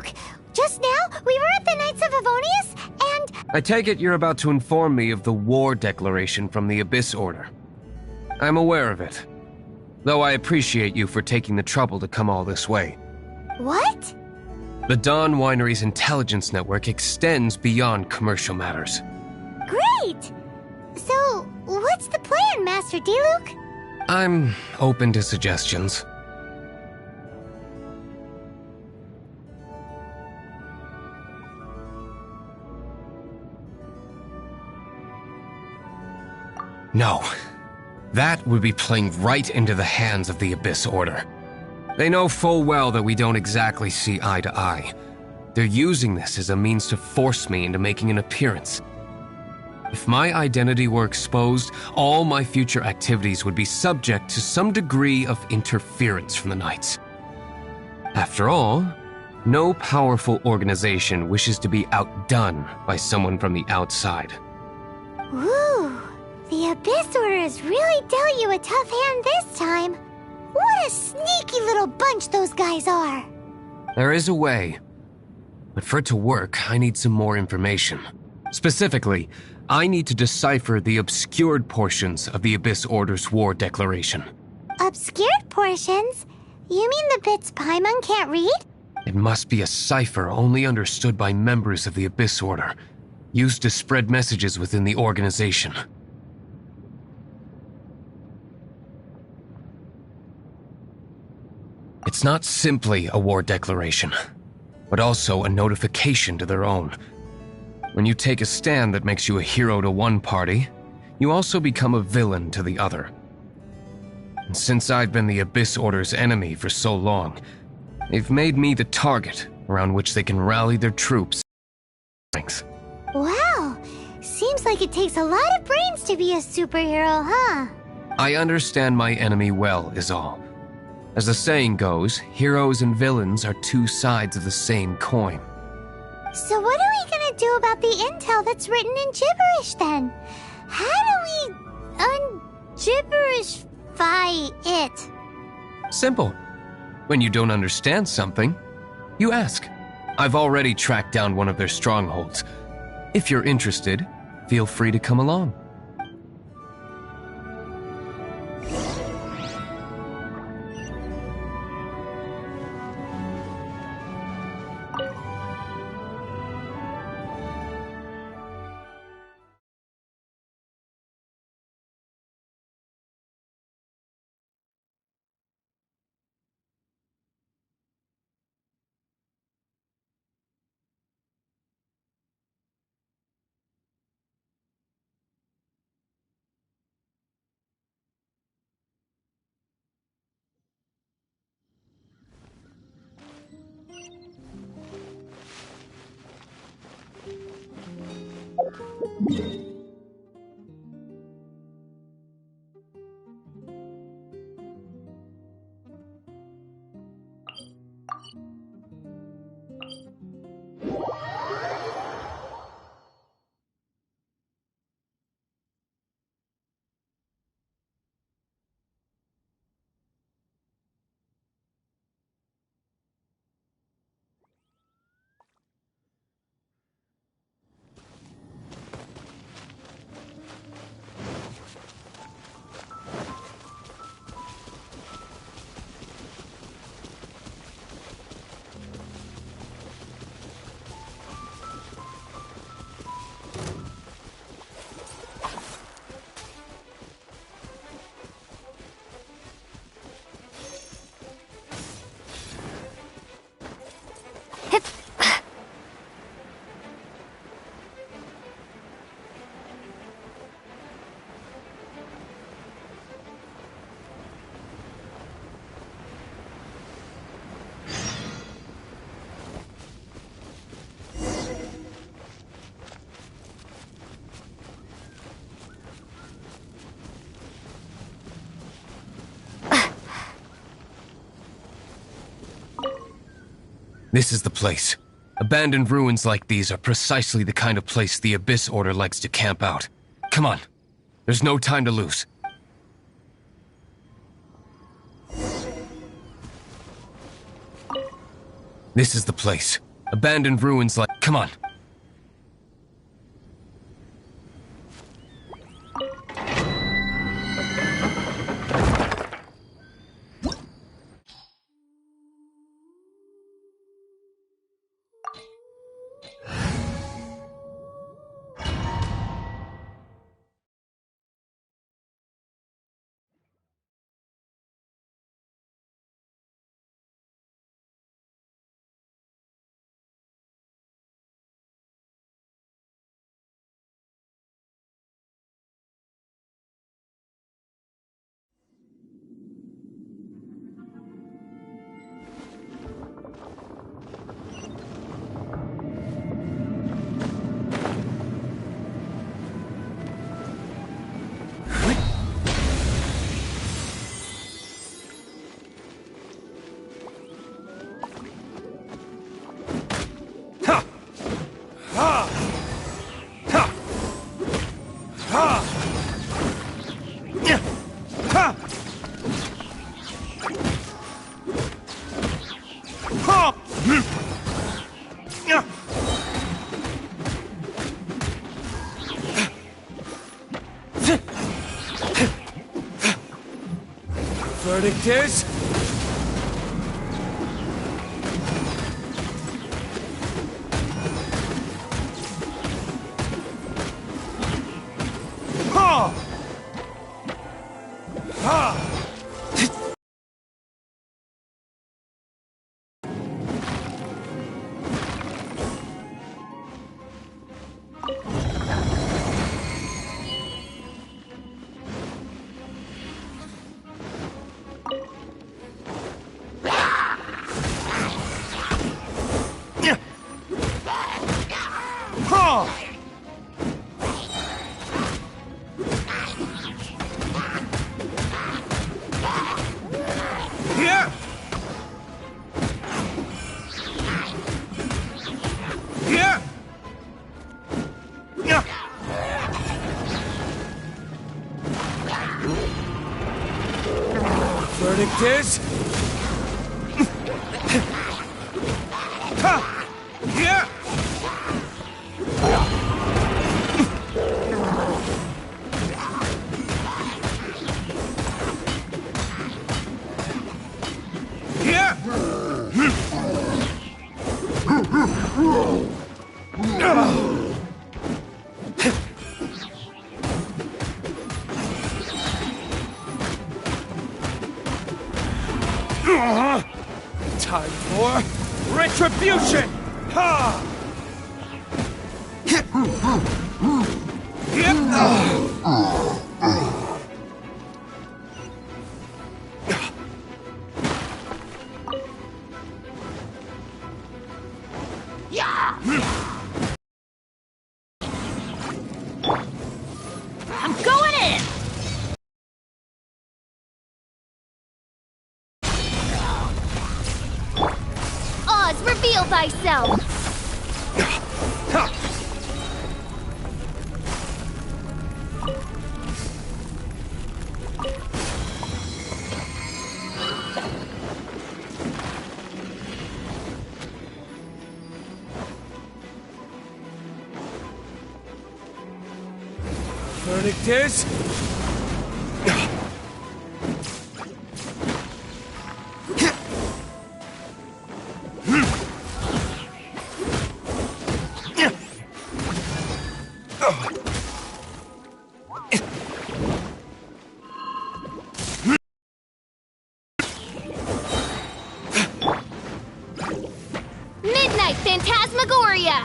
Diluc! Just now, we were at the Knights of Avonius, and... I take it you're about to inform me of the war declaration from the Abyss Order. I'm aware of it, though I appreciate you for taking the trouble to come all this way. What? The Dawn Winery's intelligence network extends beyond commercial matters. Great! So, what's the plan, Master Diluc? I'm open to suggestions. No. That would be playing right into the hands of the Abyss Order. They know full well that we don't exactly see eye to eye. They're using this as a means to force me into making an appearance. If my identity were exposed, all my future activities would be subject to some degree of interference from the Knights. After all, no powerful organization wishes to be outdone by someone from the outside. Ooh, the Abyss Order has really dealt you a tough hand this time. What a sneaky little bunch those guys are. There is a way, but for it to work, I need some more information. Specifically, I need to decipher the obscured portions of the Abyss Order's war declaration. Obscured portions? You mean the bits Paimon can't read? It must be a cipher only understood by members of the Abyss Order, used to spread messages within the organization. It's not simply a war declaration, but also a notification to their own. When you take a stand that makes you a hero to one party, you also become a villain to the other. And since I've been the Abyss Order's enemy for so long, they've made me the target around which they can rally their troops. Wow, seems like it takes a lot of brains to be a superhero, huh? I understand my enemy well, is all. As the saying goes, heroes and villains are two sides of the same coin. So what are we gonna do about the intel that's written in gibberish then? How do we un-gibberishify it? Simple. When you don't understand something, you ask. I've already tracked down one of their strongholds. If you're interested, feel free to come along. This is the place. Abandoned ruins like these are precisely the kind of place the Abyss Order likes to camp out. Come on. There's no time to lose. This is the place. Abandoned ruins like... Come on. Verdict is... Verdict is... Time for retribution! Ha! I'm going in! Oz, reveal thyself! Verdict is... Midnight Phantasmagoria!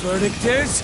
Verdict is...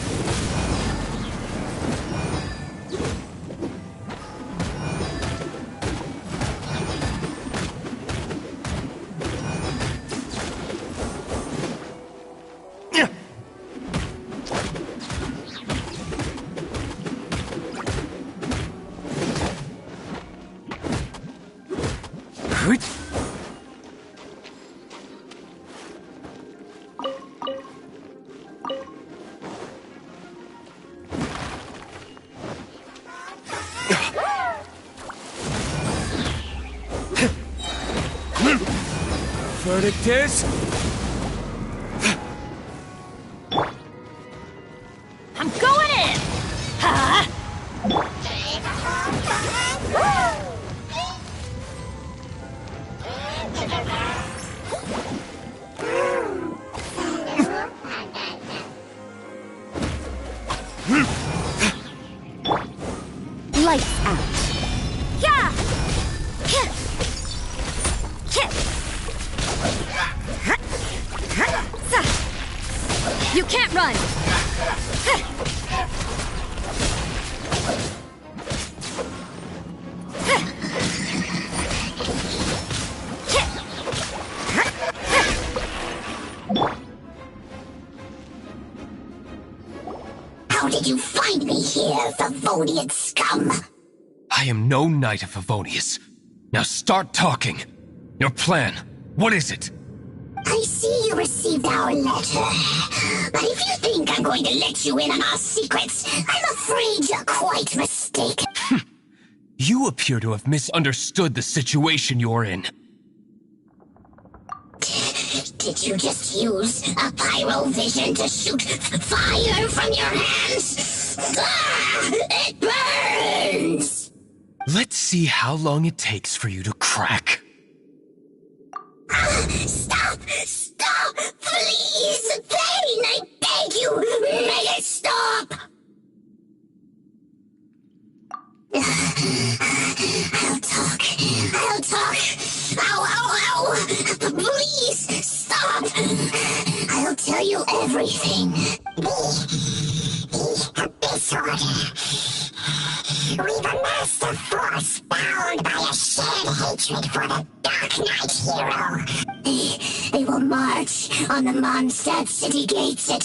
Verdict is... I'm going in! Huh? Lights out. Yeah! You can't run! How did you find me here, Favonian scum? I am no knight of Favonius. Now start talking. Your plan, what is it? I see you received our letter. But if you think I'm going to let you in on our secrets, I'm afraid you're quite mistaken. You appear to have misunderstood the situation you're in. Did you just use a pyro vision to shoot fire from your hands? Ah, it burns! Let's see how long it takes for you to crack. Stop! Stop! Please! Pain, I beg you! Make it stop! I'll talk. I'll talk. Ow, ow, ow! Please, stop! I'll tell you everything. The Abyss Order. We've amassed a force bound by a shared hatred for the Dark Knight hero. They will march on the Mondstadt city gates at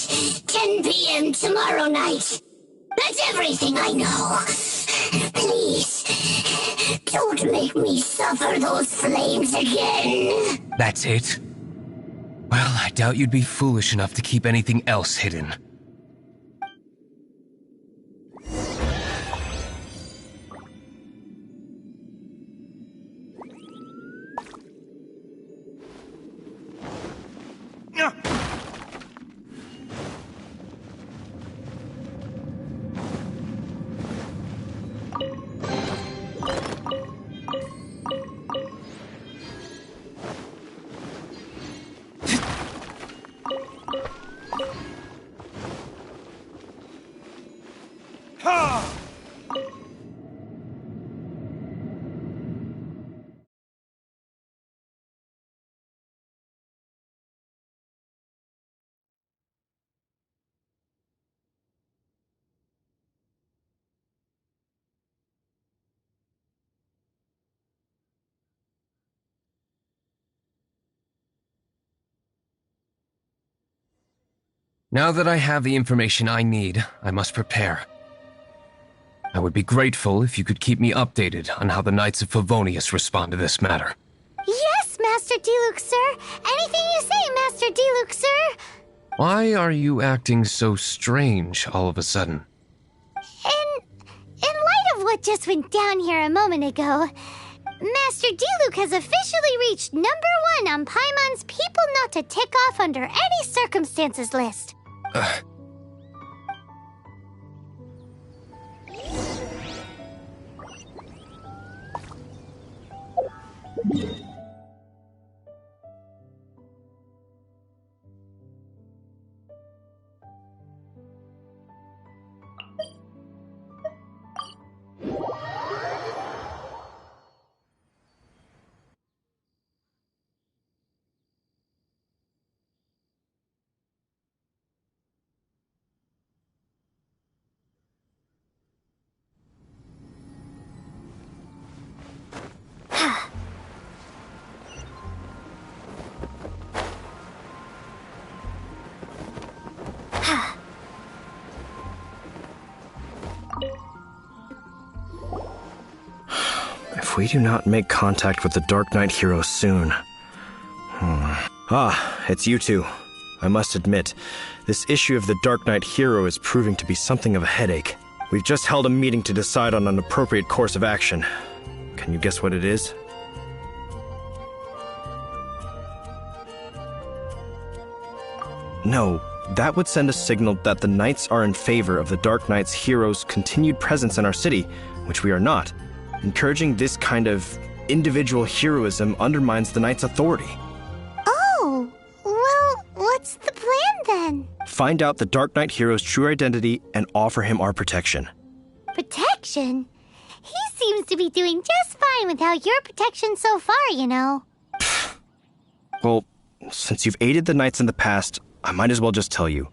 10 p.m. tomorrow night. That's everything I know. Please, don't make me suffer those flames again. That's it? Well, I doubt you'd be foolish enough to keep anything else hidden. Now that I have the information I need, I must prepare. I would be grateful if you could keep me updated on how the Knights of Favonius respond to this matter. Yes, Master Diluc, sir. Anything you say, Master Diluc, sir. Why are you acting so strange all of a sudden? In light of what just went down here a moment ago, Master Diluc has officially reached #1 on Paimon's people not to tick off under any circumstances list. If we do not make contact with the Dark Knight hero soon... Ah, it's you two. I must admit, this issue of the Dark Knight hero is proving to be something of a headache. We've just held a meeting to decide on an appropriate course of action. Can you guess what it is? No, that would send a signal that the Knights are in favor of the Dark Knight's hero's continued presence in our city, which we are not. Encouraging this kind of individual heroism undermines the Knight's authority. Oh, well, what's the plan then? Find out the Dark Knight hero's true identity and offer him our protection. Protection? He seems to be doing just fine without your protection so far, you know. Well, since you've aided the Knights in the past, I might as well just tell you.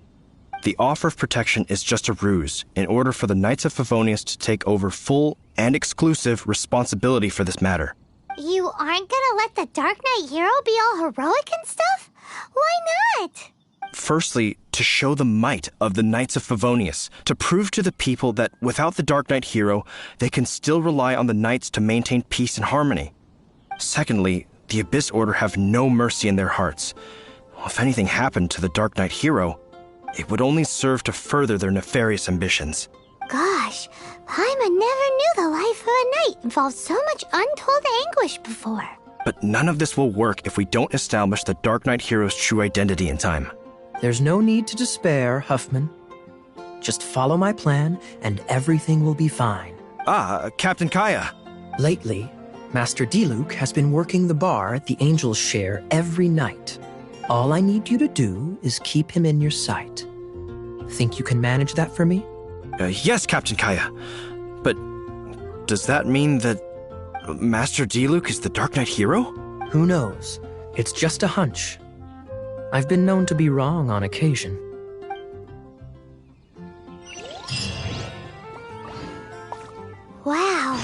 The offer of protection is just a ruse in order for the Knights of Favonius to take over full and exclusive responsibility for this matter. You aren't gonna let the Dark Knight hero be all heroic and stuff? Why not? Firstly, to show the might of the Knights of Favonius, to prove to the people that without the Dark Knight hero, they can still rely on the Knights to maintain peace and harmony. Secondly, the Abyss Order have no mercy in their hearts. If anything happened to the Dark Knight hero, it would only serve to further their nefarious ambitions. Gosh, Paimon never knew the life of a knight involved so much untold anguish before. But none of this will work if we don't establish the Dark Knight hero's true identity in time. There's no need to despair, Huffman. Just follow my plan, and everything will be fine. Captain Kaya. Lately, Master Diluc has been working the bar at the Angel's Share every night. All I need you to do is keep him in your sight. Think you can manage that for me? Yes, Captain Kaya. But does that mean that Master Diluc is the Dark Knight hero? Who knows? It's just a hunch. I've been known to be wrong on occasion. Wow.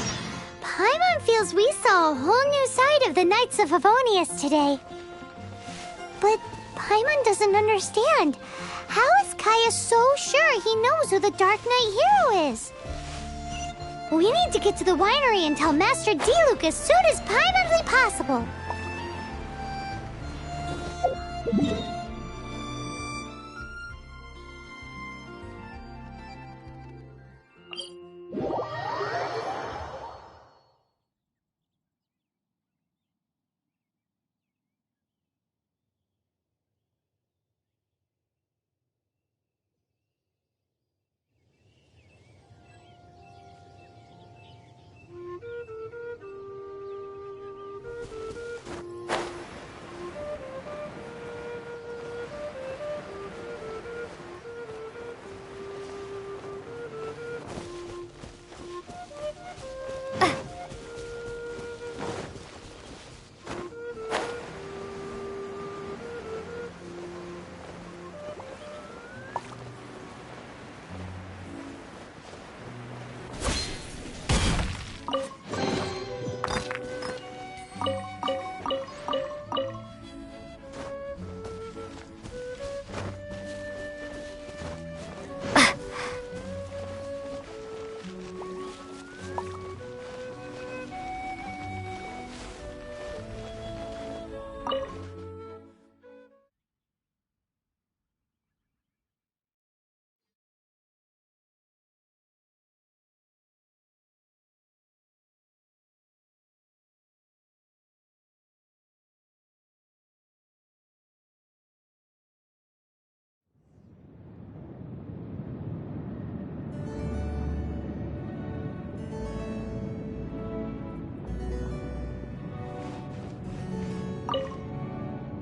Paimon feels we saw a whole new side of the Knights of Favonius today. But Paimon doesn't understand. How is Kaya so sure he knows who the Dark Knight hero is? We need to get to the winery and tell Master Diluc as soon as Paimonly possible.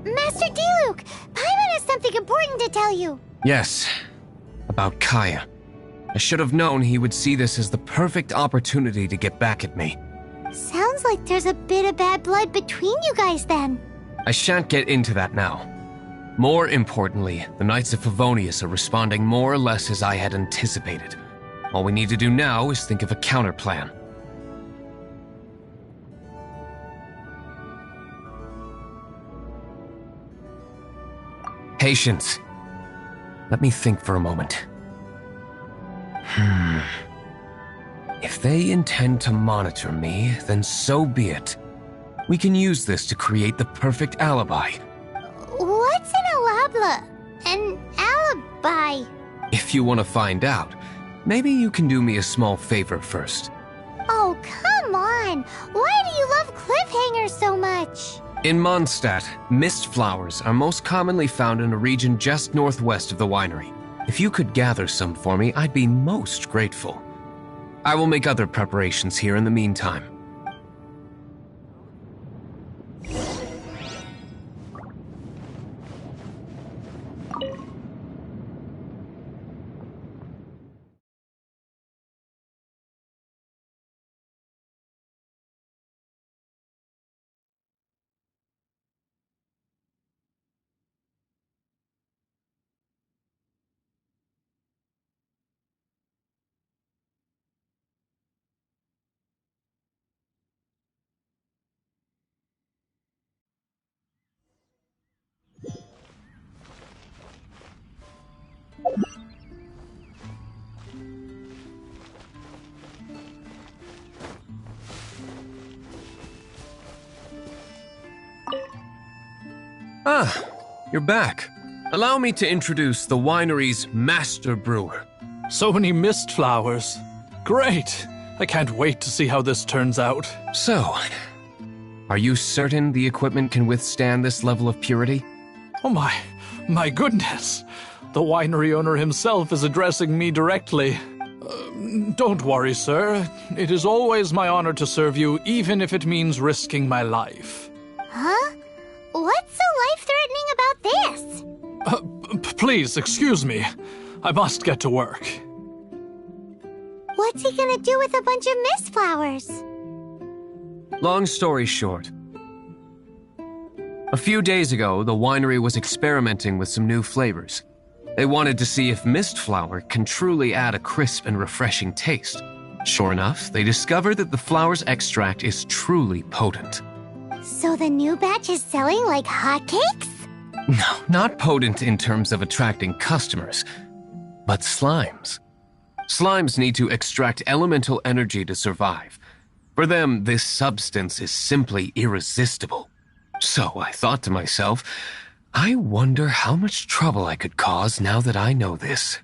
Master Diluc, Paimon has something important to tell you. Yes, about Kaya. I should have known he would see this as the perfect opportunity to get back at me. Sounds like there's a bit of bad blood between you guys then. I shan't get into that now. More importantly, the Knights of Favonius are responding more or less as I had anticipated. All we need to do now is think of a counterplan. Patience. Let me think for a moment. If they intend to monitor me, then so be it. We can use this to create the perfect alibi. What's an alabla? An alibi? If you want to find out, maybe you can do me a small favor first. Oh, come on! Why do you love cliffhangers so much? In Mondstadt, mist flowers are most commonly found in a region just northwest of the winery. If you could gather some for me, I'd be most grateful. I will make other preparations here in the meantime. Ah, you're back. Allow me to introduce the winery's master brewer. So many mist flowers. Great! I can't wait to see how this turns out. So, are you certain the equipment can withstand this level of purity? Oh my goodness. The winery owner himself is addressing me directly. Don't worry, sir. It is always my honor to serve you, even if it means risking my life. Huh? What's so life-threatening about this? Please, excuse me. I must get to work. What's he gonna do with a bunch of mist flowers? Long story short, a few days ago, the winery was experimenting with some new flavors. They wanted to see if mist flower can truly add a crisp and refreshing taste. Sure enough, they discovered that the flower's extract is truly potent. So the new batch is selling like hotcakes? No, not potent in terms of attracting customers, but slimes. Slimes need to extract elemental energy to survive. For them, this substance is simply irresistible. So I thought to myself, I wonder how much trouble I could cause now that I know this.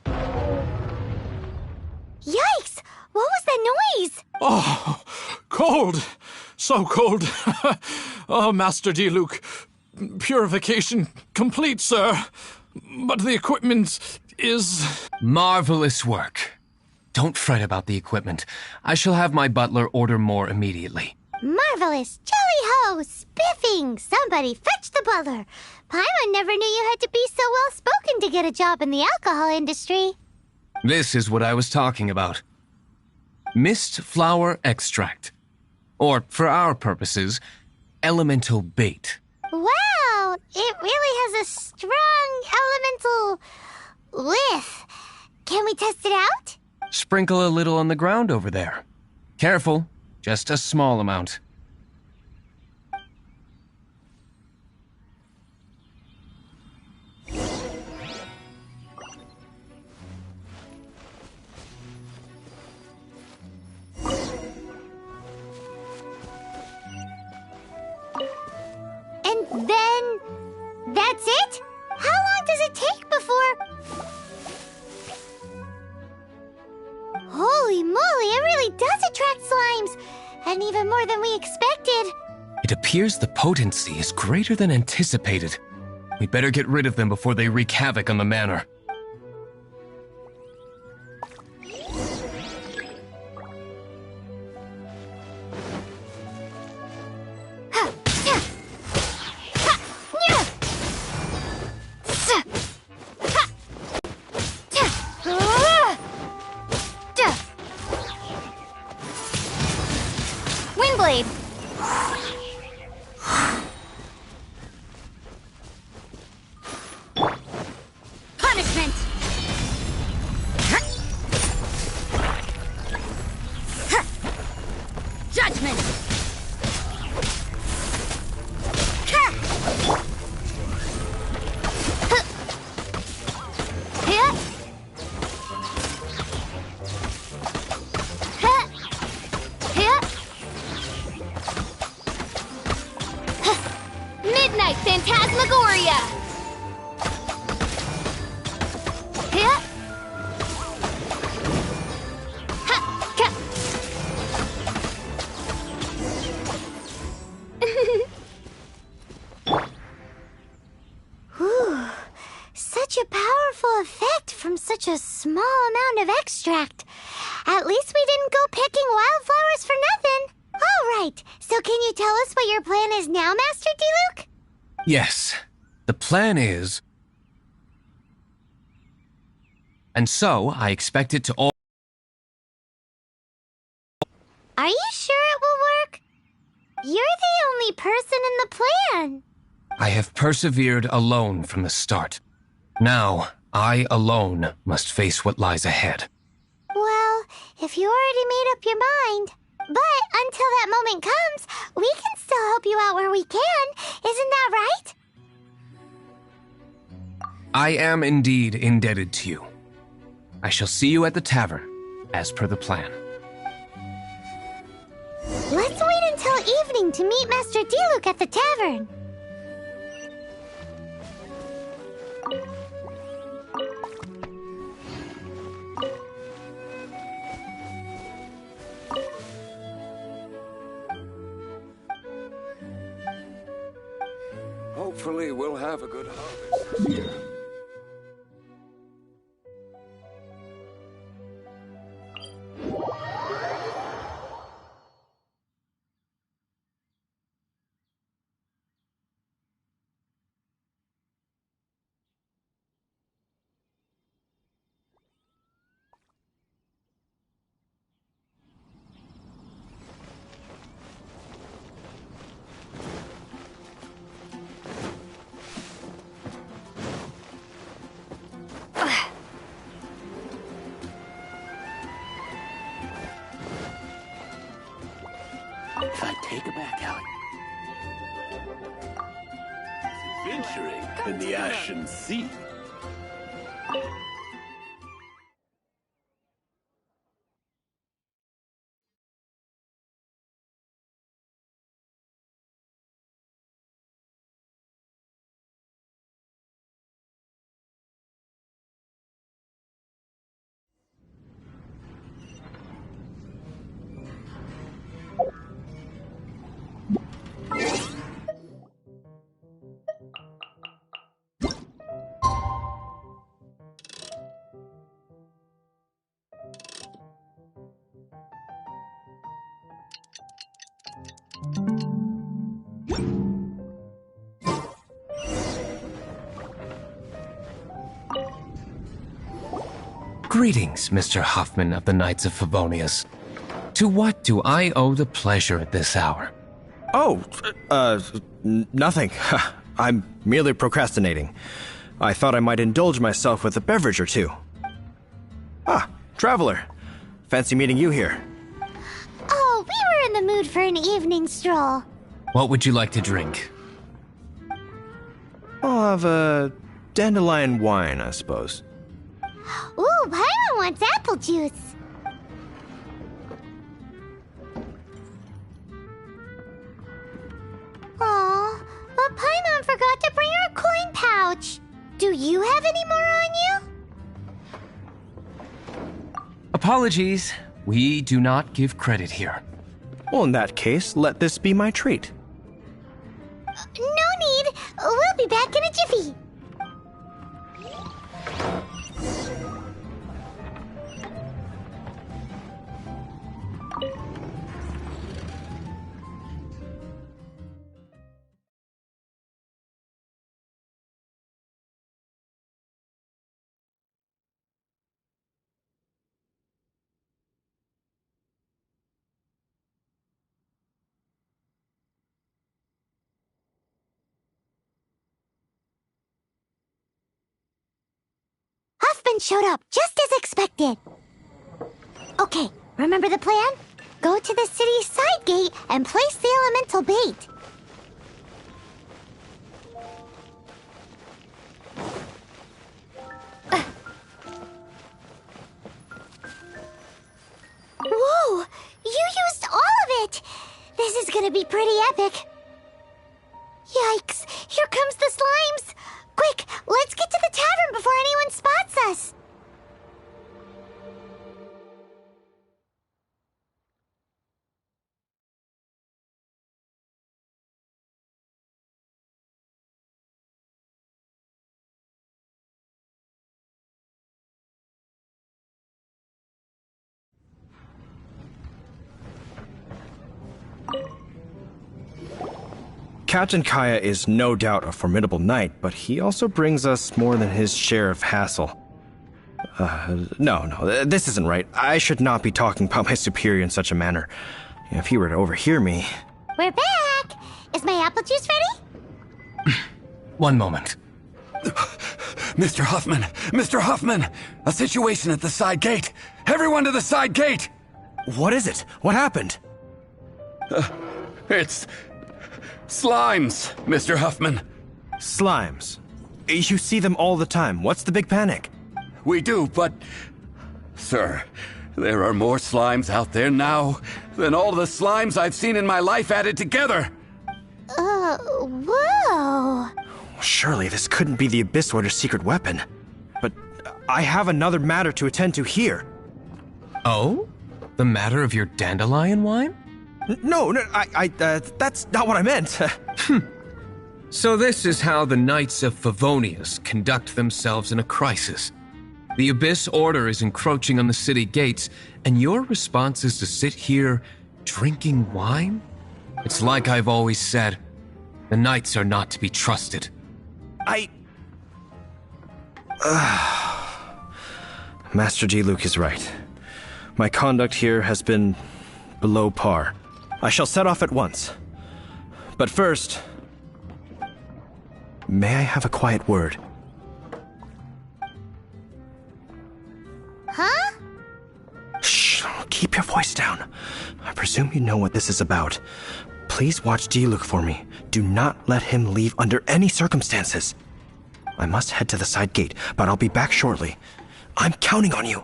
Yikes! What was that noise? Oh, cold! So cold. Oh, Master Diluc. Purification complete, sir. But the equipment is... Marvelous work. Don't fret about the equipment. I shall have my butler order more immediately. Marvelous! Jolly-ho! Spiffing! Somebody fetch the butler! Paimon never knew you had to be so well-spoken to get a job in the alcohol industry. This is what I was talking about. Mist flower extract. Or, for our purposes, elemental bait. Wow! It really has a strong elemental whiff. Can we test it out? Sprinkle a little on the ground over there. Careful, just a small amount. And then... that's it? How long does it take before... Holy moly, it really does attract slimes! And even more than we expected. It appears the potency is greater than anticipated. We'd better get rid of them before they wreak havoc on the manor. Windblade! Punishment! Judgment! Midnight Phantasmagoria! such a small amount of extract. At least we didn't go picking wildflowers for nothing. All right, so can you tell us what your plan is now, Master Diluc? Yes, the plan is... And so, I expect it to all... Are you sure it will work? You're the only person in the plan. I have persevered alone from the start. Now, I alone must face what lies ahead. Well, if you already made up your mind. But until that moment comes, we can still help you out where we can. Isn't that right? I am indeed indebted to you. I shall see you at the tavern, as per the plan. Let's wait until evening to meet Master Diluc at the tavern. Hopefully we'll have a good harvest this year. Take it back, Alec. Adventuring in the Ashen Sea. Greetings, Mr. Hoffman of the Knights of Favonius. To what do I owe the pleasure at this hour? Oh, nothing. I'm merely procrastinating. I thought I might indulge myself with a beverage or two. Ah, traveler. Fancy meeting you here. Oh, we were in the mood for an evening stroll. What would you like to drink? I'll have a dandelion wine, I suppose. Ooh, Paimon wants apple juice. Aw, but Paimon forgot to bring her coin pouch. Do you have any more on you? Apologies. We do not give credit here. Well, in that case, let this be my treat. No need. We'll be back in a jiffy. Huffman showed up, just as expected. Okay, remember the plan? Go to the city's side gate and place the elemental bait. Whoa! You used all of it! This is gonna be pretty epic. Yikes! Here comes the slimes! Quick, let's get to the tavern before anyone spots us! Captain Kaya is no doubt a formidable knight, but he also brings us more than his share of hassle. No, this isn't right. I should not be talking about my superior in such a manner. If he were to overhear me... We're back! Is my apple juice ready? One moment. Mr. Huffman! Mr. Huffman! A situation at the side gate! Everyone to the side gate! What is it? What happened? It's... slimes, Mr. Huffman. Slimes. You see them all the time. What's the big panic? We do, but... Sir, there are more slimes out there now than all the slimes I've seen in my life added together. Whoa. Surely this couldn't be the Abyss Order's secret weapon. But I have another matter to attend to here. Oh? The matter of your dandelion wine? No, that's not what I meant. So this is how the Knights of Favonius conduct themselves in a crisis. The Abyss Order is encroaching on the city gates, and your response is to sit here drinking wine? It's like I've always said, the Knights are not to be trusted. Master Diluc is right. My conduct here has been below par. I shall set off at once. But first, may I have a quiet word? Huh? Shh, keep your voice down. I presume you know what this is about. Please watch Diluc for me. Do not let him leave under any circumstances. I must head to the side gate, but I'll be back shortly. I'm counting on you.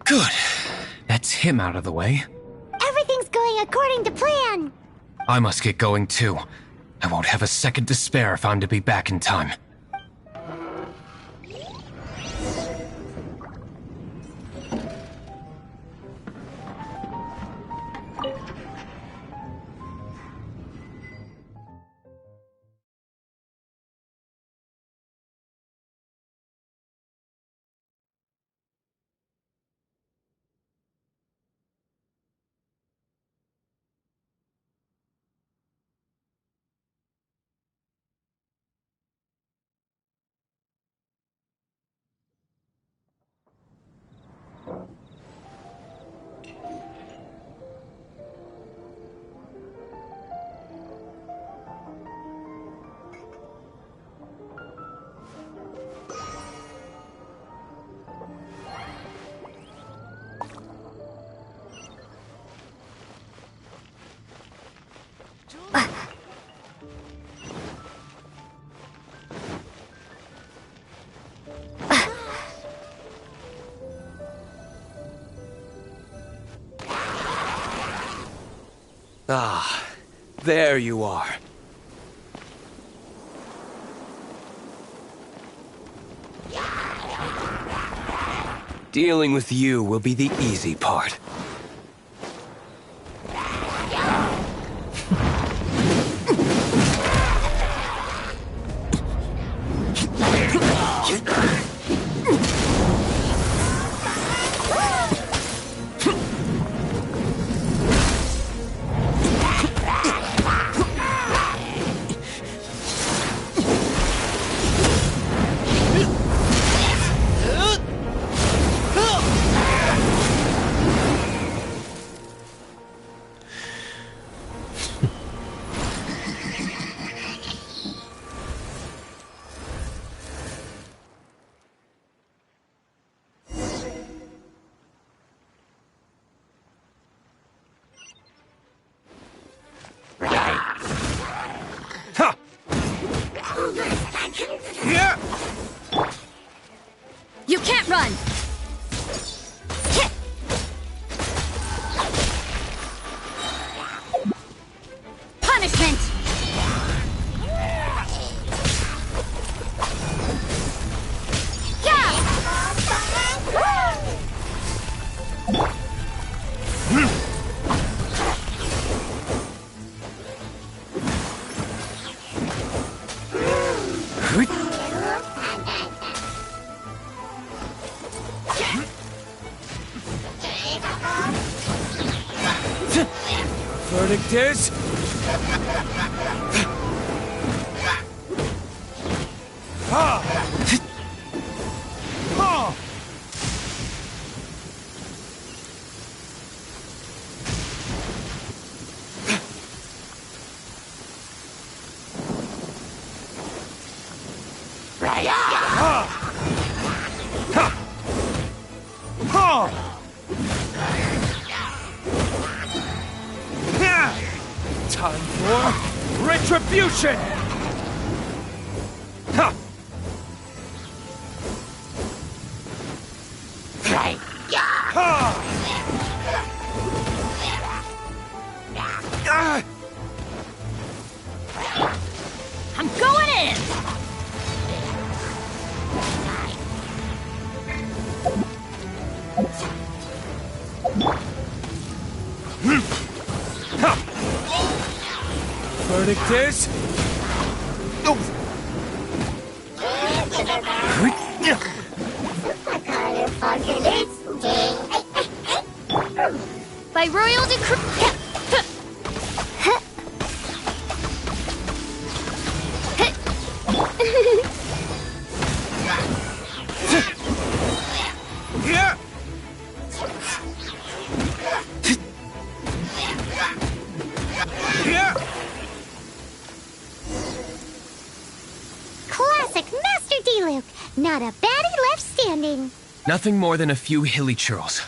Good. That's him out of the way. Everything's going according to plan. I must get going too. I won't have a second to spare if I'm to be back in time. Ah, there you are. Dealing with you will be the easy part. You can't run! Punishment! Verdict is... Time for retribution! Ha! I'm going in! Verdict is... By royal decree... Classic Master D-Luke. Not a baddie left standing. Nothing more than a few hilly churls.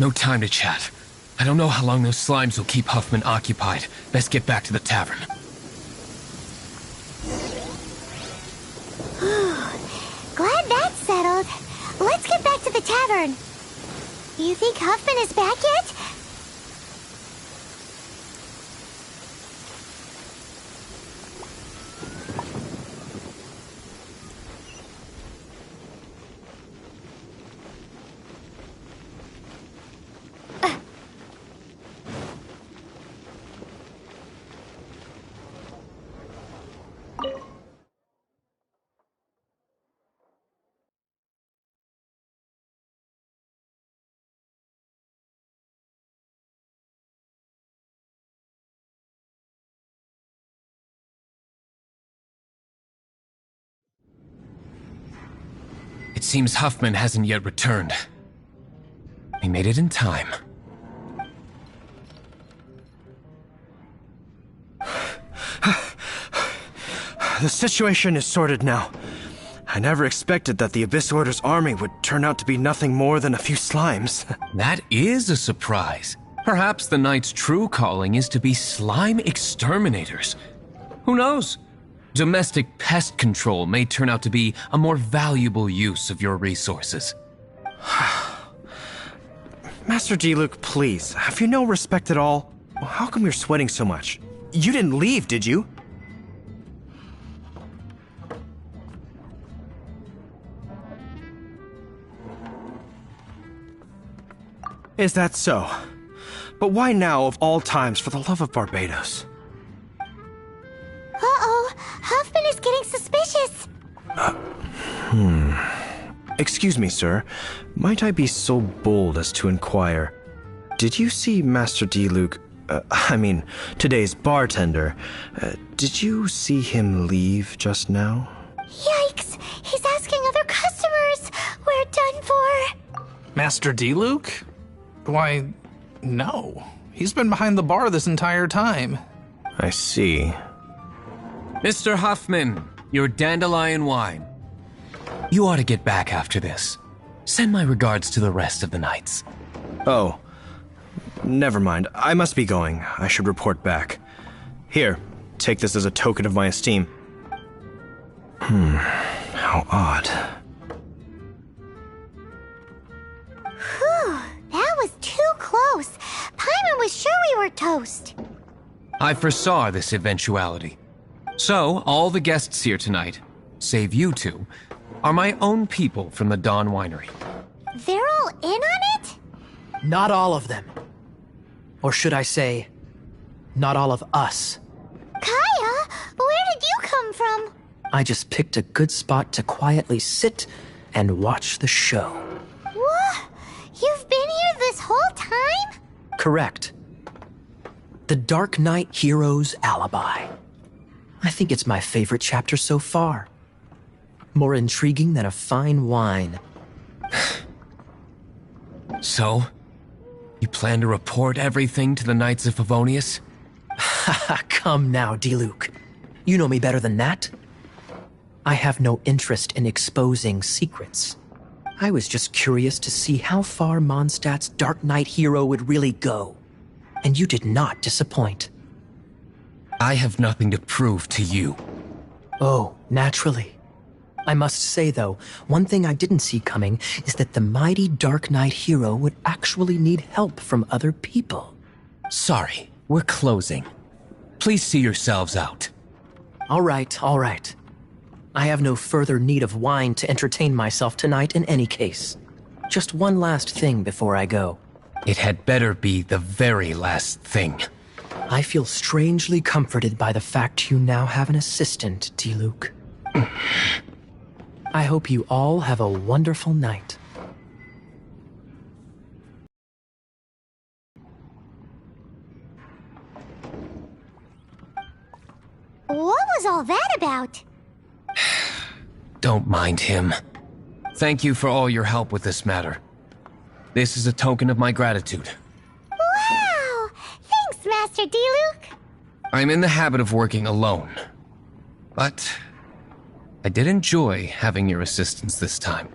No time to chat. I don't know how long those slimes will keep Huffman occupied. Best get back to the tavern. Glad that's settled. Let's get back to the tavern. You think Huffman is back yet? It seems Huffman hasn't yet returned. We made it in time. The situation is sorted now. I never expected that the Abyss Order's army would turn out to be nothing more than a few slimes. That is a surprise. Perhaps the Knight's true calling is to be slime exterminators. Who knows? Domestic pest control may turn out to be a more valuable use of your resources. Master D-Luke, please, have you no respect at all? How come you're sweating so much? You didn't leave, did you? Is that so? But why now, of all times, for the love of Barbados? Uh-oh, Huffman is getting suspicious. Excuse me, sir. Might I be so bold as to inquire, did you see Master D-Luke, today's bartender, did you see him leave just now? Yikes, he's asking other customers. We're done for. Master D-Luke? Why, no. He's been behind the bar this entire time. I see. Mr. Huffman, your dandelion wine. You ought to get back after this. Send my regards to the rest of the knights. Oh, never mind. I must be going. I should report back. Here, take this as a token of my esteem. How odd. Whew, that was too close. Paimon was sure we were toast. I foresaw this eventuality. So, all the guests here tonight, save you two, are my own people from the Dawn Winery. They're all in on it? Not all of them. Or should I say, not all of us. Kaya, where did you come from? I just picked a good spot to quietly sit and watch the show. What? You've been here this whole time? Correct. The Dark Knight Hero's Alibi. I think it's my favorite chapter so far. More intriguing than a fine wine. So, you plan to report everything to the Knights of Favonius? Come now, Diluc. You know me better than that. I have no interest in exposing secrets. I was just curious to see how far Mondstadt's Dark Knight hero would really go. And you did not disappoint. I have nothing to prove to you. Oh, naturally. I must say, though, one thing I didn't see coming is that the mighty Dark Knight hero would actually need help from other people. Sorry, we're closing. Please see yourselves out. All right, all right. I have no further need of wine to entertain myself tonight in any case. Just one last thing before I go. It had better be the very last thing. I feel strangely comforted by the fact you now have an assistant, Diluc. I hope you all have a wonderful night. What was all that about? Don't mind him. Thank you for all your help with this matter. This is a token of my gratitude. Wow! Thanks, Master Diluc. I'm in the habit of working alone. But I did enjoy having your assistance this time.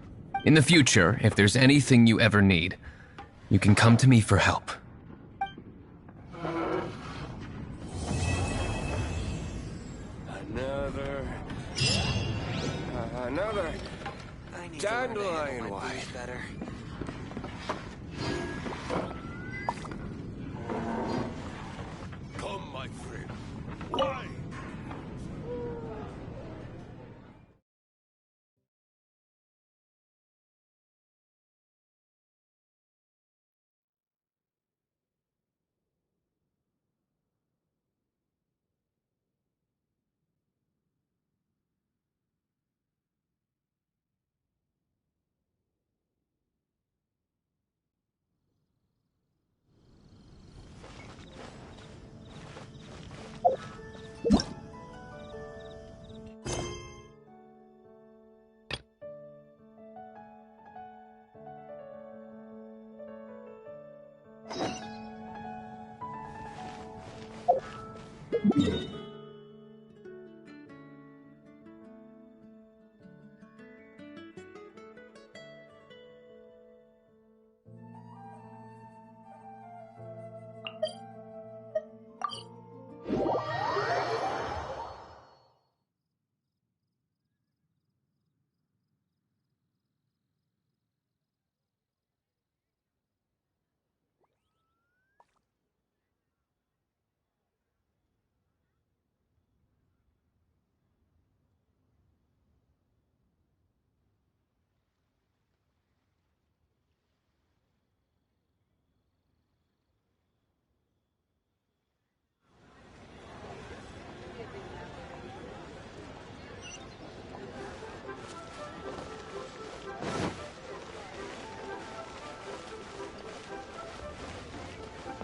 In the future, if there's anything you ever need, you can come to me for help. Another dandelion white. Better. Come, my friend. Why?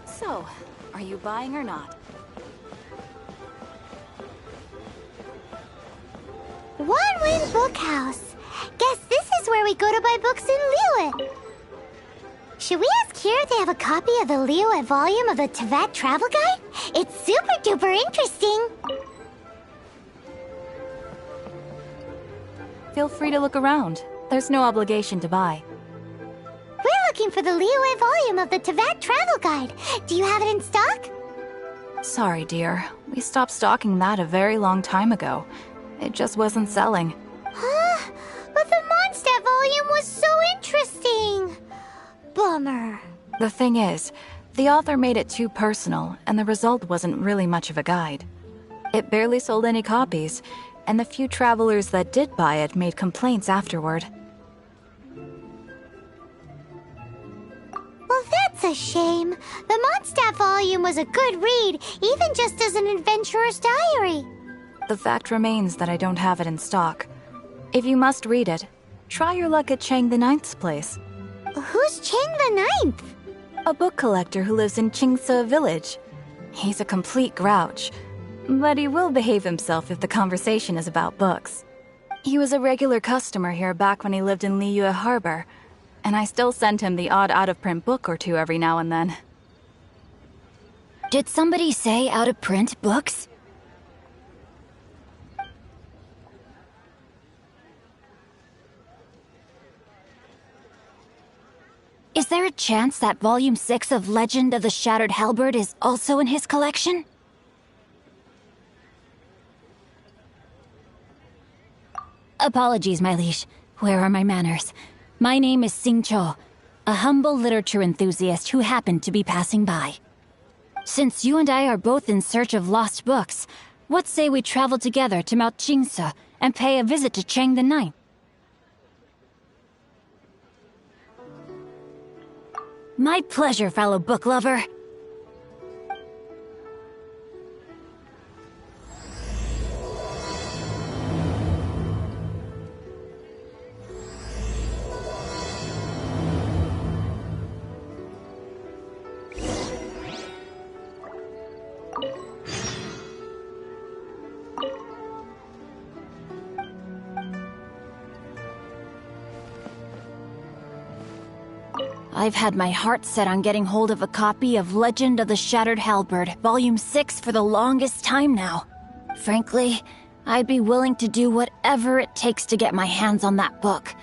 So, are you buying or not? One Win Bookhouse. Guess this is where we go to buy books in Liyue. Should we ask here if they have a copy of the Liyue volume of the Teyvat Travel Guide? It's super duper interesting. Feel free to look around. There's no obligation to buy. We're looking for the Liyue volume of the Teyvat Travel Guide. Do you have it in stock? Sorry, dear. We stopped stocking that a very long time ago. It just wasn't selling. Huh? But the Mondstadt volume was so interesting. Bummer. The thing is, the author made it too personal, and the result wasn't really much of a guide. It barely sold any copies, and the few travelers that did buy it made complaints afterward. Well, that's a shame. The Mondstadt volume was a good read, even just as an adventurer's diary. The fact remains that I don't have it in stock. If you must read it, try your luck at Chang the Ninth's place. Who's Chang the Ninth? A book collector who lives in Qingse village. He's a complete grouch, but he will behave himself if the conversation is about books. He was a regular customer here back when he lived in Liyue Harbor, and I still send him the odd out-of-print book or two every now and then. Did somebody say out-of-print books? Is there a chance that Volume 6 of Legend of the Shattered Halberd is also in his collection? Apologies, my liege. Where are my manners? My name is Sing Cho, a humble literature enthusiast who happened to be passing by. Since you and I are both in search of lost books, what say we travel together to Mount Jingse and pay a visit to Chang the Ninth? My pleasure, fellow book lover. I've had my heart set on getting hold of a copy of Legend of the Shattered Halberd, Volume 6 for the longest time now. Frankly, I'd be willing to do whatever it takes to get my hands on that book.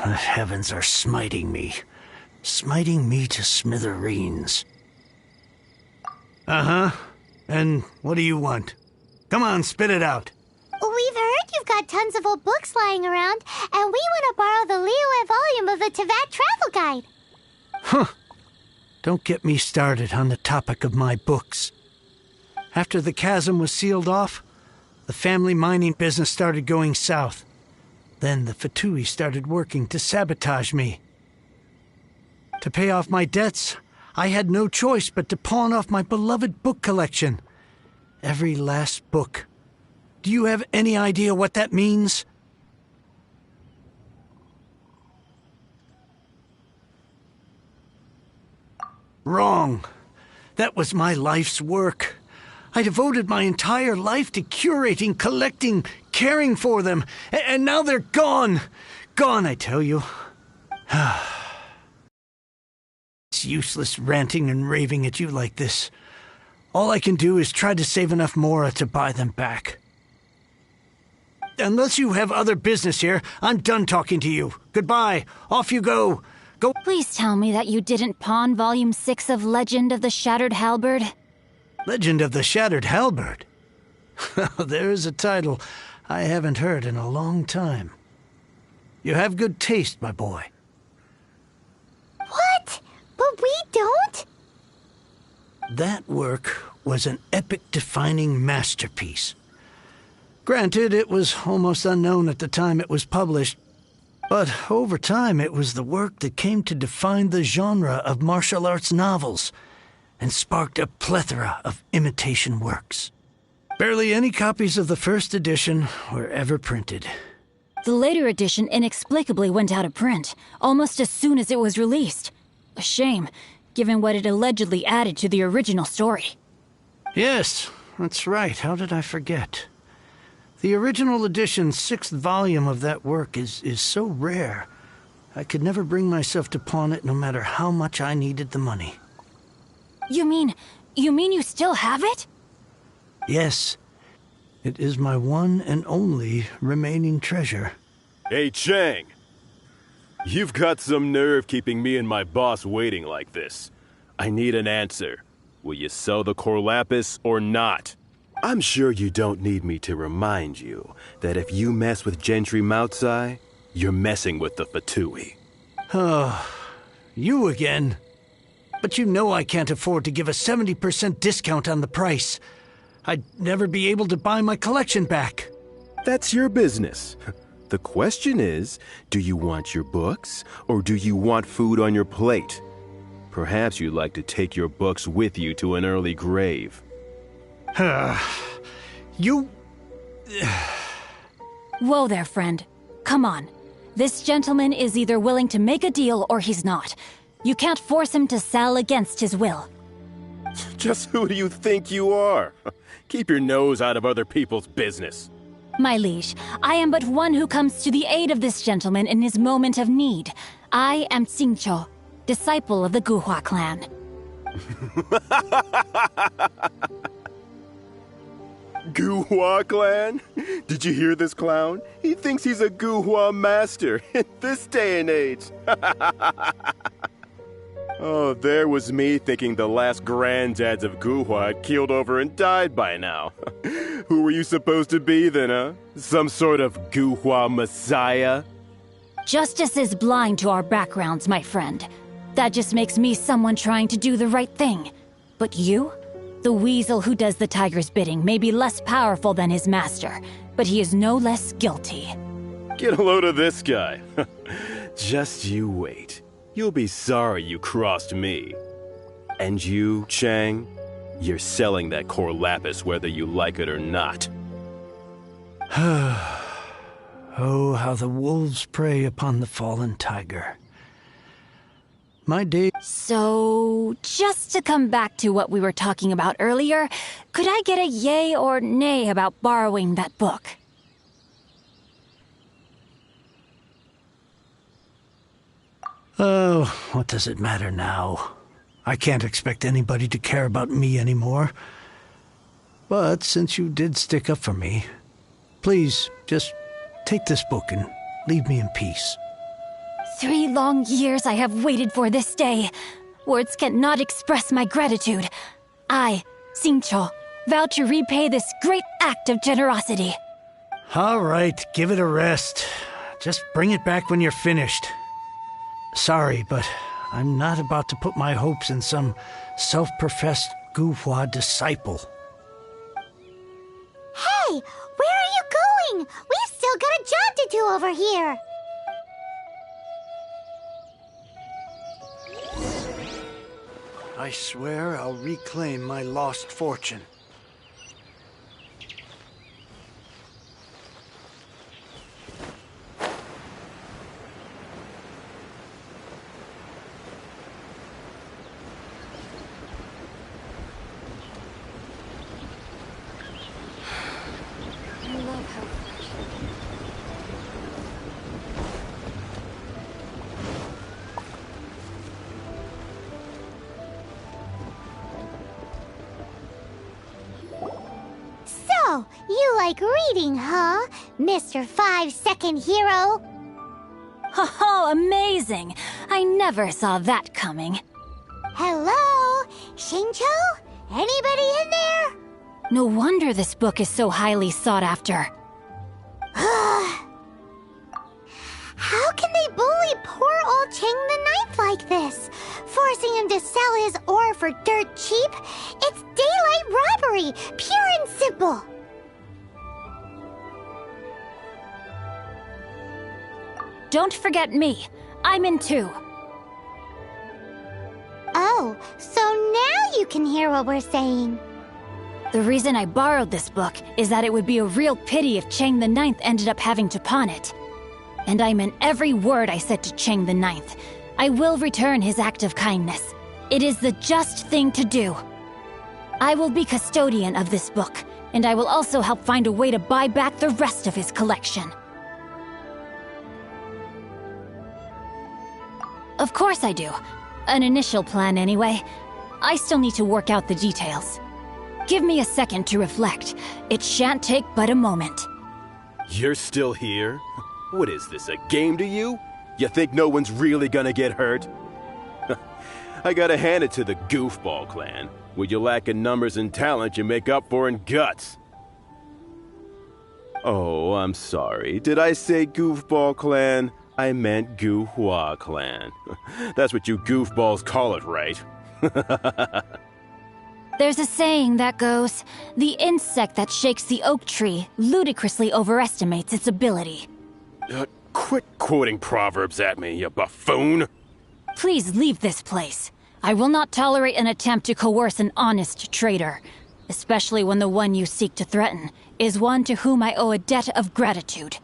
The heavens are smiting me to smithereens. Uh-huh. And what do you want? Come on, spit it out. We've heard you've got tons of old books lying around, and we want to borrow the Liyue volume of the Teyvat Travel Guide. Huh. Don't get me started on the topic of my books. After the chasm was sealed off, the family mining business started going south. Then the Fatui started working to sabotage me. To pay off my debts, I had no choice but to pawn off my beloved book collection. Every last book. Do you have any idea what that means? Wrong. That was my life's work. I devoted my entire life to curating, collecting, caring for them, and now they're gone. Gone, I tell you. It's useless ranting and raving at you like this. All I can do is try to save enough mora to buy them back. Unless you have other business here, I'm done talking to you. Goodbye. Off you go. Please tell me that you didn't pawn Volume 6 of Legend of the Shattered Halberd. Legend of the Shattered Halberd. There's a title I haven't heard in a long time. You have good taste, my boy. What? But we don't? That work was an epic-defining masterpiece. Granted, it was almost unknown at the time it was published, but over time it was the work that came to define the genre of martial arts novels and sparked a plethora of imitation works. Barely any copies of the first edition were ever printed. The later edition inexplicably went out of print, almost as soon as it was released. A shame, given what it allegedly added to the original story. Yes, that's right. How did I forget? The original edition's 6th volume of that work is so rare, I could never bring myself to pawn it no matter how much I needed the money. You mean you still have it? Yes. It is my one and only remaining treasure. Hey, Chang! You've got some nerve keeping me and my boss waiting like this. I need an answer. Will you sell the core lapis or not? I'm sure you don't need me to remind you that if you mess with Gentry Moutsai, you're messing with the Fatui. Oh, you again. But you know I can't afford to give a 70% discount on the price. I'd never be able to buy my collection back. That's your business. The question is, do you want your books, or do you want food on your plate? Perhaps you'd like to take your books with you to an early grave. You... Whoa there, friend. Come on. This gentleman is either willing to make a deal or he's not. You can't force him to sell against his will. Just who do you think you are? Keep your nose out of other people's business. My liege, I am but one who comes to the aid of this gentleman in his moment of need. I am Xingqiu, disciple of the Guhua clan. Guhua clan? Did you hear this clown? He thinks he's a Guhua master in this day and age. Oh, there was me thinking the last granddads of Guhua had keeled over and died by now. Who were you supposed to be then, huh? Some sort of Guhua messiah? Justice is blind to our backgrounds, my friend. That just makes me someone trying to do the right thing. But you? The weasel who does the tiger's bidding may be less powerful than his master, but he is no less guilty. Get a load of this guy. Just you wait. You'll be sorry you crossed me. And you, Chang, you're selling that core lapis whether you like it or not. Oh, how the wolves prey upon the fallen tiger. My day... So, just to come back to what we were talking about earlier, could I get a yay or nay about borrowing that book? Oh, what does it matter now? I can't expect anybody to care about me anymore. But since you did stick up for me, please, just take this book and leave me in peace. 3 long years I have waited for this day. Words cannot express my gratitude. I, Xingqiu, vow to repay this great act of generosity. All right, give it a rest. Just bring it back when you're finished. Sorry, but I'm not about to put my hopes in some self-professed Guhua disciple. Hey, where are you going? We've still got a job to do over here. I swear I'll reclaim my lost fortune. So, you like reading, huh, Mr. 5-second hero? Oh, amazing! I never saw that coming. Hello, Xingqiu? Anybody in there? No wonder this book is so highly sought after. How can they bully poor old Chang the Ninth like this? Forcing him to sell his ore for dirt cheap? It's daylight robbery, pure and simple. Don't forget me. I'm in too. Oh, so now you can hear what we're saying. The reason I borrowed this book is that it would be a real pity if Chang the Ninth ended up having to pawn it. And I meant every word I said to Chang the Ninth. I will return his act of kindness. It is the just thing to do. I will be custodian of this book, and I will also help find a way to buy back the rest of his collection. Of course I do. An initial plan, anyway. I still need to work out the details. Give me a second to reflect. It shan't take but a moment. You're still here? What is this, a game to you? You think no one's really gonna get hurt? I gotta hand it to the Goofball clan. What you lack in numbers and talent, you make up for in guts. Oh, I'm sorry. Did I say Goofball clan? I meant Guhua clan. That's what you goofballs call it, right? There's a saying that goes, the insect that shakes the oak tree ludicrously overestimates its ability. Quit quoting proverbs at me, you buffoon! Please leave this place. I will not tolerate an attempt to coerce an honest trader, especially when the one you seek to threaten is one to whom I owe a debt of gratitude.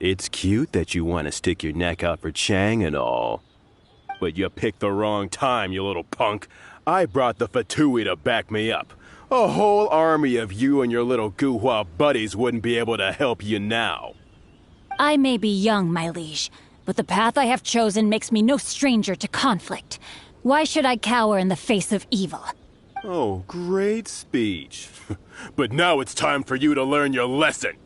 It's cute that you want to stick your neck out for Chang and all. But you picked the wrong time, you little punk. I brought the Fatui to back me up. A whole army of you and your little Guhua buddies wouldn't be able to help you now. I may be young, my liege, but the path I have chosen makes me no stranger to conflict. Why should I cower in the face of evil? Oh, great speech. But now it's time for you to learn your lesson.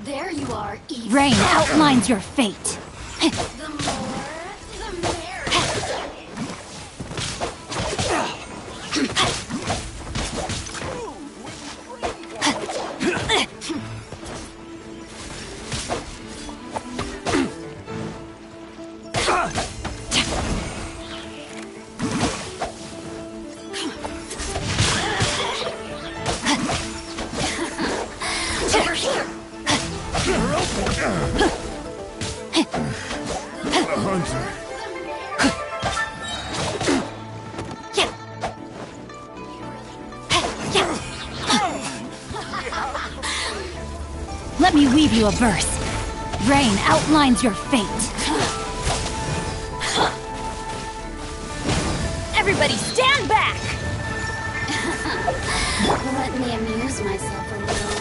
There you are, evil. Rain outlines your fate. The more, the merrier. Over here. The hunter. Let me weave you a verse. Rain outlines your fate. Everybody stand back! Let me amuse myself a little.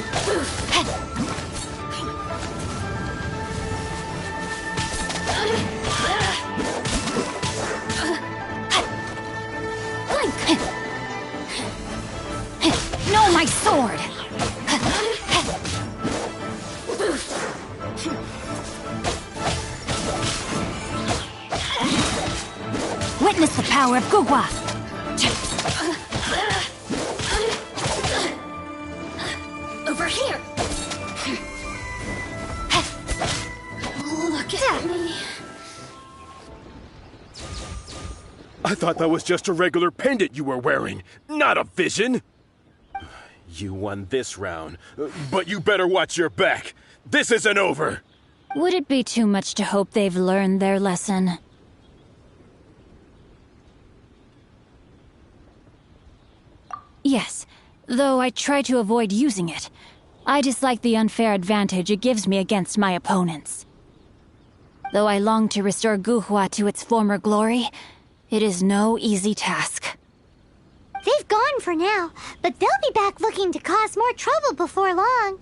No, my sword! Witness the power of Guhua! Over here. Look at me. I thought that was just a regular pendant you were wearing, not a vision. You won this round, but you better watch your back. This isn't over. Would it be too much to hope they've learned their lesson? Yes, though I try to avoid using it. I dislike the unfair advantage it gives me against my opponents. Though I long to restore Guhua to its former glory, it is no easy task. They've gone for now, but they'll be back looking to cause more trouble before long.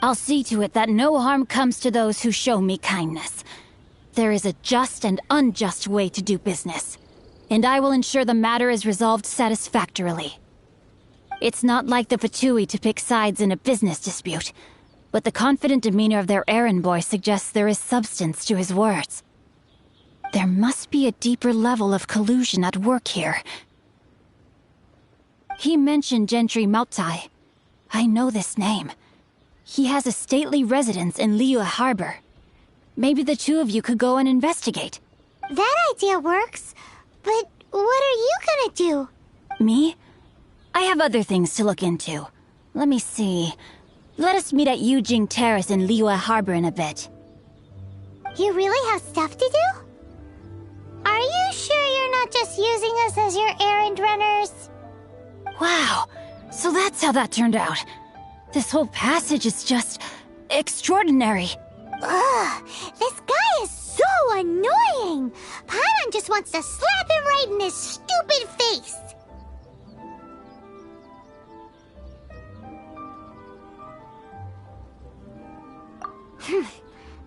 I'll see to it that no harm comes to those who show me kindness. There is a just and unjust way to do business, and I will ensure the matter is resolved satisfactorily. It's not like the Fatui to pick sides in a business dispute. but the confident demeanor of their errand boy suggests there is substance to his words. There must be a deeper level of collusion at work here. He mentioned Gentry Maotai. I know this name. He has a stately residence in Liyue Harbor. Maybe the two of you could go and investigate. That idea works, but what are you gonna do? Me? I have other things to look into. Let me see. Let us meet at Yujing Terrace in Liyue Harbor in a bit. You really have stuff to do? Are you sure you're not just using us as your errand runners? Wow, so that's how that turned out. This whole passage is just extraordinary. Ugh, this guy is so annoying! Paimon just wants to slap him right in his stupid face!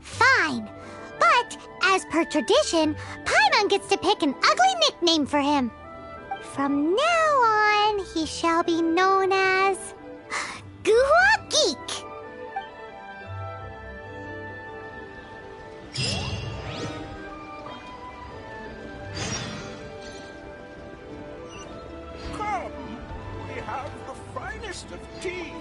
Fine, but as per tradition, Paimon gets to pick an ugly nickname for him. From now on, he shall be known as Guhua Geek. Come, we have the finest of teas.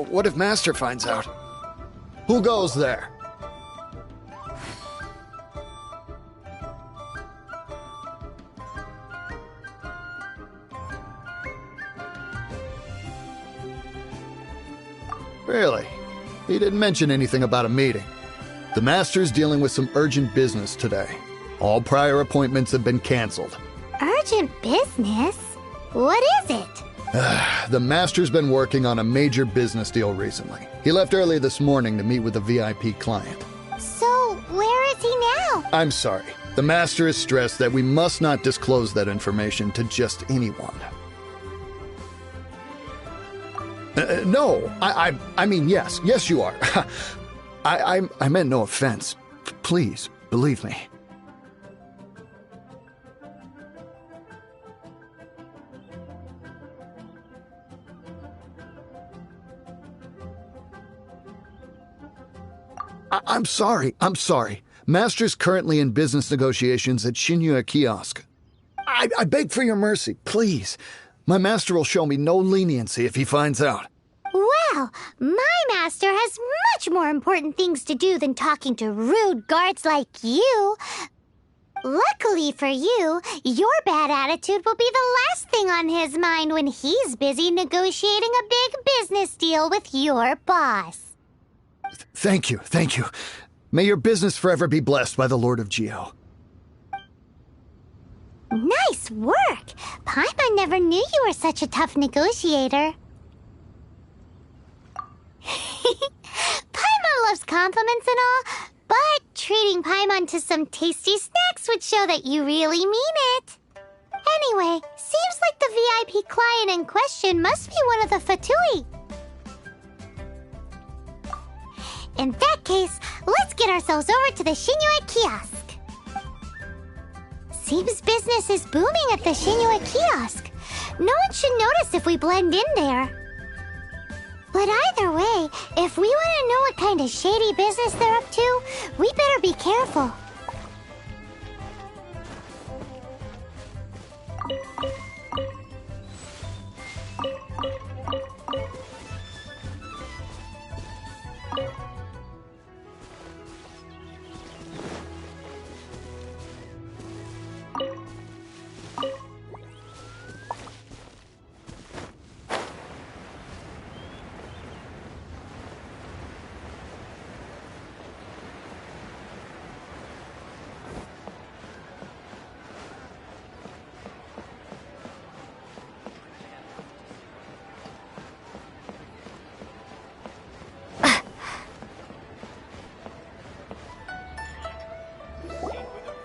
What if Master finds out? Who goes there? Really? He didn't mention anything about a meeting. The Master's dealing with some urgent business today. All prior appointments have been canceled. Urgent business? What is it? The Master's been working on a major business deal recently. He left early this morning to meet with a VIP client. So, where is he now? I'm sorry. The Master is stressed that we must not disclose that information to just anyone. No, I mean, yes. Yes, you are. I meant no offense. Please, believe me. I'm sorry. Master's currently in business negotiations at Shinya Kiosk. I beg for your mercy, please. My master will show me no leniency if he finds out. Well, my master has much more important things to do than talking to rude guards like you. Luckily for you, your bad attitude will be the last thing on his mind when he's busy negotiating a big business deal with your boss. Thank you. May your business forever be blessed by the Lord of Geo. Nice work! Paimon never knew you were such a tough negotiator. Paimon loves compliments and all, but treating Paimon to some tasty snacks would show that you really mean it. Anyway, seems like the VIP client in question must be one of the Fatui. In that case, let's get ourselves over to the Shinyue Kiosk. Seems business is booming at the Shinua kiosk. No one should notice if we blend in there. But either way, if we want to know what kind of shady business they're up to, we better be careful.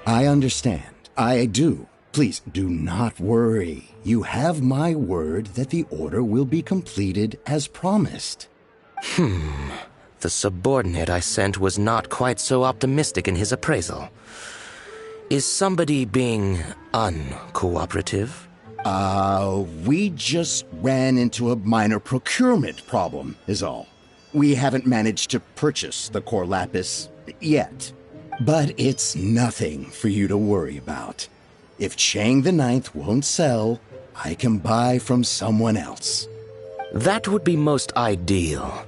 I understand. I do. Please do not worry. You have my word that the order will be completed as promised. The subordinate I sent was not quite so optimistic in his appraisal. Is somebody being uncooperative? We just ran into a minor procurement problem, is all. We haven't managed to purchase the core lapis yet. But it's nothing for you to worry about. If Chang the Ninth won't sell, I can buy from someone else. That would be most ideal.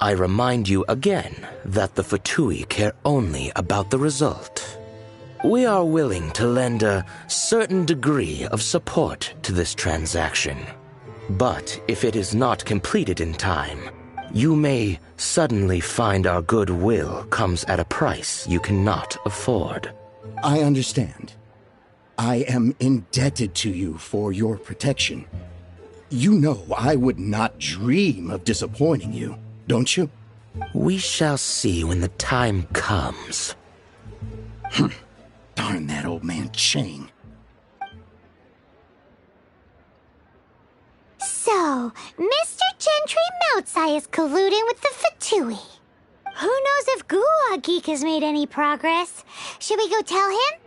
I remind you again that the Fatui care only about the result. We are willing to lend a certain degree of support to this transaction. But if it is not completed in time, you may suddenly find our goodwill comes at a price you cannot afford. I understand. I am indebted to you for your protection. You know I would not dream of disappointing you, don't you? We shall see when the time comes. Darn that old man Chang. So, Mr. Gentry Moutsai is colluding with the Fatui. Who knows if Guwa Geek has made any progress? Should we go tell him?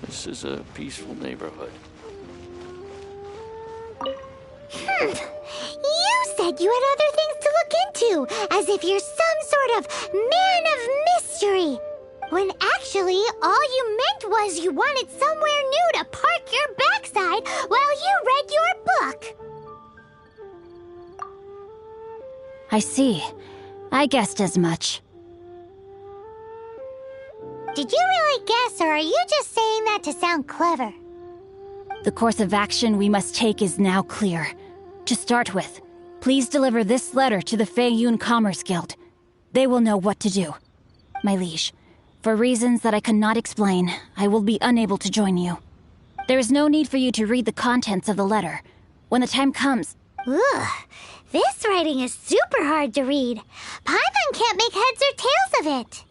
This is a peaceful neighborhood. You said you had other things to look into, as if you're some sort of man of mystery. When actually, all you meant was you wanted somewhere new to park your backside while you read your book. I see. I guessed as much. Did you really guess, or are you just saying that to sound clever? The course of action we must take is now clear. To start with, please deliver this letter to the Feiyun Commerce Guild. They will know what to do. My liege, for reasons that I cannot explain, I will be unable to join you. There is no need for you to read the contents of the letter. When the time comes... Ugh, this writing is super hard to read. Paimon can't make heads or tails of it.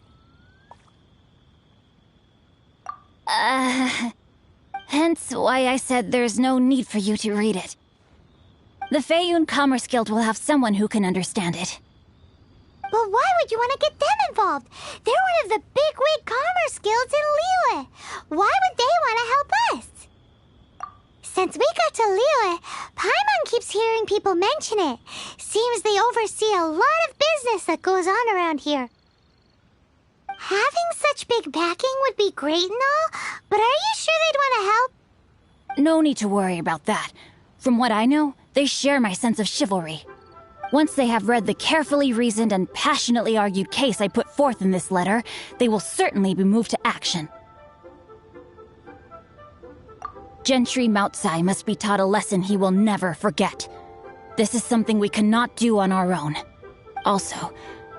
Hence why I said there's no need for you to read it. The Feiyun Commerce Guild will have someone who can understand it. But why would you want to get them involved? They're one of the bigwig commerce guilds in Liyue. Why would they want to help us? Since we got to Liyue, Paimon keeps hearing people mention it. Seems they oversee a lot of business that goes on around here. Having such big backing would be great and all, but are you sure they'd want to help? No need to worry about that. From what I know, they share my sense of chivalry. Once they have read the carefully reasoned and passionately argued case I put forth in this letter, they will certainly be moved to action. Gentry Moutsai must be taught a lesson he will never forget. This is something we cannot do on our own. Also,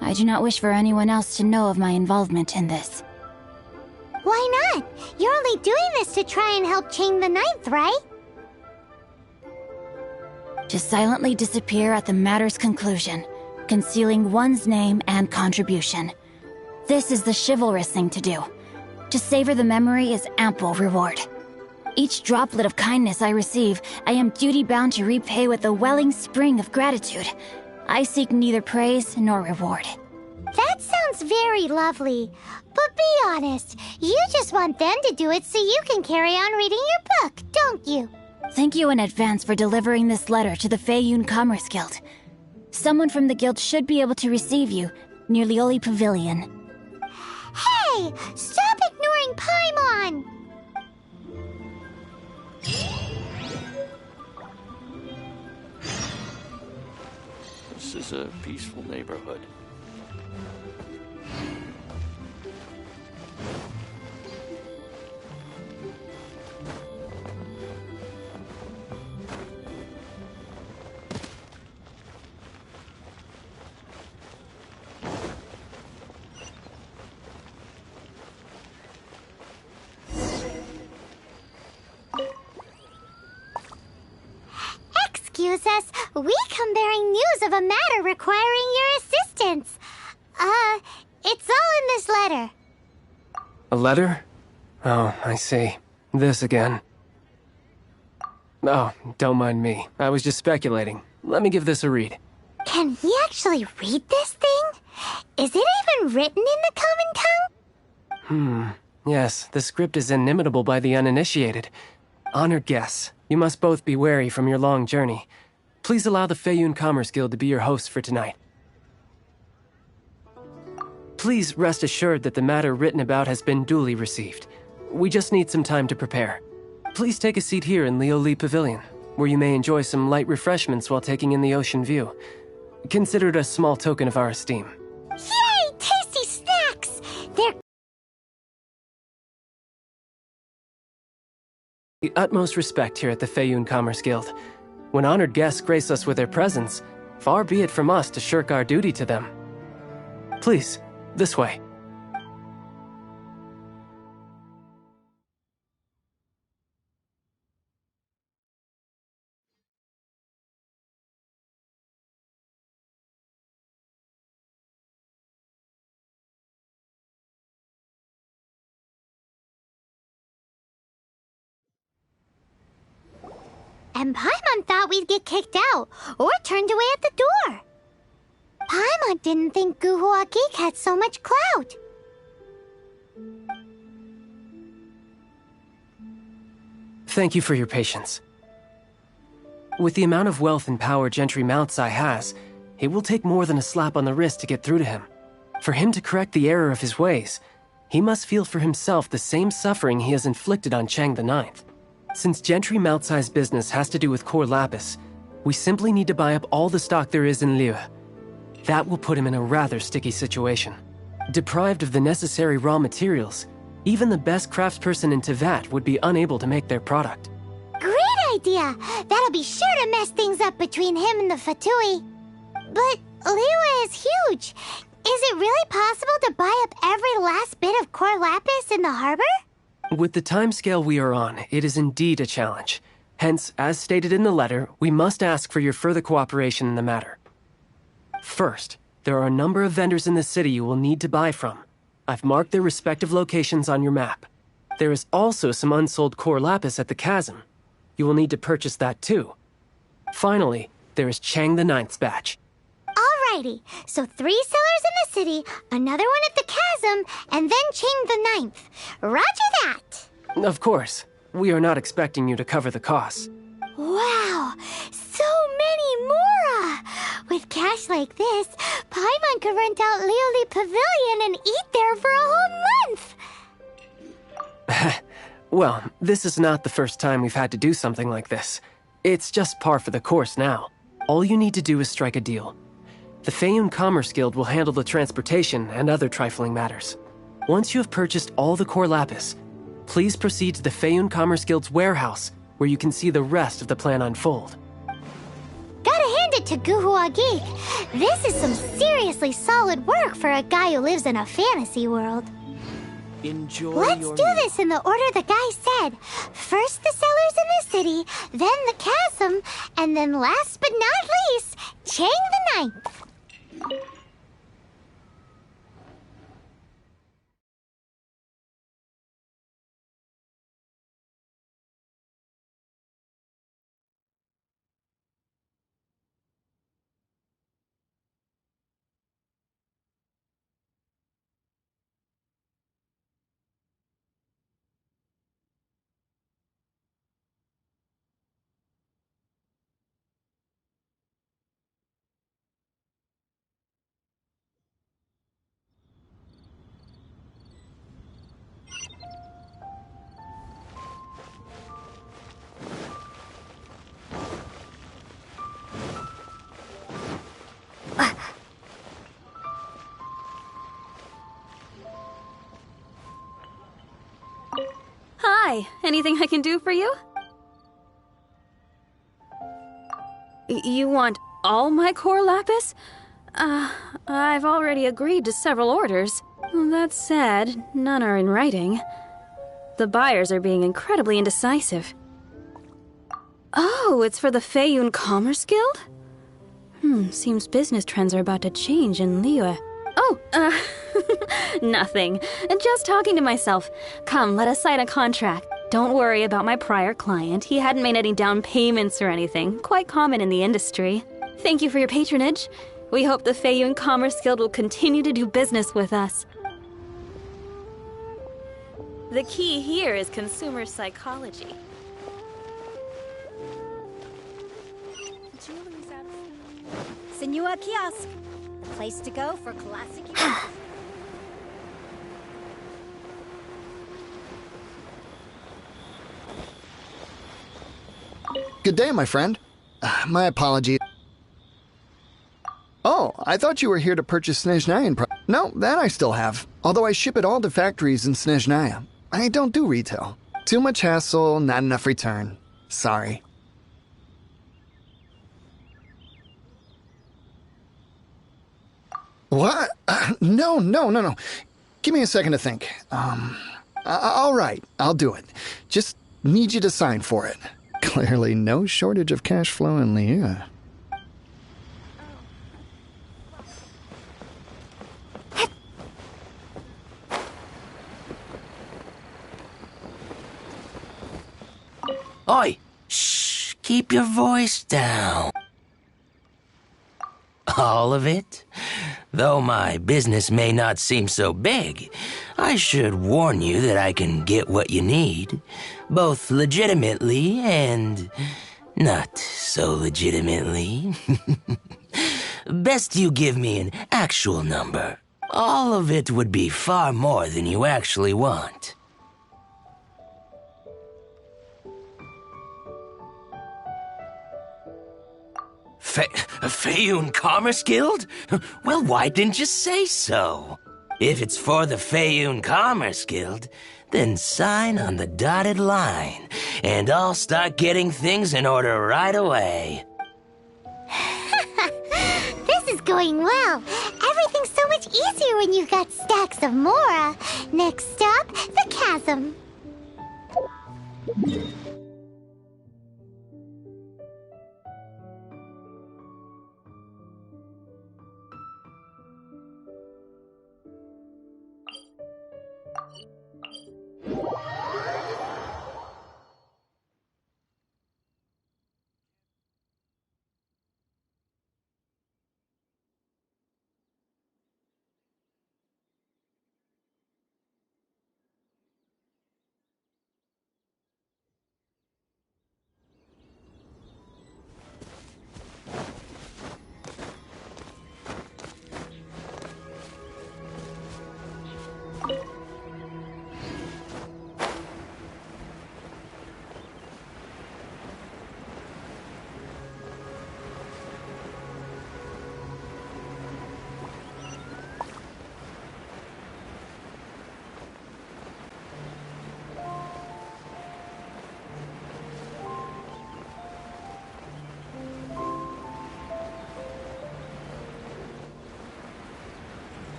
I do not wish for anyone else to know of my involvement in this. Why not? You're only doing this to try and help Chang the Ninth, right? To silently disappear at the matter's conclusion, concealing one's name and contribution. This is the chivalrous thing to do. To savor the memory is ample reward. Each droplet of kindness I receive, I am duty-bound to repay with a welling spring of gratitude. I seek neither praise nor reward. That sounds very lovely. But be honest, you just want them to do it so you can carry on reading your book, don't you? Thank you in advance for delivering this letter to the Feiyun Commerce Guild. Someone from the guild should be able to receive you near Lioli Pavilion. Hey! Stop ignoring Paimon! This is a peaceful neighborhood. Excuse us, we come bearing news of a matter requiring your assistance. It's all in this letter. A letter? Oh, I see. This again. Oh, don't mind me. I was just speculating. Let me give this a read. Can he actually read this thing? Is it even written in the common tongue? Yes, the script is inimitable by the uninitiated. Honored guests, you must both be wary from your long journey. Please allow the Feiyun Commerce Guild to be your host for tonight. Please rest assured that the matter written about has been duly received. We just need some time to prepare. Please take a seat here in Lioli Pavilion, where you may enjoy some light refreshments while taking in the ocean view. Consider it a small token of our esteem. Yay! Tasty snacks! They're The utmost respect here at the Feiyun Commerce Guild. When honored guests grace us with their presence, far be it from us to shirk our duty to them. Please, this way. And Paimon thought we'd get kicked out, or turned away at the door. Paimon didn't think Guhua Geek had so much clout. Thank you for your patience. With the amount of wealth and power Gentry Moutsai has, it will take more than a slap on the wrist to get through to him. For him to correct the error of his ways, he must feel for himself the same suffering he has inflicted on Chang the Ninth. Since Gentry Moutsai's business has to do with core lapis, we simply need to buy up all the stock there is in Liu. That will put him in a rather sticky situation. Deprived of the necessary raw materials, even the best craftsperson in Tevat would be unable to make their product. Great idea! That'll be sure to mess things up between him and the Fatui. But Liu is huge. Is it really possible to buy up every last bit of core lapis in the harbor? With the timescale we are on, it is indeed a challenge. Hence, as stated in the letter, we must ask for your further cooperation in the matter. First, there are a number of vendors in the city you will need to buy from. I've marked their respective locations on your map. There is also some unsold core lapis at the chasm. You will need to purchase that too. Finally, there is Chang the Ninth's batch. Alrighty, so 3 sellers in the city, another one at the chasm, and then Chang the Ninth. Roger that! Of course, we are not expecting you to cover the costs. Wow, so many more! With cash like this, Paimon could rent out Lioli Pavilion and eat there for a whole month! Well, this is not the first time we've had to do something like this. It's just par for the course now. All you need to do is strike a deal. The Feiyun Commerce Guild will handle the transportation and other trifling matters. Once you have purchased all the core lapis, please proceed to the Feiyun Commerce Guild's warehouse, where you can see the rest of the plan unfold. Gotta hand it to Guhua Geek. This is some seriously solid work for a guy who lives in a fantasy world. Enjoy Let's do this in the order the guy said. First the cellars in the city, then the chasm, and then last but not least, Chang the Ninth. Hi, anything I can do for you? You want all my core lapis? I've already agreed to several orders. That said, none are in writing. The buyers are being incredibly indecisive. Oh, it's for the Feiyun Commerce Guild? Seems business trends are about to change in Liyue. Oh, nothing. Just talking to myself. Come, let us sign a contract. Don't worry about my prior client. He hadn't made any down payments or anything. Quite common in the industry. Thank you for your patronage. We hope the Feiyun Commerce Guild will continue to do business with us. The key here is consumer psychology. Senua Kiosk, the place to go for classic. Good day, my friend. My apology. Oh, I thought you were here to purchase Snezhnayan. No, that I still have. Although I ship it all to factories in Snezhnaya. I don't do retail. Too much hassle, not enough return. Sorry. What? No. Give me a second to think. All right, I'll do it. Just need you to sign for it. Clearly no shortage of cash flow in Liyue. Oi! Shh! Keep your voice down. All of it? Though my business may not seem so big, I should warn you that I can get what you need, both legitimately and not so legitimately. Best you give me an actual number. All of it would be far more than you actually want. Feiyun Commerce Guild? Well, why didn't you say so? If it's for the Feiyun Commerce Guild, then sign on the dotted line, and I'll start getting things in order right away. This is going well. Everything's so much easier when you've got stacks of Mora. Next stop, the chasm.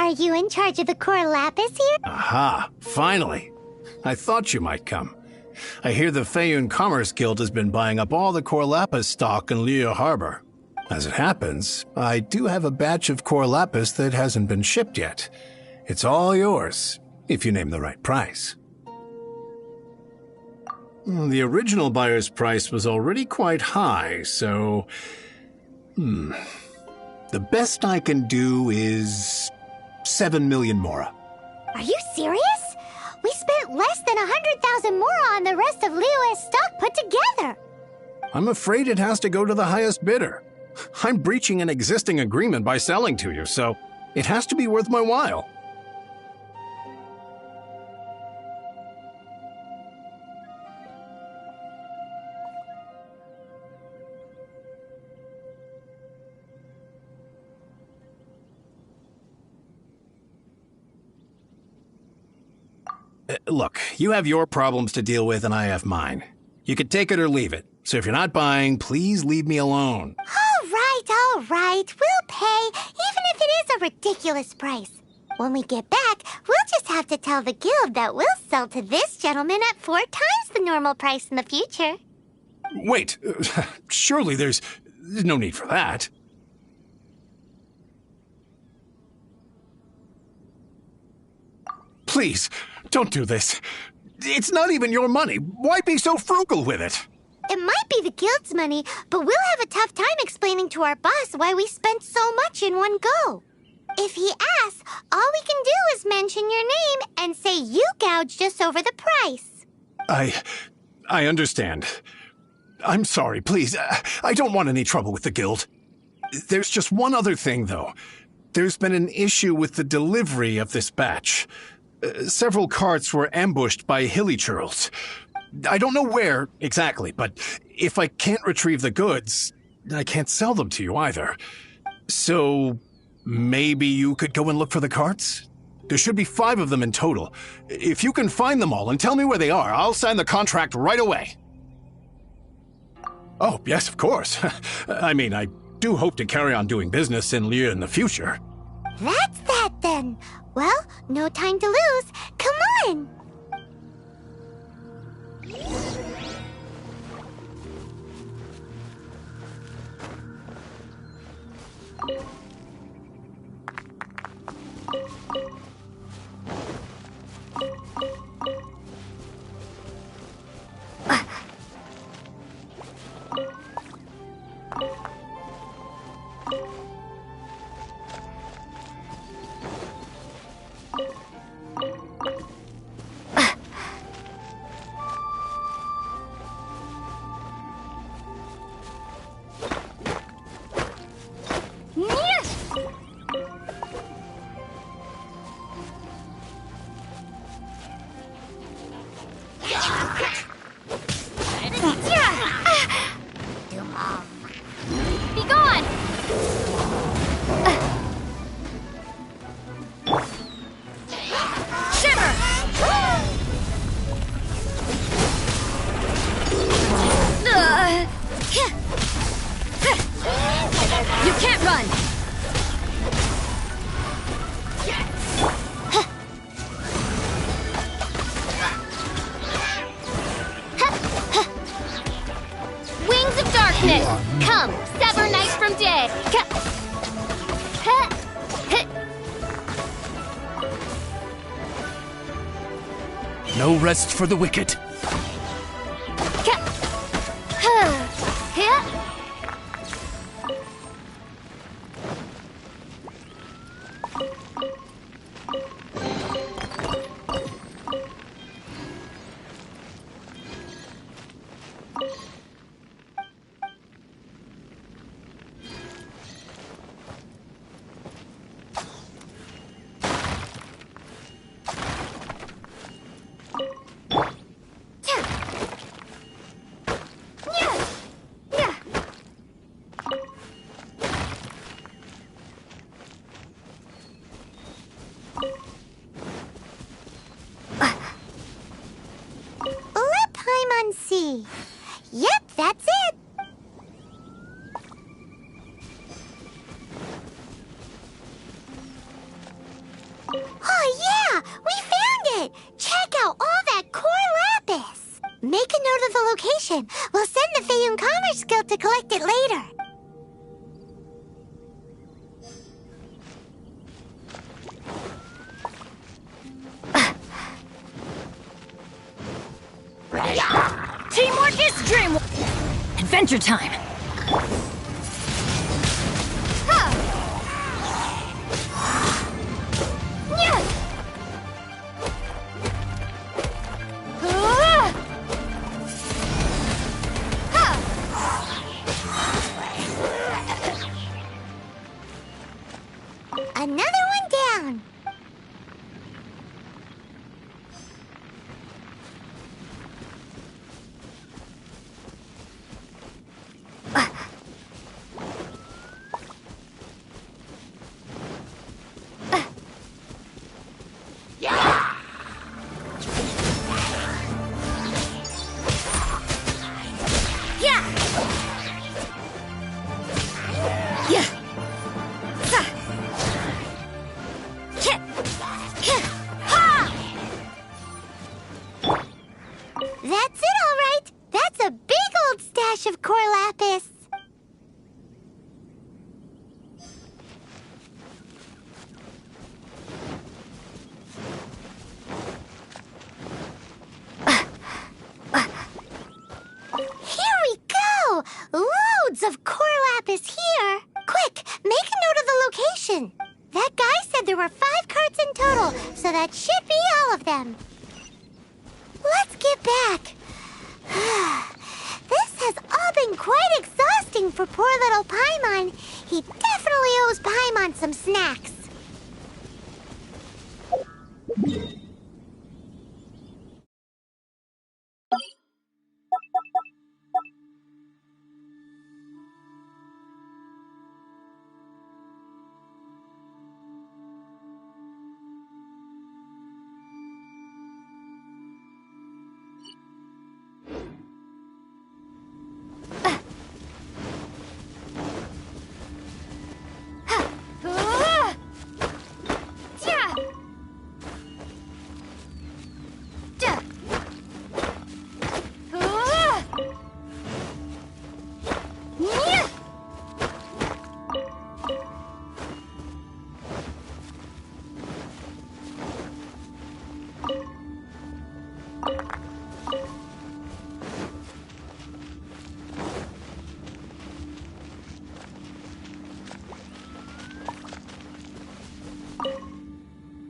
Are you in charge of the core lapis here? Aha, finally. I thought you might come. I hear the Feiyun Commerce Guild has been buying up all the core lapis stock in Liyue Harbor. As it happens, I do have a batch of core lapis that hasn't been shipped yet. It's all yours, if you name the right price. The original buyer's price was already quite high, so... The best I can do is 7 million mora. Are you serious? We spent less than 100,000 mora on the rest of Liyue's stock put together. I'm afraid it has to go to the highest bidder. I'm breaching an existing agreement by selling to you, so it has to be worth my while. Look, you have your problems to deal with and I have mine. You could take it or leave it. So if you're not buying, please leave me alone. All right. We'll pay, even if it is a ridiculous price. When we get back, we'll just have to tell the guild that we'll sell to this gentleman at 4 times the normal price in the future. Wait, surely there's no need for that. Please, don't do this. It's not even your money. Why be so frugal with it? It might be the guild's money, but we'll have a tough time explaining to our boss why we spent so much in one go. If he asks, all we can do is mention your name and say you gouged us over the price. I understand. I'm sorry, please. I don't want any trouble with the guild. There's just one other thing, though. There's been an issue with the delivery of this batch. Several carts were ambushed by hilly churls. I don't know where exactly, but if I can't retrieve the goods, I can't sell them to you either. So maybe you could go and look for the carts? There should be 5 of them in total. If you can find them all and tell me where they are, I'll sign the contract right away. Oh, yes, of course. I mean, I do hope to carry on doing business in Liyue in the future. That's that then. Well, no time to lose. Come on! You can't run! Wings of darkness! Come, sever night from day! No rest for the wicked. See. Yep, that's it. Make a note of the location. We'll send the Fayum Commerce Guild to collect it later. Teamwork is dreamwork! Adventure time! Another one down. That's it, all right. That's a big old stash of core lapis. Here we go! Loads of core lapis here. Quick, make a note of the location. That guy said there were 5 carts in total, so that should be all of them. Let's get back. This has all been quite exhausting for poor little Paimon. He definitely owes Paimon some snacks.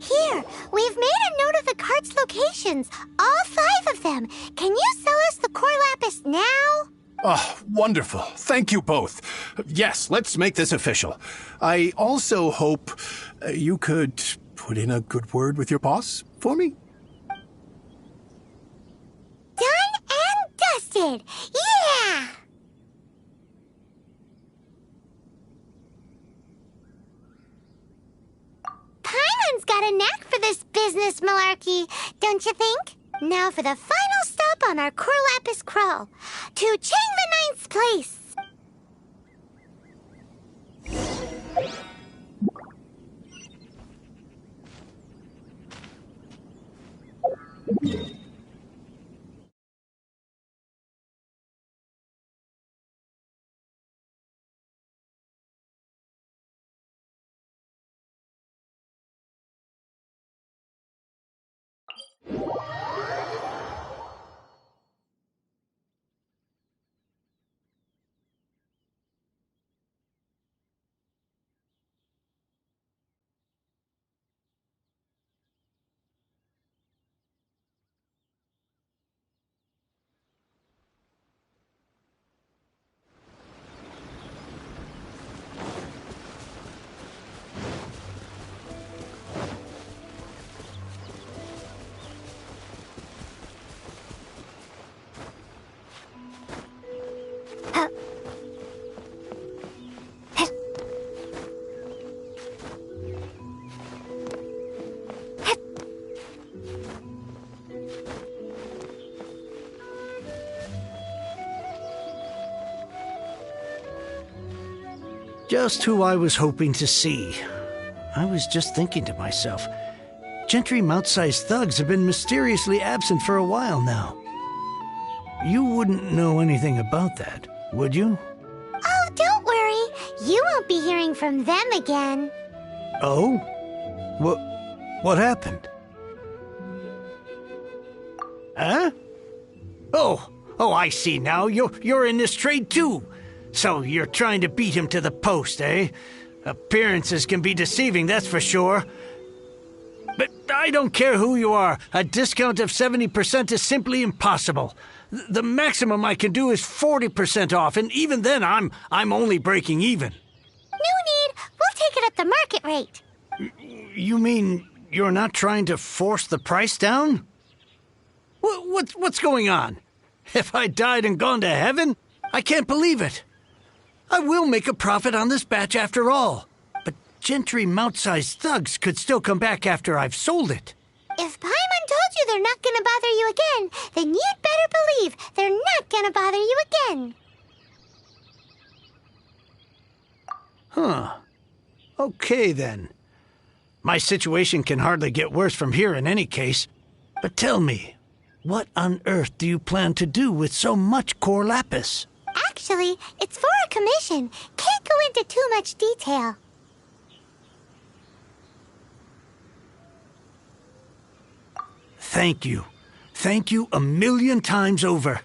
Here, we've made a note of the cart's locations. All 5 of them. Can you sell us the core lapis now? Oh, wonderful. Thank you both. Yes, let's make this official. I also hope you could put in a good word with your boss for me. Done and dusted. Yeah! Paimon's got a knack for this business malarkey, don't you think? Now for the final stop on our core lapis crawl, to Chang the Ninth's place. Just who I was hoping to see. I was just thinking to myself, Gentry Mount-sized thugs have been mysteriously absent for a while now. You wouldn't know anything about that, would you? Oh, don't worry. You won't be hearing from them again. Oh? What happened? Huh? Oh, I see now. You're in this trade too. So you're trying to beat him to the post, eh? Appearances can be deceiving, that's for sure. But I don't care who you are. A discount of 70% is simply impossible. The maximum I can do is 40% off, and even then I'm only breaking even. No need. We'll take it at the market rate. You mean you're not trying to force the price down? What's going on? Have I died and gone to heaven? I can't believe it. I will make a profit on this batch after all. But Gentry mount-sized thugs could still come back after I've sold it. If Paimon told you they're not gonna bother you again, then you'd better believe they're not gonna bother you again. Huh. Okay, then. My situation can hardly get worse from here in any case. But tell me, what on earth do you plan to do with so much core lapis? Actually, it's for a commission. Can't go into too much detail. Thank you. Thank you a million times over.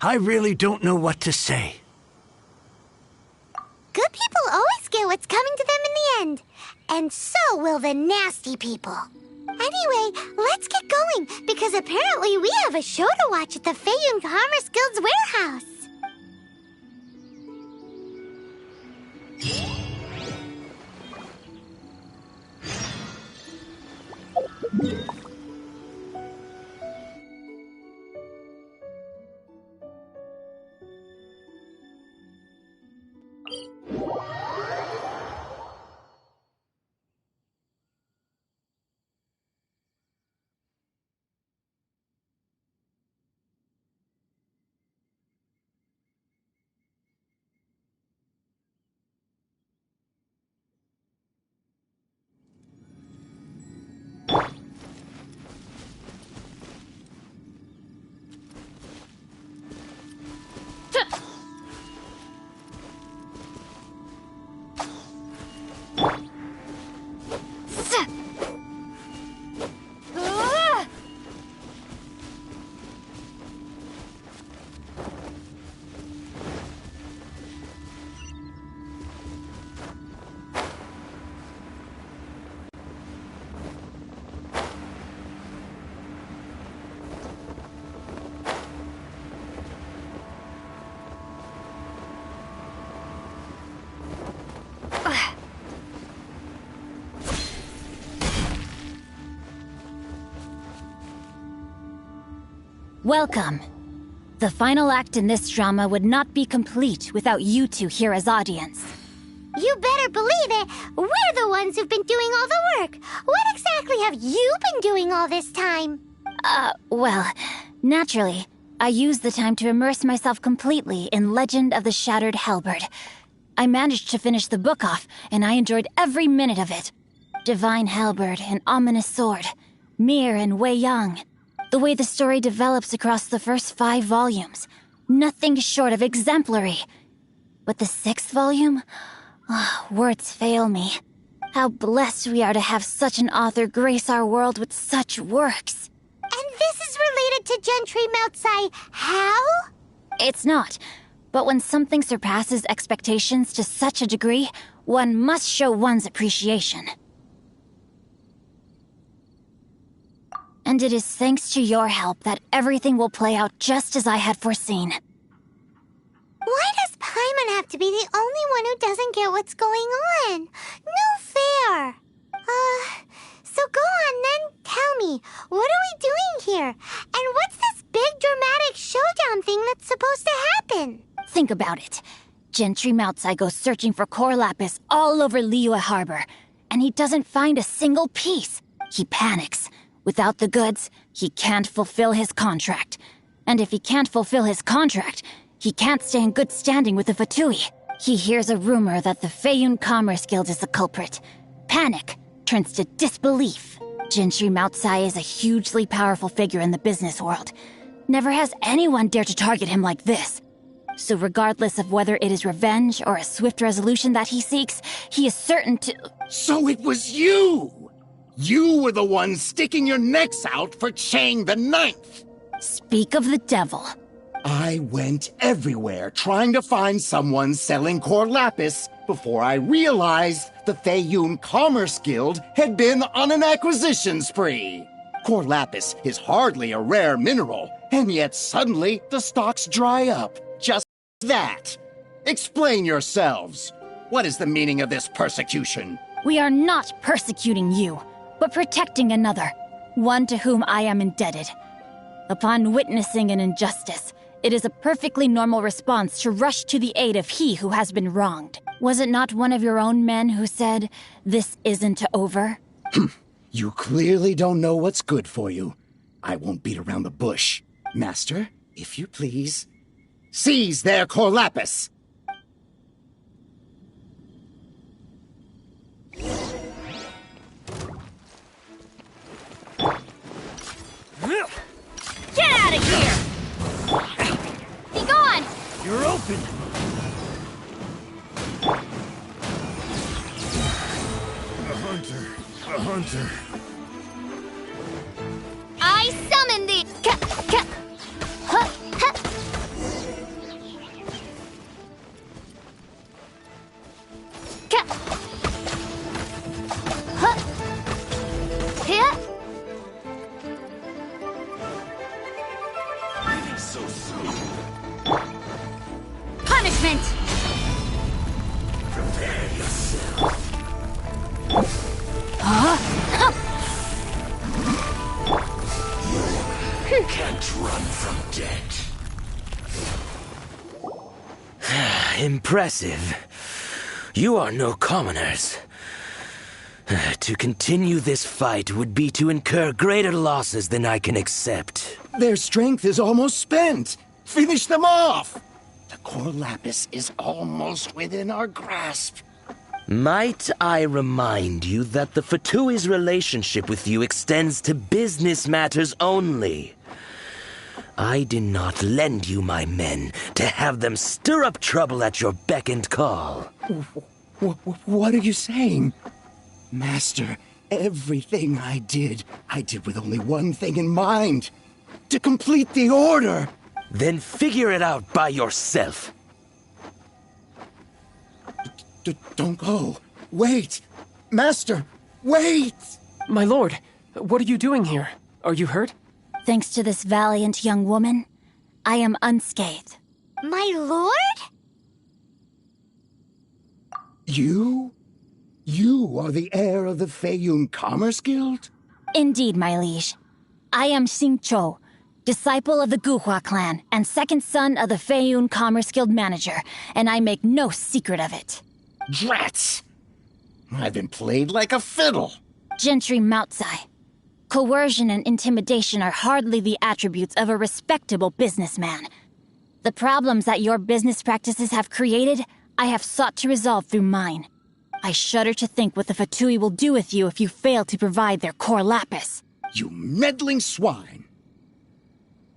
I really don't know what to say. Good people always get what's coming to them in the end. And so will the nasty people. Anyway, let's get going, because apparently we have a show to watch at the Feiyun Commerce Guild's warehouse. Welcome. The final act in this drama would not be complete without you two here as audience. You better believe it. We're the ones who've been doing all the work. What exactly have you been doing all this time? Well, naturally, I used the time to immerse myself completely in Legend of the Shattered Halberd. I managed to finish the book off, and I enjoyed every minute of it. Divine Halberd, an ominous sword. Mir and Wei Yang. The way the story develops across the first 5 volumes. Nothing short of exemplary. But the 6th volume? Words fail me. How blessed we are to have such an author grace our world with such works. And this is related to Gentry Moutsai how? It's not. But when something surpasses expectations to such a degree, one must show one's appreciation. And it is thanks to your help that everything will play out just as I had foreseen. Why does Paimon have to be the only one who doesn't get what's going on? No fair. So go on then, tell me, what are we doing here? And what's this big dramatic showdown thing that's supposed to happen? Think about it. Gentry Moutsai goes searching for core lapis all over Liyue Harbor, and he doesn't find a single piece. He panics. Without the goods, he can't fulfill his contract. And if he can't fulfill his contract, he can't stay in good standing with the Fatui. He hears a rumor that the Feiyun Commerce Guild is the culprit. Panic turns to disbelief. Gentry Moutsai is a hugely powerful figure in the business world. Never has anyone dared to target him like this. So regardless of whether it is revenge or a swift resolution that he seeks, he is certain to— So it was you! You were the one sticking your necks out for Chang the Ninth! Speak of the devil. I went everywhere trying to find someone selling core lapis before I realized the Feiyun Commerce Guild had been on an acquisition spree. Core lapis is hardly a rare mineral, and yet suddenly the stocks dry up. Just that. Explain yourselves. What is the meaning of this persecution? We are not persecuting you, but protecting another, one to whom I am indebted. Upon witnessing an injustice, it is a perfectly normal response to rush to the aid of he who has been wronged. Was it not one of your own men who said, "This isn't over"? You clearly don't know what's good for you. I won't beat around the bush. Master, if you please, seize their core lapis! Get out of here! Be gone! You're open! A hunter. I summon the... Huh, huh. Huh. Huh. So soon. Punishment! Prepare yourself. Can't run from death. Impressive. You are no commoners. To continue this fight would be to incur greater losses than I can accept. Their strength is almost spent. Finish them off! The core lapis is almost within our grasp. Might I remind you that the Fatui's relationship with you extends to business matters only? I did not lend you my men to have them stir up trouble at your beck and call. What are you saying? Master, everything I did with only one thing in mind. To complete the order. Then figure it out by yourself. Don't go. Wait. Master, wait! My lord, what are you doing here? Are you hurt? Thanks to this valiant young woman, I am unscathed. My lord? You? You are the heir of the Feiyun Commerce Guild? Indeed, my liege. I am Xingqiu, disciple of the Guhua clan and second son of the Feiyun Commerce Guild manager, and I make no secret of it. Drats! I've been played like a fiddle. Gentry Moutsai. Coercion and intimidation are hardly the attributes of a respectable businessman. The problems that your business practices have created, I have sought to resolve through mine. I shudder to think what the Fatui will do with you if you fail to provide their core lapis. You meddling swine!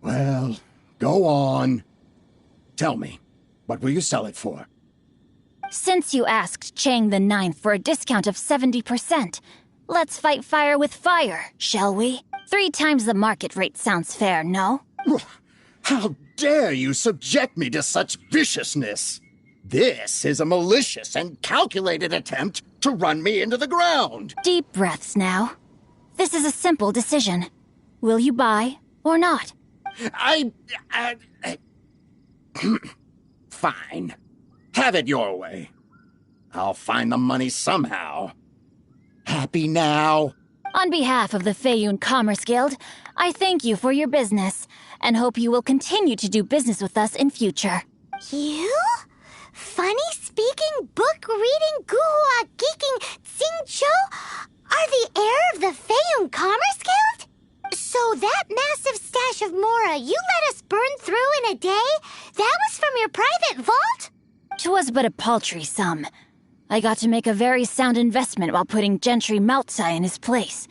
Well, go on. Tell me, what will you sell it for? Since you asked Chang the Ninth for a discount of 70%, let's fight fire with fire, shall we? 3 times the market rate sounds fair, no? How dare you subject me to such viciousness? This is a malicious and calculated attempt to run me into the ground. Deep breaths now. This is a simple decision. Will you buy or not? Fine. Have it your way. I'll find the money somehow. Happy now? On behalf of the Feiyun Commerce Guild, I thank you for your business, and hope you will continue to do business with us in future. You? Funny-speaking, book-reading, guhua geeking Xingqiu are the heir of the Feiyun Commerce Guild? So that massive stash of Mora you let us burn through in a day, that was from your private vault? 'Twas but a paltry sum. I got to make a very sound investment while putting Gentry Moutsai in his place.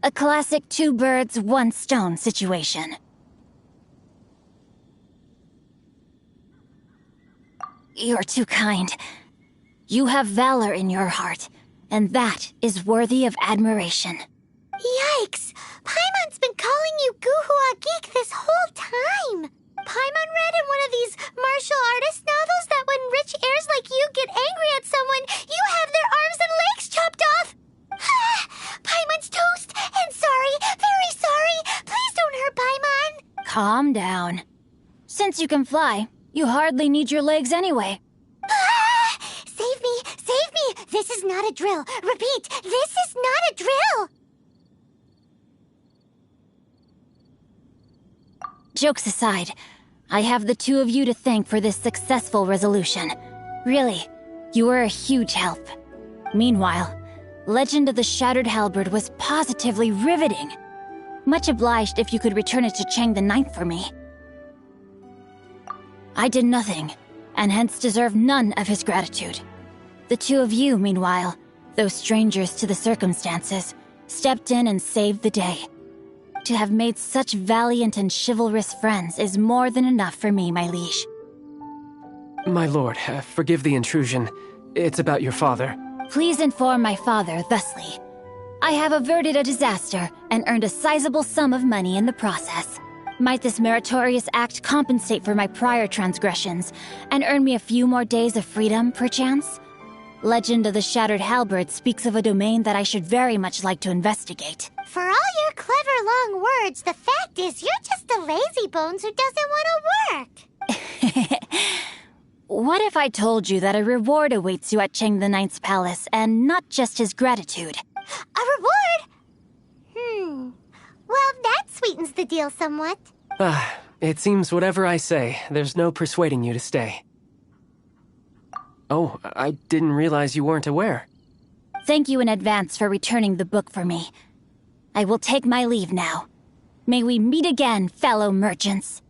A classic 2 birds, 1 stone situation. You're too kind. You have valor in your heart, and that is worthy of admiration. Yikes! Paimon's been calling you Guhua Geek this whole time! Paimon read in one of these martial artist novels that when rich heirs like you get angry at someone, you have their arms and legs chopped off! Paimon's toast, and sorry, very sorry! Please don't hurt Paimon! Calm down. Since you can fly, you hardly need your legs anyway. Save me! Save me! This is not a drill! Repeat, this is not a drill! Jokes aside, I have the two of you to thank for this successful resolution. Really, you were a huge help. Meanwhile, Legend of the Shattered Halberd was positively riveting. Much obliged if you could return it to Chang the Ninth for me. I did nothing, and hence deserve none of his gratitude. The two of you, meanwhile, though strangers to the circumstances, stepped in and saved the day. To have made such valiant and chivalrous friends is more than enough for me, my liege. My lord, forgive the intrusion. It's about your father. Please inform my father thusly. I have averted a disaster and earned a sizable sum of money in the process. Might this meritorious act compensate for my prior transgressions and earn me a few more days of freedom, perchance? Legend of the Shattered Halberd speaks of a domain that I should very much like to investigate. For all your clever long words, the fact is you're just a lazy bones who doesn't want to work. What if I told you that a reward awaits you at Chang the Ninth's palace, and not just his gratitude? A reward? Well, that sweetens the deal somewhat. It seems whatever I say, there's no persuading you to stay. Oh, I didn't realize you weren't aware. Thank you in advance for returning the book for me. I will take my leave now. May we meet again, fellow merchants.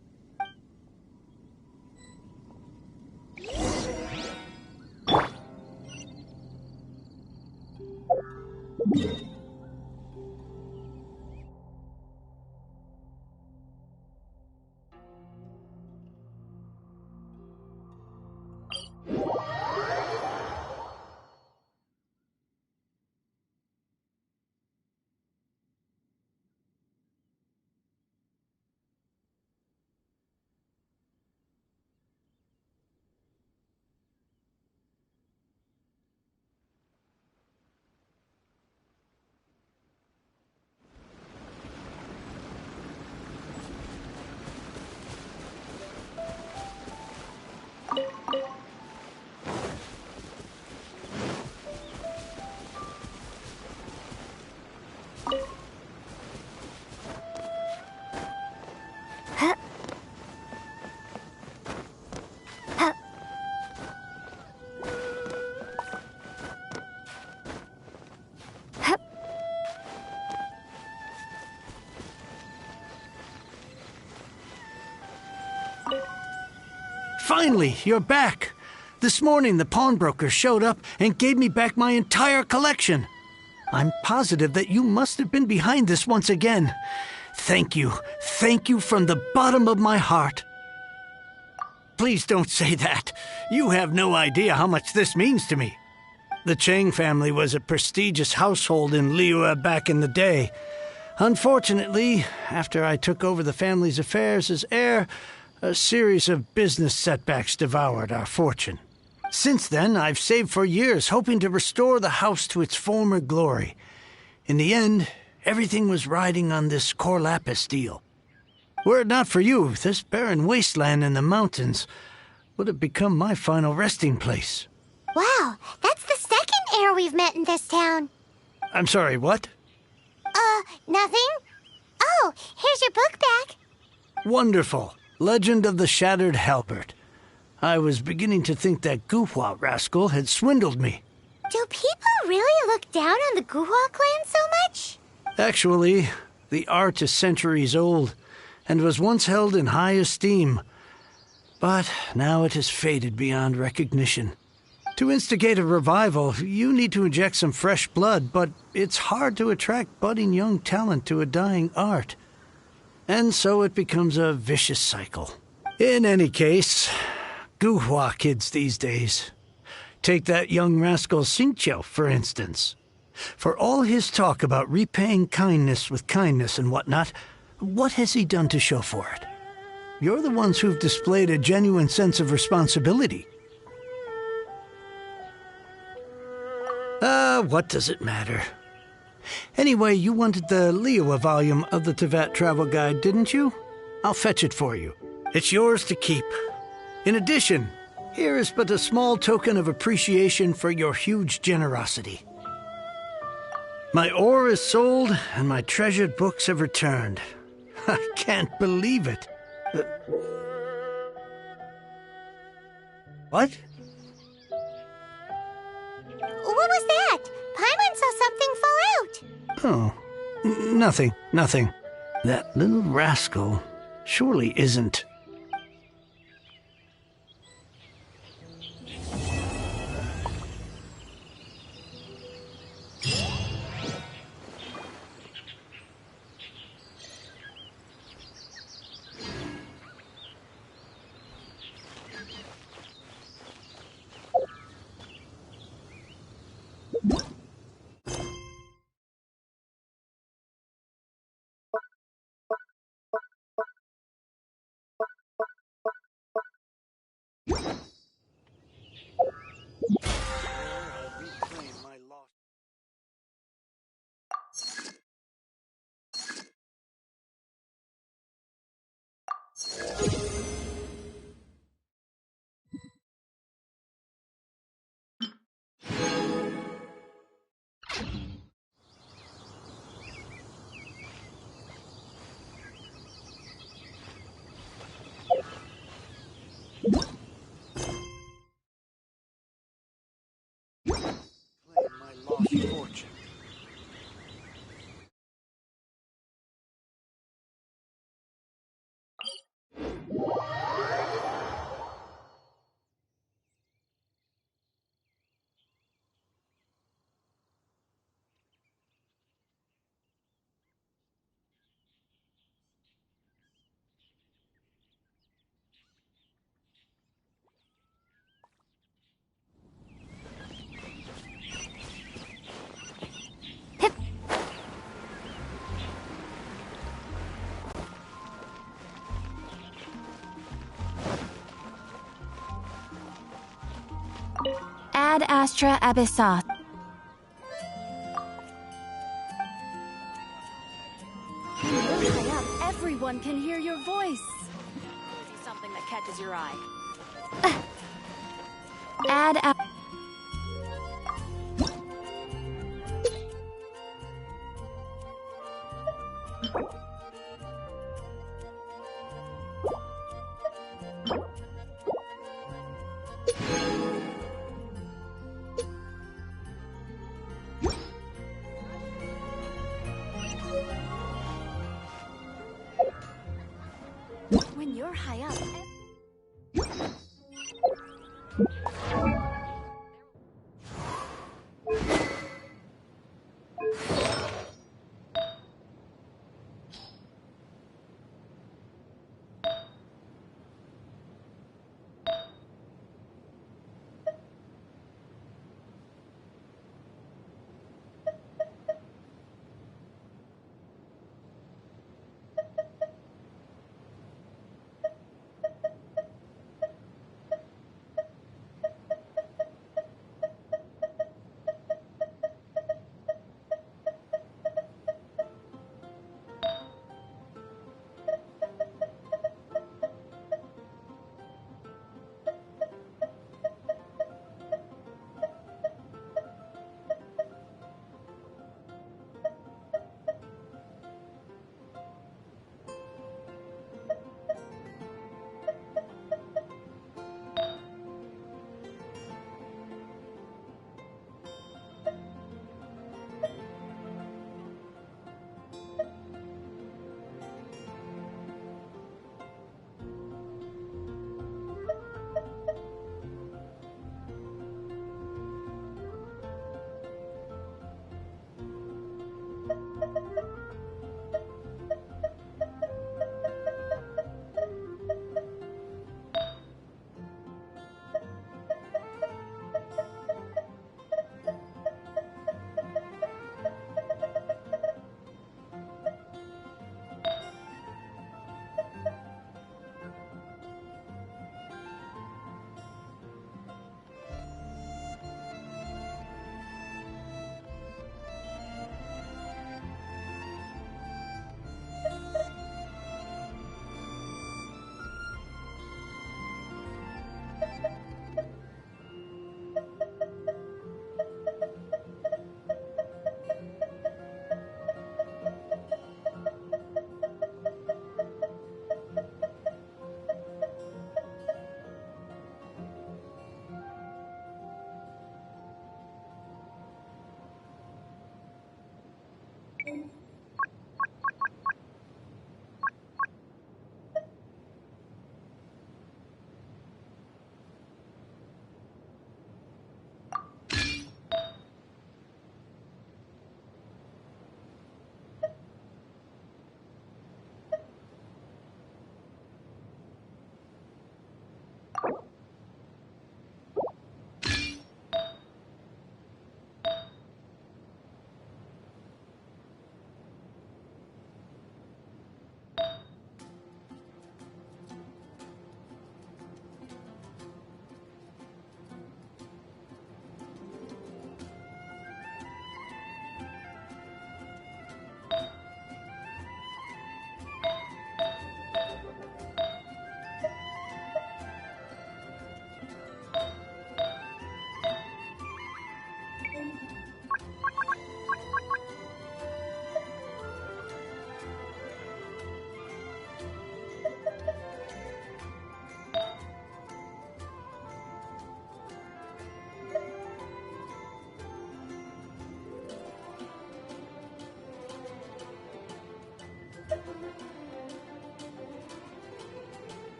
Finally, you're back. This morning, the pawnbroker showed up and gave me back my entire collection. I'm positive that you must have been behind this once again. Thank you. Thank you from the bottom of my heart. Please don't say that. You have no idea how much this means to me. The Chang family was a prestigious household in Liyue back in the day. Unfortunately, after I took over the family's affairs as heir, a series of business setbacks devoured our fortune. Since then, I've saved for years, hoping to restore the house to its former glory. In the end, everything was riding on this Corlapis deal. Were it not for you, this barren wasteland in the mountains would have become my final resting place. Wow, that's the second heir we've met in this town. I'm sorry, what? Nothing? Oh, here's your book back. Wonderful. Legend of the Shattered Halberd. I was beginning to think that Guhua rascal had swindled me. Do people really look down on the Guhua clan so much? Actually, the art is centuries old and was once held in high esteem. But now it has faded beyond recognition. To instigate a revival, you need to inject some fresh blood, but it's hard to attract budding young talent to a dying art. And so it becomes a vicious cycle. In any case, Guhua kids these days. Take that young rascal Xingqiu, for instance. For all his talk about repaying kindness with kindness and whatnot, what has he done to show for it? You're the ones who've displayed a genuine sense of responsibility. What does it matter? Anyway, you wanted the Liyue volume of the Teyvat Travel Guide, didn't you? I'll fetch it for you. It's yours to keep. In addition, here is but a small token of appreciation for your huge generosity. My ore is sold, and my treasured books have returned. I can't believe it. What? What was that? Paimon saw something fall out. Oh, nothing. That little rascal surely isn't... fortune. Ad Astra Abyssat. Everyone can hear your voice. See something that catches your eye. When you're high up...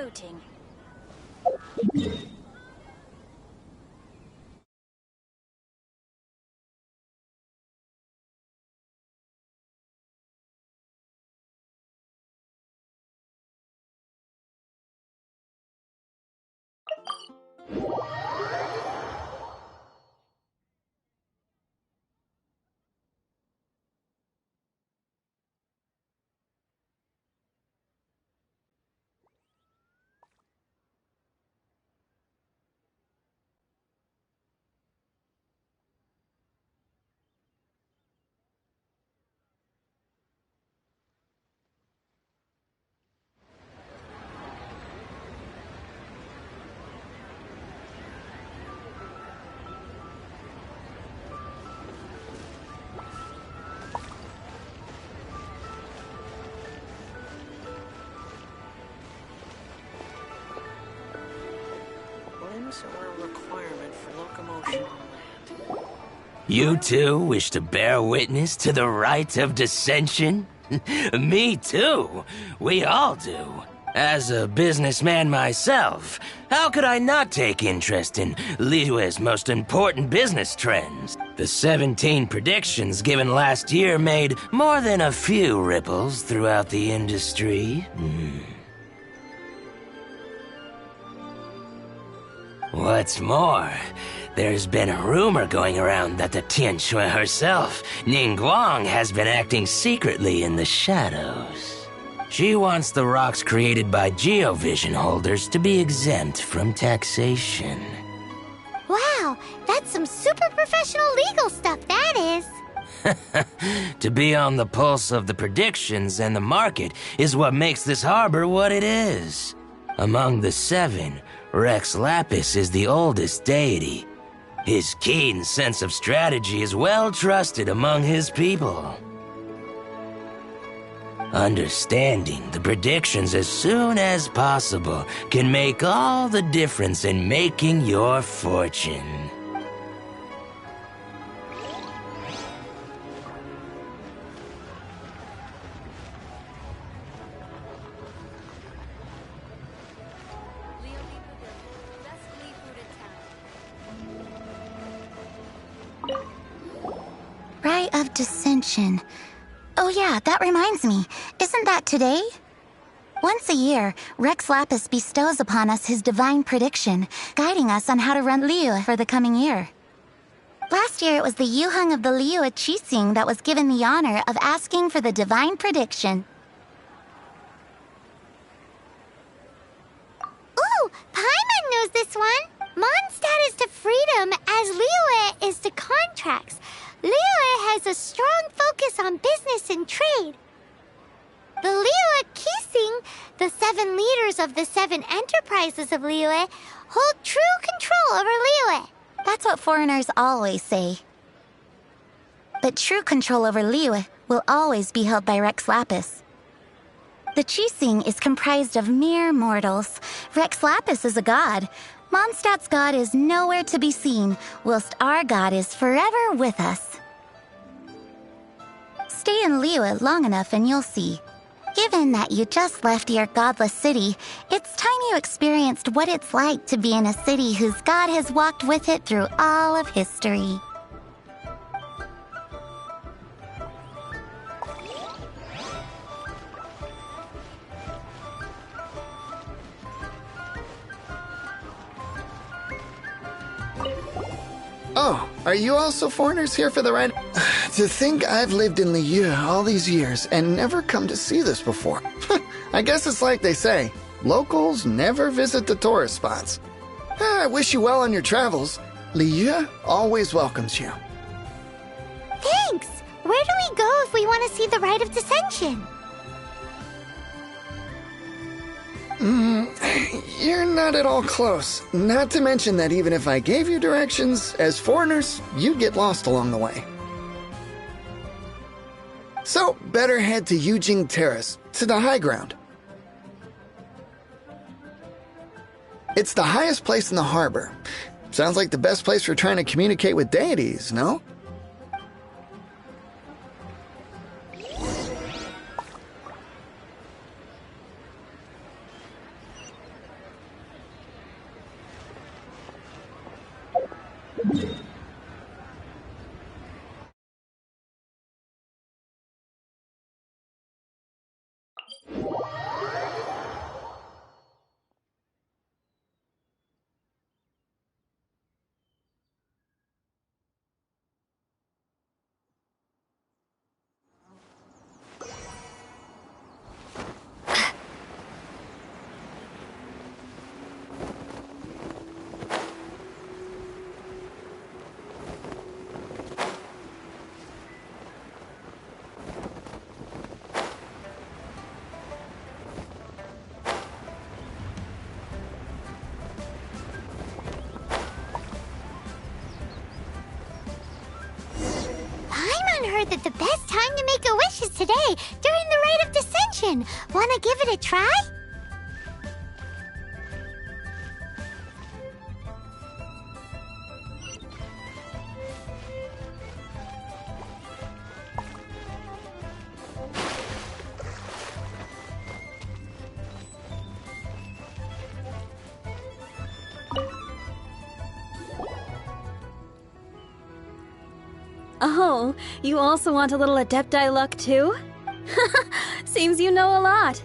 routing. Limbs are a requirement for locomotion on land. You too wish to bear witness to the rite of dissension? Me too. We all do. As a businessman myself, how could I not take interest in Liyue's most important business trends? The 17 predictions given last year made more than a few ripples throughout the industry. What's more, there's been a rumor going around that the Tianshui herself, Ningguang, has been acting secretly in the shadows. She wants the rocks created by geovision holders to be exempt from taxation. Wow, that's some super professional legal stuff, that is. To be on the pulse of the predictions and the market is what makes this harbor what it is. Among the 7, Rex Lapis is the oldest deity. His keen sense of strategy is well trusted among his people. Understanding the predictions as soon as possible can make all the difference in making your fortune. Rite of Dissension. Oh yeah, that reminds me. Isn't that today? Once a year, Rex Lapis bestows upon us his divine prediction, guiding us on how to run Liyue for the coming year. Last year, it was the Yuheng of the Liyue Qixing that was given the honor of asking for the divine prediction. Ooh, Paimon knows this one. Mondstadt is to freedom as Liyue is to contracts. Liyue has a strong focus on business and trade. The Liyue Qixing, the 7 leaders of the 7 enterprises of Liyue, hold true control over Liyue. That's what foreigners always say. But true control over Liyue will always be held by Rex Lapis. The Qixing is comprised of mere mortals. Rex Lapis is a god. Mondstadt's god is nowhere to be seen, whilst our god is forever with us. Stay in Liyue long enough and you'll see. Given that you just left your godless city, it's time you experienced what it's like to be in a city whose god has walked with it through all of history. Oh, are you also foreigners here for the ride? To think I've lived in Liyue all these years and never come to see this before. I guess it's like they say, locals never visit the tourist spots. I wish you well on your travels. Liyue always welcomes you. Thanks! Where do we go if we want to see the Rite of Dissension? You're not at all close. Not to mention that even if I gave you directions, as foreigners, you'd get lost along the way. So, better head to Yujing Terrace, to the high ground. It's the highest place in the harbor. Sounds like the best place for trying to communicate with deities, no? decided that the best time to make a wish is today, during the Rite of Descension. Wanna give it a try? Oh, you also want a little Adepti luck too? Seems you know a lot.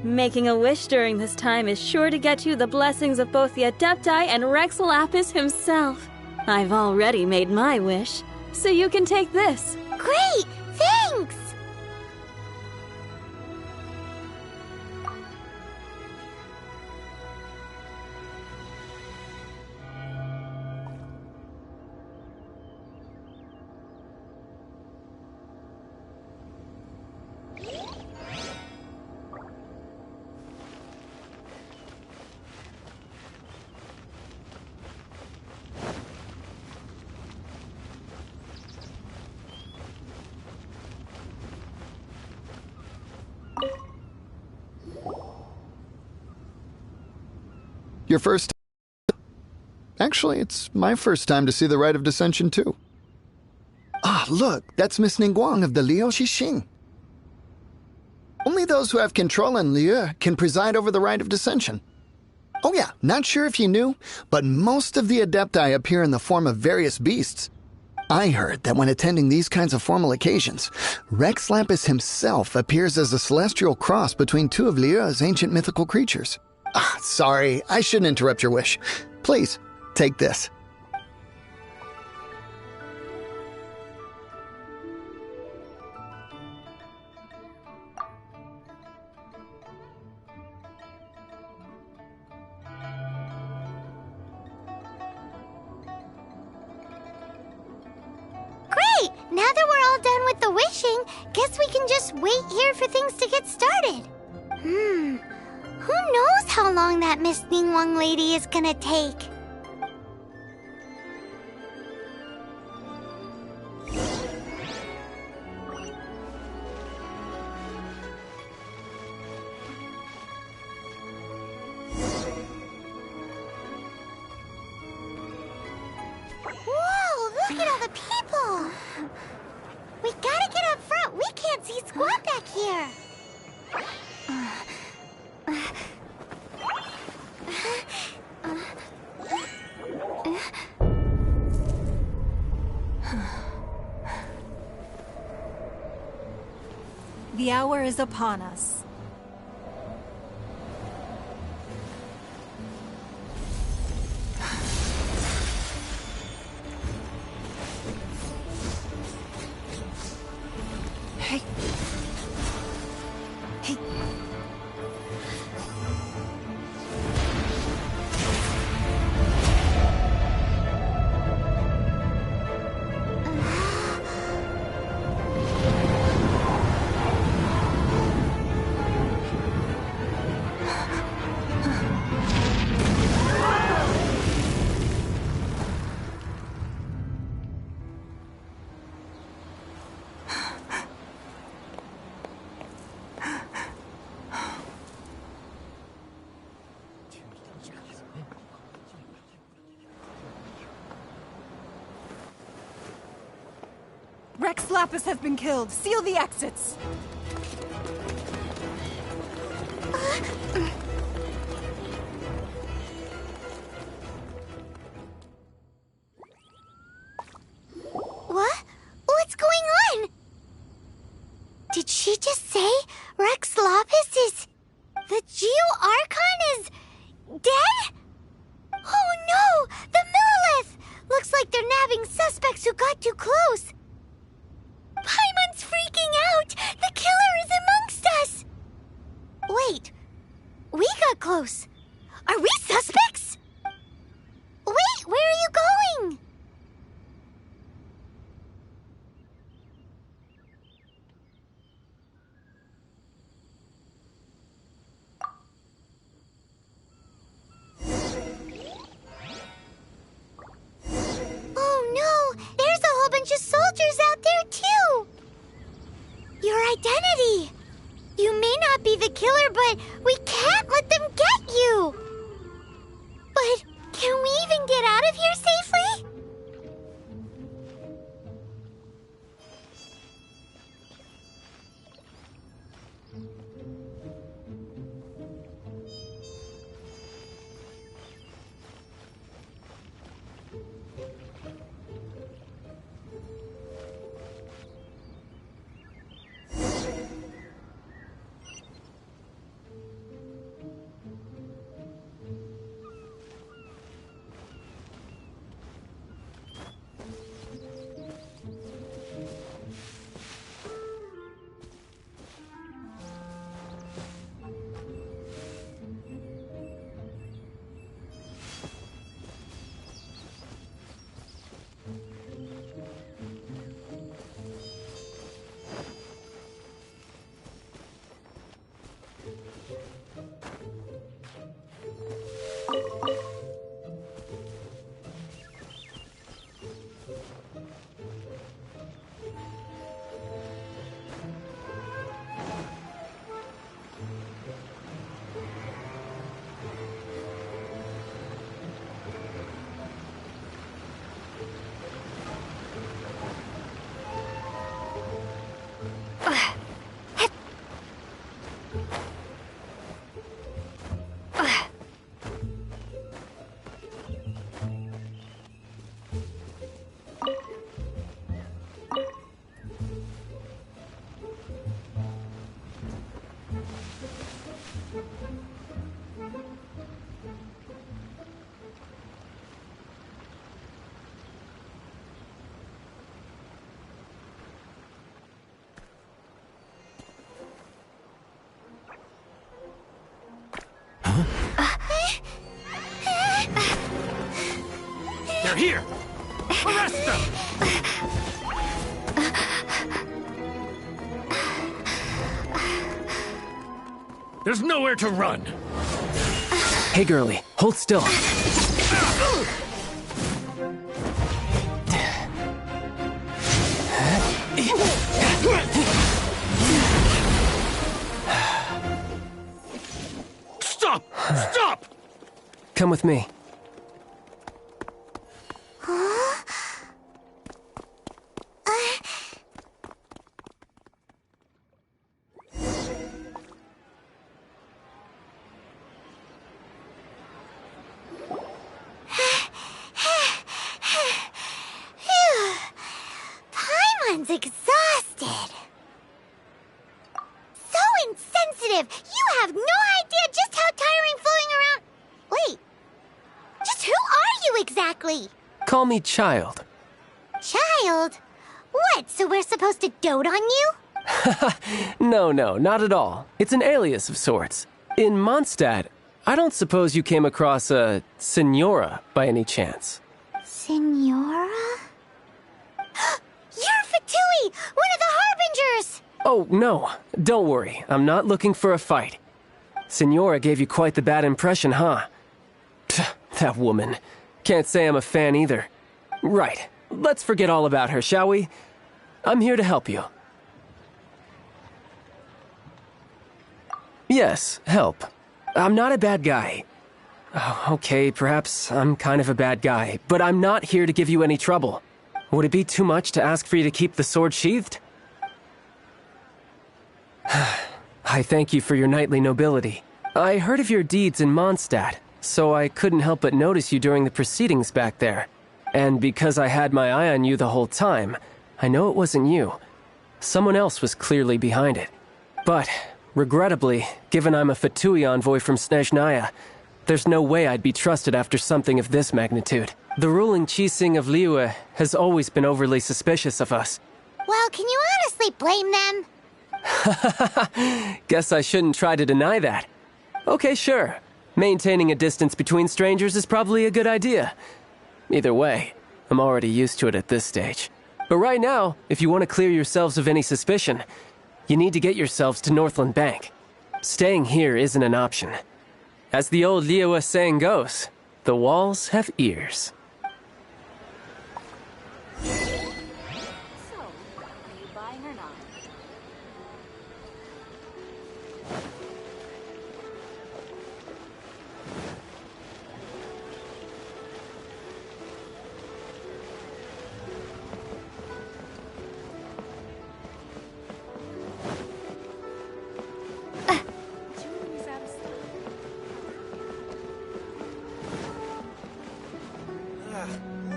Making a wish during this time is sure to get you the blessings of both the Adepti and Rex Lapis himself. I've already made my wish, so you can take this. Great! Thanks! Your first... Actually, it's my first time to see the Rite of Descension, too. Ah, look, that's Miss Ningguang of the Liu Xixing. Only those who have control in Liu can preside over the Rite of Descension. Oh yeah, not sure if you knew, but most of the Adepti appear in the form of various beasts. I heard that when attending these kinds of formal occasions, Rex Lapis himself appears as a celestial cross between two of Liu's ancient mythical creatures. Ah, sorry, I shouldn't interrupt your wish. Please, take this. Great! Now that we're all done with the wishing, guess we can just wait here for things to get started. Who knows how long that Miss Ningguang lady is gonna take? Whoa, look at all the people! We gotta get up front. We can't see squat back here. The hour is upon us. Hey. Hey. Rex Lapis has been killed. Seal the exits. What? What's going on? Did she just say Rex Lapis is... The Geo-Archon is... dead? Oh no! The Millilith! Looks like they're nabbing suspects who got too close. Paimon's freaking out! The killer is amongst us! Wait. We got close. Are we suspects? Wait, where are you going? Oh no! There's a whole bunch of soldiers They're here! Arrest them! There's nowhere to run! Hey, girlie, hold still. Stop! Stop! Come with me. Paimon's exhausted. So insensitive. You have no idea just how tiring floating around. Wait. Just who are you exactly? Call me Child. Child? What, so we're supposed to dote on you? No, not at all. It's an alias of sorts. In Mondstadt, I don't suppose you came across a Senora by any chance. Senora? You're Fatui, one of the Harbingers! Oh, no. Don't worry. I'm not looking for a fight. Senora gave you quite the bad impression, huh? That woman. Can't say I'm a fan either. Right. Let's forget all about her, shall we? I'm here to help you. Yes, help. I'm not a bad guy. Oh, okay, perhaps I'm kind of a bad guy, but I'm not here to give you any trouble. Would it be too much to ask for you to keep the sword sheathed? I thank you for your knightly nobility. I heard of your deeds in Mondstadt, so I couldn't help but notice you during the proceedings back there. And because I had my eye on you the whole time, I know it wasn't you. Someone else was clearly behind it. But, regrettably, given I'm a Fatui envoy from Snezhnaya, there's no way I'd be trusted after something of this magnitude. The ruling Chising of Liyue has always been overly suspicious of us. Well, can you honestly blame them? Guess I shouldn't try to deny that. Okay, sure. Maintaining a distance between strangers is probably a good idea. Either way, I'm already used to it at this stage. But right now, if you want to clear yourselves of any suspicion, you need to get yourselves to Northland Bank. Staying here isn't an option. As the old Liyue saying goes, the walls have ears.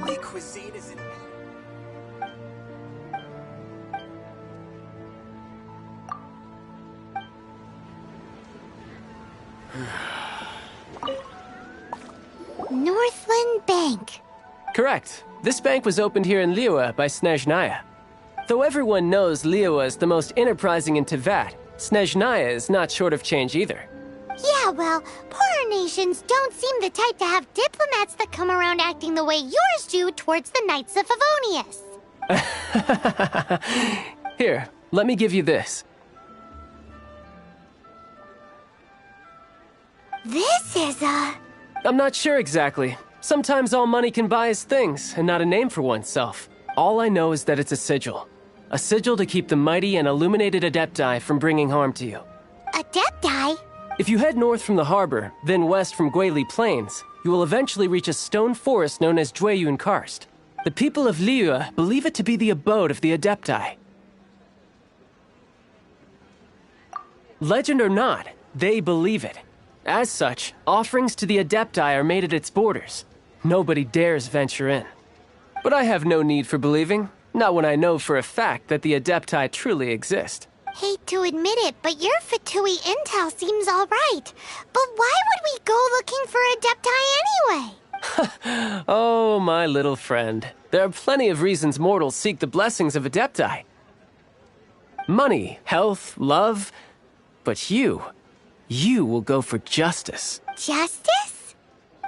family cuisine is in... Northland Bank. Correct. This bank was opened here in Liyue by Snezhnaya. Though everyone knows Liyue is the most enterprising in Teyvat, Snezhnaya is not short of change either. Yeah, well, poorer nations don't seem the type to have diplomats that come around acting the way yours do towards the Knights of Favonius. Here, let me give you this. This is a... I'm not sure exactly. Sometimes all money can buy is things, and not a name for oneself. All I know is that it's a sigil. A sigil to keep the mighty and illuminated Adepti from bringing harm to you. Adepti? If you head north from the harbor, then west from Guili Plains, you will eventually reach a stone forest known as Jueyun Karst. The people of Liyue believe it to be the abode of the Adepti. Legend or not, they believe it. As such, offerings to the Adepti are made at its borders. Nobody dares venture in. But I have no need for believing, not when I know for a fact that the Adepti truly exist. Hate to admit it, but your Fatui intel seems all right. But why would we go looking for Adepti anyway? Oh, my little friend. There are plenty of reasons mortals seek the blessings of Adepti. Money, health, love. But you will go for justice. Justice?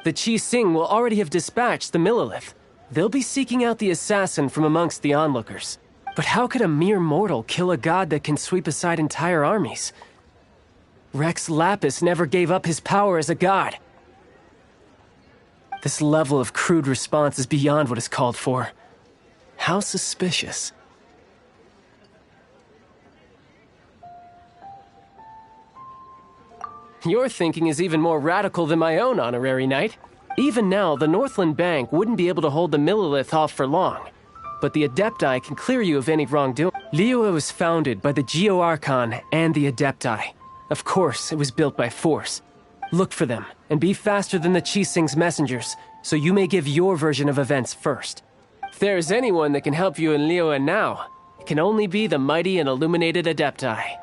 The Qi Sing will already have dispatched the Millelith. They'll be seeking out the assassin from amongst the onlookers. But how could a mere mortal kill a god that can sweep aside entire armies? Rex Lapis never gave up his power as a god. This level of crude response is beyond what is called for. How suspicious. Your thinking is even more radical than my own, Honorary Knight. Even now, the Northland Bank wouldn't be able to hold the Millelith off for long. But the Adepti can clear you of any wrongdoing. Liyue was founded by the Geo-Archon and the Adepti. Of course, it was built by force. Look for them, and be faster than the Qi Sing's messengers, so you may give your version of events first. If there is anyone that can help you in Liyue now, it can only be the mighty and illuminated Adepti.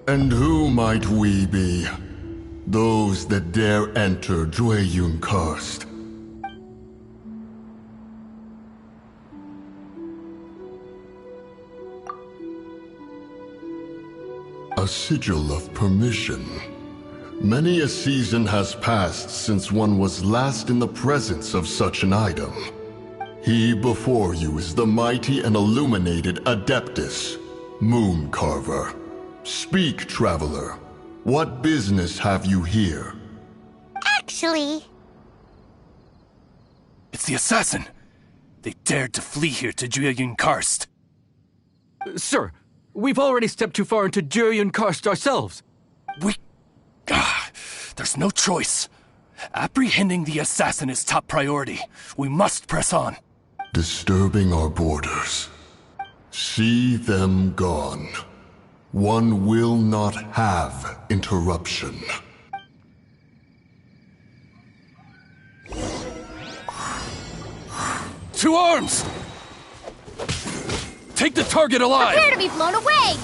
And who might we be? Those that dare enter Jueyun Karst. A sigil of permission. Many a season has passed since one was last in the presence of such an item. He before you is the mighty and illuminated Adeptus, Moon Carver. Speak, traveler. What business have you here? Actually... It's the assassin! They dared to flee here to Jueyun Karst. Sir, we've already stepped too far into Jueyun Karst ourselves. There's no choice. Apprehending the assassin is top priority. We must press on. Disturbing our borders. See them gone. One will not have interruption. To arms! Take the target alive! Prepare to be blown away!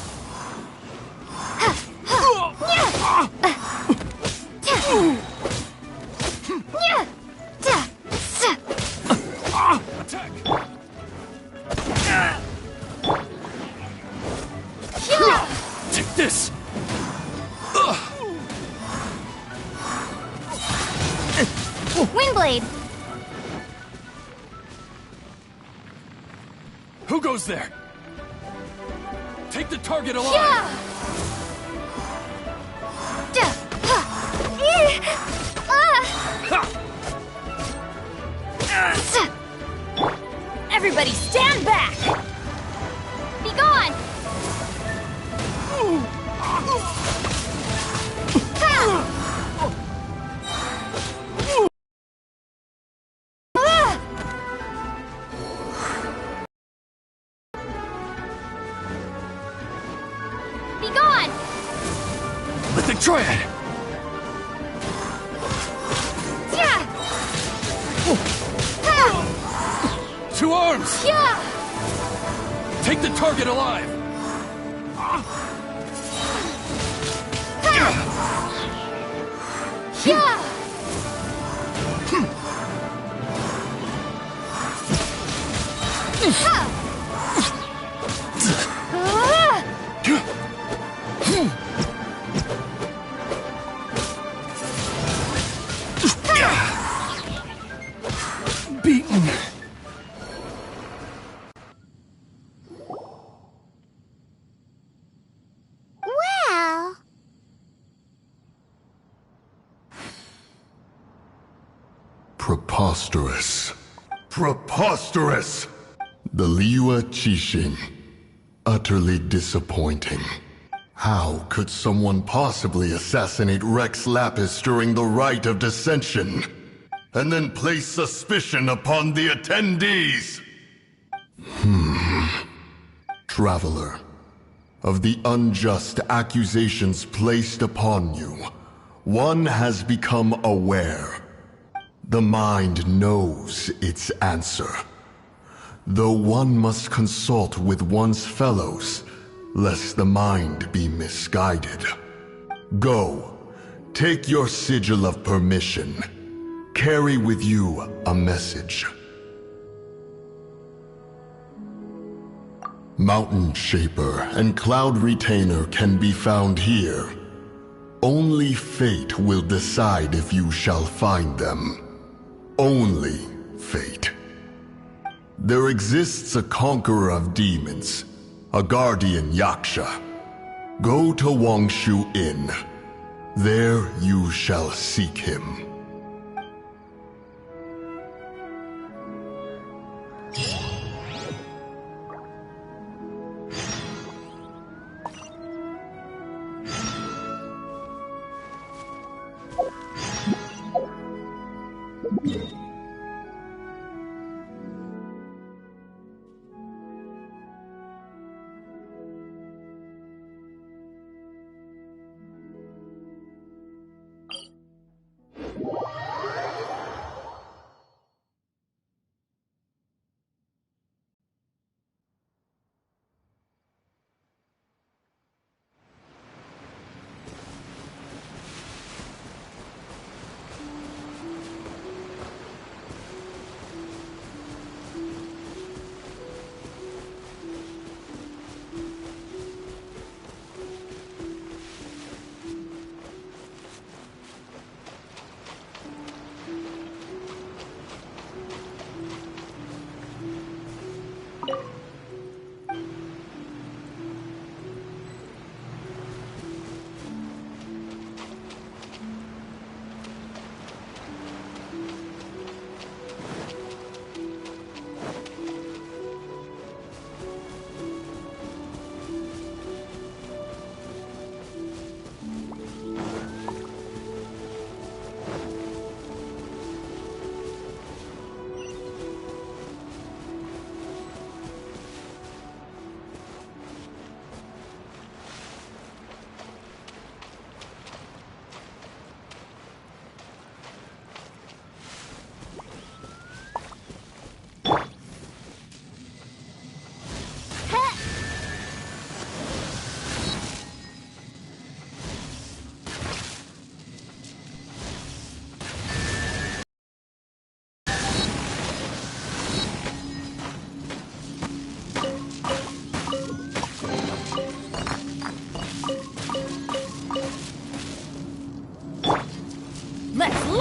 Windblade! Who goes there? Take the target alive! Yeah! Everybody stand back! Be gone! Be gone! Let the triad! Two arms! Yeah! Take the target alive! Yeah! Beaten! Well... Preposterous. Preposterous! The Liyue Qixing. Utterly disappointing. How could someone possibly assassinate Rex Lapis during the rite of dissension? And then place suspicion upon the attendees? Traveler, of the unjust accusations placed upon you, one has become aware. The mind knows its answer. Though one must consult with one's fellows, lest the mind be misguided. Go, take your sigil of permission. Carry with you a message. Mountain Shaper and Cloud Retainer can be found here. Only fate will decide if you shall find them. Only fate. There exists a conqueror of demons, a guardian Yaksha. Go to Wangshu Inn. There you shall seek him.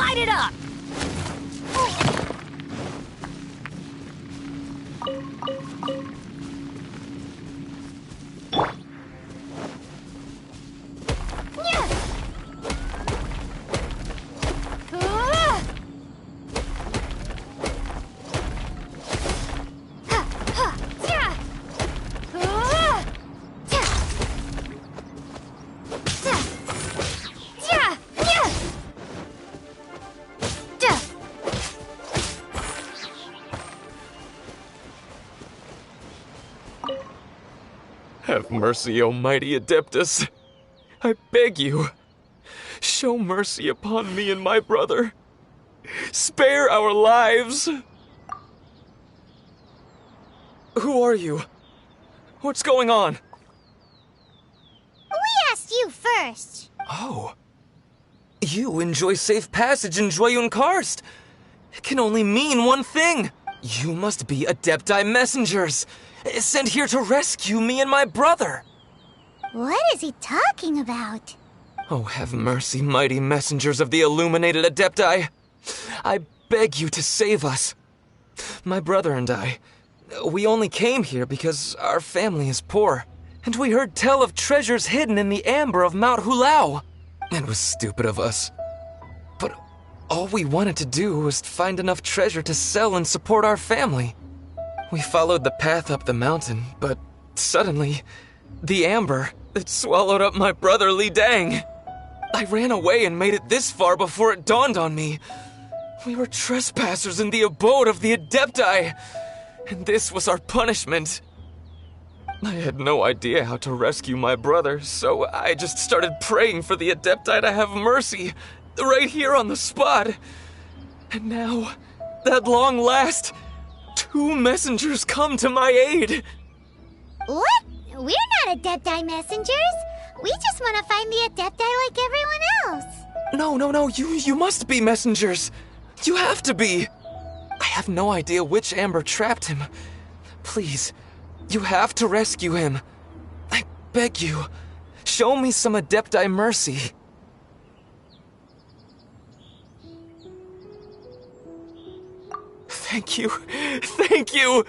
Light it up! Have mercy, O mighty Adeptus. I beg you, show mercy upon me and my brother. Spare our lives. Who are you? What's going on? We asked you first. Oh. You enjoy safe passage in Joyun Karst. It can only mean one thing. You must be Adepti messengers, sent here to rescue me and my brother. What is he talking about? Oh, have mercy, mighty messengers of the illuminated Adepti. I beg you to save us. My brother and I, we only came here because our family is poor, and we heard tell of treasures hidden in the amber of Mount Hulao. It was stupid of us. But all we wanted to do was find enough treasure to sell and support our family. We followed the path up the mountain, but suddenly, the amber, it swallowed up my brother Li Dang. I ran away and made it this far before it dawned on me. We were trespassers in the abode of the Adepti, and this was our punishment. I had no idea how to rescue my brother, so I just started praying for the Adepti to have mercy, right here on the spot. And now, at long last, 2 messengers come to my aid. What? We're not Adepti messengers. We just want to find the Adepti like everyone else. No, you must be messengers. You have to be. I have no idea which amber trapped him. Please, you have to rescue him. I beg you, show me some Adepti mercy. Thank you,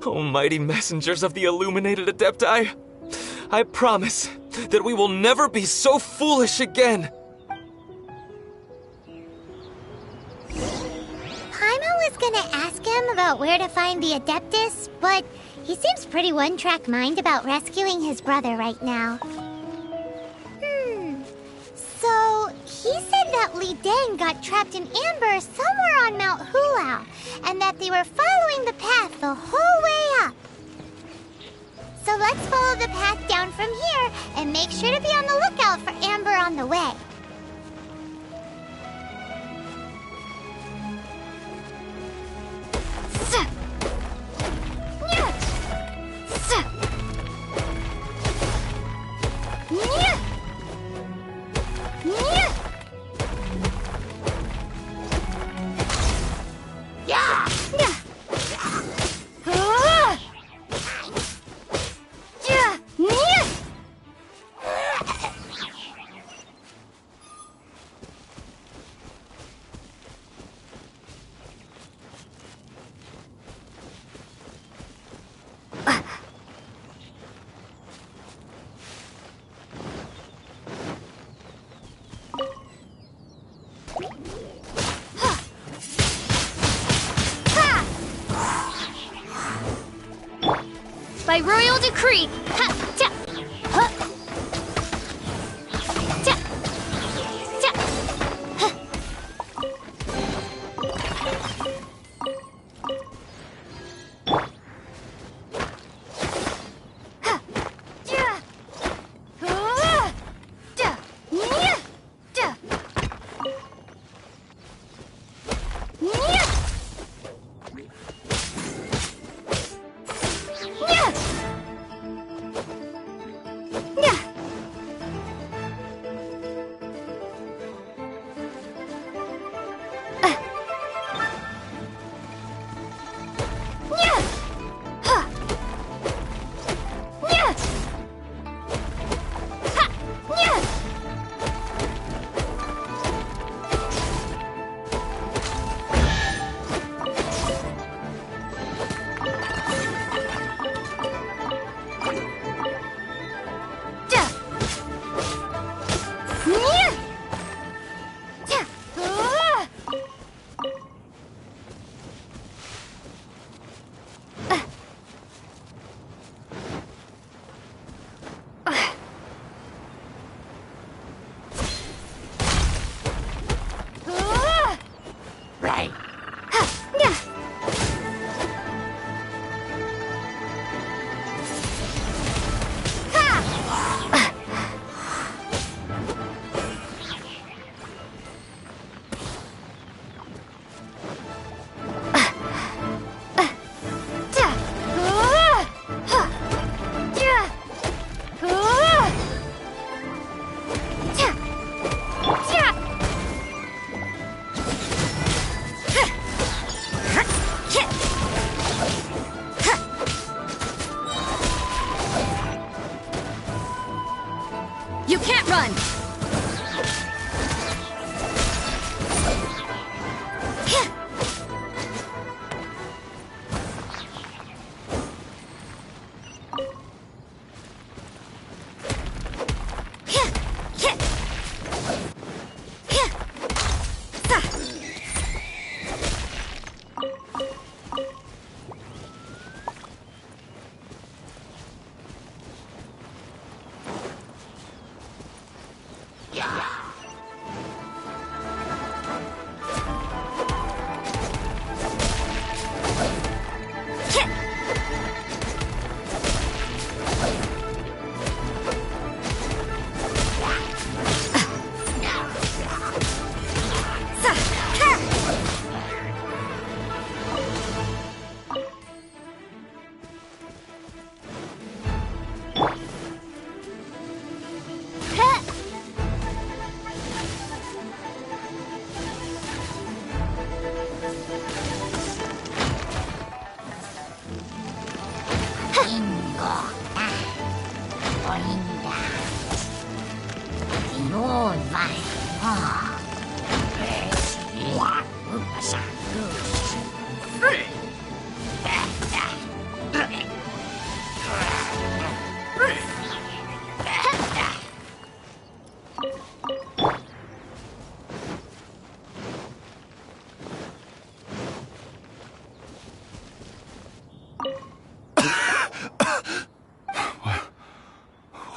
almighty messengers of the illuminated Adepti. I promise that we will never be so foolish again. Paimon was gonna ask him about where to find the Adeptus, but he seems pretty one-track mind about rescuing his brother right now. So, he said that Li Dang got trapped in amber somewhere on Mount Hulao, and that they were following the path the whole way up. So let's follow the path down from here and make sure to be on the lookout for amber on the way. By royal decree. Ha, ta, ha, ta, ta, ha. Ha, ja, ha, da, nya, da, nya. Yeah!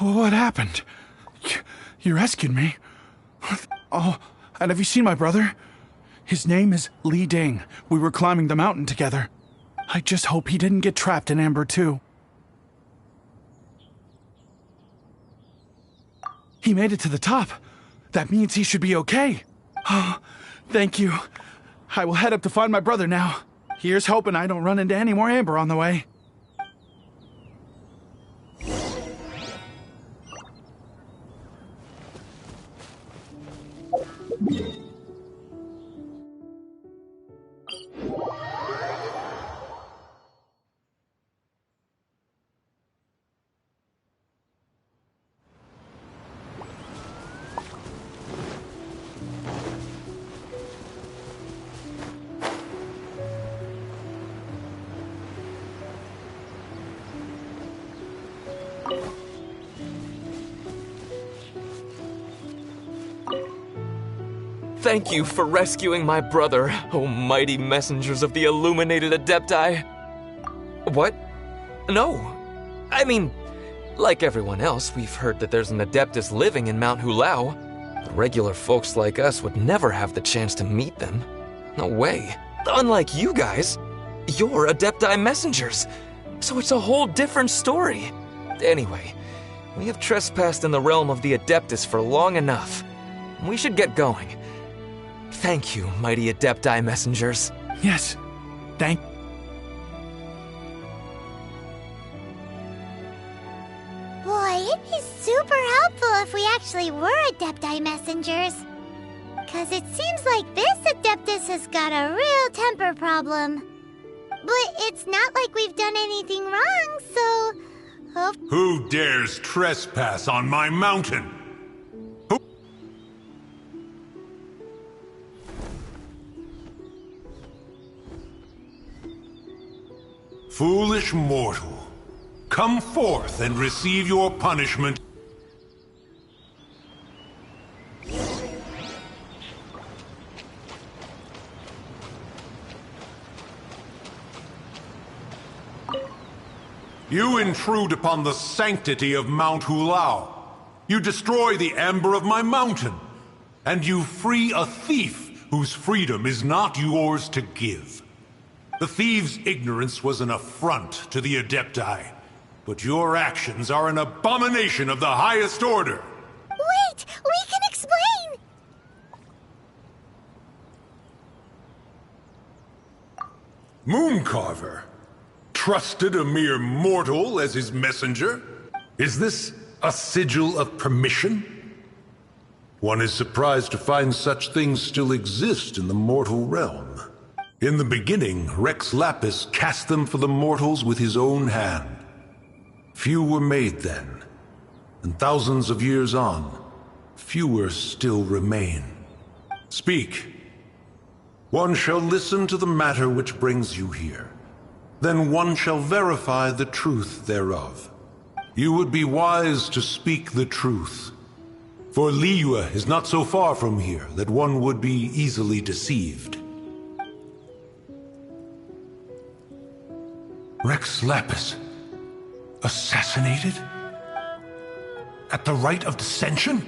What happened? You rescued me? Oh, and have you seen my brother? His name is Li Ding. We were climbing the mountain together. I just hope he didn't get trapped in Amber too. He made it to the top. That means he should be okay. Oh, thank you. I will head up to find my brother now. Here's hoping I don't run into any more Amber on the way. Thank you for rescuing my brother, O mighty messengers of the illuminated Adepti. What? No. I mean, like everyone else, we've heard that there's an Adeptus living in Mount Hulao. The regular folks like us would never have the chance to meet them. No way. Unlike you guys, you're Adepti messengers, so it's a whole different story. Anyway, we have trespassed in the realm of the Adeptus for long enough. We should get going. Thank you, mighty Adepti messengers. Yes, thank... Boy, it'd be super helpful if we actually were Adepti messengers. Cause it seems like this Adeptus has got a real temper problem. But it's not like we've done anything wrong, so... Who dares trespass on my mountain? Foolish mortal, come forth and receive your punishment. You intrude upon the sanctity of Mount Hulao. You destroy the amber of my mountain. And you free a thief whose freedom is not yours to give. The thief's ignorance was an affront to the Adepti, but your actions are an abomination of the highest order. Wait! We can explain! Mooncarver trusted a mere mortal as his messenger? Is this a sigil of permission? One is surprised to find such things still exist in the mortal realm. In the beginning, Rex Lapis cast them for the mortals with his own hand. Few were made then, and thousands of years on, fewer still remain. Speak. One shall listen to the matter which brings you here. Then one shall verify the truth thereof. You would be wise to speak the truth. For Liyue is not so far from here that one would be easily deceived. Rex Lapis, assassinated? At the rite of dissension?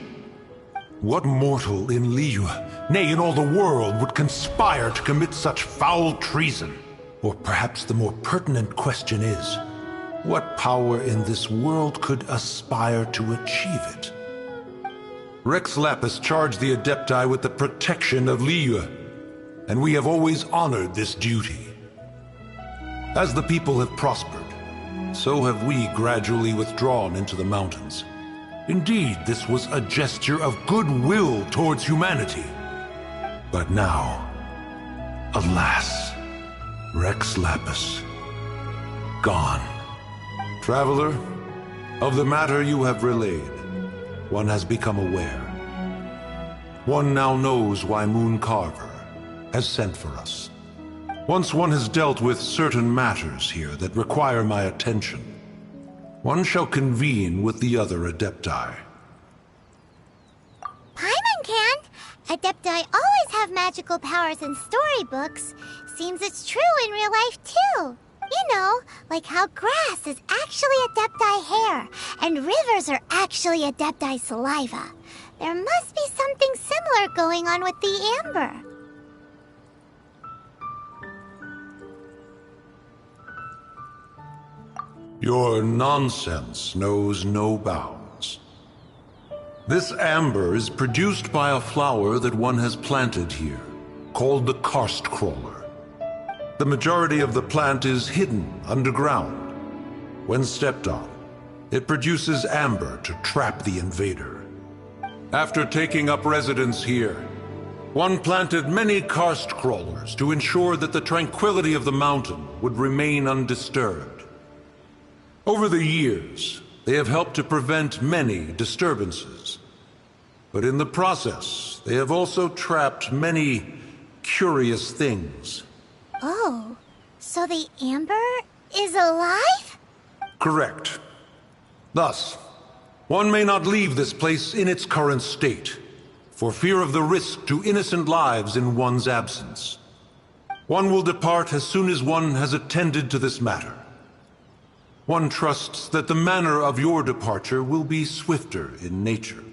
What mortal in Liyue, nay, in all the world, would conspire to commit such foul treason? Or perhaps the more pertinent question is, what power in this world could aspire to achieve it? Rex Lapis charged the Adepti with the protection of Liyue, and we have always honored this duty. As the people have prospered, so have we gradually withdrawn into the mountains. Indeed, this was a gesture of goodwill towards humanity. But now, alas, Rex Lapis, gone. Traveler, of the matter you have relayed, one has become aware. One now knows why Moon Carver has sent for us. Once one has dealt with certain matters here that require my attention, one shall convene with the other Adepti. Paimon can! Adepti always have magical powers in storybooks. Seems it's true in real life, too. You know, like how grass is actually Adepti hair, and rivers are actually Adepti saliva. There must be something similar going on with the amber. Your nonsense knows no bounds. This amber is produced by a flower that one has planted here, called the karst crawler. The majority of the plant is hidden underground. When stepped on, it produces amber to trap the invader. After taking up residence here, one planted many karst crawlers to ensure that the tranquility of the mountain would remain undisturbed. Over the years, they have helped to prevent many disturbances. But in the process, they have also trapped many curious things. Oh, so the amber is alive? Correct. Thus, one may not leave this place in its current state, for fear of the risk to innocent lives in one's absence. One will depart as soon as one has attended to this matter. One trusts that the manner of your departure will be swifter in nature.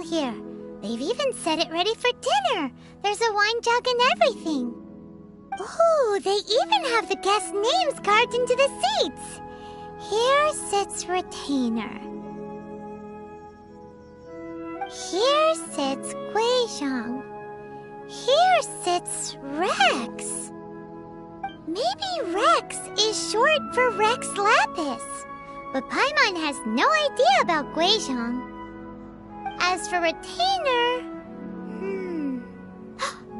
Here. They've even set it ready for dinner. There's a wine jug and everything. Ooh, they even have the guest names carved into the seats. Here sits Retainer. Here sits Guizhong. Here sits Rex. Maybe Rex is short for Rex Lapis. But Paimon has no idea about Guizhong. As for Retainer...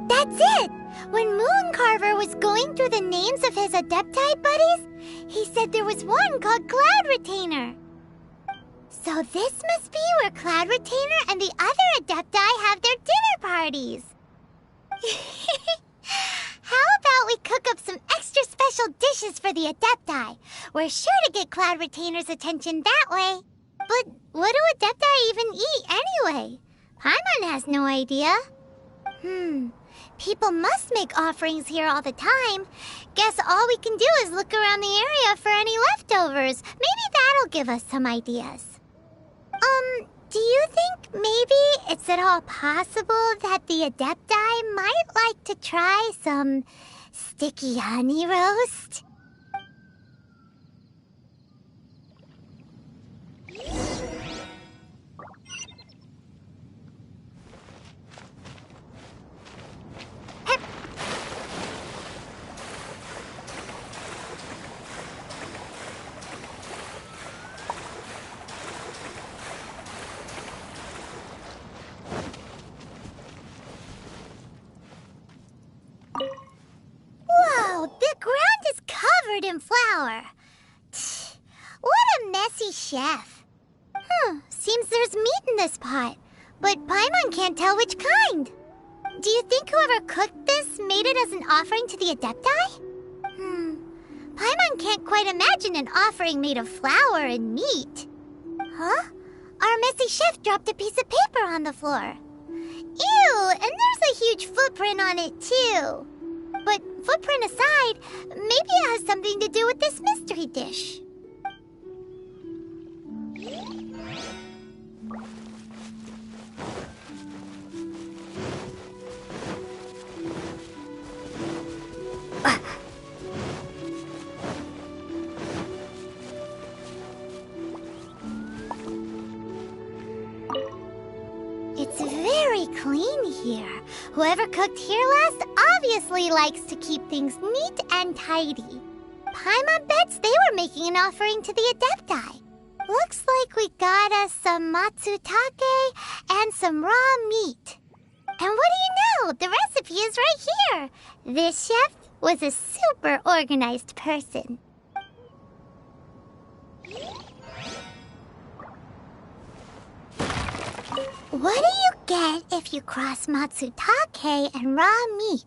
That's it! When Moon Carver was going through the names of his Adepti buddies, he said there was one called Cloud Retainer. So this must be where Cloud Retainer and the other Adepti have their dinner parties. How about we cook up some extra special dishes for the Adepti? We're sure to get Cloud Retainer's attention that way. But what do Adepti even eat anyway? Paimon has no idea. People must make offerings here all the time. Guess all we can do is look around the area for any leftovers. Maybe that'll give us some ideas. Do you think maybe it's at all possible that the Adepti might like to try some sticky honey roast? Whoa, the ground is covered in flour. What a messy chef. Seems there's meat in this pot, but Paimon can't tell which kind. Do you think whoever cooked this made it as an offering to the Adepti? Paimon can't quite imagine an offering made of flour and meat. Huh? Our messy chef dropped a piece of paper on the floor. Ew, and there's a huge footprint on it too. But footprint aside, maybe it has something to do with this mystery dish. It's very clean here. Whoever cooked here last obviously likes to keep things neat and tidy. Paimon bets they were making an offering to the Adepti. Looks like we got us some matsutake and some raw meat. And what do you know? The recipe is right here. This chef was a super organized person. What do you get if you cross matsutake and raw meat?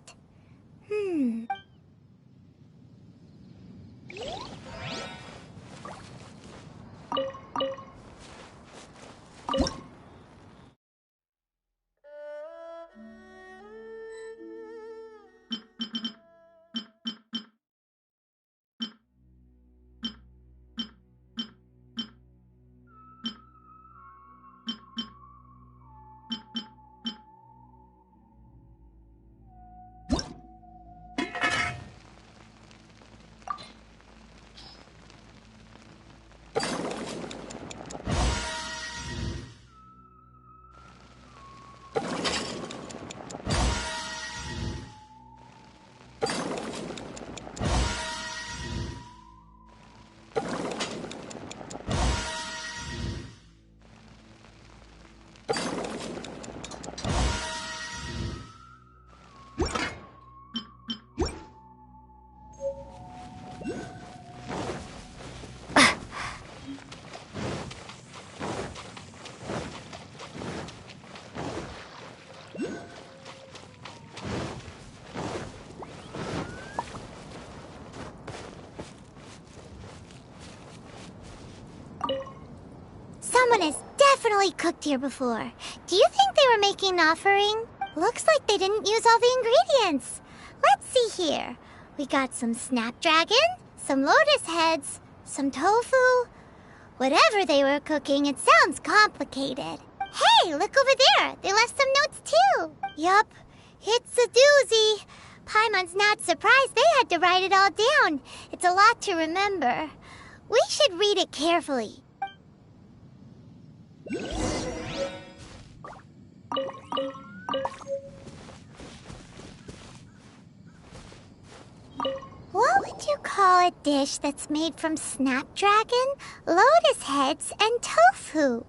Someone has definitely cooked here before. Do you think they were making an offering? Looks like they didn't use all the ingredients. Let's see here. We got some snapdragon, some lotus heads, some tofu. Whatever they were cooking, it sounds complicated. Hey, look over there. They left some notes too. Yup, it's a doozy. Paimon's not surprised they had to write it all down. It's a lot to remember. We should read it carefully. What would you call a dish that's made from snapdragon, lotus heads, and tofu?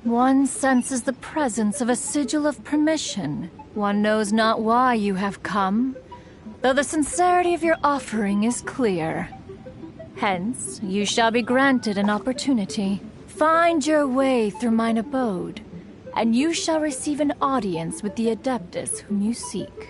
One senses the presence of a sigil of permission. One knows not why you have come, though the sincerity of your offering is clear. Hence, you shall be granted an opportunity. Find your way through mine abode, and you shall receive an audience with the Adeptus whom you seek.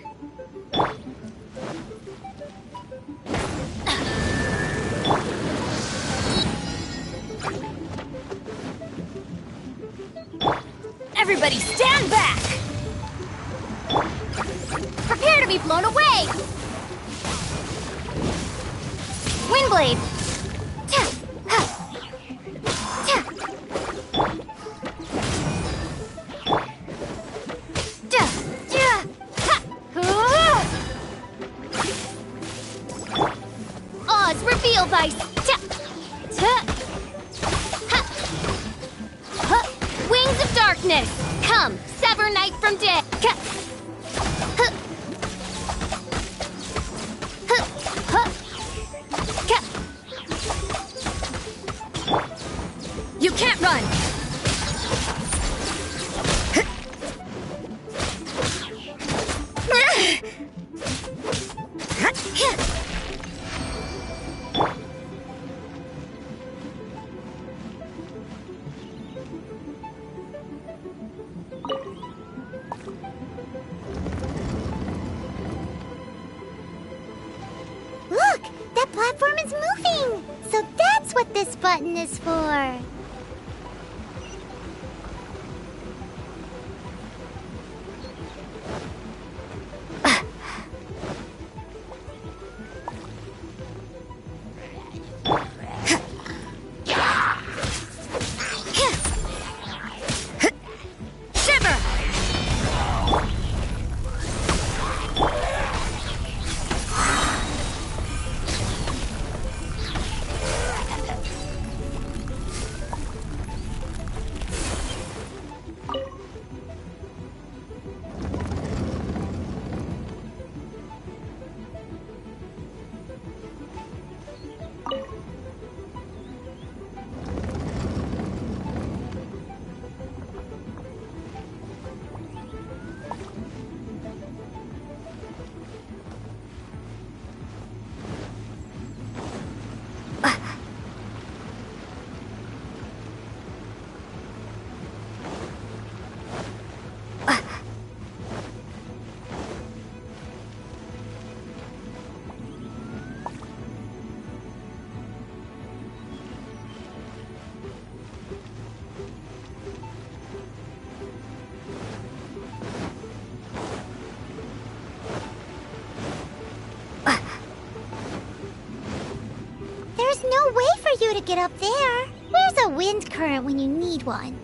Everybody stand back! Prepare to be blown away! Windblade! Oz, reveal thy... Wings of darkness! Come, sever night from day! You can't run! Look! That platform is moving! So that's what this button is for! Shiver! There's no way for you to get up there. Where's a wind current when you need one?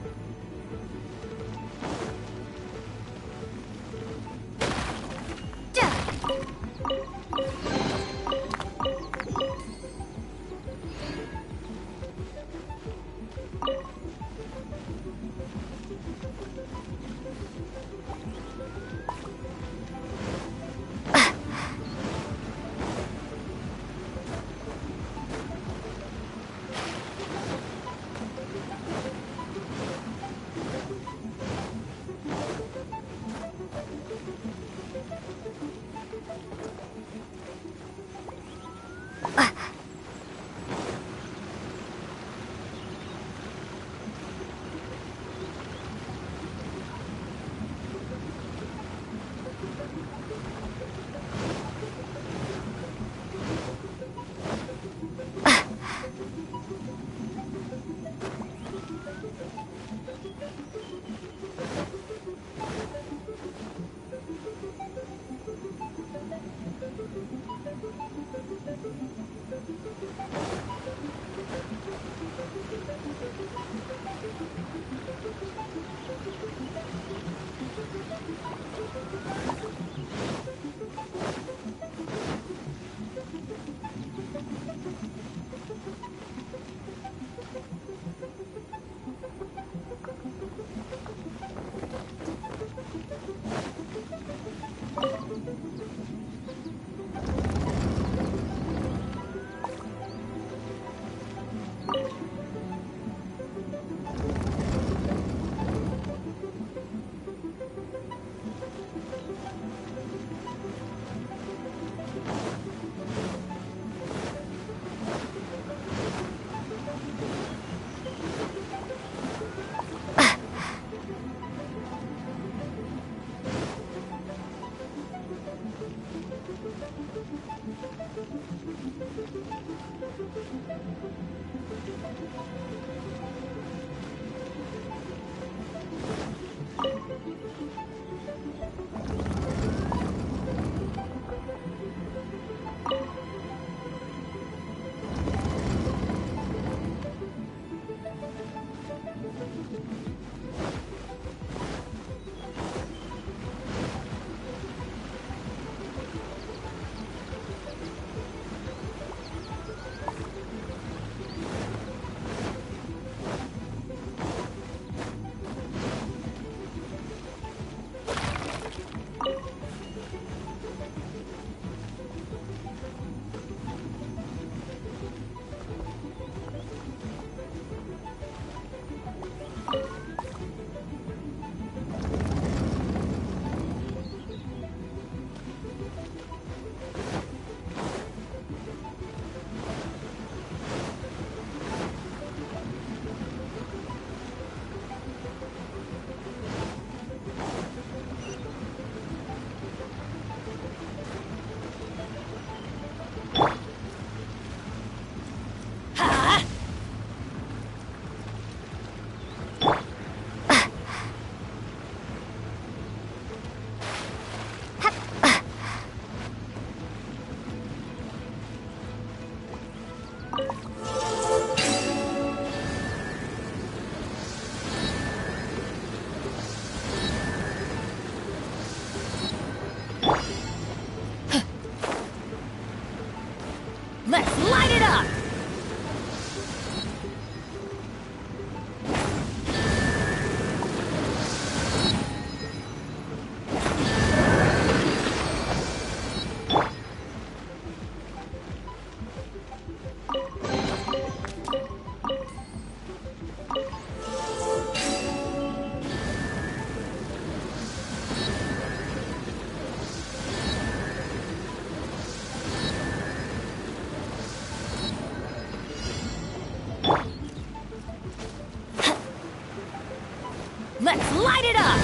Let's light it up!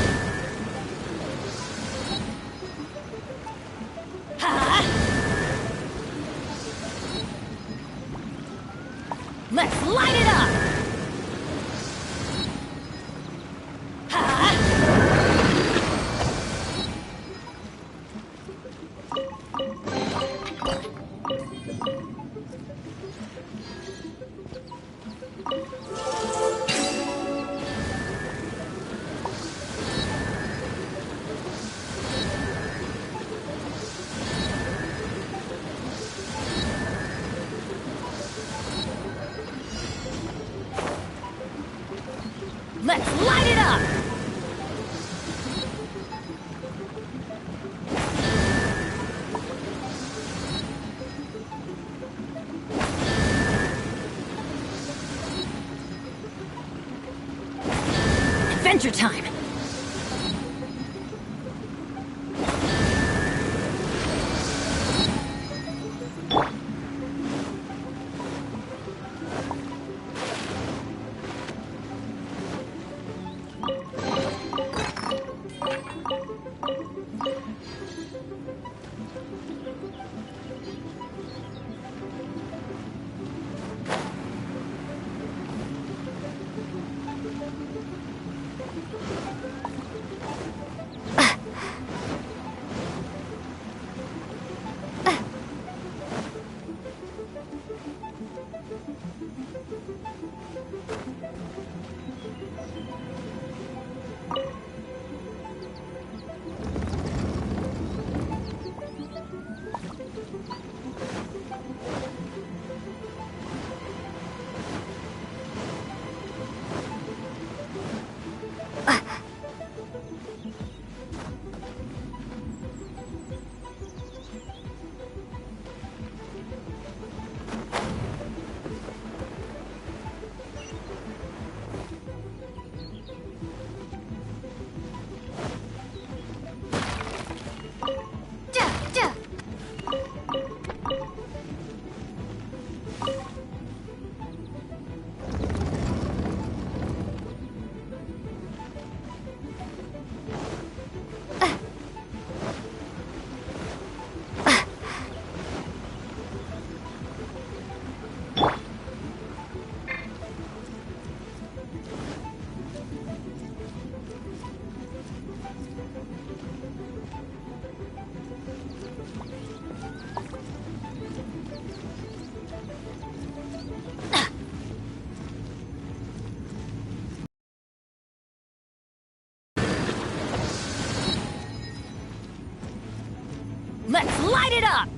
Ha! Let's light it up! Ha! Let's light it up! Adventure time! Let's light it up!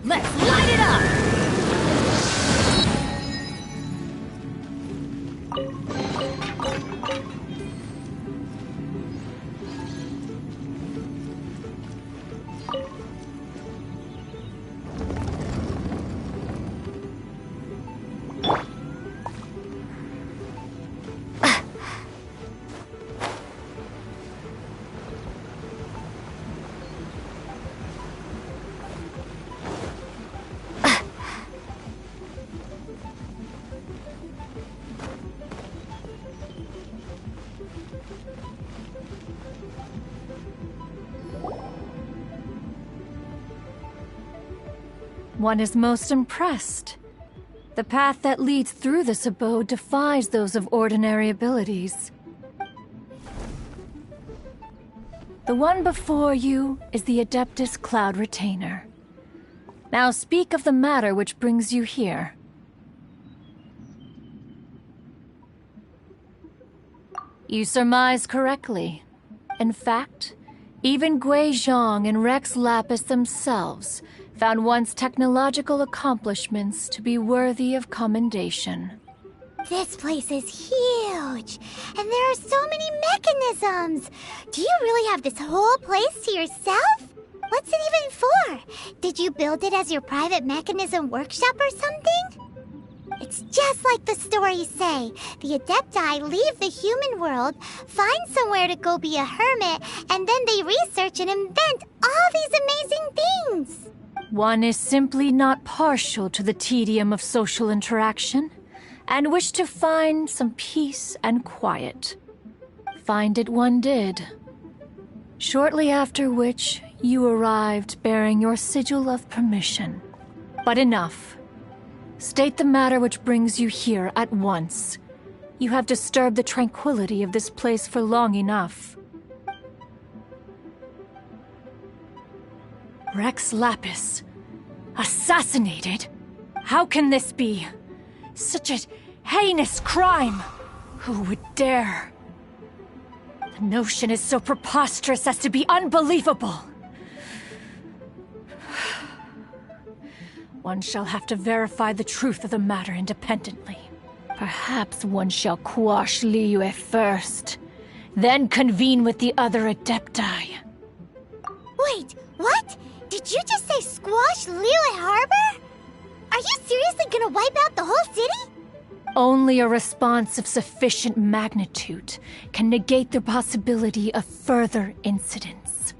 Let's light it up! One is most impressed. The path that leads through this abode defies those of ordinary abilities. The one before you is the Adeptus Cloud Retainer. Now speak of the matter which brings you here. You surmise correctly. In fact, even Gui Zhang and Rex Lapis themselves found one's technological accomplishments to be worthy of commendation. This place is huge, and there are so many mechanisms. Do you really have this whole place to yourself? What's it even for? Did you build it as your private mechanism workshop or something? It's just like the stories say. The Adepti leave the human world, find somewhere to go be a hermit, and then they research and invent all these amazing things. One is simply not partial to the tedium of social interaction, and wished to find some peace and quiet. Find it one did. Shortly after which, you arrived bearing your sigil of permission. But enough. State the matter which brings you here at once. You have disturbed the tranquility of this place for long enough. Rex Lapis. Assassinated? How can this be? Such a heinous crime! Who would dare? The notion is so preposterous as to be unbelievable. One shall have to verify the truth of the matter independently. Perhaps one shall quash Liyue first, then convene with the other Adepti. Wait, what? Did you just say squash Liyue Harbor? Are you seriously gonna wipe out the whole city? Only a response of sufficient magnitude can negate the possibility of further incidents.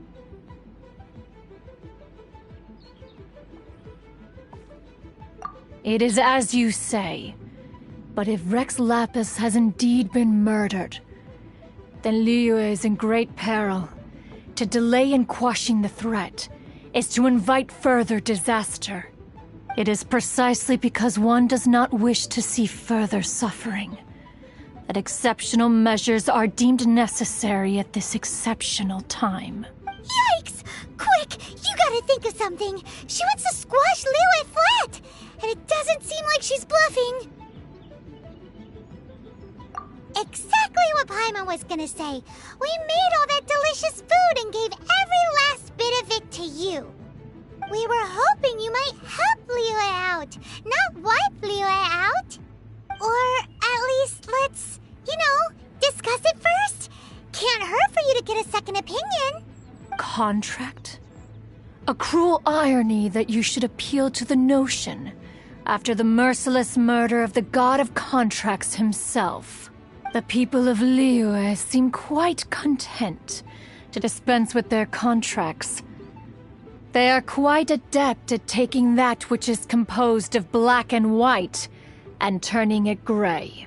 It is as you say, but if Rex Lapis has indeed been murdered, then Liyue is in great peril. To delay in quashing the threat is to invite further disaster. It is precisely because one does not wish to see further suffering that exceptional measures are deemed necessary at this exceptional time. Yikes! Quick! You gotta think of something! She wants to squash Liyue flat! And it doesn't seem like she's bluffing! Exactly what Paimon was gonna say! We made all that delicious food and gave every last bit of it to you! We were hoping you might help Liyue out, not wipe Liyue out. Or at least let's, discuss it first. Can't hurt for you to get a second opinion. Contract? A cruel irony that you should appeal to the notion after the merciless murder of the god of contracts himself. The people of Liyue seem quite content to dispense with their contracts. They are quite adept at taking that which is composed of black and white and turning it gray.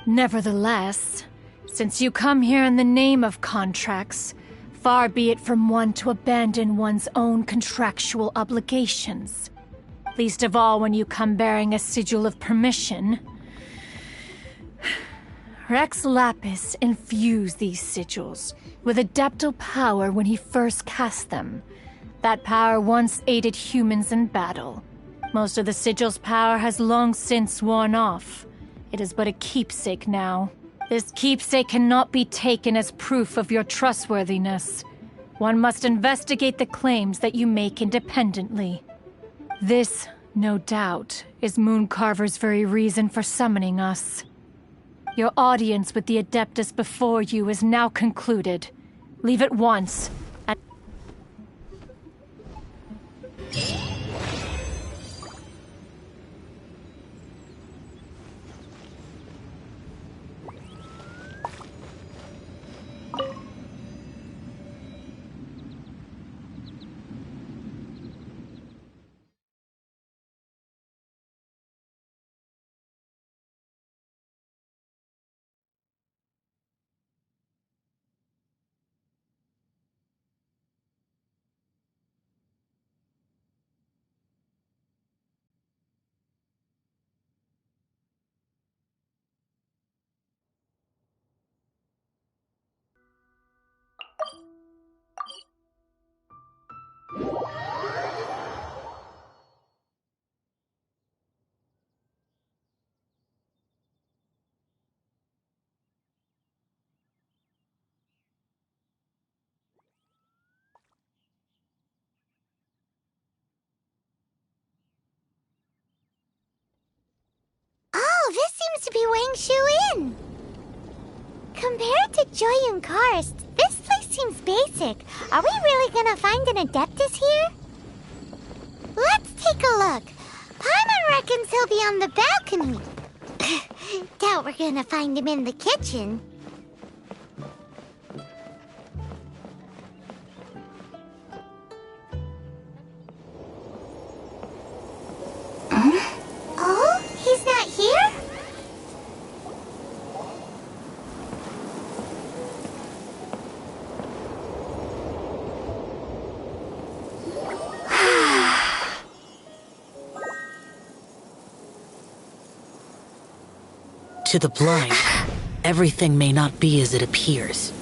Nevertheless, since you come here in the name of contracts, far be it from one to abandon one's own contractual obligations. Least of all when you come bearing a sigil of permission. Rex Lapis infused these sigils with adeptal power when he first cast them. That power once aided humans in battle. Most of the sigil's power has long since worn off. It is but a keepsake now. This keepsake cannot be taken as proof of your trustworthiness. One must investigate the claims that you make independently. This, no doubt, is Mooncarver's very reason for summoning us. Your audience with the Adeptus before you is now concluded. Leave at once. Oh, this seems to be Wangshu Inn. Compared to Joyun Karst, this place seems basic. Are we really gonna find an Adeptus here? Let's take a look. Paimon reckons he'll be on the balcony. Doubt we're gonna find him in the kitchen. To the blind, everything may not be as it appears.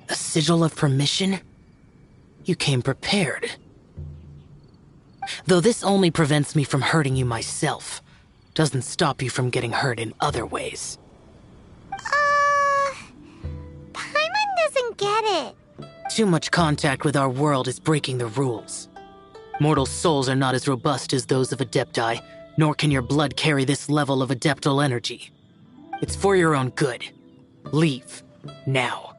A sigil of permission? You came prepared. Though this only prevents me from hurting you myself, doesn't stop you from getting hurt in other ways. Paimon doesn't get it. Too much contact with our world is breaking the rules. Mortal souls are not as robust as those of Adepti, nor can your blood carry this level of adeptal energy. It's for your own good. Leave. Now.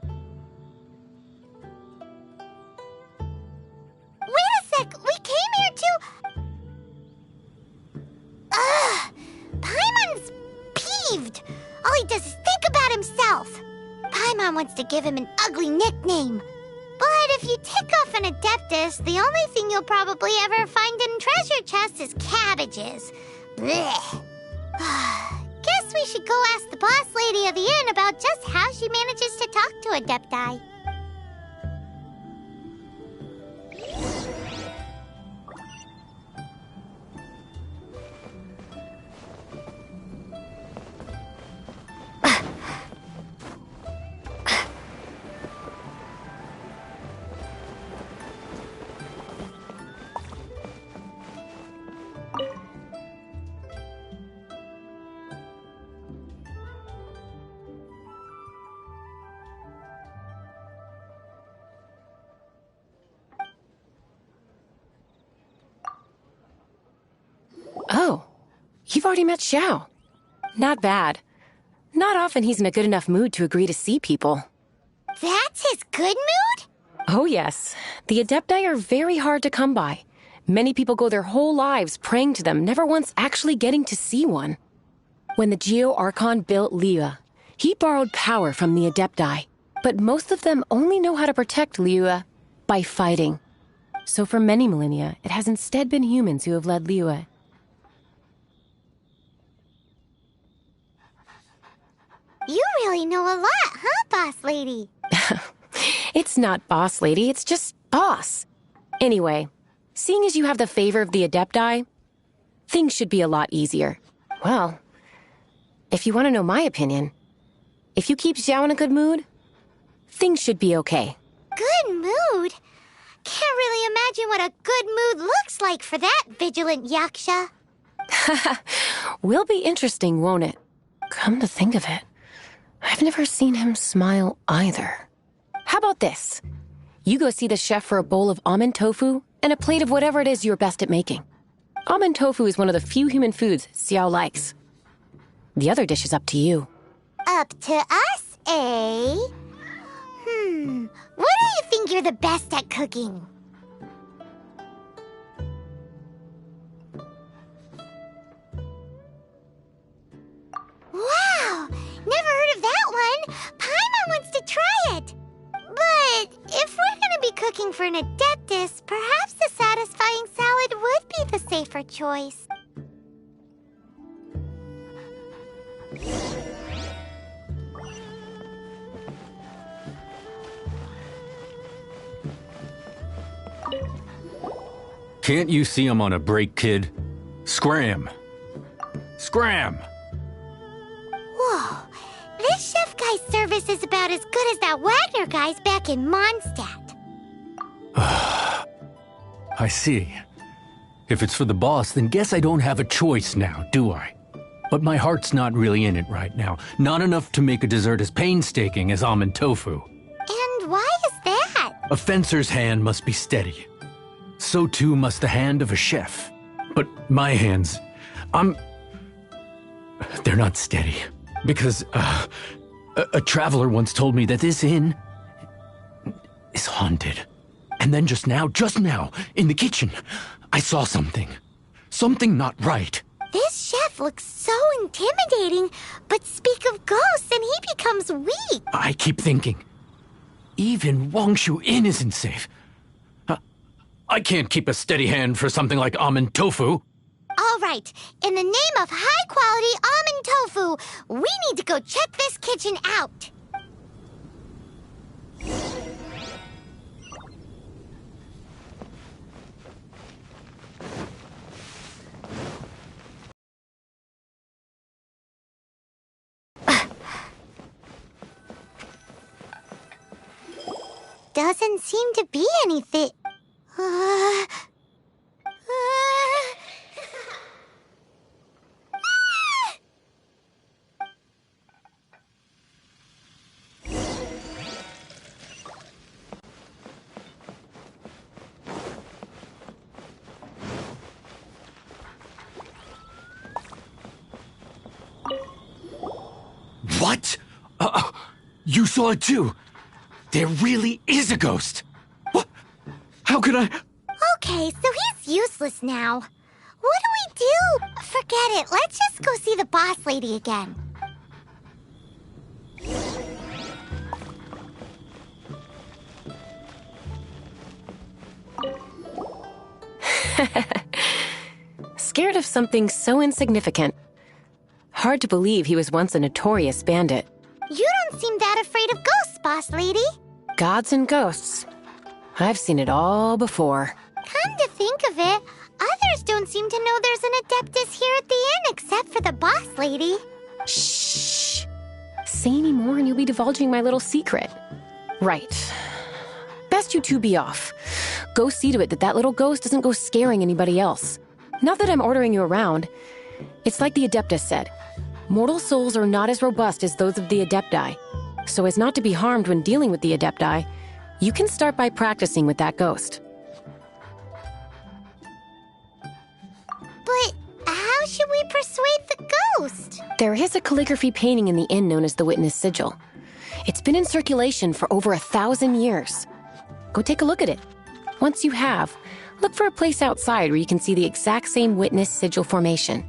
Wait a sec! We came here to... Paimon's peeved! All he does is think about himself! Paimon wants to give him an ugly nickname. But if you tick off an Adeptus, the only thing you'll probably ever find in treasure chests is cabbages. Blech. Guess we should go ask the boss lady of the inn about just how she manages to talk to Adepti. Oh, you've already met Xiao. Not bad. Not often he's in a good enough mood to agree to see people. That's his good mood? Oh yes. The Adepti are very hard to come by. Many people go their whole lives praying to them, never once actually getting to see one. When the Geo-Archon built Liyue, he borrowed power from the Adepti. But most of them only know how to protect Liyue by fighting. So for many millennia, it has instead been humans who have led Liyue. You really know a lot, huh, boss lady? It's not boss lady, it's just boss. Anyway, seeing as you have the favor of the Adepti, things should be a lot easier. Well, if you want to know my opinion, if you keep Xiao in a good mood, things should be okay. Good mood? Can't really imagine what a good mood looks like for that vigilant yaksha. Will be interesting, won't it? Come to think of it, I've never seen him smile either. How about this? You go see the chef for a bowl of almond tofu and a plate of whatever it is you're best at making. Almond tofu is one of the few human foods Xiao likes. The other dish is up to you. Up to us, eh? What do you think you're the best at cooking? Wow! Never heard of that one! Paimon wants to try it! But if we're gonna be cooking for an Adeptus, perhaps a satisfying salad would be the safer choice. Can't you see I'm on a break, kid? Scram! Scram! Whoa, this chef guy's service is about as good as that Wagner guy's back in Mondstadt. I see. If it's for the boss, then guess I don't have a choice now, do I? But my heart's not really in it right now. Not enough to make a dessert as painstaking as almond tofu. And why is that? A fencer's hand must be steady. So too must the hand of a chef. But my hands, they're not steady. Because, a traveler once told me that this inn is haunted. And then just now, in the kitchen, I saw something. Something not right. This chef looks so intimidating, but speak of ghosts and he becomes weak. I keep thinking, even Wangshu Inn isn't safe. I can't keep a steady hand for something like almond tofu. All right, in the name of high-quality almond tofu, we need to go check this kitchen out. doesn't seem to be anything. What? You saw it too? There really is a ghost! What? How could I? Okay, so he's useless now. What do we do? Forget it. Let's just go see the boss lady again. Scared of something so insignificant. Hard to believe he was once a notorious bandit. You don't seem that afraid of ghosts, boss lady. Gods and ghosts. I've seen it all before. Come to think of it, others don't seem to know there's an Adeptus here at the inn except for the boss lady. Shh. Say any more and you'll be divulging my little secret. Right. Best you two be off. Go see to it that that little ghost doesn't go scaring anybody else. Not that I'm ordering you around. It's like the Adeptus said. Mortal souls are not as robust as those of the Adepti. So as not to be harmed when dealing with the Adepti, you can start by practicing with that ghost. But how should we persuade the ghost? There is a calligraphy painting in the inn known as the Witness Sigil. It's been in circulation for over 1,000 years. Go take a look at it. Once you have, look for a place outside where you can see the exact same Witness Sigil formation.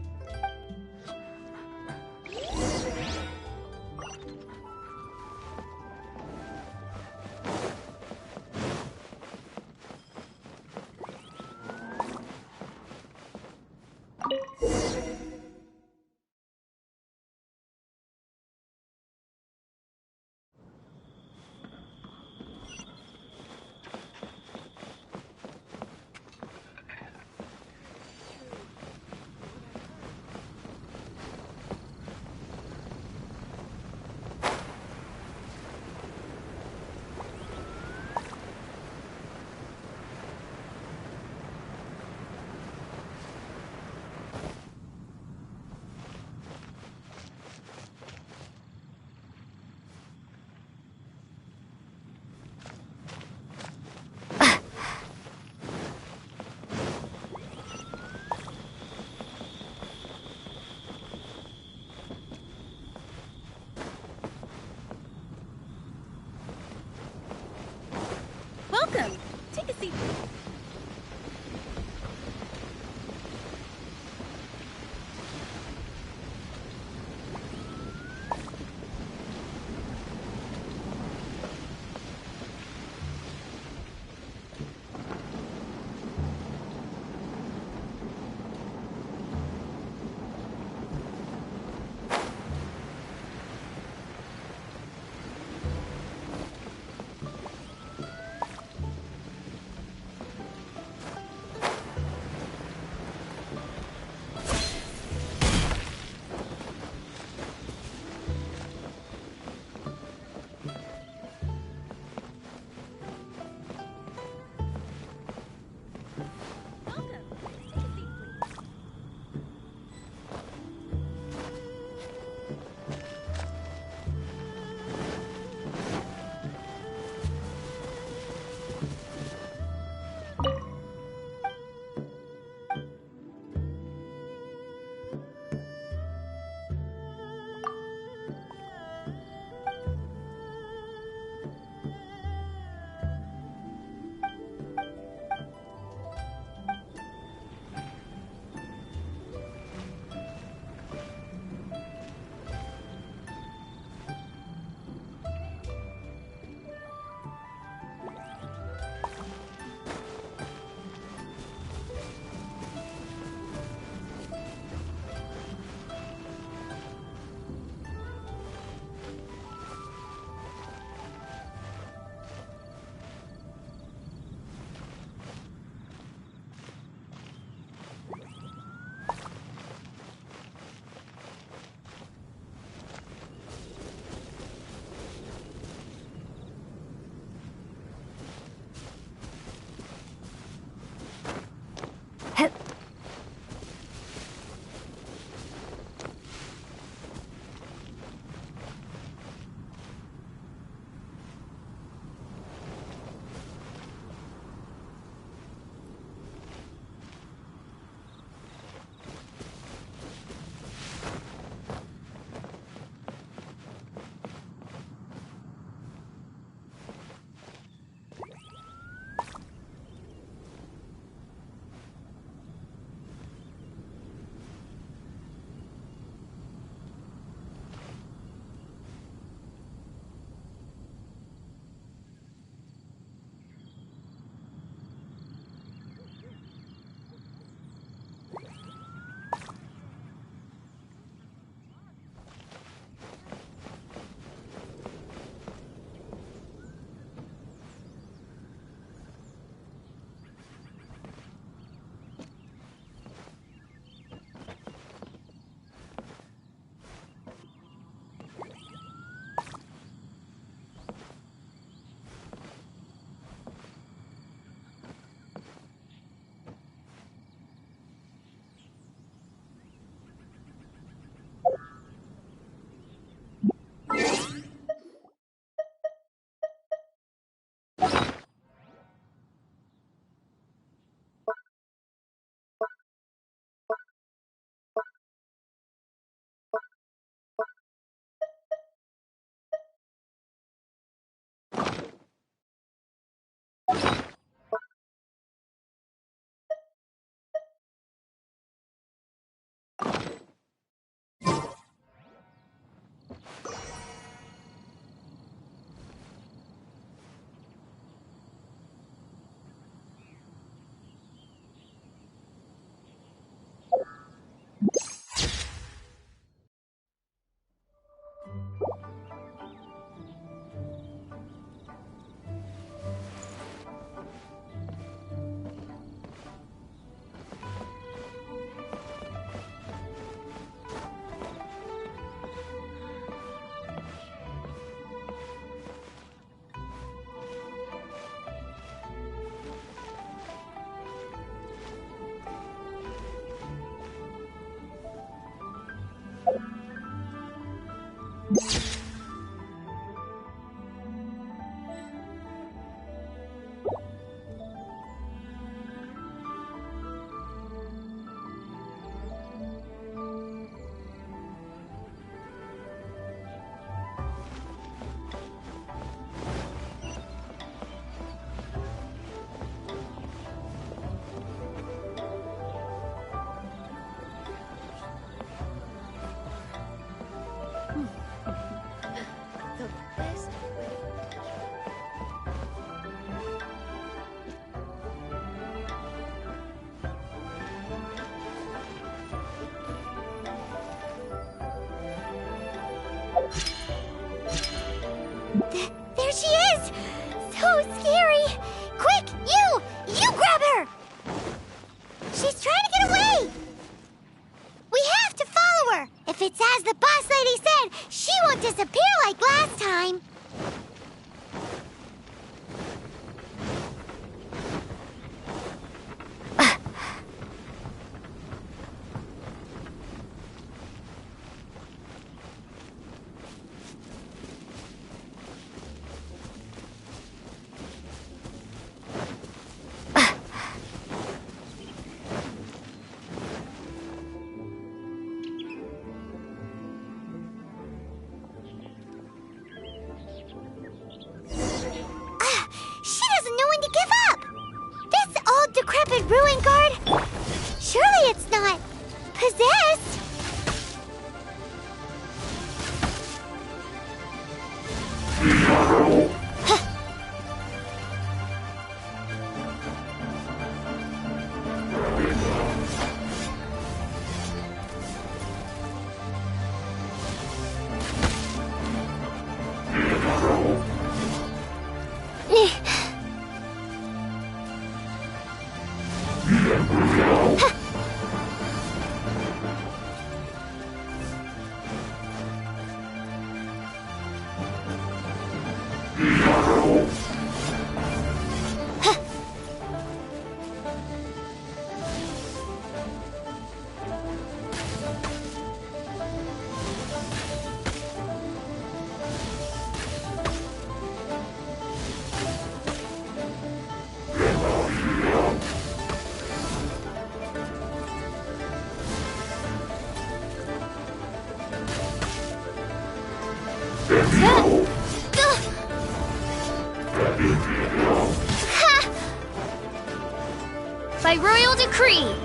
By royal decree.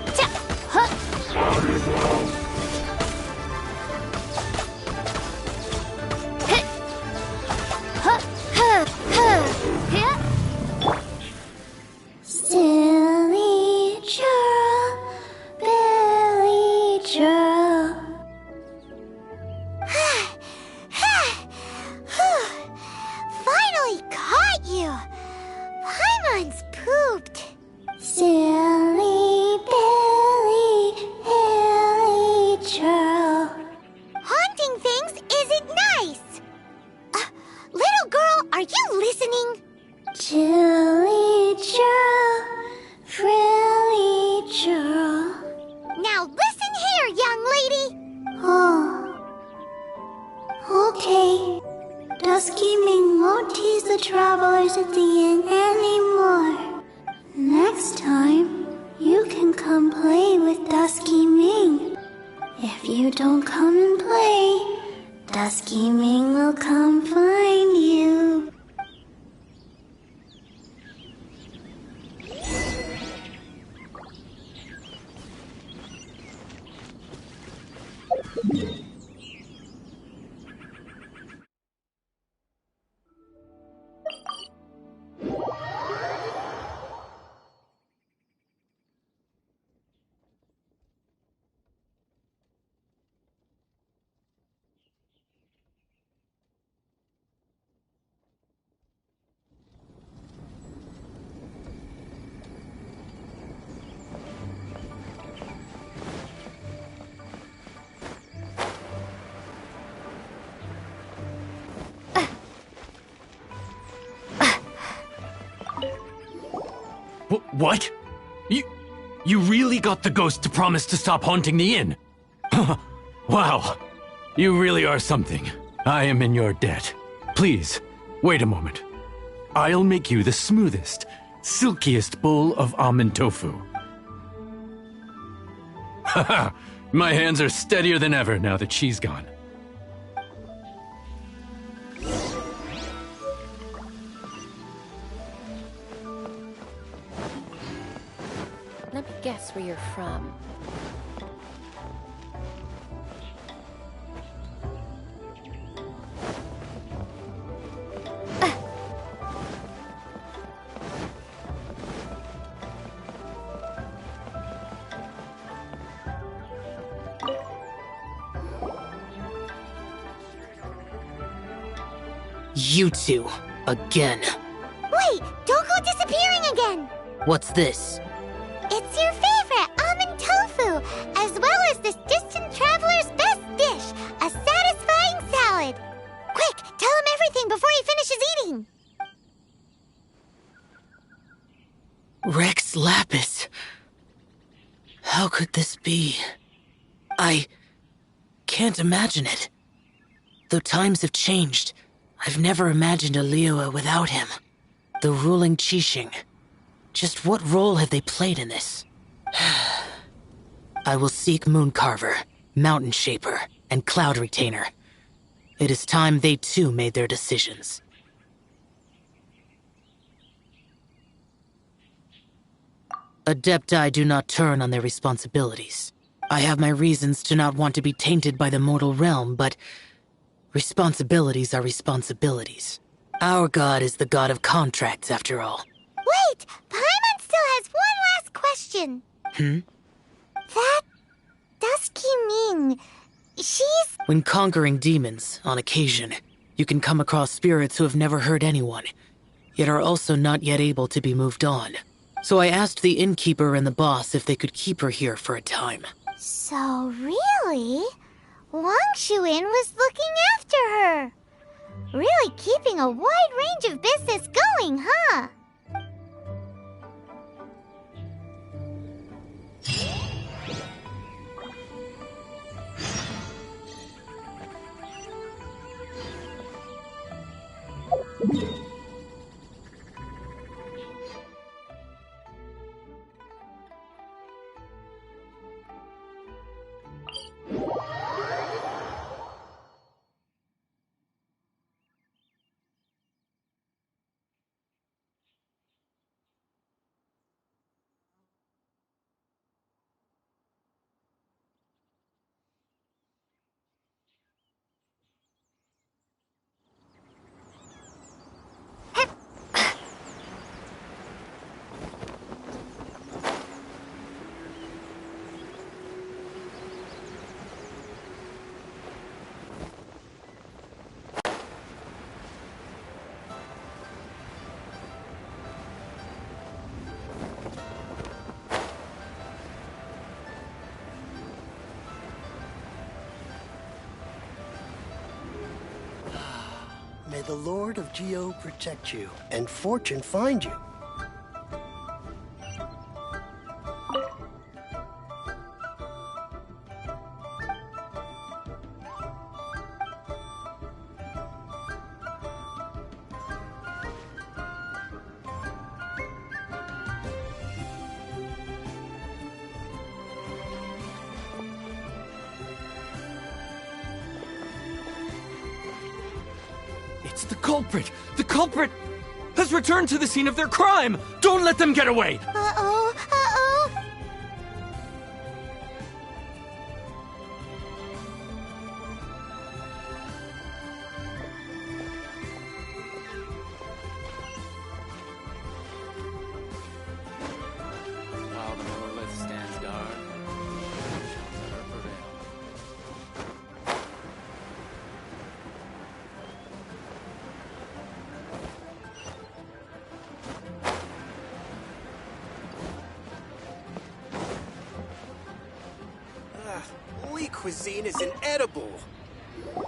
Silly churl, Billy churl. Finally caught you! Paimon's pooped. Silly Billy, Hilly churl. Haunting things isn't nice. Little girl, are you listening? Chilly churl, frilly churl. Now listen here, young lady. Oh. Okay. Dusky Ming won't tease the travelers at the inn anymore. Next time, you can come play with Dusky Ming. If you don't come and play, Dusky Ming will come find you. What? You really got the ghost to promise to stop haunting the inn? Wow. You really are something. I am in your debt. Please, wait a moment. I'll make you the smoothest, silkiest bowl of almond tofu. Haha, my hands are steadier than ever now that she's gone. Let me guess where you're from. You two, again. Wait, don't go disappearing again. What's this? It's your favorite almond tofu, as well as this distant traveler's best dish, a satisfying salad. Quick, tell him everything before he finishes eating. Rex Lapis. How could this be? I can't imagine it. Though times have changed, I've never imagined a Liyue without him. The ruling Qixing. Just what role have they played in this? I will seek Mooncarver, Mountain Shaper, and Cloud Retainer. It is time they too made their decisions. Adepti do not turn on their responsibilities. I have my reasons to not want to be tainted by the mortal realm, but responsibilities are responsibilities. Our god is the god of contracts, after all. Wait, Paimon still has one last question. That Dusky Ming, she's... When conquering demons, on occasion, you can come across spirits who have never hurt anyone, yet are also not yet able to be moved on. So I asked the innkeeper and the boss if they could keep her here for a time. So really, Wangshu Inn was looking after her. Really keeping a wide range of business going, huh? May the Lord of Geo protect you, and fortune find you. It's the culprit! The culprit has returned to the scene of their crime! Don't let them get away! Uh-oh, uh-oh. While the Norlith stands guard, shall never prevail. Lee cuisine is inedible.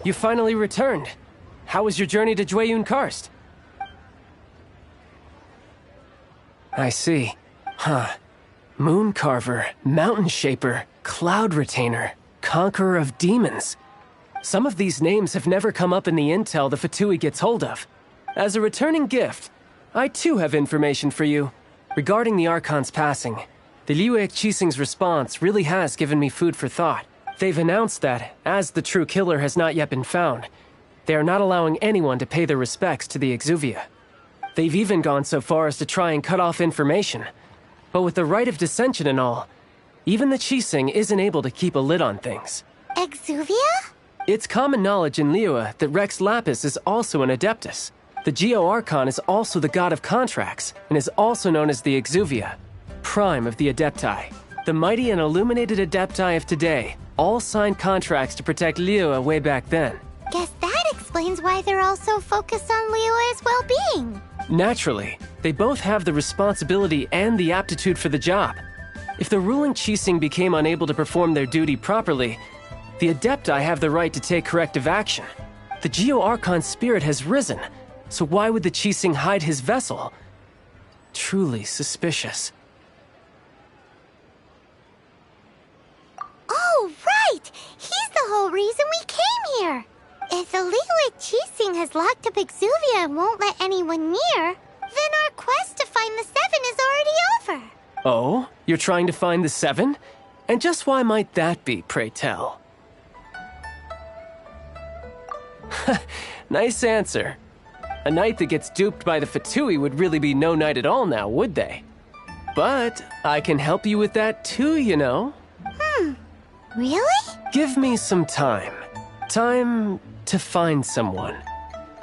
You finally returned. How was your journey to Jueyun Karst? I see. Huh. Moon Carver, Mountain Shaper, Cloud Retainer, Conqueror of Demons. Some of these names have never come up in the intel the Fatui gets hold of. As a returning gift, I too have information for you. Regarding the Archon's passing, the Liu Qixing's response really has given me food for thought. They've announced that, as the true killer has not yet been found, they are not allowing anyone to pay their respects to the Exuvia. They've even gone so far as to try and cut off information. But with the right of dissension and all, even the Qixing isn't able to keep a lid on things. Exuvia? It's common knowledge in Liyue that Rex Lapis is also an Adeptus. The Geo Archon is also the god of contracts, and is also known as the Exuvia, prime of the Adepti. The mighty and illuminated Adepti of today all signed contracts to protect Liyue way back then. Guess that explains why they're all so focused on Liyue's well-being. Naturally, they both have the responsibility and the aptitude for the job. If the ruling Qixing became unable to perform their duty properly, the Adepti have the right to take corrective action. The Geo Archon's spirit has risen, so why would the Qixing hide his vessel? Truly suspicious. Oh, right! He's the whole reason we came here! If the Liyue Qixing has locked up Exuvia and won't let anyone near, then our quest to find the Seven is already over. Oh? You're trying to find the Seven? And just why might that be, pray tell? Nice answer. A knight that gets duped by the Fatui would really be no knight at all now, would they? But I can help you with that too, you know. Really? Give me some time. Time to find someone.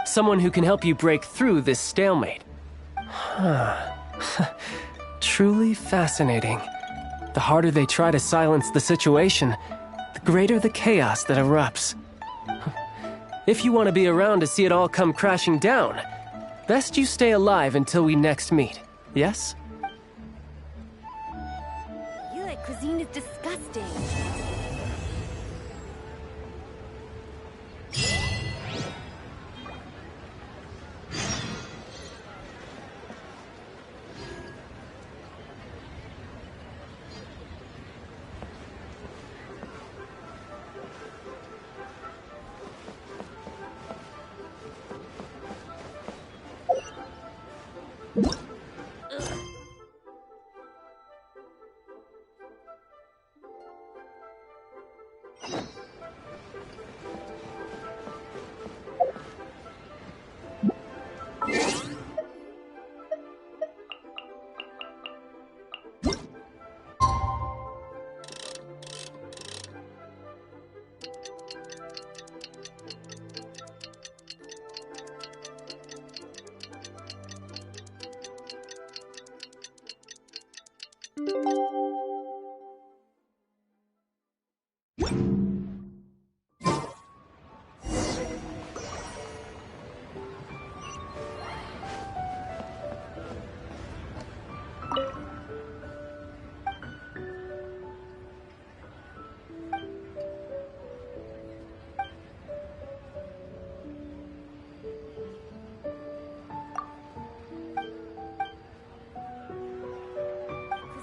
Someone who can help you break through this stalemate. Truly fascinating. The harder they try to silence the situation, the greater the chaos that erupts. If you want to be around to see it all come crashing down, best you stay alive until we next meet, yes? cuisine is disgusting.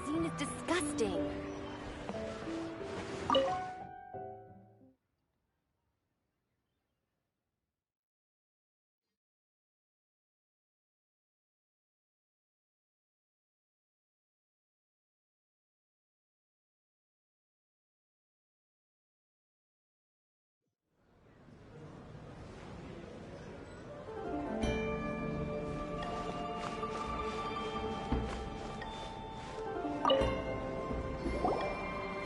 Cuisine is disgusting.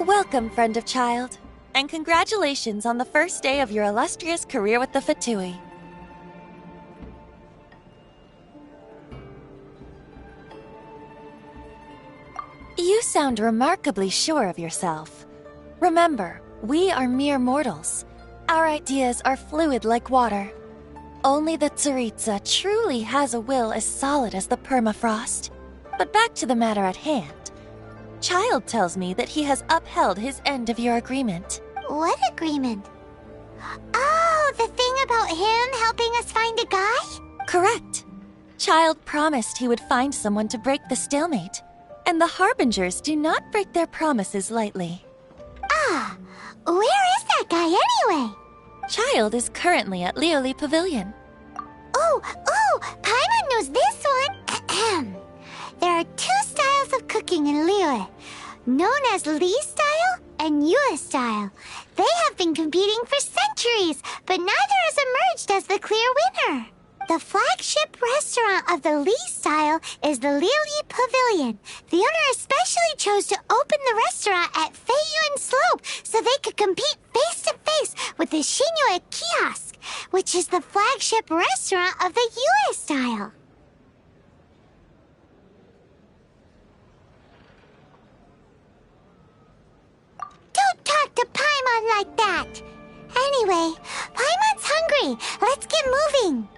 Welcome, friend of child, and congratulations on the first day of your illustrious career with the Fatui. You sound remarkably sure of yourself. Remember, we are mere mortals. Our ideas are fluid like water. Only the Tsaritsa truly has a will as solid as the permafrost. But back to the matter at hand. Child tells me that he has upheld his end of your agreement. What agreement? Oh, the thing about him helping us find a guy? Correct. Child promised he would find someone to break the stalemate. And the Harbingers do not break their promises lightly. Ah, where is that guy anyway? Child is currently at Lioli Pavilion. Oh, Paimon knows this one. There are two styles of cooking in Liyue, known as Li style and Yue style. They have been competing for centuries, but neither has emerged as the clear winner. The flagship restaurant of the Li style is the Lioli Pavilion. The owner especially chose to open the restaurant at Feiyuan Slope so they could compete face to face with the Shinue Kiosk, which is the flagship restaurant of the Yue style. Don't talk to Paimon like that! Anyway, Paimon's hungry. Let's get moving.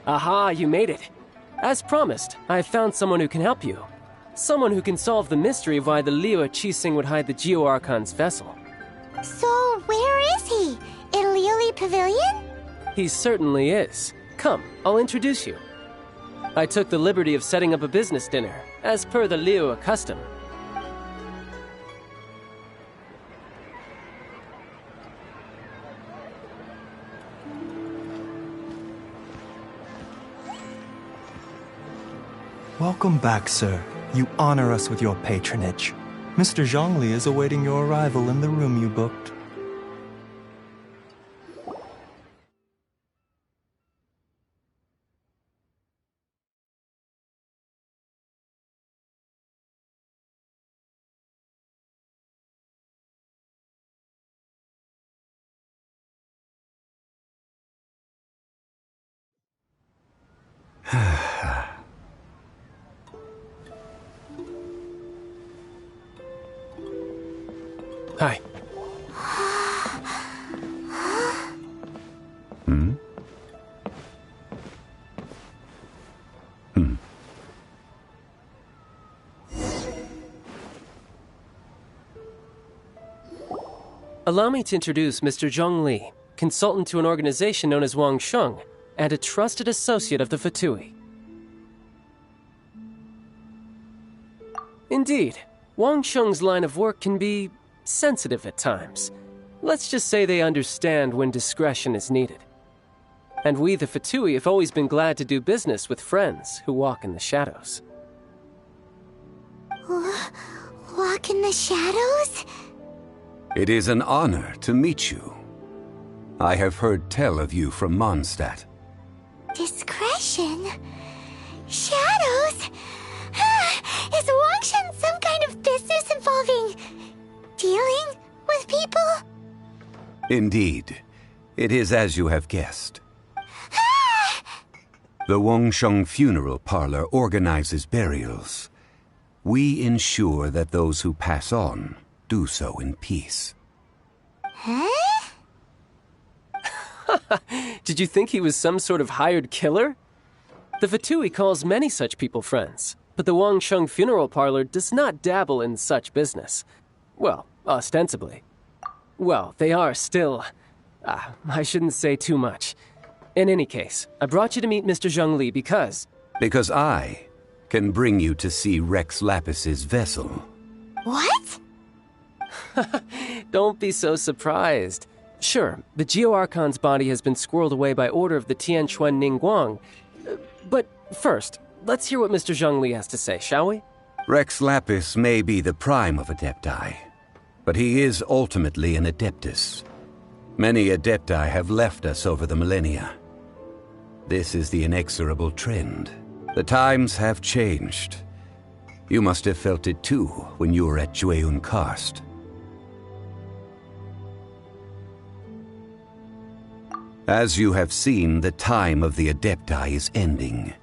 Aha, you made it. As promised, I've found someone who can help you. Someone who can solve the mystery of why the Liu Qixing would hide the Geo Archon's vessel. So, where is he? In Liuli Pavilion? He certainly is. Come, I'll introduce you. I took the liberty of setting up a business dinner, as per the Liu custom. Welcome back, sir. You honor us with your patronage. Mr. Zhongli is awaiting your arrival in the room you booked. Hi. Allow me to introduce Mr. Zhong Li, consultant to an organization known as Wang Sheng, and a trusted associate of the Fatui. Indeed, Wang Sheng's line of work can be sensitive at times. Let's just say they understand when discretion is needed. And we, the Fatui, have always been glad to do business with friends who walk in the shadows. Walk in the shadows? It is an honor to meet you. I have heard tell of you from Mondstadt. Discretion? Shadows? Is Wangshan some kind of business involving dealing with people? Indeed. It is as you have guessed. The Wangsheng Funeral Parlor organizes burials. We ensure that those who pass on do so in peace. Huh? Did you think he was some sort of hired killer? The Fatui calls many such people friends, but the Wangsheng Funeral Parlor does not dabble in such business. Well, ostensibly. Well, they are still... I shouldn't say too much. In any case, I brought you to meet Mr. Zhong Li because... Because I can bring you to see Rex Lapis's vessel. What? Don't be so surprised. Sure, the Geo Archon's body has been squirreled away by order of the Tianquan Ningguang. But first, let's hear what Mr. Zhong Li has to say, shall we? Rex Lapis may be the prime of Adepti, but he is ultimately an Adeptus. Many Adepti have left us over the millennia. This is the inexorable trend. The times have changed. You must have felt it too when you were at Jueyun Karst. As you have seen, the time of the Adepti is ending,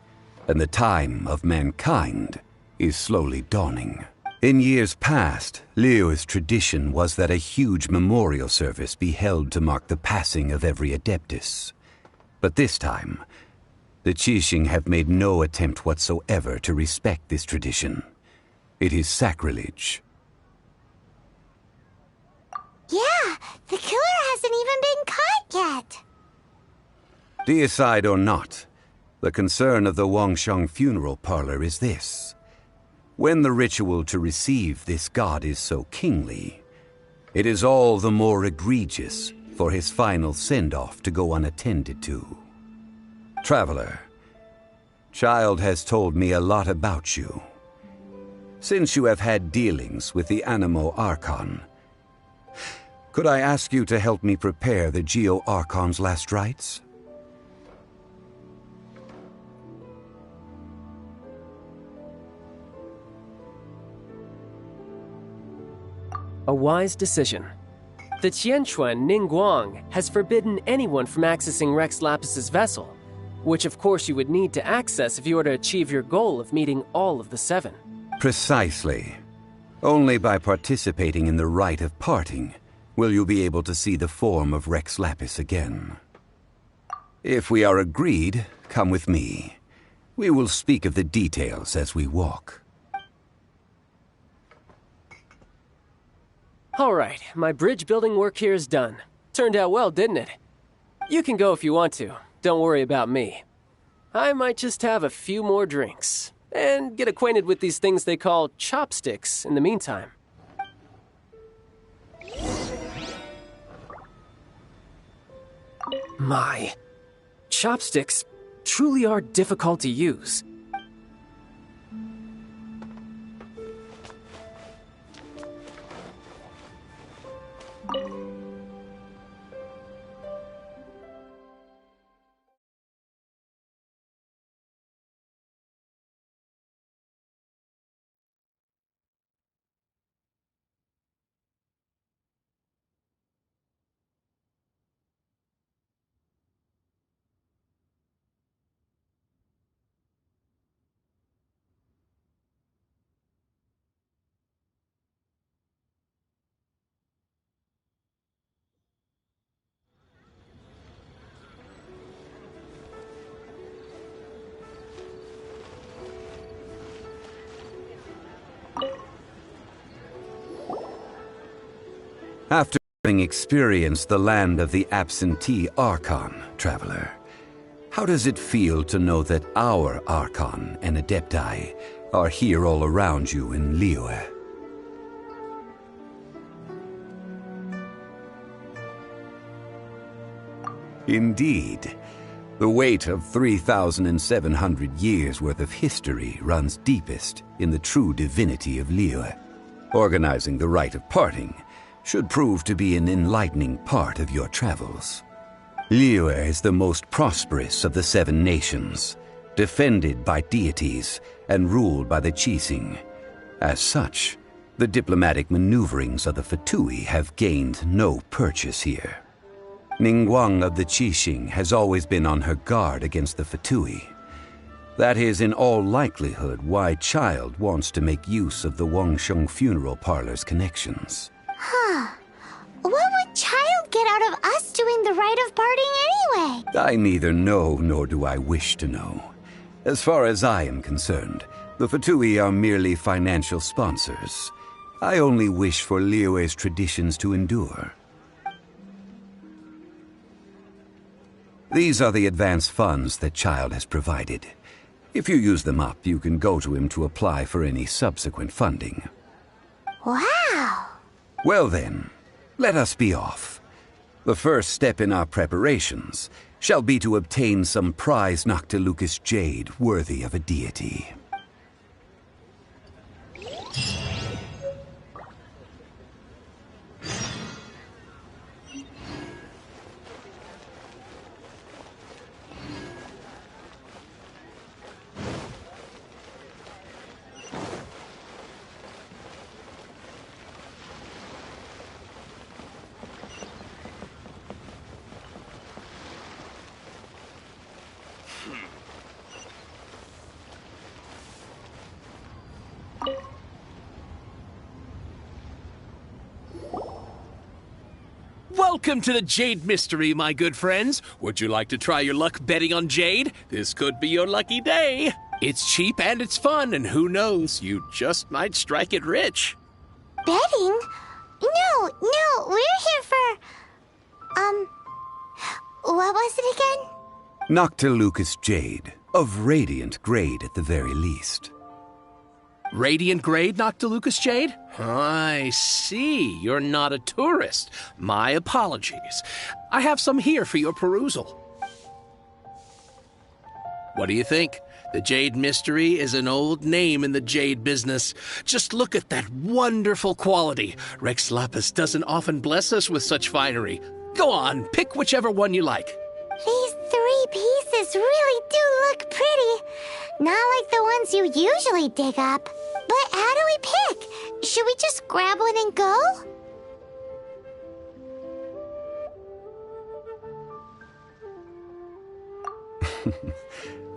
and the time of mankind is slowly dawning. In years past, Liu's tradition was that a huge memorial service be held to mark the passing of every Adeptus. But this time, the Qixing have made no attempt whatsoever to respect this tradition. It is sacrilege. Yeah, the killer hasn't even been caught yet. Deicide or not, the concern of the Wangsheng Funeral Parlor is this. When the ritual to receive this god is so kingly, it is all the more egregious for his final send-off to go unattended to. Traveler, Child has told me a lot about you. Since you have had dealings with the Animo Archon, could I ask you to help me prepare the Geo Archon's last rites? A wise decision. The Tianquan Ningguang has forbidden anyone from accessing Rex Lapis's vessel, which of course you would need to access if you were to achieve your goal of meeting all of the seven. Precisely. Only by participating in the rite of parting will you be able to see the form of Rex Lapis again. If we are agreed, come with me. We will speak of the details as we walk. Alright, my bridge building work here is done. Turned out well, didn't it? You can go if you want to. Don't worry about me. I might just have a few more drinks. And get acquainted with these things they call chopsticks in the meantime. My, chopsticks truly are difficult to use. After having experienced the land of the absentee Archon, traveler, how does it feel to know that our Archon and Adepti are here all around you in Liyue? Indeed. The weight of 3,700 years' worth of history runs deepest in the true divinity of Liyue. Organizing the rite of parting should prove to be an enlightening part of your travels. Liyue is the most prosperous of the 7 nations, defended by deities and ruled by the Qixing. As such, the diplomatic maneuverings of the Fatui have gained no purchase here. Ningguang of the Qixing has always been on her guard against the Fatui. That is in all likelihood why Child wants to make use of the Wangsheng funeral parlor's connections. Huh. What would Child get out of us doing the rite of parting anyway? I neither know nor do I wish to know. As far as I am concerned, the Fatui are merely financial sponsors. I only wish for Liyue's traditions to endure. These are the advance funds that Child has provided. If you use them up, you can go to him to apply for any subsequent funding. Wow! Well then, let us be off. The first step in our preparations shall be to obtain some prize Noctilucous jade worthy of a deity. Welcome to the Jade Mystery, my good friends. Would you like to try your luck betting on Jade? This could be your lucky day. It's cheap and it's fun, and who knows, you just might strike it rich. Betting? No, we're here for... what was it again? Noctilucous jade, of radiant grade at the very least. Radiant grade Noctilucous jade? I see. You're not a tourist. My apologies. I have some here for your perusal. What do you think? The Jade Mystery is an old name in the jade business. Just look at that wonderful quality. Rex Lapis doesn't often bless us with such finery. Go on, pick whichever one you like. These 3 pieces really do look pretty. Not like the ones you usually dig up. But how do we pick? Should we just grab one and go?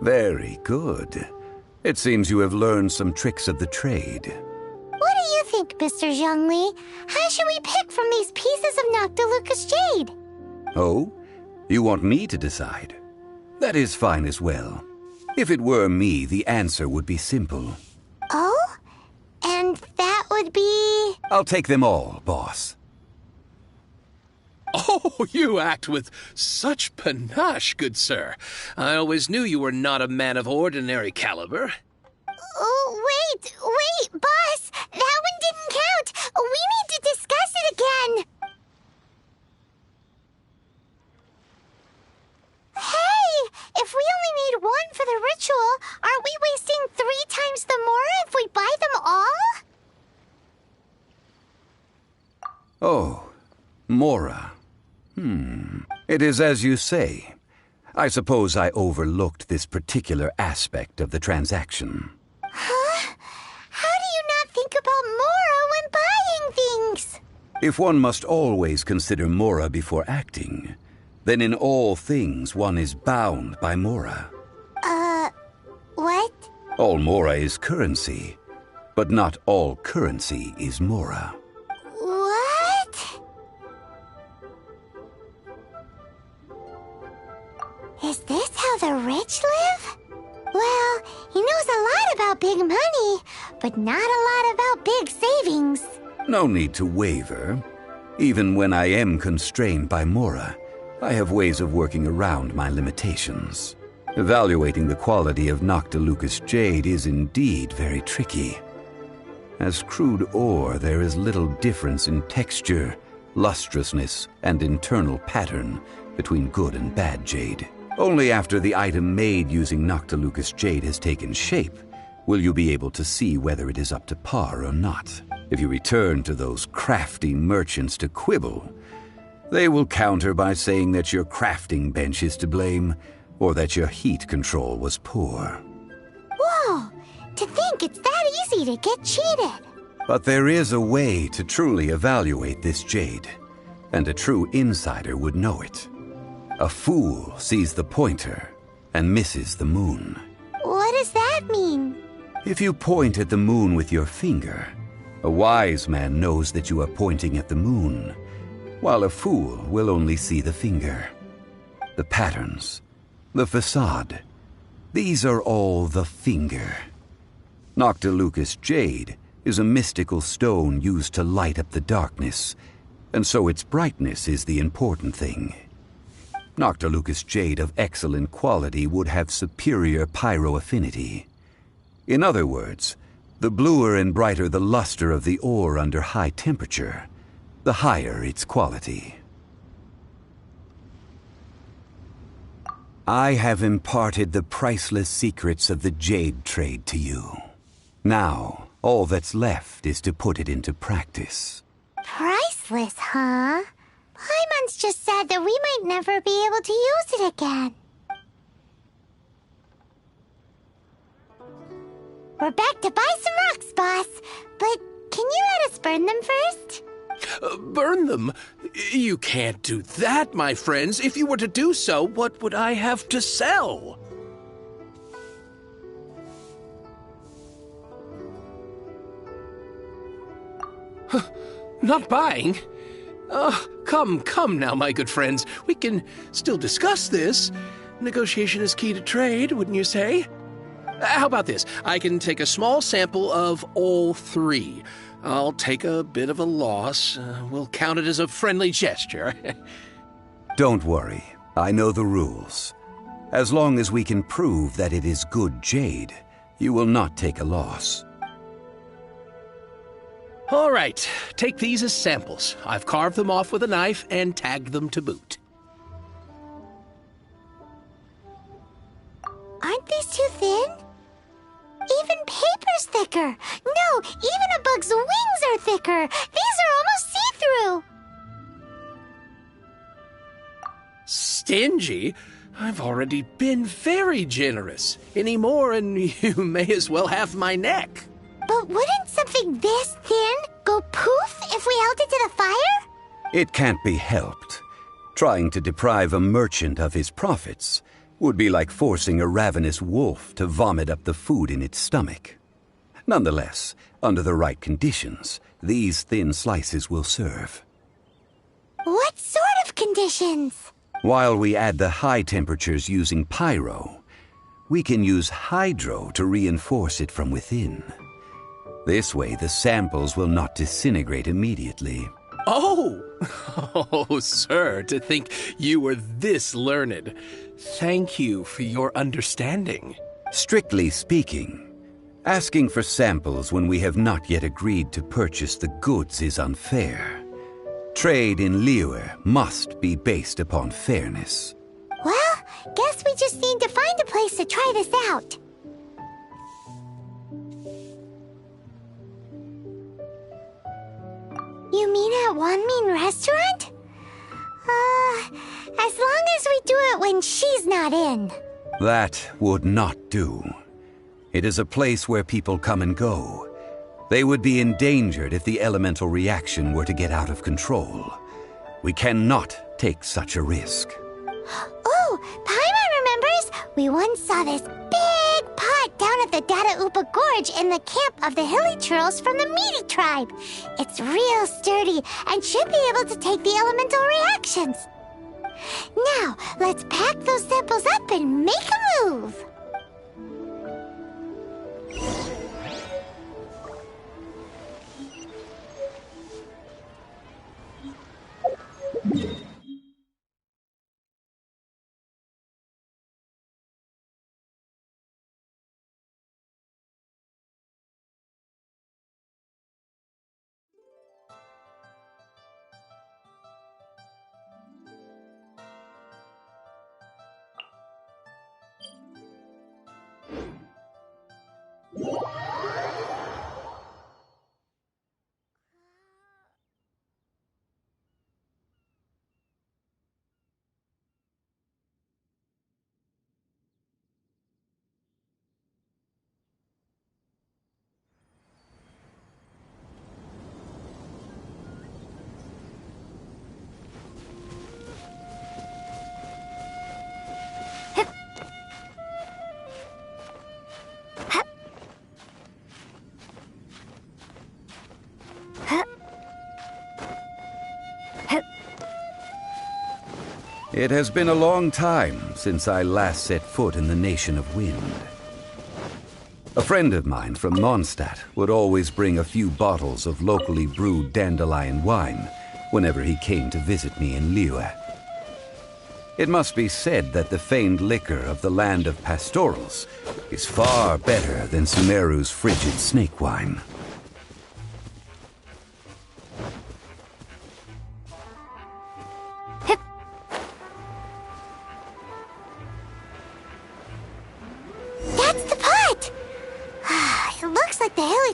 Very good. It seems you have learned some tricks of the trade. What do you think, Mr. Zhongli? How should we pick from these pieces of Noctilucous jade? Oh? You want me to decide? That is fine as well. If it were me, the answer would be simple. Oh? And that would be... I'll take them all, boss. Oh, you act with such panache, good sir. I always knew you were not a man of ordinary caliber. Oh, wait, boss! That one didn't count! We need to discuss it again! Hey! If we only need one for the ritual, aren't we wasting 3 times the Mora if we buy them all? Oh, Mora. It is as you say. I suppose I overlooked this particular aspect of the transaction. Huh? How do you not think about Mora when buying things? If one must always consider Mora before acting, then in all things one is bound by Mora. What? All Mora is currency, but not all currency is Mora. What? Is this how the rich live? Well, he knows a lot about big money, but not a lot about big savings. No need to waver. Even when I am constrained by Mora, I have ways of working around my limitations. Evaluating the quality of Noctilucous jade is indeed very tricky. As crude ore, there is little difference in texture, lustrousness, and internal pattern between good and bad jade. Only after the item made using Noctilucous jade has taken shape will you be able to see whether it is up to par or not. If you return to those crafty merchants to quibble, they will counter by saying that your crafting bench is to blame, or that your heat control was poor. Whoa! To think it's that easy to get cheated! But there is a way to truly evaluate this jade, and a true insider would know it. A fool sees the pointer and misses the moon. What does that mean? If you point at the moon with your finger, a wise man knows that you are pointing at the moon, while a fool will only see the finger. The patterns, the facade, these are all the finger. Noctilucous jade is a mystical stone used to light up the darkness, and so its brightness is the important thing. Noctilucous jade of excellent quality would have superior pyroaffinity. In other words, the bluer and brighter the luster of the ore under high temperature, the higher its quality. I have imparted the priceless secrets of the jade trade to you. Now, all that's left is to put it into practice. Priceless, huh? Paimon's just said that we might never be able to use it again. We're back to buy some rocks, boss. But can you let us burn them first? Burn them? You can't do that, my friends. If you were to do so, what would I have to sell? Not buying? Come now, my good friends. We can still discuss this. Negotiation is key to trade, wouldn't you say? How about this? I can take a small sample of all 3. I'll take a bit of a loss. We'll count it as a friendly gesture. Don't worry. I know the rules. As long as we can prove that it is good jade, you will not take a loss. All right, take these as samples. I've carved them off with a knife and tagged them to boot. Aren't these too thin? Even paper's thicker. No, even a bug's wings are thicker. These are almost see-through. Stingy? I've already been very generous. Any more and you may as well have my neck. But wouldn't something this thin go poof if we held it to the fire? It can't be helped. Trying to deprive a merchant of his profits would be like forcing a ravenous wolf to vomit up the food in its stomach. Nonetheless, under the right conditions, these thin slices will serve. What sort of conditions? While we add the high temperatures using pyro, we can use hydro to reinforce it from within. This way, the samples will not disintegrate immediately. Oh! Oh, sir, to think you were this learned. Thank you for your understanding. Strictly speaking, asking for samples when we have not yet agreed to purchase the goods is unfair. Trade in Liyue must be based upon fairness. Well, guess we just need to find a place to try this out. You mean at Wanmin Restaurant? As long as we do it when she's not in. That would not do. It is a place where people come and go. They would be endangered if the elemental reaction were to get out of control. We cannot take such a risk. Oh, Paimon remembers! We once saw this big pot down at the Dada Upa Gorge in the camp of the hilly churls from the Meaty tribe. It's real sturdy and should be able to take the elemental reactions. Now, let's pack those samples up and make a move. It has been a long time since I last set foot in the Nation of Wind. A friend of mine from Mondstadt would always bring a few bottles of locally brewed dandelion wine whenever he came to visit me in Liyue. It must be said that the famed liquor of the land of pastorals is far better than Sumeru's frigid snake wine.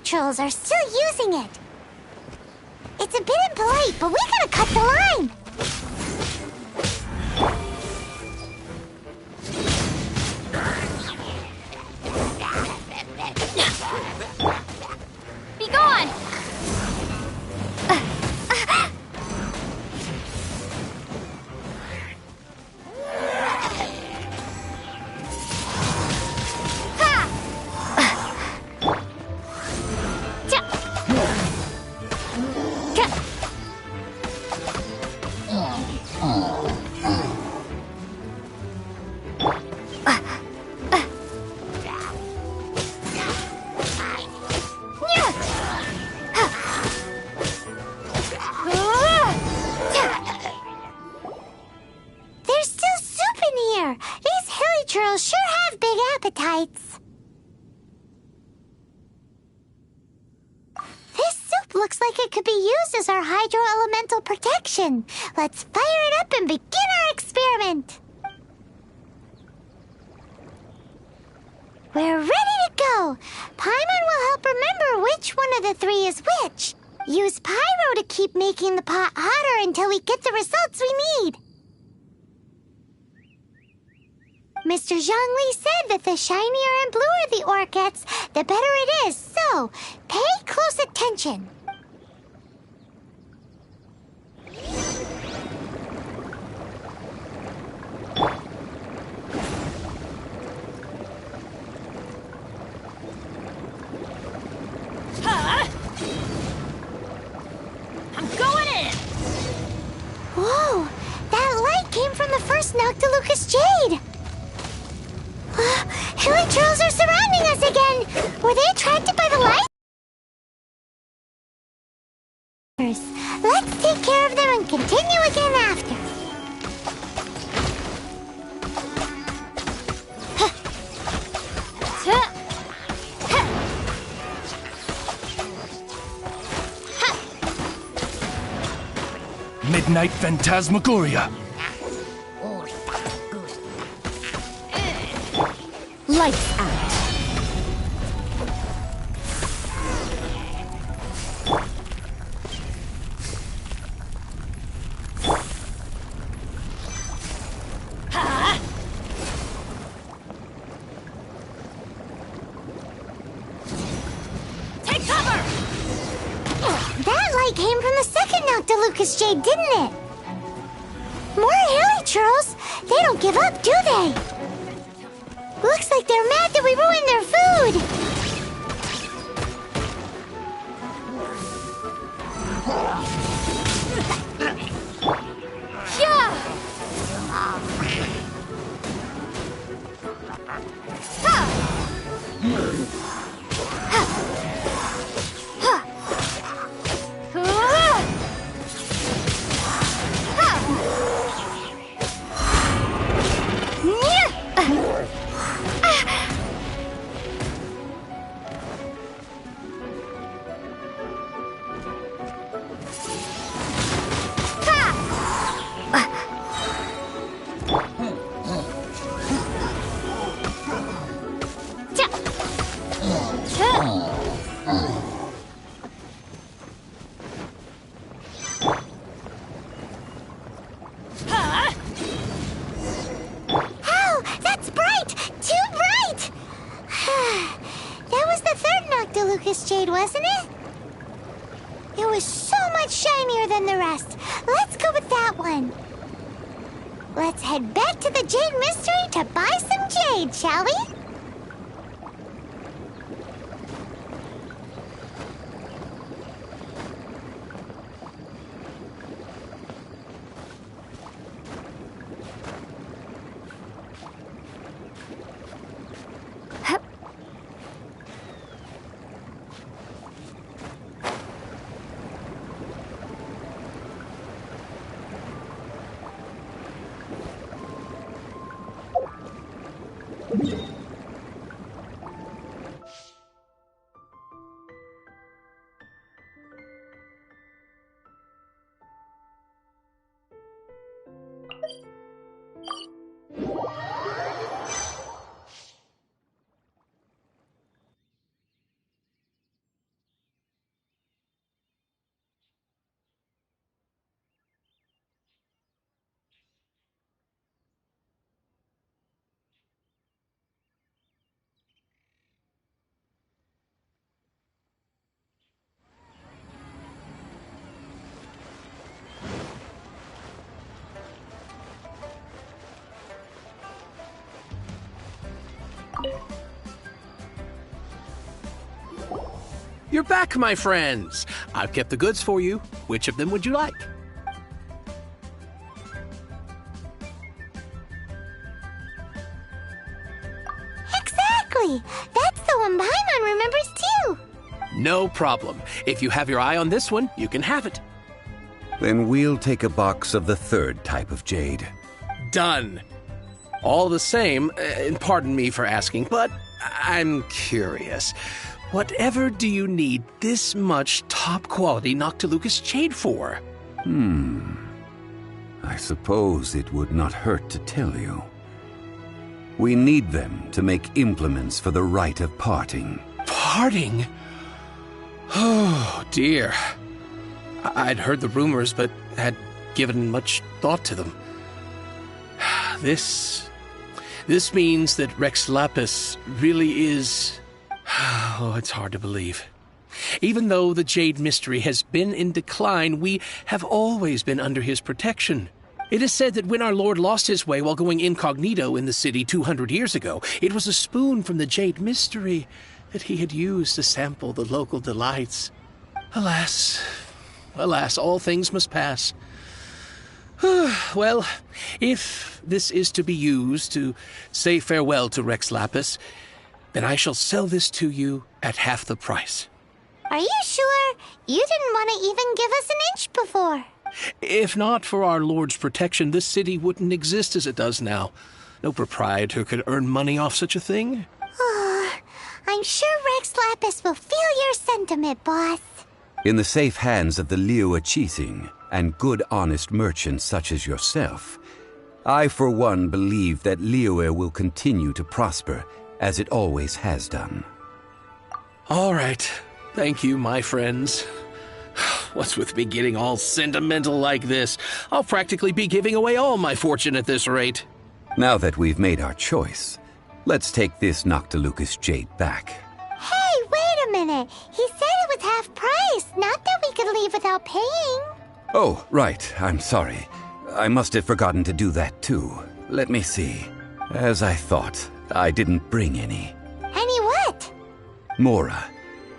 Trolls are still using it. It's a bit impolite, but we gotta cut the line. Be gone! Hydro-elemental protection. Let's fire it up and begin our experiment. We're ready to go. Paimon will help remember which one of the three is which. Use pyro to keep making the pot hotter until we get the results we need. Mr. Zhongli said that the shinier and bluer the ore gets, the better it is, so pay close attention. I'm going in! Whoa! That light came from the first Noctilucous Jade! Hilly trolls are surrounding us again! Were they attracted by the light? Let's take care of them and continue again after. Midnight Phantasmagoria. Lights out. Came from the second Noctilucous Jade, didn't it? More hilly churls. They don't give up, do they? Looks like they're mad that we ruined their food. Yeah. Jade, wasn't it? It was so much shinier than the rest. Let's go with that one. Let's head back to the Jade Mystery to buy some jade, shall we? You're back, my friends. I've kept the goods for you. Which of them would you like? Exactly! That's the one Paimon remembers too! No problem. If you have your eye on this one, you can have it. Then we'll take a box of the third type of jade. Done. All the same, and pardon me for asking, but I'm curious. Whatever do you need this much top-quality Noctilucous jade for? I suppose it would not hurt to tell you. We need them to make implements for the rite of parting. Parting? Oh, dear. I'd heard the rumors, but had given much thought to them. This means that Rex Lapis really is... Oh, it's hard to believe. Even though the Jade Mystery has been in decline, we have always been under his protection. It is said that when our Lord lost his way while going incognito in the city 200 years ago, it was a spoon from the Jade Mystery that he had used to sample the local delights. Alas, all things must pass. Well, if this is to be used to say farewell to Rex Lapis, then I shall sell this to you at half the price. Are you sure? You didn't want to even give us an inch before. If not for our Lord's protection, this city wouldn't exist as it does now. No proprietor could earn money off such a thing. Oh, I'm sure Rex Lapis will feel your sentiment, boss. In the safe hands of the Liu Chising and good honest merchants such as yourself, I for one believe that Liyue will continue to prosper as it always has done. All right. Thank you, my friends. What's with me getting all sentimental like this? I'll practically be giving away all my fortune at this rate. Now that we've made our choice, let's take this Noctilucous jade back. Hey, wait a minute. He said it was half price, not that we could leave without paying. Oh, right. I'm sorry. I must have forgotten to do that too. Let me see. As I thought, I didn't bring any. Any what? Mora.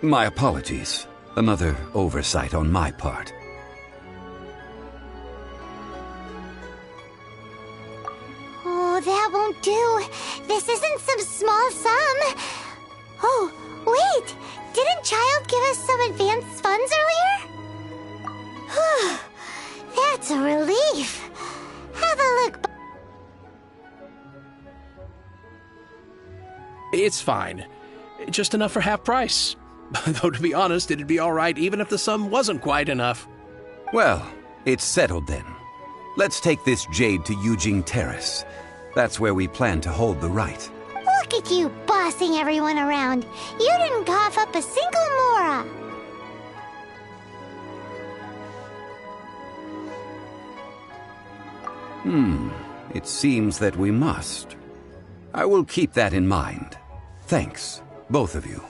My apologies. Another oversight on my part. Oh, that won't do. This isn't some small sum. Oh, wait. Didn't Child give us some advanced funds earlier? That's a relief. Have a look. It's fine. Just enough for half price. Though, to be honest, it'd be all right even if the sum wasn't quite enough. Well, it's settled then. Let's take this jade to Yujing Terrace. That's where we plan to hold the rite. Look at you bossing everyone around. You didn't cough up a single Mora. It seems that we must. I will keep that in mind. Thanks, both of you.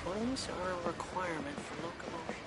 Wings are a requirement for locomotion.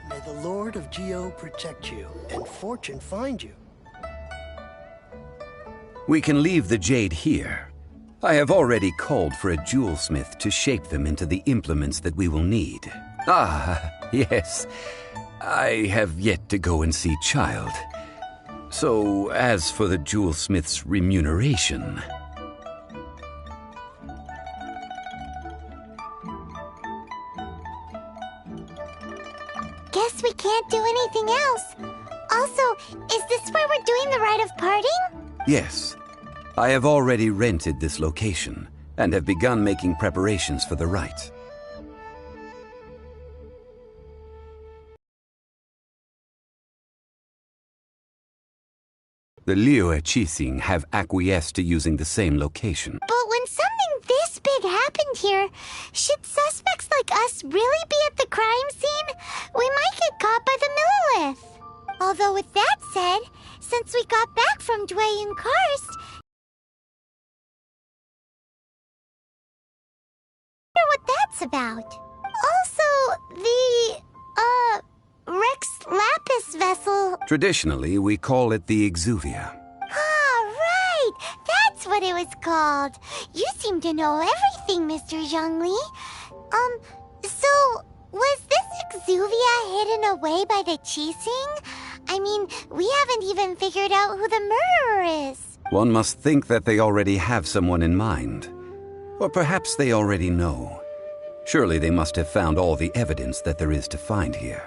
May the Lord of Geo protect you and fortune find you. We can leave the jade here. I have already called for a jewelsmith to shape them into the implements that we will need. Ah, yes. I have yet to go and see Child. So, as for the jewelsmith's remuneration... Guess we can't do anything else. Also, is this where we're doing the rite of parting? Yes. I have already rented this location and have begun making preparations for the rite. The Liu Chising have acquiesced to using the same location. But when something this big happened here, should suspects like us really be at the crime scene? We might get caught by the Millilith. Although with that said, since we got back from Dwayne Karst, I wonder what that's about. Also, the, Rex Lapis vessel. Traditionally, we call it the Exuvia. Ah, right! That's what it was called. You seem to know everything, Mr. Zhongli. So, was this Exuvia hidden away by the Qixing? I mean, we haven't even figured out who the murderer is. One must think that they already have someone in mind. Or perhaps they already know. Surely they must have found all the evidence that there is to find here.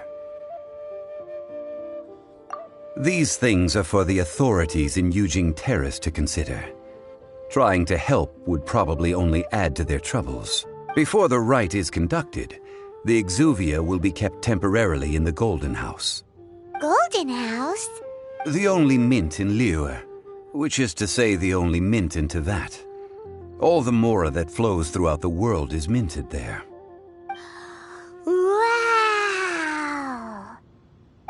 These things are for the authorities in Yujing Terrace to consider. Trying to help would probably only add to their troubles. Before the rite is conducted, the Exuvia will be kept temporarily in the Golden House. Golden House? The only mint in Liyue, which is to say the only mint in Tevat. All the mora that flows throughout the world is minted there. Wow!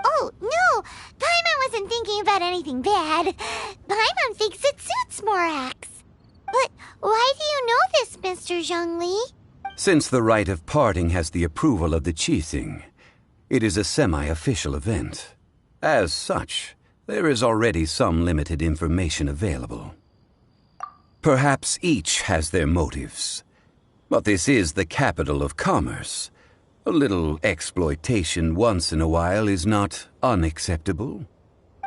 Oh, no! Paimon wasn't thinking about anything bad. Paimon thinks it suits Morax. But why do you know this, Mr. Zhongli? Since the rite of parting has the approval of the Qixing, it is a semi-official event. As such, there is already some limited information available. Perhaps each has their motives, but this is the capital of commerce. A little exploitation once in a while is not unacceptable.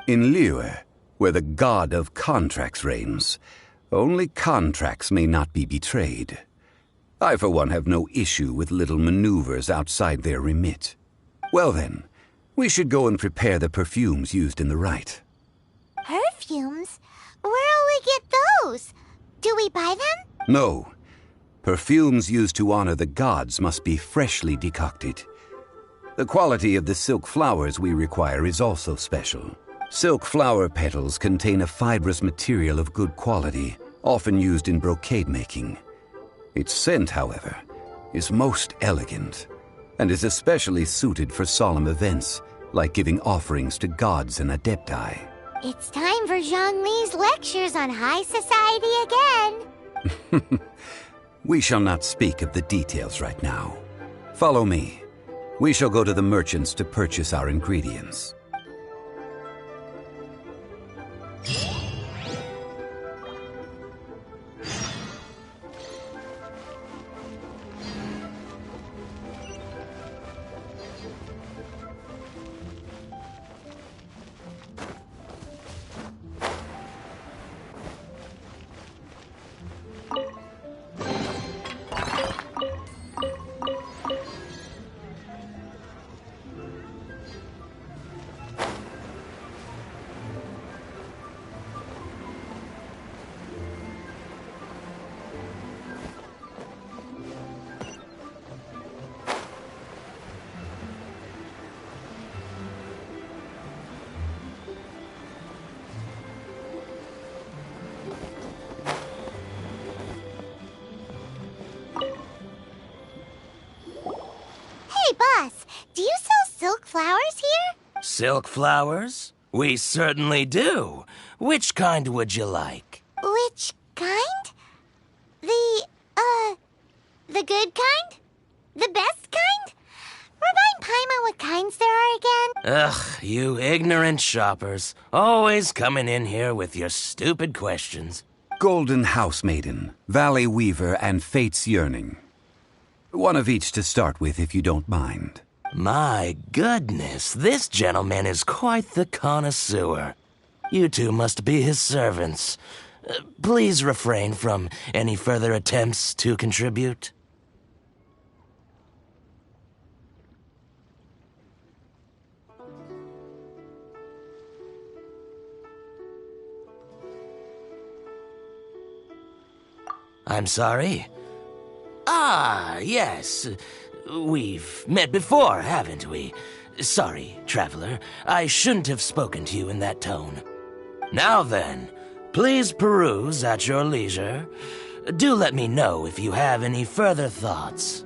In Liyue, where the god of contracts reigns, only contracts may not be betrayed. I, for one, have no issue with little maneuvers outside their remit. Well then, we should go and prepare the perfumes used in the rite. Perfumes? Where'll we get those? Do we buy them? No. Perfumes used to honor the gods must be freshly decocted. The quality of the silk flowers we require is also special. Silk flower petals contain a fibrous material of good quality, often used in brocade making. Its scent, however, is most elegant, and is especially suited for solemn events, like giving offerings to gods and adepti. It's time for Zhongli's lectures on high society again. We shall not speak of the details right now. Follow me. We shall go to the merchants to purchase our ingredients. Boss, do you sell silk flowers here? Silk flowers? We certainly do. Which kind would you like? Which kind? The good kind? The best kind? Remind Paimon what kinds there are again? Ugh, you ignorant shoppers. Always coming in here with your stupid questions. Golden House Maiden, Valley Weaver, and Fate's Yearning. One of each to start with, if you don't mind. My goodness, this gentleman is quite the connoisseur. You two must be his servants. Please refrain from any further attempts to contribute. I'm sorry? Ah, yes. We've met before, haven't we? Sorry, traveler. I shouldn't have spoken to you in that tone. Now then, please peruse at your leisure. Do let me know if you have any further thoughts.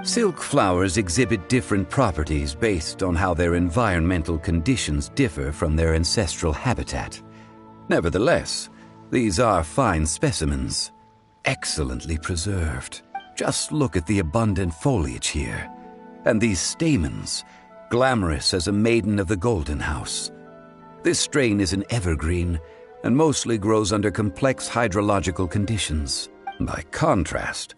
Silk flowers exhibit different properties based on how their environmental conditions differ from their ancestral habitat. Nevertheless, these are fine specimens, excellently preserved. Just look at the abundant foliage here, and these stamens, glamorous as a maiden of the Golden House. This strain is an evergreen, and mostly grows under complex hydrological conditions. By contrast,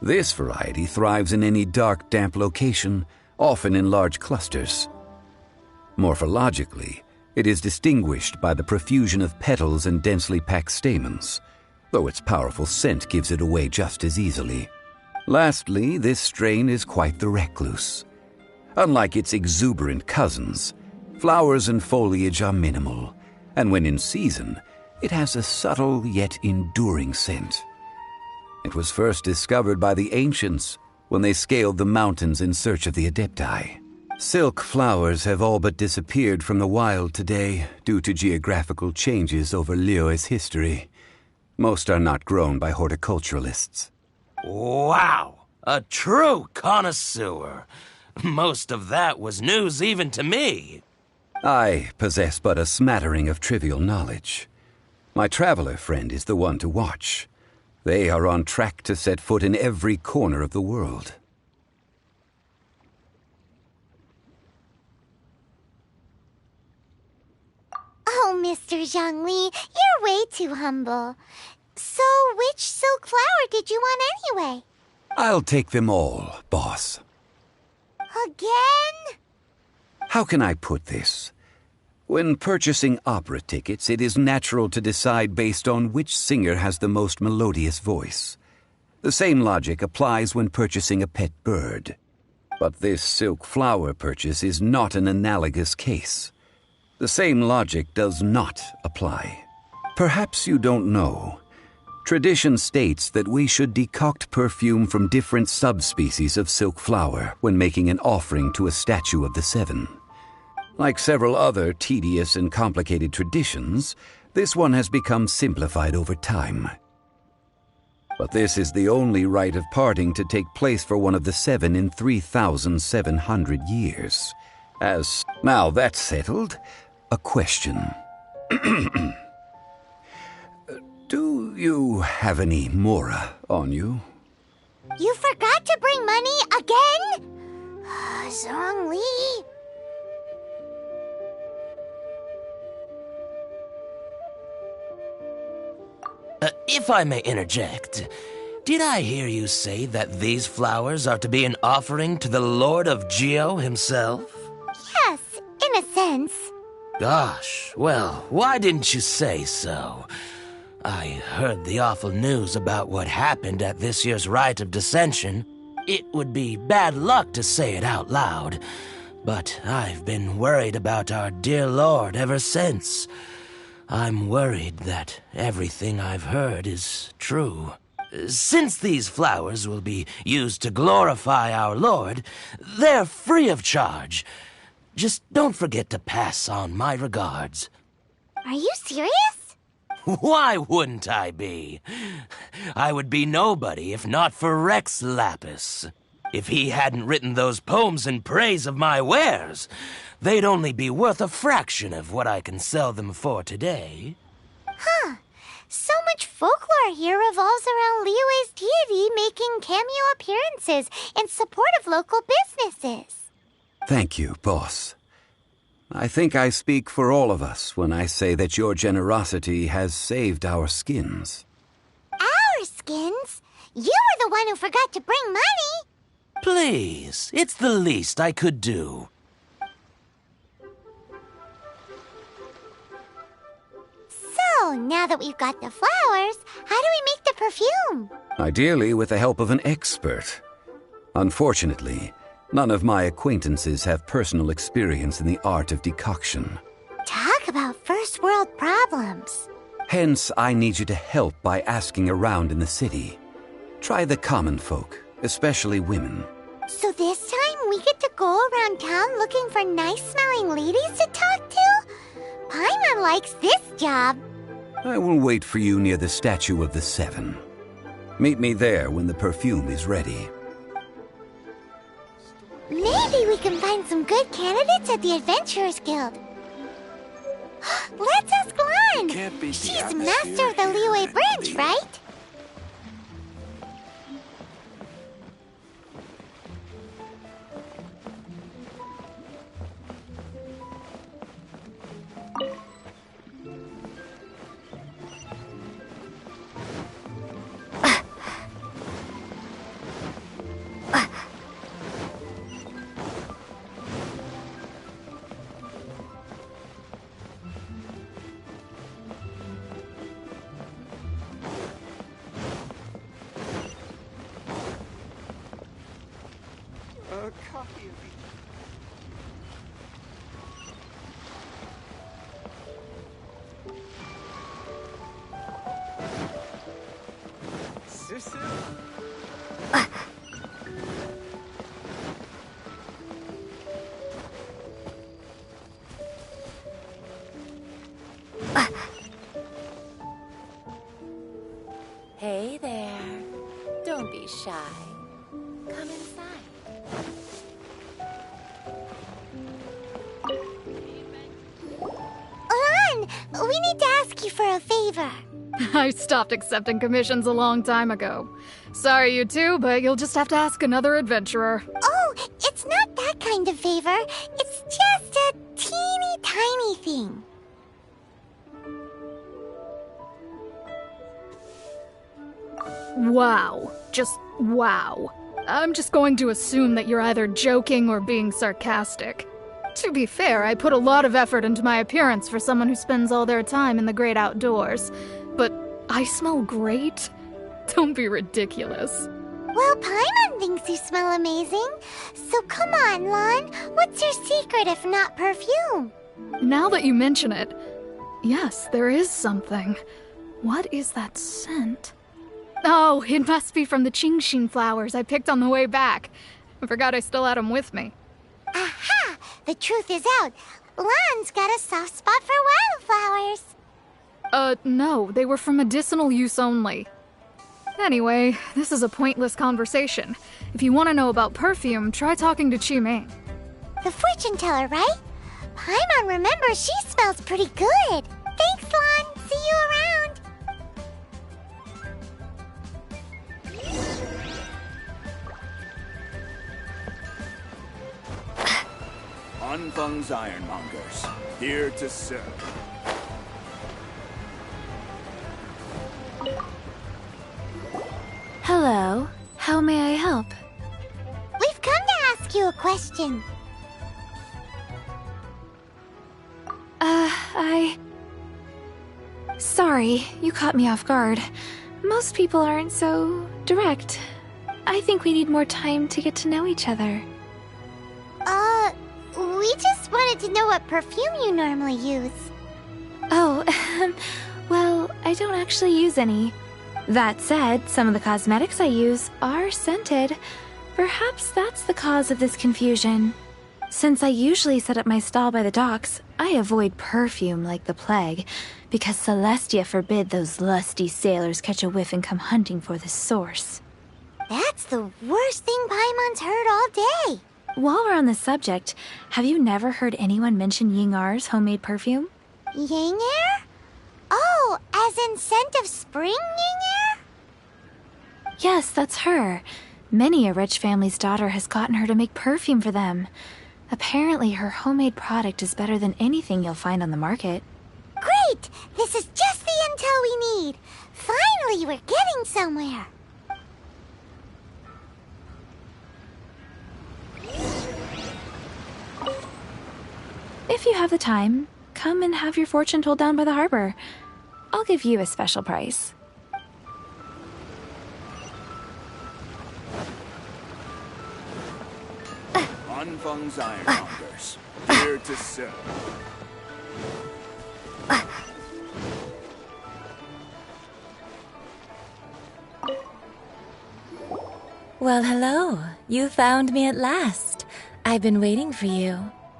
this variety thrives in any dark, damp location, often in large clusters. Morphologically, it is distinguished by the profusion of petals and densely packed stamens, though its powerful scent gives it away just as easily. Lastly, this strain is quite the recluse. Unlike its exuberant cousins, flowers and foliage are minimal, and when in season, it has a subtle yet enduring scent. It was first discovered by the ancients when they scaled the mountains in search of the Adepti. Silk flowers have all but disappeared from the wild today due to geographical changes over Liyue's history. Most are not grown by horticulturalists. Wow! A true connoisseur. Most of that was news even to me. I possess but a smattering of trivial knowledge. My traveler friend is the one to watch. They are on track to set foot in every corner of the world. Oh, Mr. Zhongli, you're way too humble. So, which silk flower did you want anyway? I'll take them all, boss. Again? How can I put this? When purchasing opera tickets, it is natural to decide based on which singer has the most melodious voice. The same logic applies when purchasing a pet bird. But this silk flower purchase is not an analogous case. The same logic does not apply. Perhaps you don't know. Tradition states that we should decoct perfume from different subspecies of silk flower when making an offering to a statue of the Seven. Like several other tedious and complicated traditions, this one has become simplified over time. But this is the only rite of parting to take place for one of the Seven in 3,700 years. Now that's settled, a question. Do you have any mora on you? You forgot to bring money again? Zhongli. If I may interject, did I hear you say that these flowers are to be an offering to the Lord of Geo himself? Yes, in a sense. Gosh, well, why didn't you say so? I heard the awful news about what happened at this year's Rite of Dissension. It would be bad luck to say it out loud, but I've been worried about our dear Lord ever since. I'm worried that everything I've heard is true. Since these flowers will be used to glorify our Lord, they're free of charge. Just don't forget to pass on my regards. Are you serious? Why wouldn't I be? I would be nobody if not for Rex Lapis. If he hadn't written those poems in praise of my wares, they'd only be worth a fraction of what I can sell them for today. Huh. So much folklore here revolves around Liyue's deity making cameo appearances in support of local businesses. Thank you, boss. I think I speak for all of us when I say that your generosity has saved our skins. Our skins? You were the one who forgot to bring money. Please, it's the least I could do. So, now that we've got the flowers, how do we make the perfume? Ideally with the help of an expert. Unfortunately, none of my acquaintances have personal experience in the art of decoction. Talk about first world problems. Hence, I need you to help by asking around in the city. Try the common folk, especially women. So this time we get to go around town looking for nice-smelling ladies to talk to? Paimon likes this job. I will wait for you near the statue of the Seven. Meet me there when the perfume is ready. Maybe we can find some good candidates at the Adventurers Guild. Let's ask Lan. She's master of the Liyue branch, right? copy of you. Susu? Hey there. Don't be shy. Come inside. Lan, we need to ask you for a favor. I stopped accepting commissions a long time ago. Sorry, you two, but you'll just have to ask another adventurer. Oh, it's not that kind of favor. It's just a teeny tiny thing. Wow. Just wow. I'm just going to assume that you're either joking or being sarcastic. To be fair, I put a lot of effort into my appearance for someone who spends all their time in the great outdoors. But I smell great? Don't be ridiculous. Well, Paimon thinks you smell amazing. So come on, Lan. What's your secret if not perfume? Now that you mention it, yes, there is something. What is that scent? Oh, it must be from the Genshin flowers I picked on the way back. I forgot I still had them with me. Aha! The truth is out. Lan's got a soft spot for wildflowers. No, they were for medicinal use only. Anyway, this is a pointless conversation. If you want to know about perfume, try talking to Qiming. The fortune teller, right? Paimon remembers she smells pretty good. Thanks, Lan. See you around. Anfeng's Ironmongers, here to serve. Hello. How may I help? We've come to ask you a question. Sorry, you caught me off guard. Most people aren't so direct. I think we need more time to get to know each other. We just wanted to know what perfume you normally use. Oh, well, I don't actually use any. That said, some of the cosmetics I use are scented. Perhaps that's the cause of this confusion. Since I usually set up my stall by the docks, I avoid perfume like the plague, because Celestia forbid those lusty sailors catch a whiff and come hunting for the source. That's the worst thing Paimon's heard all day. While we're on the subject, have you never heard anyone mention Yingar's homemade perfume? Yingar? Oh, as in scent of spring, Yingar? Yes, that's her. Many a rich family's daughter has gotten her to make perfume for them. Apparently, her homemade product is better than anything you'll find on the market. Great! This is just the intel we need. Finally, we're getting somewhere. If you have the time, come and have your fortune told down by the harbor. I'll give you a special price. Anfeng's Ironmongers, here to serve. Well, hello. You found me at last. I've been waiting for you.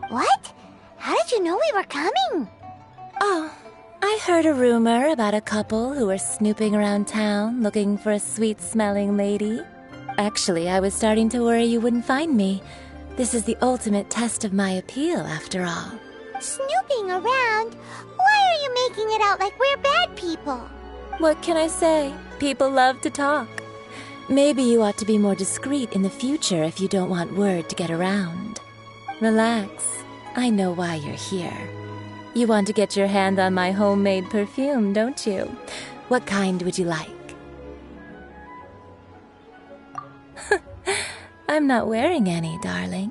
What? How did you know we were coming? Oh, I heard a rumor about a couple who were snooping around town looking for a sweet-smelling lady. Actually, I was starting to worry you wouldn't find me. This is the ultimate test of my appeal, after all. Snooping around? Why are you making it out like we're bad people? What can I say? People love to talk. Maybe you ought to be more discreet in the future if you don't want word to get around. Relax. I know why you're here. You want to get your hand on my homemade perfume, don't you? What kind would you like? I'm not wearing any, darling.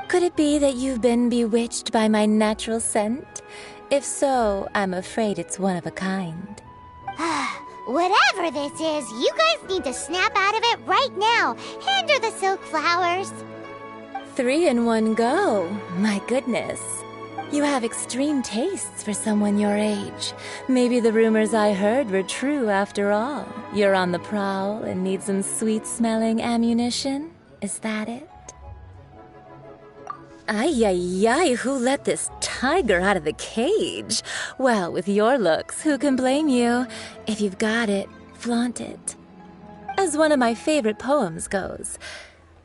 Could it be that you've been bewitched by my natural scent? If so, I'm afraid it's one of a kind. Whatever this is, you guys need to snap out of it right now. Hand her the silk flowers. 3 in one go. My goodness. You have extreme tastes for someone your age. Maybe the rumors I heard were true after all. You're on the prowl and need some sweet-smelling ammunition? Is that it? Ay, ay, ay, who let this tiger out of the cage? Well, with your looks, who can blame you? If you've got it, flaunt it. As one of my favorite poems goes,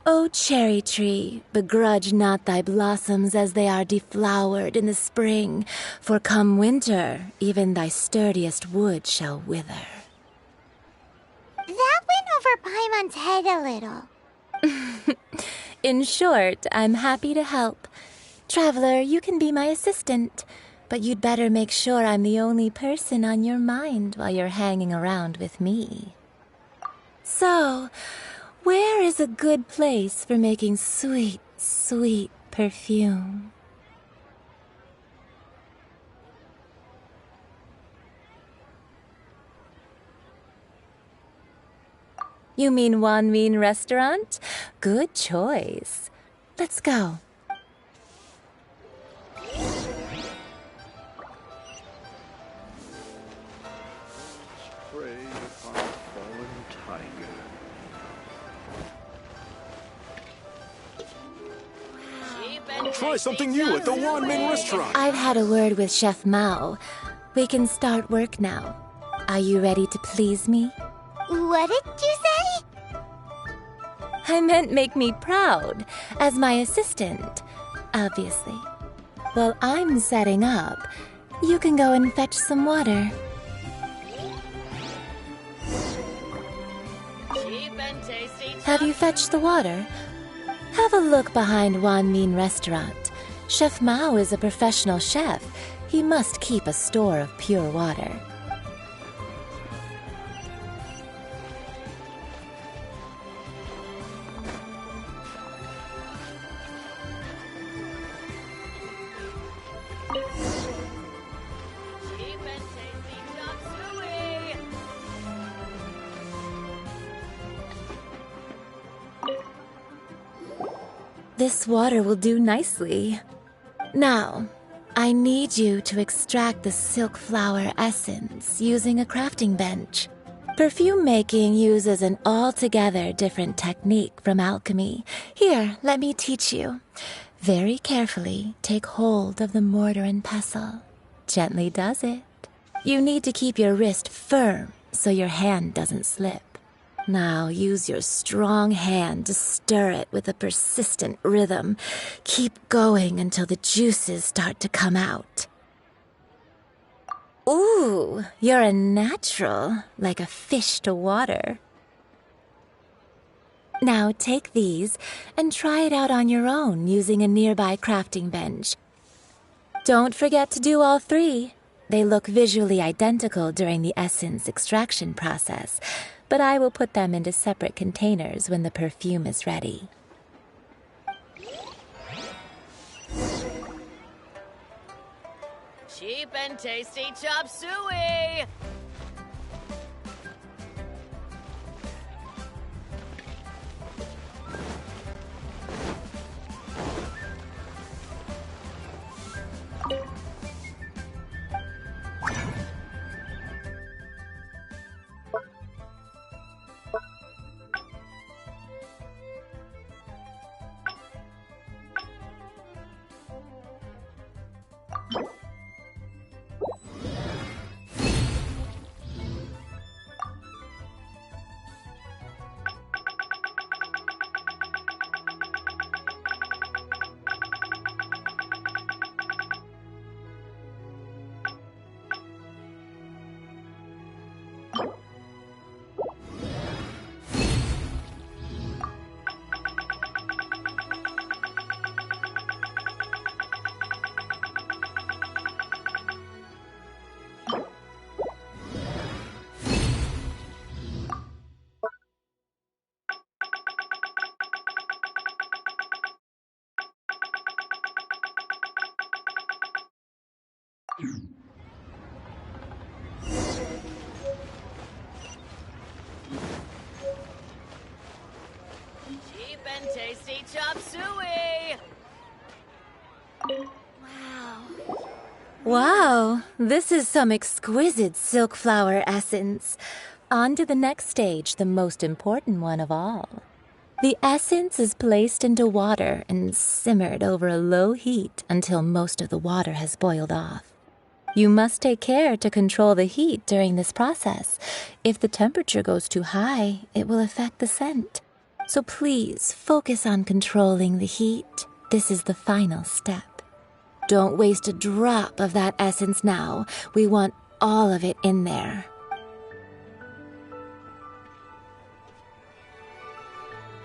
"O cherry tree, begrudge not thy blossoms as they are deflowered in the spring, for come winter, even thy sturdiest wood shall wither." That went over Paimon's head a little. In short, I'm happy to help. Traveler, you can be my assistant, but you'd better make sure I'm the only person on your mind while you're hanging around with me. So, where is a good place for making sweet, sweet perfume? You mean Wanmin Restaurant? Good choice. Let's go. Prey upon a fallen tiger. Try something new at the Wanmin Restaurant. I've had a word with Chef Mao. We can start work now. Are you ready to please me? What did you say? I meant make me proud, as my assistant, obviously. While I'm setting up, you can go and fetch some water. Have you fetched the water? Have a look behind Wanmin Restaurant. Chef Mao is a professional chef. He must keep a store of pure water. This water will do nicely. Now, I need you to extract the silk flower essence using a crafting bench. Perfume making uses an altogether different technique from alchemy. Here, let me teach you. Very carefully, take hold of the mortar and pestle. Gently does it. You need to keep your wrist firm so your hand doesn't slip. Now use your strong hand to stir it with a persistent rhythm. Keep going until the juices start to come out. Ooh, you're a natural, like a fish to water. Now take these and try it out on your own using a nearby crafting bench. Don't forget to do all 3. They look visually identical during the essence extraction process, but I will put them into separate containers when the perfume is ready. Cheap and tasty chop suey! Cheap and tasty chop suey! Wow, this is some exquisite silk flower essence. On to the next stage, the most important one of all. The essence is placed into water and simmered over a low heat until most of the water has boiled off. You must take care to control the heat during this process. If the temperature goes too high, it will affect the scent. So please focus on controlling the heat. This is the final step. Don't waste a drop of that essence now. We want all of it in there.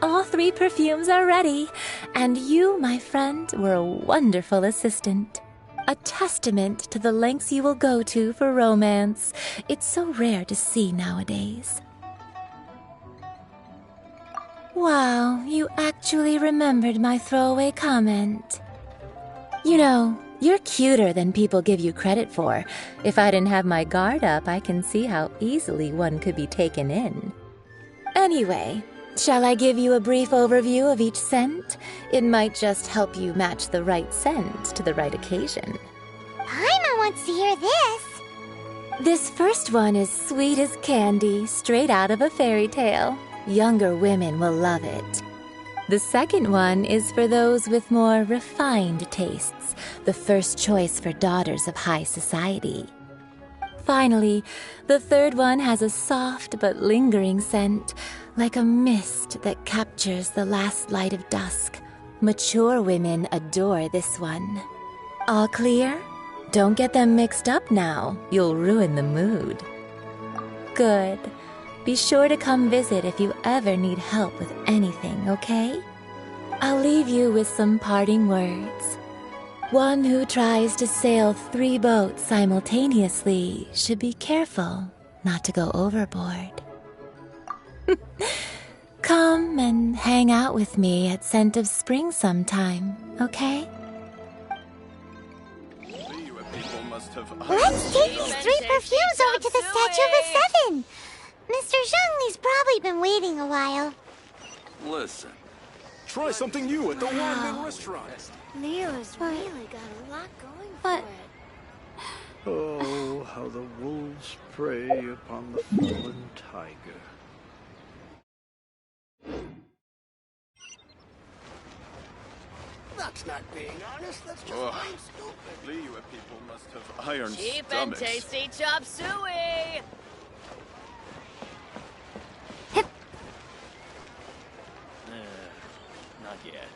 All 3 perfumes are ready, and you, my friend, were a wonderful assistant. A testament to the lengths you will go to for romance. It's so rare to see nowadays. Wow, you actually remembered my throwaway comment. You know, you're cuter than people give you credit for. If I didn't have my guard up, I can see how easily one could be taken in. Anyway, shall I give you a brief overview of each scent? It might just help you match the right scent to the right occasion. Paimon wants to hear this. This first one is sweet as candy, straight out of a fairy tale. Younger women will love it. The second one is for those with more refined tastes, the first choice for daughters of high society. Finally, the third one has a soft but lingering scent, like a mist that captures the last light of dusk. Mature women adore this one. All clear? Don't get them mixed up now. You'll ruin the mood. Good. Be sure to come visit if you ever need help with anything, okay? I'll leave you with some parting words. One who tries to sail 3 boats simultaneously should be careful not to go overboard. Come and hang out with me at Scent of Spring sometime, okay? Let's take these 3 perfumes over to the Statue of the Seven. Mr. Zhongli's probably been waiting a while. Listen, try something new at the Wanmin restaurant. Leo's really got a lot going for it. Oh, how the wolves prey upon the fallen tiger. That's not being honest, that's just plain stupid. Liyue people must have iron Cheap stomachs. and tasty chop suey. Not yet.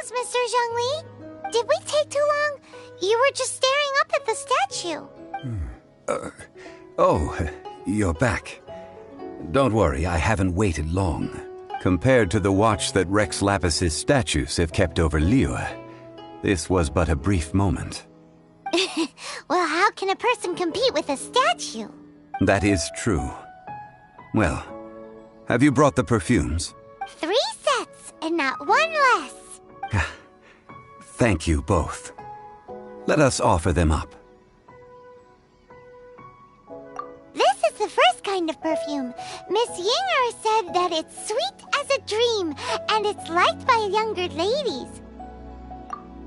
Mr. Zhongli. Did we take too long? You were just staring up at the statue. Oh, you're back. Don't worry, I haven't waited long. Compared to the watch that Rex Lapis's statues have kept over Liyue, this was but a brief moment. Well, how can a person compete with a statue? That is true. Well, have you brought the perfumes? 3 sets, and not one less. Thank you both. Let us offer them up. This is the first kind of perfume. Miss Yinger said that it's sweet as a dream, and it's liked by younger ladies.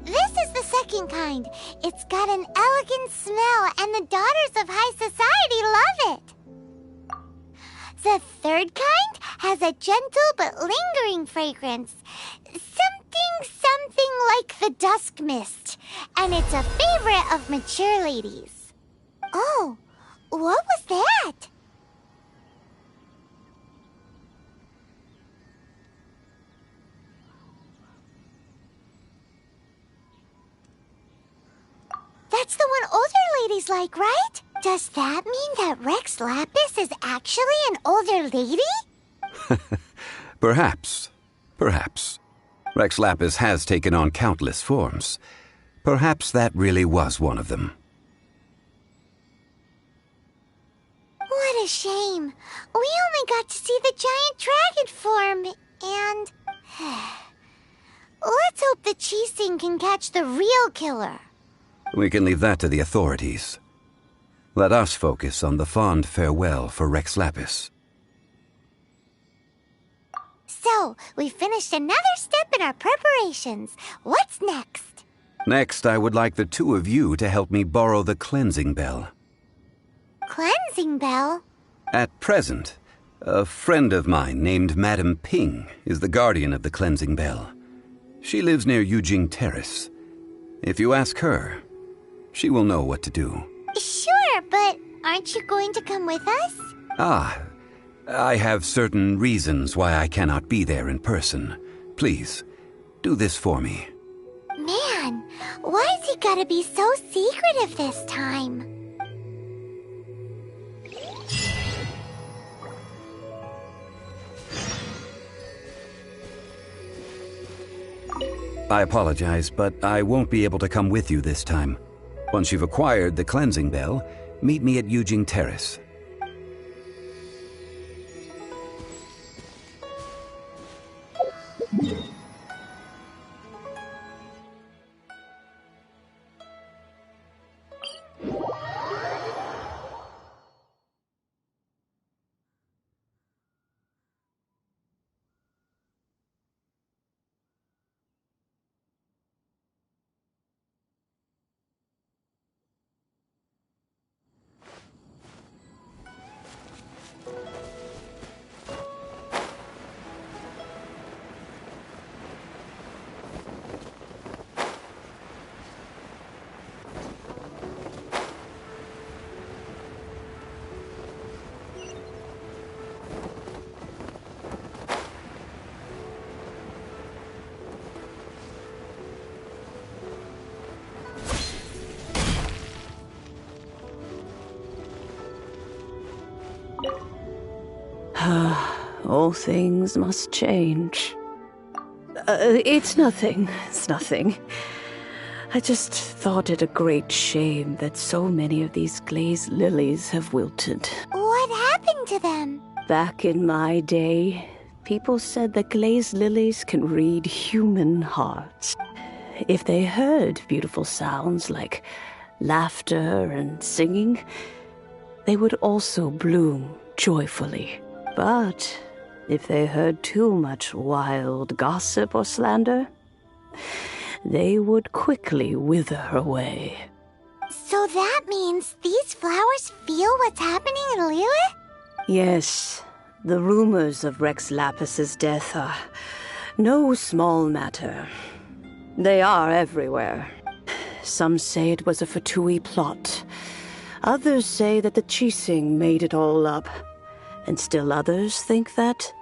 This is the second kind. It's got an elegant smell, and the daughters of high society love it. The third kind has a gentle but lingering fragrance. Something like the dusk mist. And it's a favorite of mature ladies. Oh, what was that? That's the one older ladies like, right? Does that mean that Rex Lapis is actually an older lady? Perhaps. Perhaps. Rex Lapis has taken on countless forms. Perhaps that really was one of them. What a shame. We only got to see the giant dragon form, and... Let's hope the Qixing can catch the real killer. We can leave that to the authorities. Let us focus on the fond farewell for Rex Lapis. So, we finished another step in our preparations. What's next? Next, I would like the two of you to help me borrow the cleansing bell. Cleansing bell? At present, a friend of mine named Madame Ping is the guardian of the cleansing bell. She lives near Yujing Terrace. If you ask her, she will know what to do. Sure, but aren't you going to come with us? I have certain reasons why I cannot be there in person. Please, do this for me. Man, why's he gotta be so secretive this time? I apologize, but I won't be able to come with you this time. Once you've acquired the cleansing bell, meet me at Yujing Terrace. All things must change. It's nothing. It's nothing. I just thought it a great shame that so many of these glazed lilies have wilted. What happened to them? Back in my day, people said that glazed lilies can read human hearts. If they heard beautiful sounds like laughter and singing, they would also bloom joyfully. But if they heard too much wild gossip or slander, they would quickly wither away. So that means these flowers feel what's happening in Liyue? Yes, the rumors of Rex Lapis's death are no small matter. They are everywhere. Some say it was a Fatui plot. Others say that the Qixing made it all up. And still others think that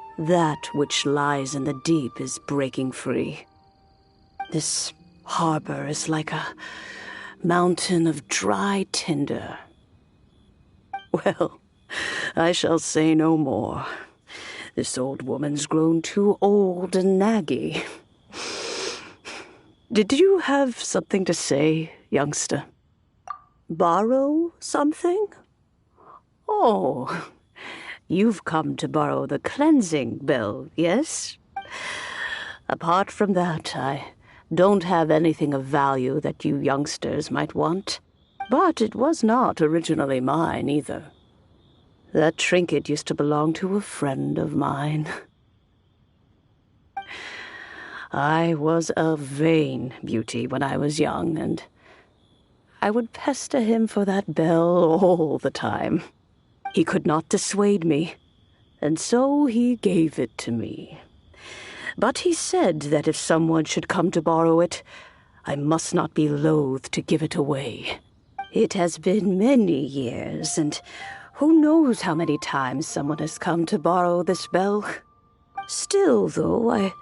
which lies in the deep is breaking free. This harbor is like a mountain of dry tinder. Well, I shall say no more. This old woman's grown too old and naggy. Did you have something to say, youngster? Borrow something? Oh, you've come to borrow the cleansing bell, yes? Apart from that, I don't have anything of value that you youngsters might want. But it was not originally mine, either. That trinket used to belong to a friend of mine. I was a vain beauty when I was young, and I would pester him for that bell all the time. He could not dissuade me, and so he gave it to me. But he said that if someone should come to borrow it, I must not be loath to give it away. It has been many years, and who knows how many times someone has come to borrow this bell. Still, though, I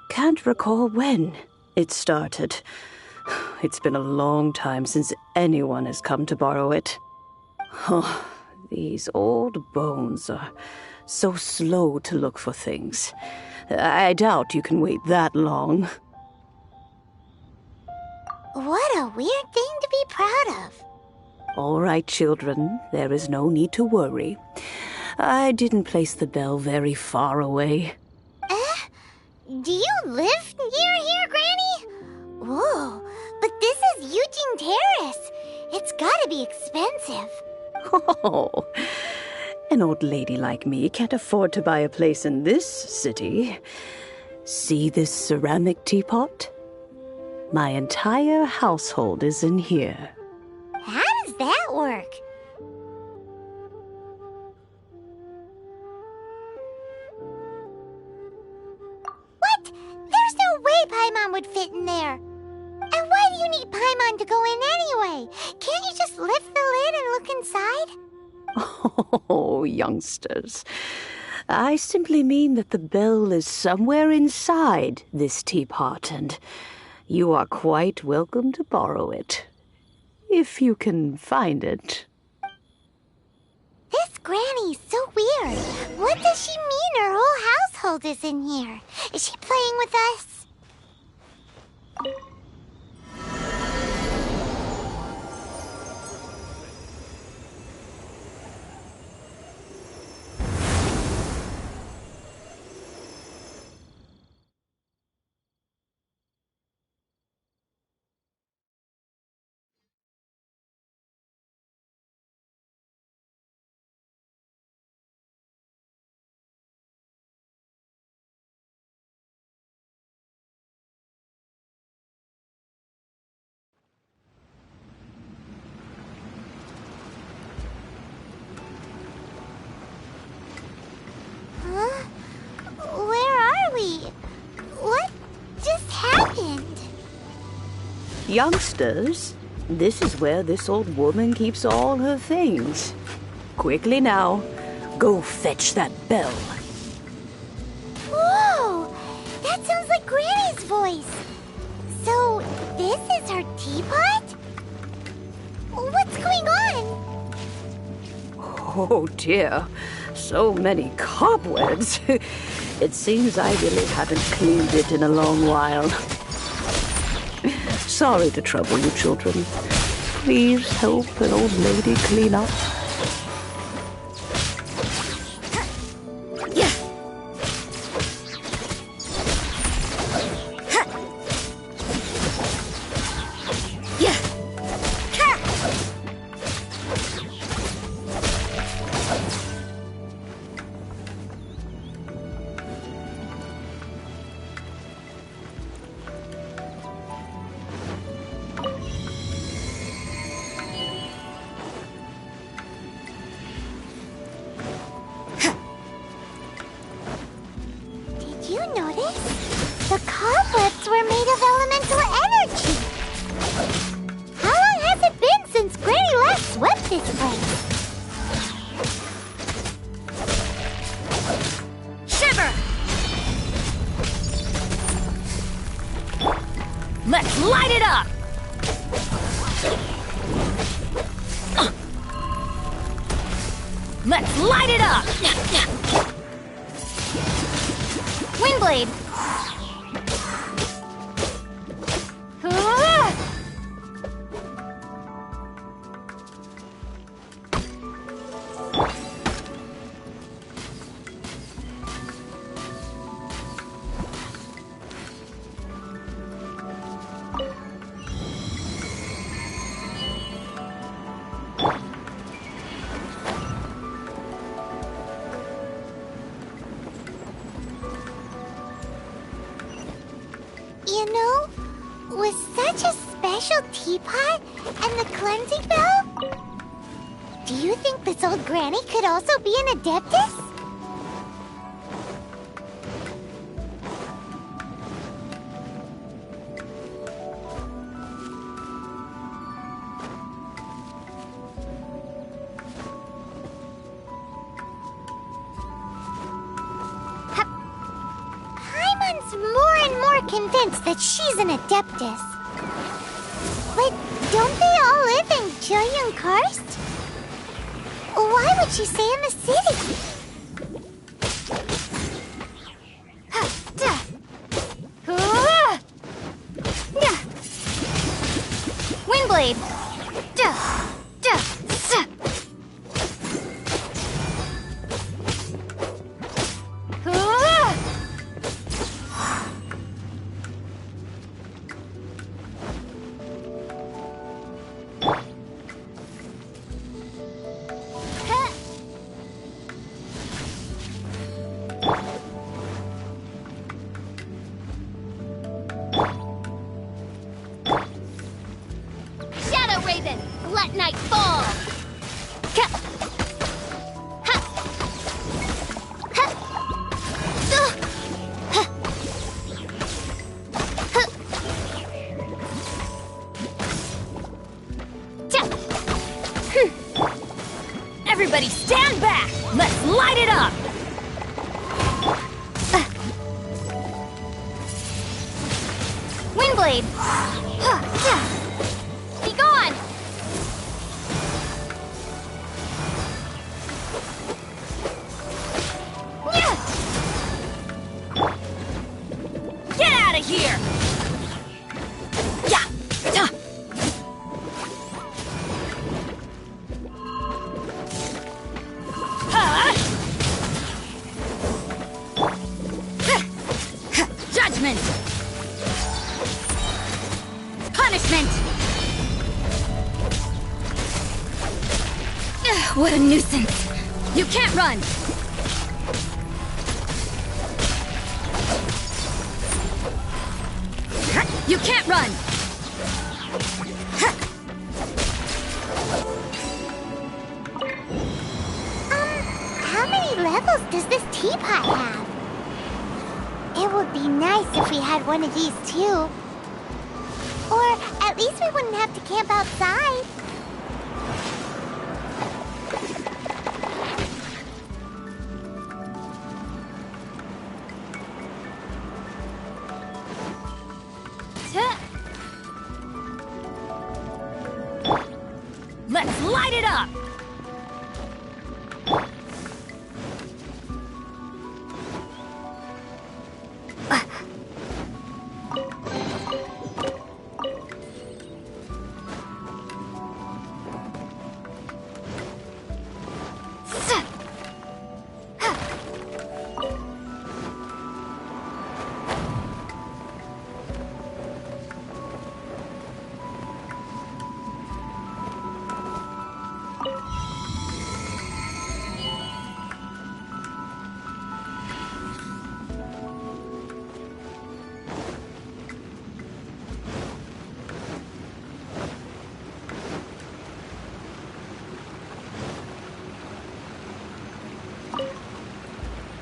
can't recall when it started. It's been a long time since anyone has come to borrow it. Oh, these old bones are so slow to look for things. I doubt you can wait that long. What a weird thing to be proud of. All right, children, there is no need to worry. I didn't place the bell very far away. Do you live near here, Granny? Whoa, but this is Eugene Terrace. It's gotta be expensive. Oh, an old lady like me can't afford to buy a place in this city. See this ceramic teapot? My entire household is in here. How does that work? What? There's no way Paimon would fit in there. And why do you need Paimon to go in anyway? Can't you just lift the lid and look inside? Oh, youngsters. I simply mean that the bell is somewhere inside this teapot, and you are quite welcome to borrow it. If you can find it. This Granny's so weird. What does she mean her whole household is in here? Is she playing with us? Youngsters, this is where this old woman keeps all her things. Quickly now, go fetch that bell. Whoa! That sounds like Granny's voice. So, this is her teapot? What's going on? Oh dear, so many cobwebs. It seems I really haven't cleaned it in a long while. Sorry to trouble you, children. Please help an old lady clean up. Let's light it up! Let's light it up! Windblade! You know, with such a special teapot and the cleansing bell, do you think this old granny could also be an adeptus? convinced that she's an Adeptus. But don't they all live in Julian Karst? Why would she stay in the city? Windblade! Shadow Raven, let night fall! Everybody stand back! Let's light it up! Windblade! Be gone! Get out of here! Yeah! Judgment! Punishment! What a nuisance! You can't run! You can't run! How many levels does this teapot have? It would be nice if we had one of these too. Or at least we wouldn't have to camp outside. Let's light it up!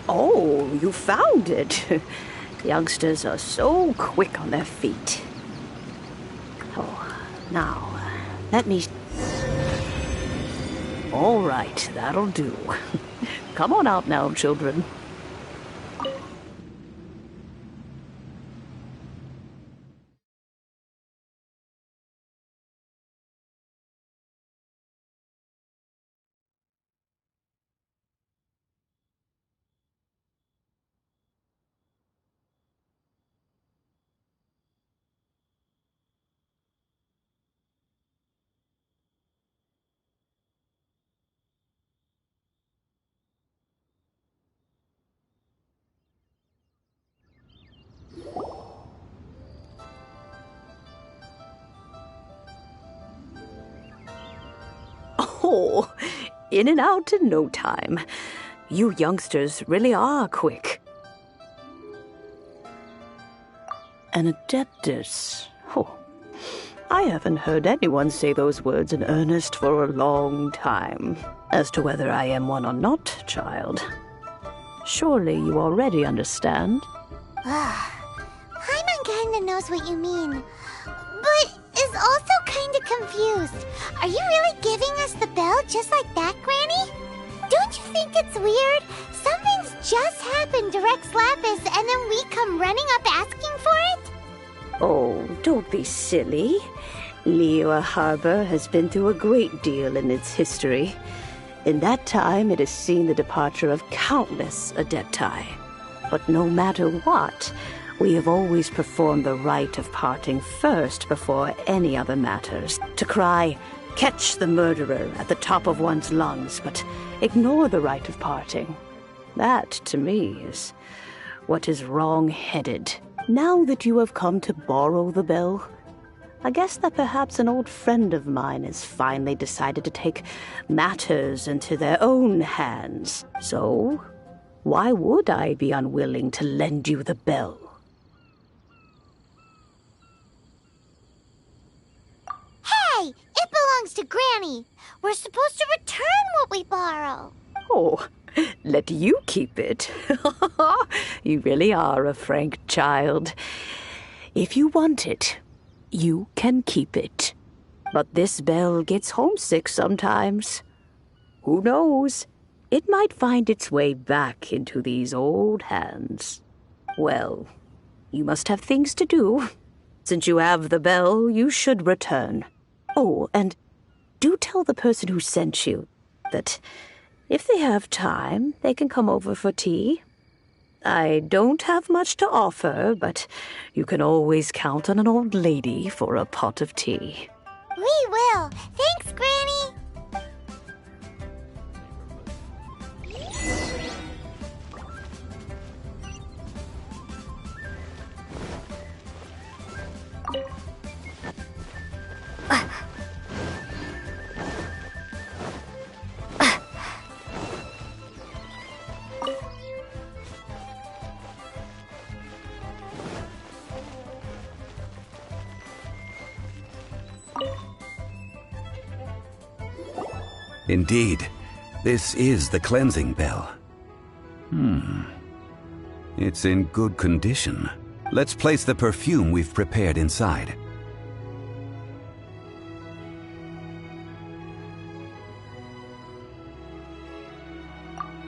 Oh, you found it. Youngsters are so quick on their feet. Oh, now, let me... All right, that'll do. Come on out now, children. Oh, in and out in no time. You youngsters really are quick. An Adeptus. Oh, I haven't heard anyone say those words in earnest for a long time. As to whether I am one or not, child, surely you already understand. Paimon kinda knows what you mean, but is also kinda confused. Are you really giving us the bell just like that, Granny? Don't you think it's weird? Something's just happened to Rex Lapis and then we come running up asking for it? Oh, don't be silly. Liyue Harbor has been through a great deal in its history. In that time, it has seen the departure of countless Adepti. But no matter what, we have always performed the rite of parting first before any other matters. To cry, "Catch the murderer," at the top of one's lungs, but ignore the rite of parting. That, to me, is what is wrong-headed. Now that you have come to borrow the bell, I guess that perhaps an old friend of mine has finally decided to take matters into their own hands. So, why would I be unwilling to lend you the bell? Hey! It belongs to Granny! We're supposed to return what we borrow! Oh, let you keep it. You really are a frank child. If you want it, you can keep it. But this bell gets homesick sometimes. Who knows? It might find its way back into these old hands. Well, you must have things to do. Since you have the bell, you should return. Oh, and do tell the person who sent you that if they have time, they can come over for tea. I don't have much to offer, but you can always count on an old lady for a pot of tea. We will. Thanks, Granny. Indeed, this is the cleansing bell. It's in good condition. Let's place the perfume we've prepared inside.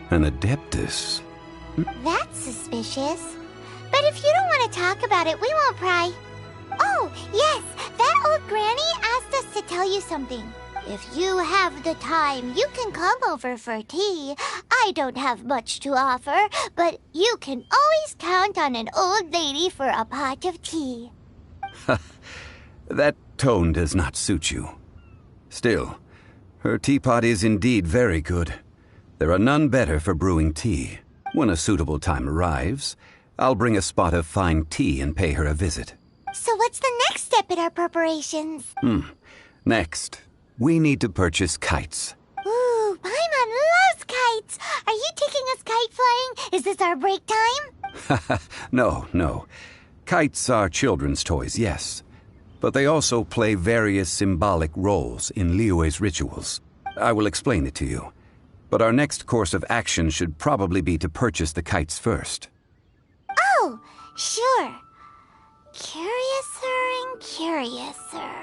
An Adeptus. That's suspicious. But if you don't want to talk about it, we won't pry. Oh, yes, that old granny asked us to tell you something. If you have the time, you can come over for tea. I don't have much to offer, but you can always count on an old lady for a pot of tea. That tone does not suit you. Still, her teapot is indeed very good. There are none better for brewing tea. When a suitable time arrives, I'll bring a spot of fine tea and pay her a visit. So what's the next step in our preparations? Next, we need to purchase kites. Ooh, Paimon loves kites! Are you taking us kite flying? Is this our break time? No. Kites are children's toys, yes. But they also play various symbolic roles in Liyue's rituals. I will explain it to you. But our next course of action should probably be to purchase the kites first. Oh, sure. Curiouser and curiouser.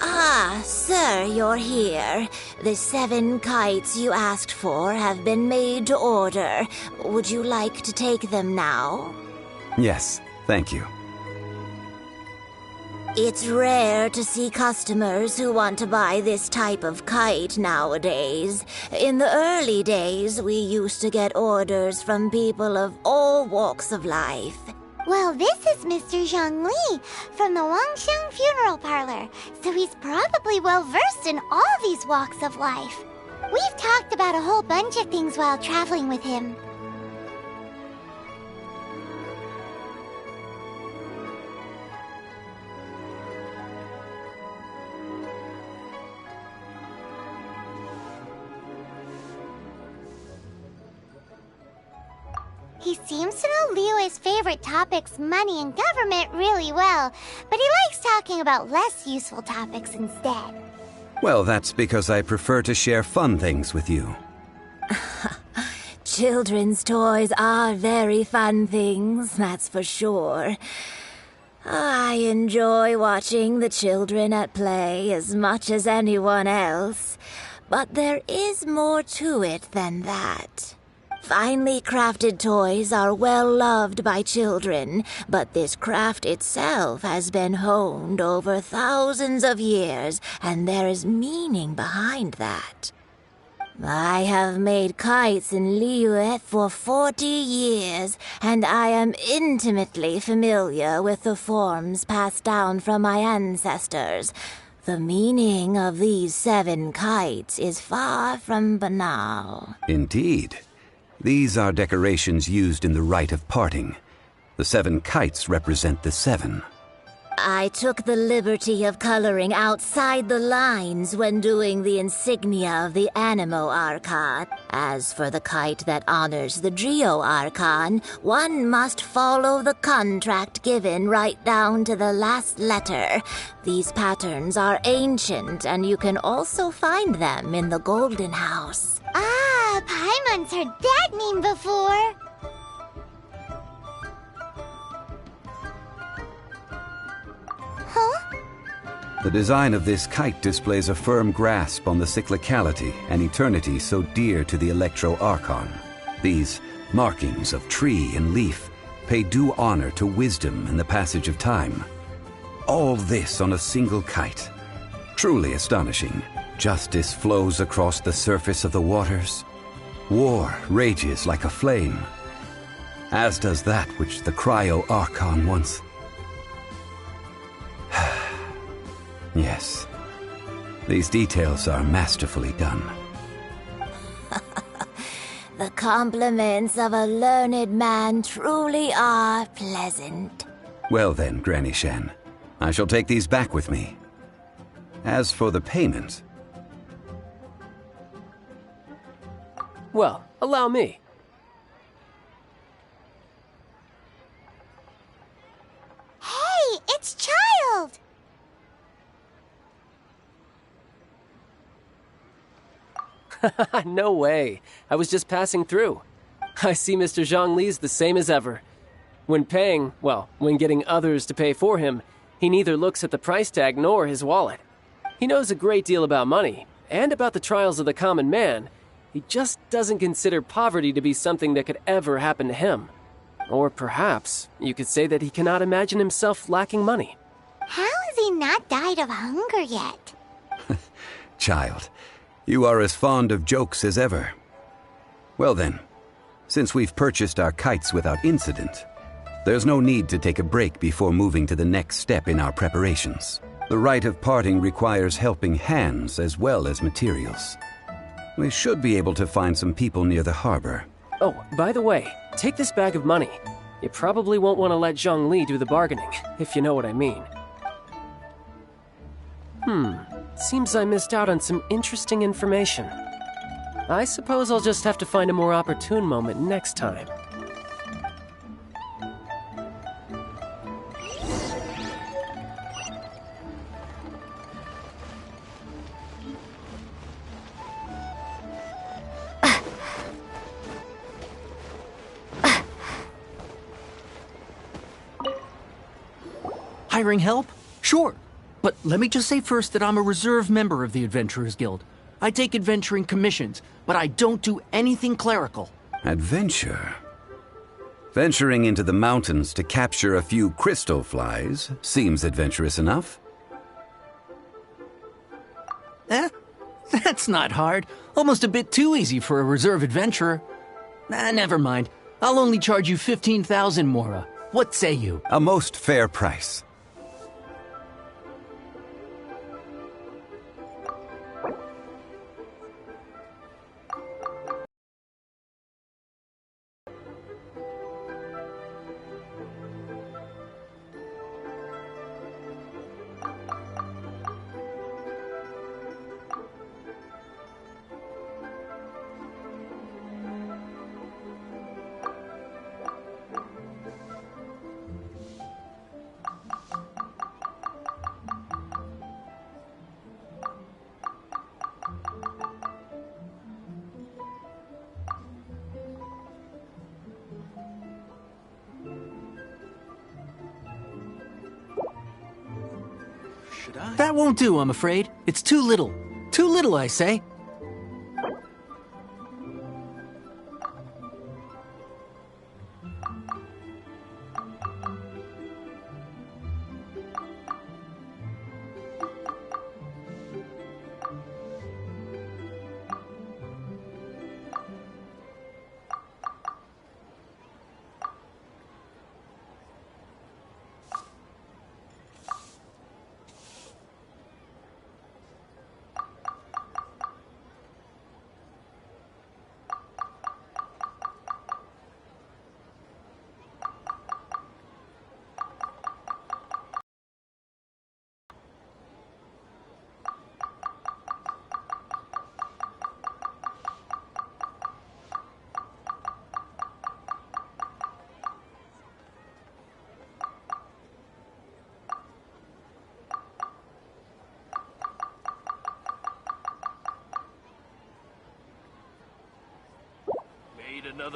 Ah, sir, you're here. The 7 kites you asked for have been made to order. Would you like to take them now? Yes, thank you. It's rare to see customers who want to buy this type of kite nowadays. In the early days, we used to get orders from people of all walks of life. Well, this is Mr. Zhongli from the Wangxiang Funeral Parlor, so he's probably well-versed in all these walks of life. We've talked about a whole bunch of things while traveling with him. He seems to know Liyue's favorite topics, money and government, really well, but he likes talking about less useful topics instead. Well, that's because I prefer to share fun things with you. Children's toys are very fun things, that's for sure. I enjoy watching the children at play as much as anyone else, but there is more to it than that. Finely crafted toys are well loved by children, but this craft itself has been honed over thousands of years, and there is meaning behind that. I have made kites in Liyue for 40 years, and I am intimately familiar with the forms passed down from my ancestors. The meaning of these 7 kites is far from banal. Indeed. These are decorations used in the rite of parting. The 7 kites represent the 7. I took the liberty of coloring outside the lines when doing the insignia of the Animo Archon. As for the kite that honors the Geo Archon, one must follow the contract given right down to the last letter. These patterns are ancient, and you can also find them in the Golden House. Ah, Paimon's heard that name before. Huh? The design of this kite displays a firm grasp on the cyclicality and eternity so dear to the Electro Archon. These markings of tree and leaf pay due honor to wisdom and the passage of time. All this on a single kite. Truly astonishing. Justice flows across the surface of the waters. War rages like a flame, as does that which the Cryo Archon once... Yes, these details are masterfully done. The compliments of a learned man truly are pleasant. Well then, Granny Shan, I shall take these back with me. As for the payment... Well, allow me. Hey, it's Child! No way. I was just passing through. I see Mr. Zhongli's the same as ever. When paying, well, when getting others to pay for him, he neither looks at the price tag nor his wallet. He knows a great deal about money, and about the trials of the common man. He just doesn't consider poverty to be something that could ever happen to him. Or perhaps you could say that he cannot imagine himself lacking money. How has he not died of hunger yet? Child, you are as fond of jokes as ever. Well then, since we've purchased our kites without incident, there's no need to take a break before moving to the next step in our preparations. The rite of parting requires helping hands as well as materials. We should be able to find some people near the harbor. Oh, by the way, take this bag of money. You probably won't want to let Zhongli do the bargaining, if you know what I mean. Seems I missed out on some interesting information. I suppose I'll just have to find a more opportune moment next time. Hiring help? Sure. But let me just say first that I'm a reserve member of the Adventurers Guild. I take adventuring commissions, but I don't do anything clerical. Adventure? Venturing into the mountains to capture a few crystal flies seems adventurous enough. That's not hard. Almost a bit too easy for a reserve adventurer. Never mind. I'll only charge you 15,000 Mora. What say you? A most fair price. That won't do, I'm afraid. It's too little. Too little, I say.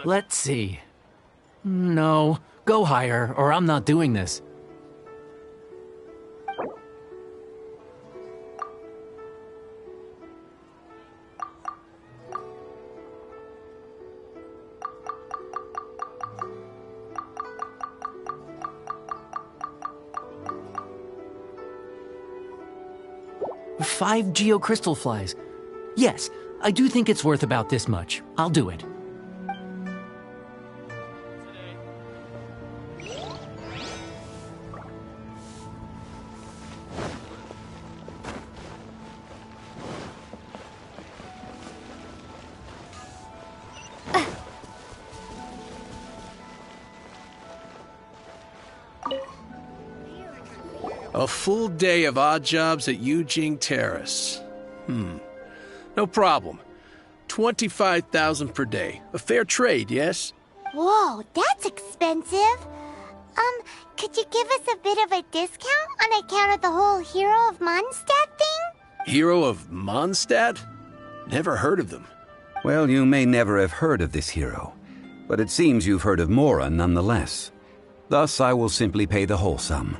Let's see. No, go higher, or I'm not doing this. Five geocrystal flies. Yes, I do think it's worth about this much. I'll do it. A full day of odd jobs at Yujing Terrace. No problem. 25,000 per day. A fair trade, yes? Whoa, that's expensive. Could you give us a bit of a discount on account of the whole Hero of Mondstadt thing? Hero of Mondstadt? Never heard of them. Well, you may never have heard of this hero, but it seems you've heard of Mora nonetheless. Thus, I will simply pay the whole sum.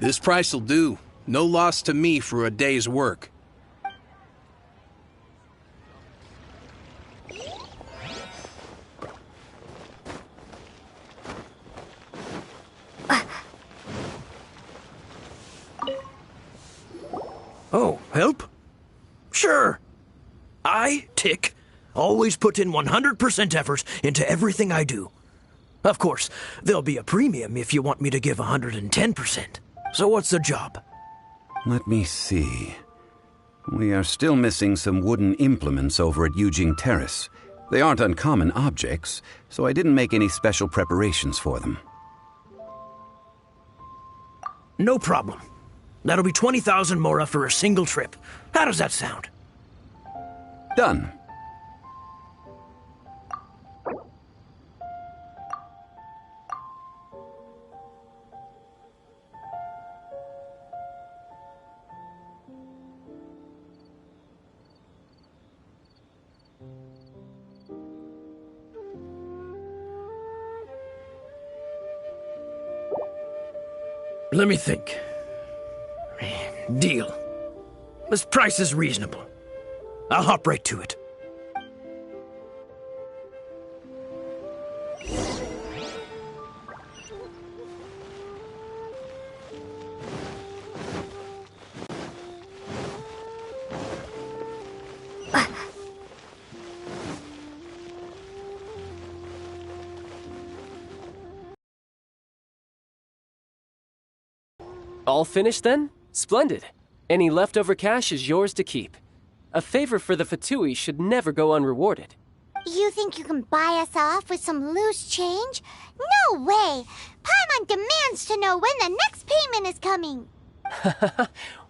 This price'll do. No loss to me for a day's work. Oh, help? Sure. I, Tick, always put in 100% effort into everything I do. Of course, there'll be a premium if you want me to give 110%. So what's the job? Let me see. We are still missing some wooden implements over at Yujing Terrace. They aren't uncommon objects, so I didn't make any special preparations for them. No problem. That'll be 20,000 mora for a single trip. How does that sound? Done. Let me think. Deal. This price is reasonable. I'll hop right to it. All finished then? Splendid. Any leftover cash is yours to keep. A favor for the Fatui should never go unrewarded. You think you can buy us off with some loose change? No way! Paimon demands to know when the next payment is coming.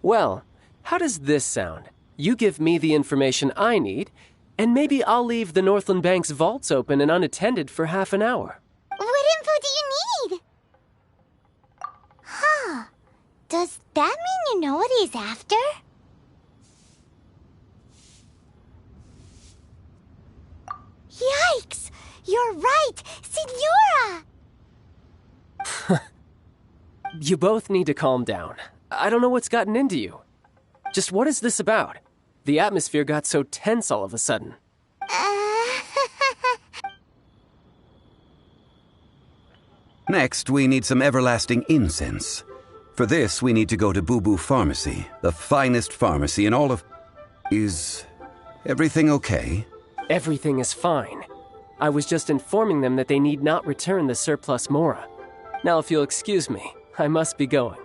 Well, how does this sound? You give me the information I need, and maybe I'll leave the Northland Bank's vaults open and unattended for half an hour. What info do you need? Huh. Does that mean you know what he's after? Yikes! You're right! Signora! You both need to calm down. I don't know what's gotten into you. Just what is this about? The atmosphere got so tense all of a sudden. Next, we need some everlasting incense. For this, we need to go to Boo Boo Pharmacy, the finest pharmacy in all of... Is everything okay? Everything is fine. I was just informing them that they need not return the surplus Mora. Now, if you'll excuse me, I must be going.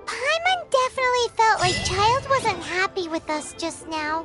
Paimon definitely felt like Child wasn't happy with us just now.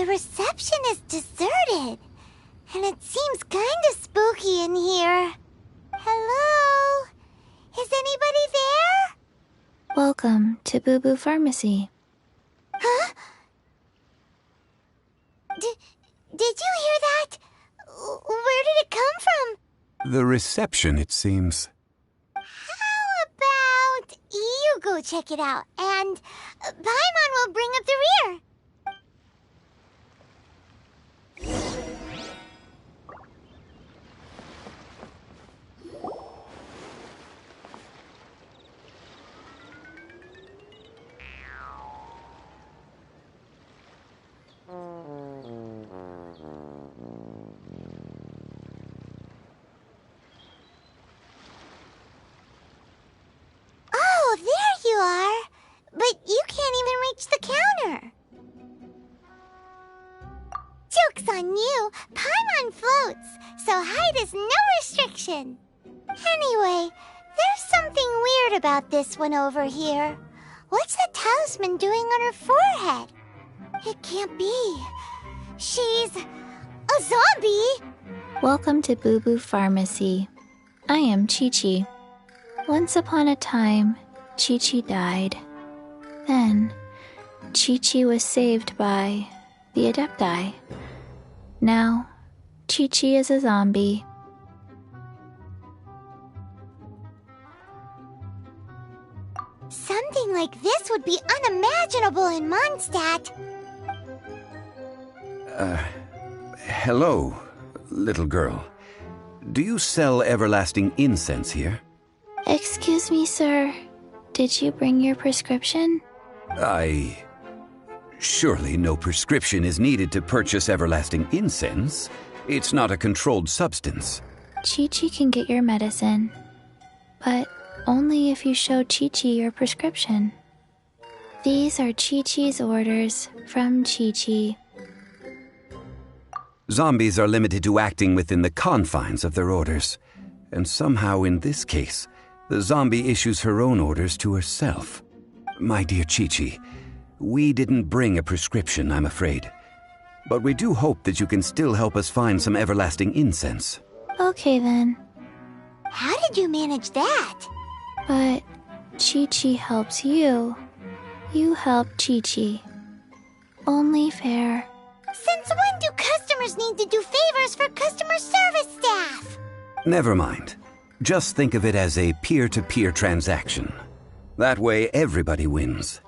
The reception is deserted. And it seems kinda spooky in here. Hello? Is anybody there? Welcome to Boo Boo Pharmacy. Huh? Did you hear that? Where did it come from? The reception, it seems. How about you go check it out, and Paimon will bring up the rear. Oh, there you are. But you can't even reach the counter. Joke's on you. Paimon floats, so height is no restriction. Anyway, there's something weird about this one over here. What's the talisman doing on her forehead? It can't be. She's a zombie. Welcome to Boo Boo Pharmacy. I am Chi-Chi. Once upon a time, Chi-Chi died. Then, Chi-Chi was saved by the Adepti. Now, Chi-Chi is a zombie. Something like this would be unimaginable in Mondstadt. Hello, little girl. Do you sell everlasting incense here? Excuse me, sir. Did you bring your prescription? Surely no prescription is needed to purchase everlasting incense. It's not a controlled substance. Chi-Chi can get your medicine, but only if you show Chi-Chi your prescription. These are Chi-Chi's orders from Chi-Chi. Zombies are limited to acting within the confines of their orders. And somehow in this case, the zombie issues her own orders to herself. My dear Chi-Chi, we didn't bring a prescription, I'm afraid. But we do hope that you can still help us find some everlasting incense. Okay then. How did you manage that? But Chi-Chi helps you. You help Chi-Chi. Only fair. Since when do customers need to do favors for customer service staff? Never mind. Just think of it as a peer-to-peer transaction. That way everybody wins.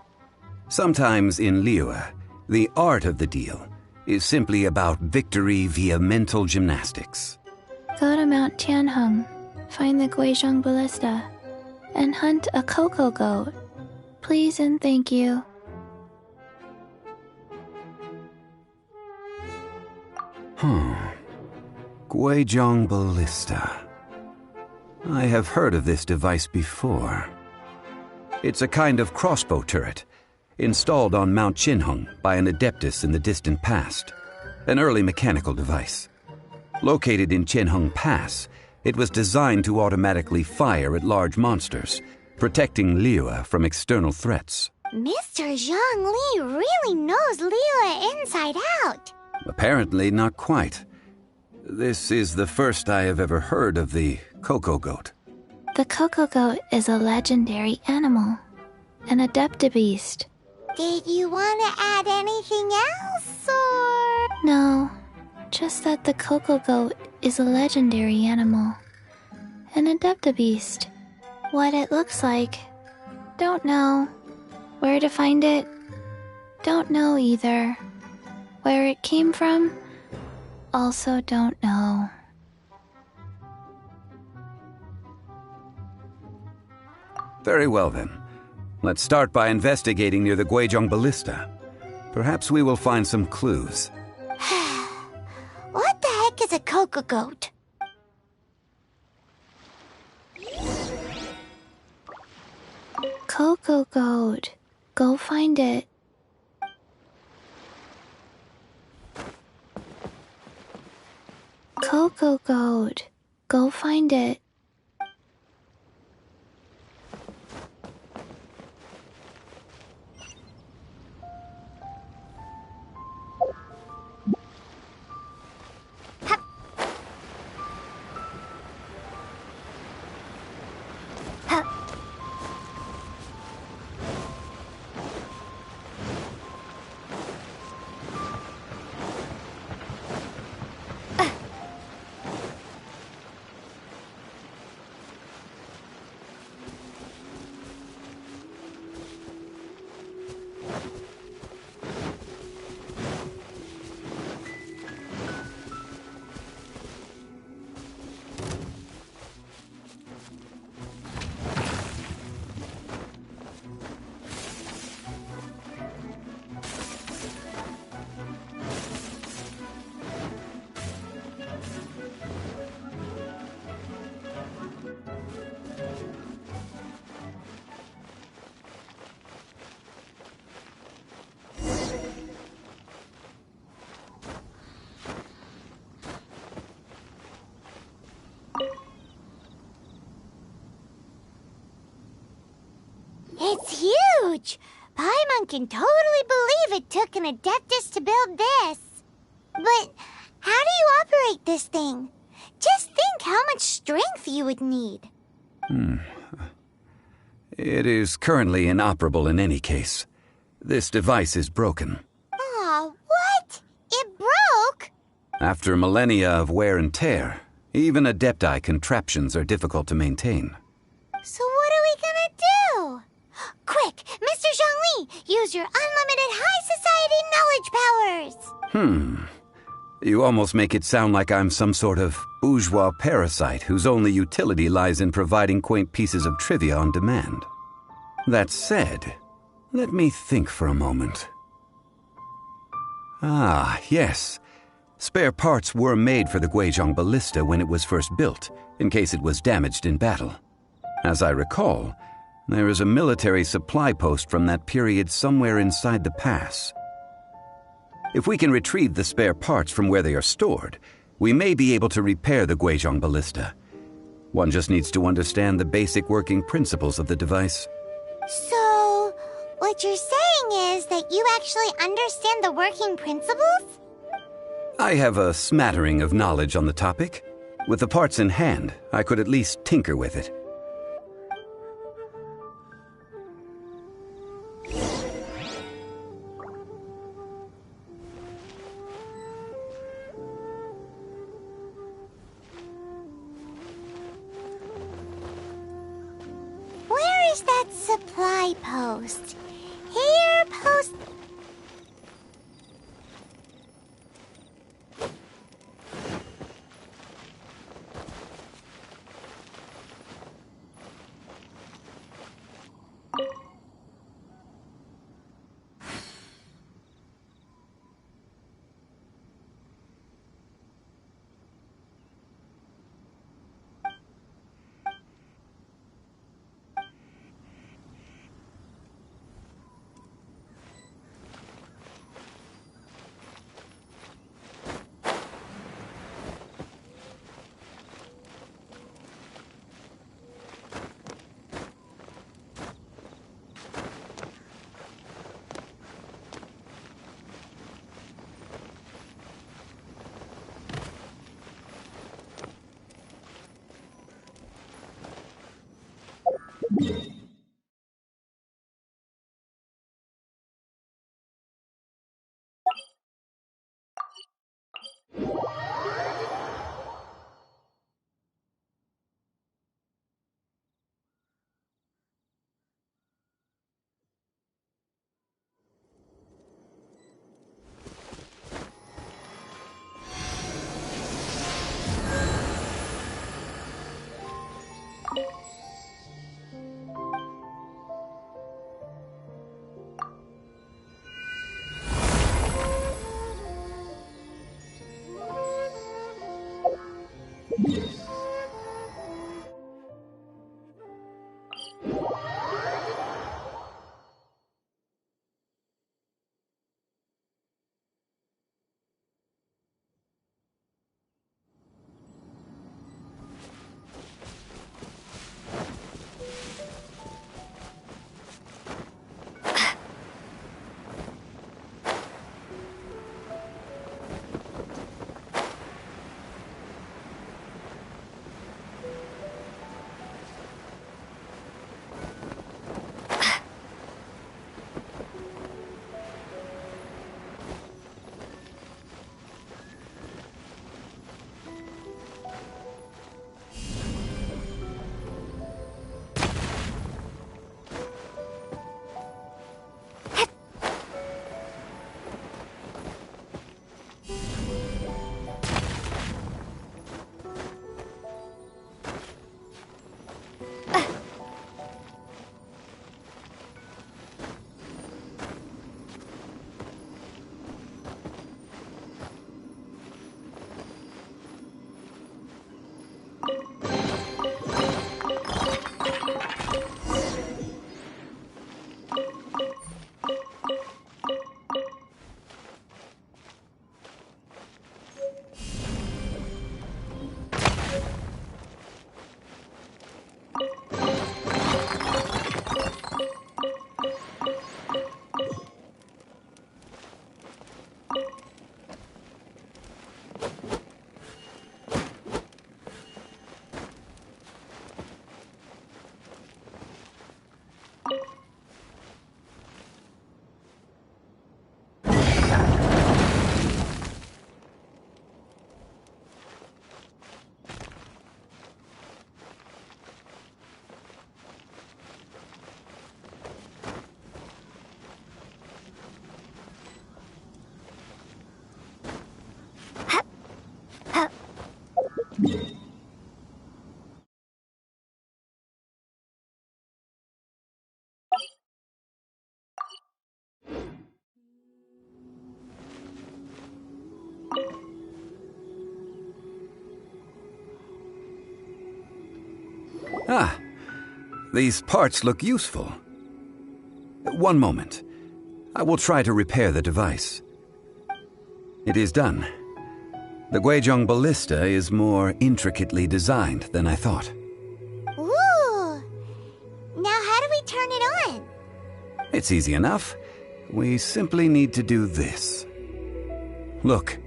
Sometimes in Liyue, the art of the deal is simply about victory via mental gymnastics. Go to Mount Tianheng, find the Guizhong Ballista, and hunt a cocoa goat. Please and thank you. Guizhong Ballista. I have heard of this device before. It's a kind of crossbow turret, installed on Mount Qinheng by an adeptus in the distant past. An early mechanical device. Located in Qinheng Pass, it was designed to automatically fire at large monsters, protecting Liyue from external threats. Mr. Zhang Li really knows Liyue inside out. Apparently not quite. This is the first I have ever heard of the cocoa goat. The cocoa goat is a legendary animal, an adeptabeast. Did you want to add anything else, or...? No, just that the cocoa goat is a legendary animal, an adeptabeast. What it looks like, don't know. Where to find it, don't know either. Where it came from, also don't know. Very well then. Let's start by investigating near the Guizhong Ballista. Perhaps we will find some clues. What the heck is a cocoa goat? Cocoa goat. Go find it. Cocoa goat. Go find it. It's huge! Paimon can totally believe it took an Adeptus to build this. But how do you operate this thing? Just think how much strength you would need. It is currently inoperable in any case. This device is broken. Aw, what? It broke? After millennia of wear and tear, even Adepti contraptions are difficult to maintain. So what are we gonna do? Quick, Mr. Zhongli, use your unlimited high society knowledge powers! You almost make it sound like I'm some sort of bourgeois parasite whose only utility lies in providing quaint pieces of trivia on demand. That said, let me think for a moment. Ah, yes. Spare parts were made for the Guizhong ballista when it was first built, in case it was damaged in battle. As I recall, there is a military supply post from that period somewhere inside the pass. If we can retrieve the spare parts from where they are stored, we may be able to repair the Guizhong ballista. One just needs to understand the basic working principles of the device. So, what you're saying is that you actually understand the working principles? I have a smattering of knowledge on the topic. With the parts in hand, I could at least tinker with it. Where is that supply post? Here, post... Ah, these parts look useful. One moment. I will try to repair the device. It is done. The Guizhong ballista is more intricately designed than I thought. Ooh! Now how do we turn it on? It's easy enough. We simply need to do this. Look,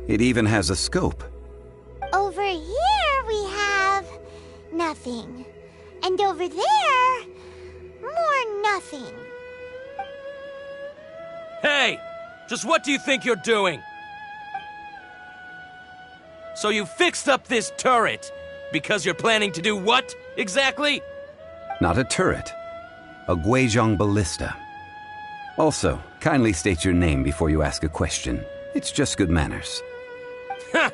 it even has a scope. Over here we have nothing. And over there, more nothing. Hey! Just what do you think you're doing? So you fixed up this turret because you're planning to do what, exactly? Not a turret. A Guizhong ballista. Also, kindly state your name before you ask a question. It's just good manners. Ha!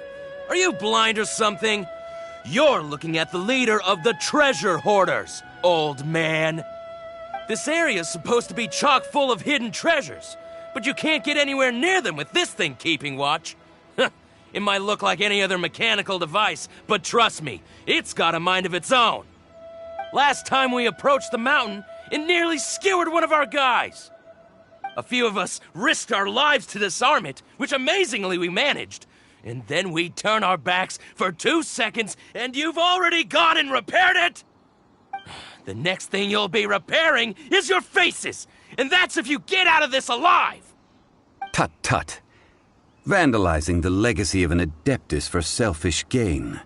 Are you blind or something? You're looking at the leader of the treasure hoarders, old man. This area's supposed to be chock full of hidden treasures, but you can't get anywhere near them with this thing keeping watch. It might look like any other mechanical device, but trust me, it's got a mind of its own. Last time we approached the mountain, it nearly skewered one of our guys. A few of us risked our lives to disarm it, which amazingly we managed. And then we turn our backs for 2 seconds, and you've already gone and repaired it? The next thing you'll be repairing is your faces, and that's if you get out of this alive! Tut tut. Vandalizing the legacy of an Adeptus for selfish gain.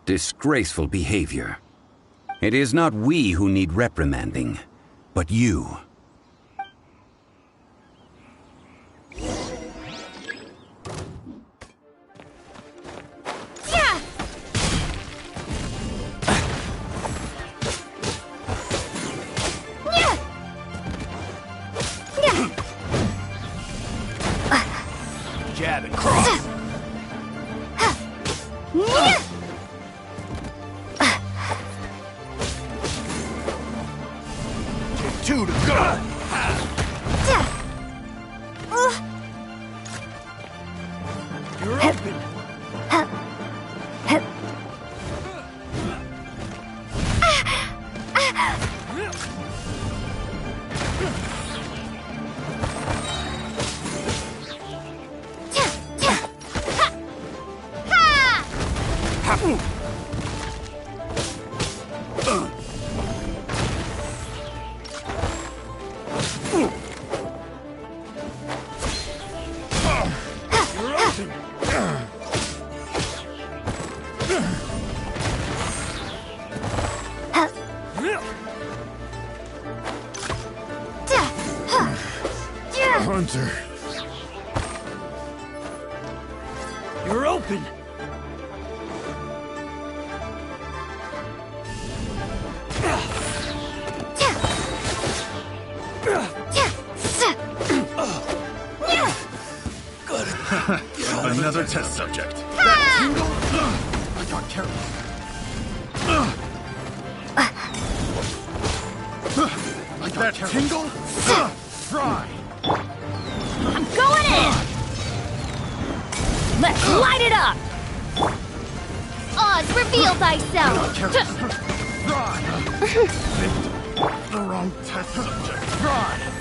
Disgraceful behavior. It is not we who need reprimanding, but you. Jab and cross. Take 2 to go. You're open. Hunter. You're open. Another test subject. I got careless. I got that tingle? Fry. I'm going in! Let's light it up! Oz, reveal thyself! The wrong test subject. Fry.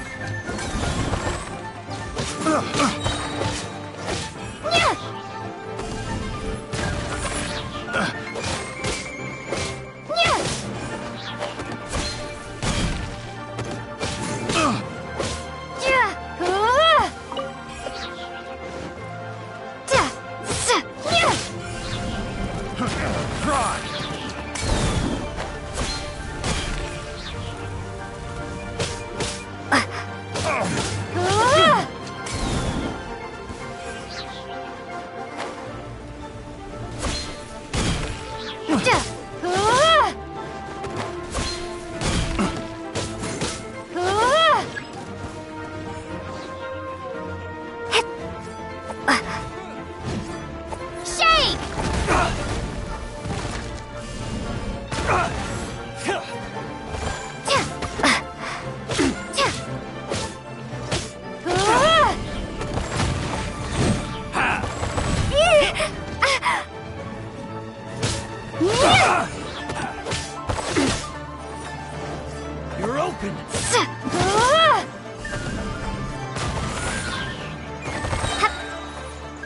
open!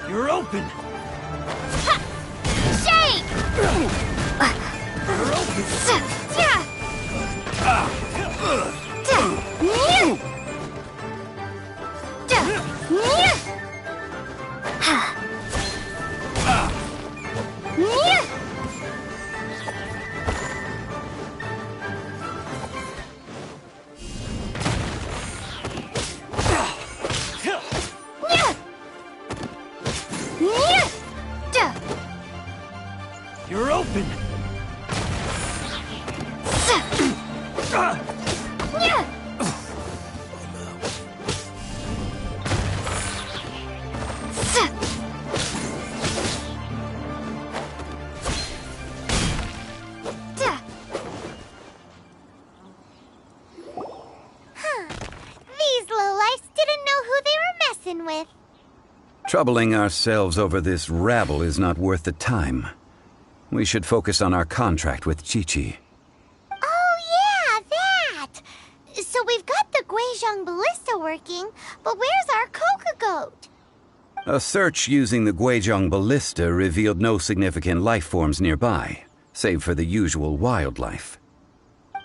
You're open! Shake! You're open! You're open! These lowlifes didn't know who they were messing with. Troubling ourselves over this rabble is not worth the time. We should focus on our contract with Chi-Chi. Oh, yeah, that! So we've got the Guizhong ballista working, but where's our Coca goat? A search using the Guizhong ballista revealed no significant life forms nearby, save for the usual wildlife.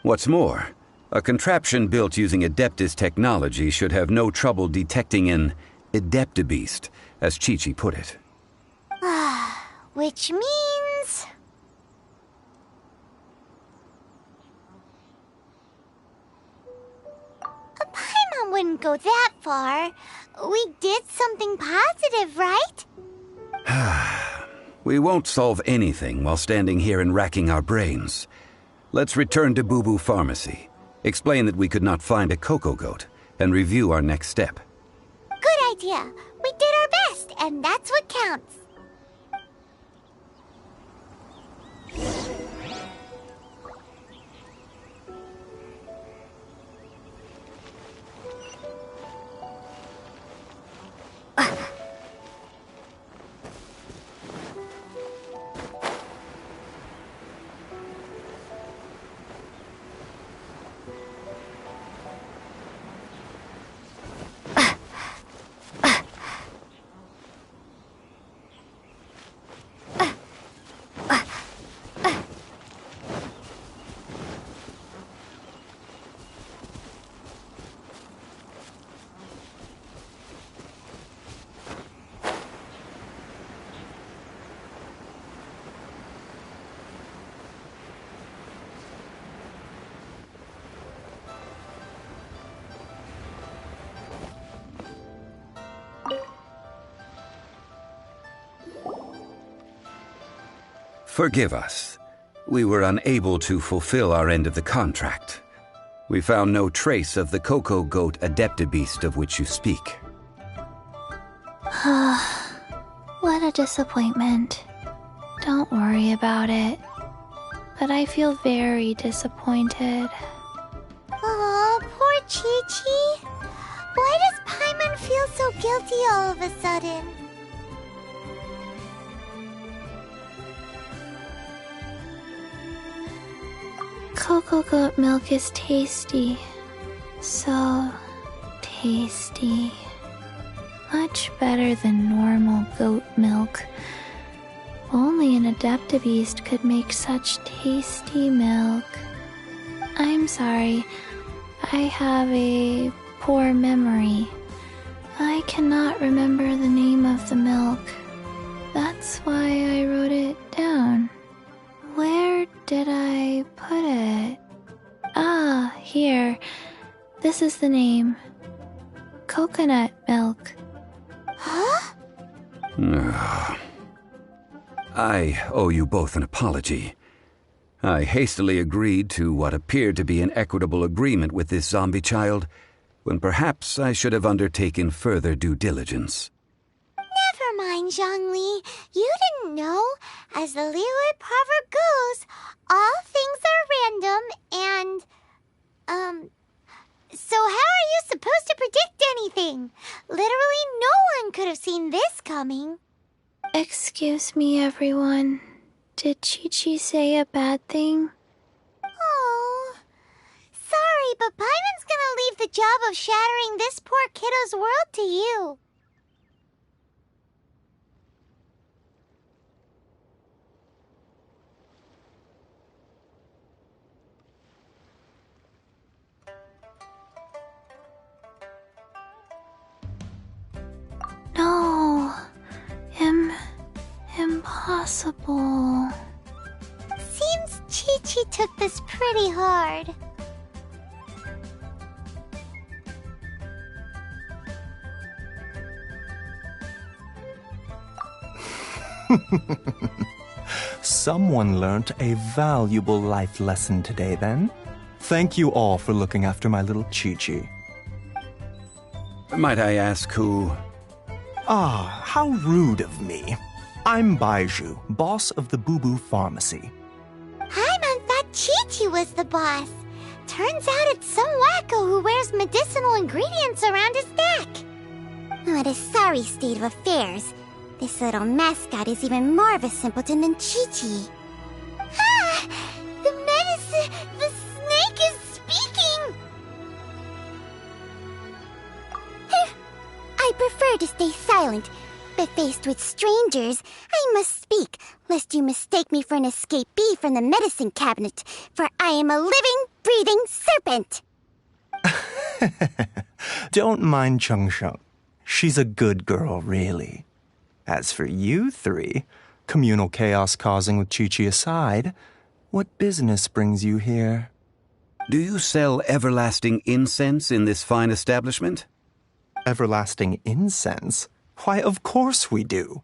What's more, a contraption built using Adeptus technology should have no trouble detecting an Adeptabeast, as Chi-Chi put it. Which means... a Paimon wouldn't go that far. We did something positive, right? We won't solve anything while standing here and racking our brains. Let's return to Boo Boo Pharmacy, explain that we could not find a Coco Goat, and review our next step. Good idea. We did our best, and that's what counts. Forgive us. We were unable to fulfill our end of the contract. We found no trace of the Coco Goat Adeptabeast of which you speak. What a disappointment. Don't worry about it. But I feel very disappointed. Aw, poor Chi-Chi. Why does Paimon feel so guilty all of a sudden? Cocoa goat milk is tasty. So tasty. Much better than normal goat milk. Only an Adeptabeast could make such tasty milk. I'm sorry. I have a poor memory. I cannot remember the name of the milk. That's why I wrote it down. Where did I put it? Ah, here. This is the name. Coconut milk. Huh? I owe you both an apology. I hastily agreed to what appeared to be an equitable agreement with this zombie child, when perhaps I should have undertaken further due diligence. Never mind, Zhongli. You didn't know. As the Liyue proverb goes, all things are random and, so how are you supposed to predict anything? Literally no one could have seen this coming. Excuse me, everyone. Did Chi-Chi say a bad thing? Oh, sorry, but Paimon job of shattering this poor kiddo's world to you. No. Impossible. Seems Chi-Chi took this pretty hard. Someone learnt a valuable life lesson today, then. Thank you all for looking after my little Chi-Chi. Might I ask who? Ah, how rude of me. I'm Baiju, boss of the Boo Boo Pharmacy. Paimon thought Chi-Chi was the boss. Turns out it's some wacko who wears medicinal ingredients around his neck. What a sorry state of affairs. This little mascot is even more of a simpleton than Chi-Chi. Ah! The snake is speaking! I prefer to stay silent, but faced with strangers, I must speak, lest you mistake me for an escapee from the medicine cabinet, for I am a living, breathing serpent! Don't mind Chung Sheng. She's a good girl, really. As for you three, communal chaos causing with Chi-Chi aside, what business brings you here? Do you sell everlasting incense in this fine establishment? Everlasting incense? Why, of course we do.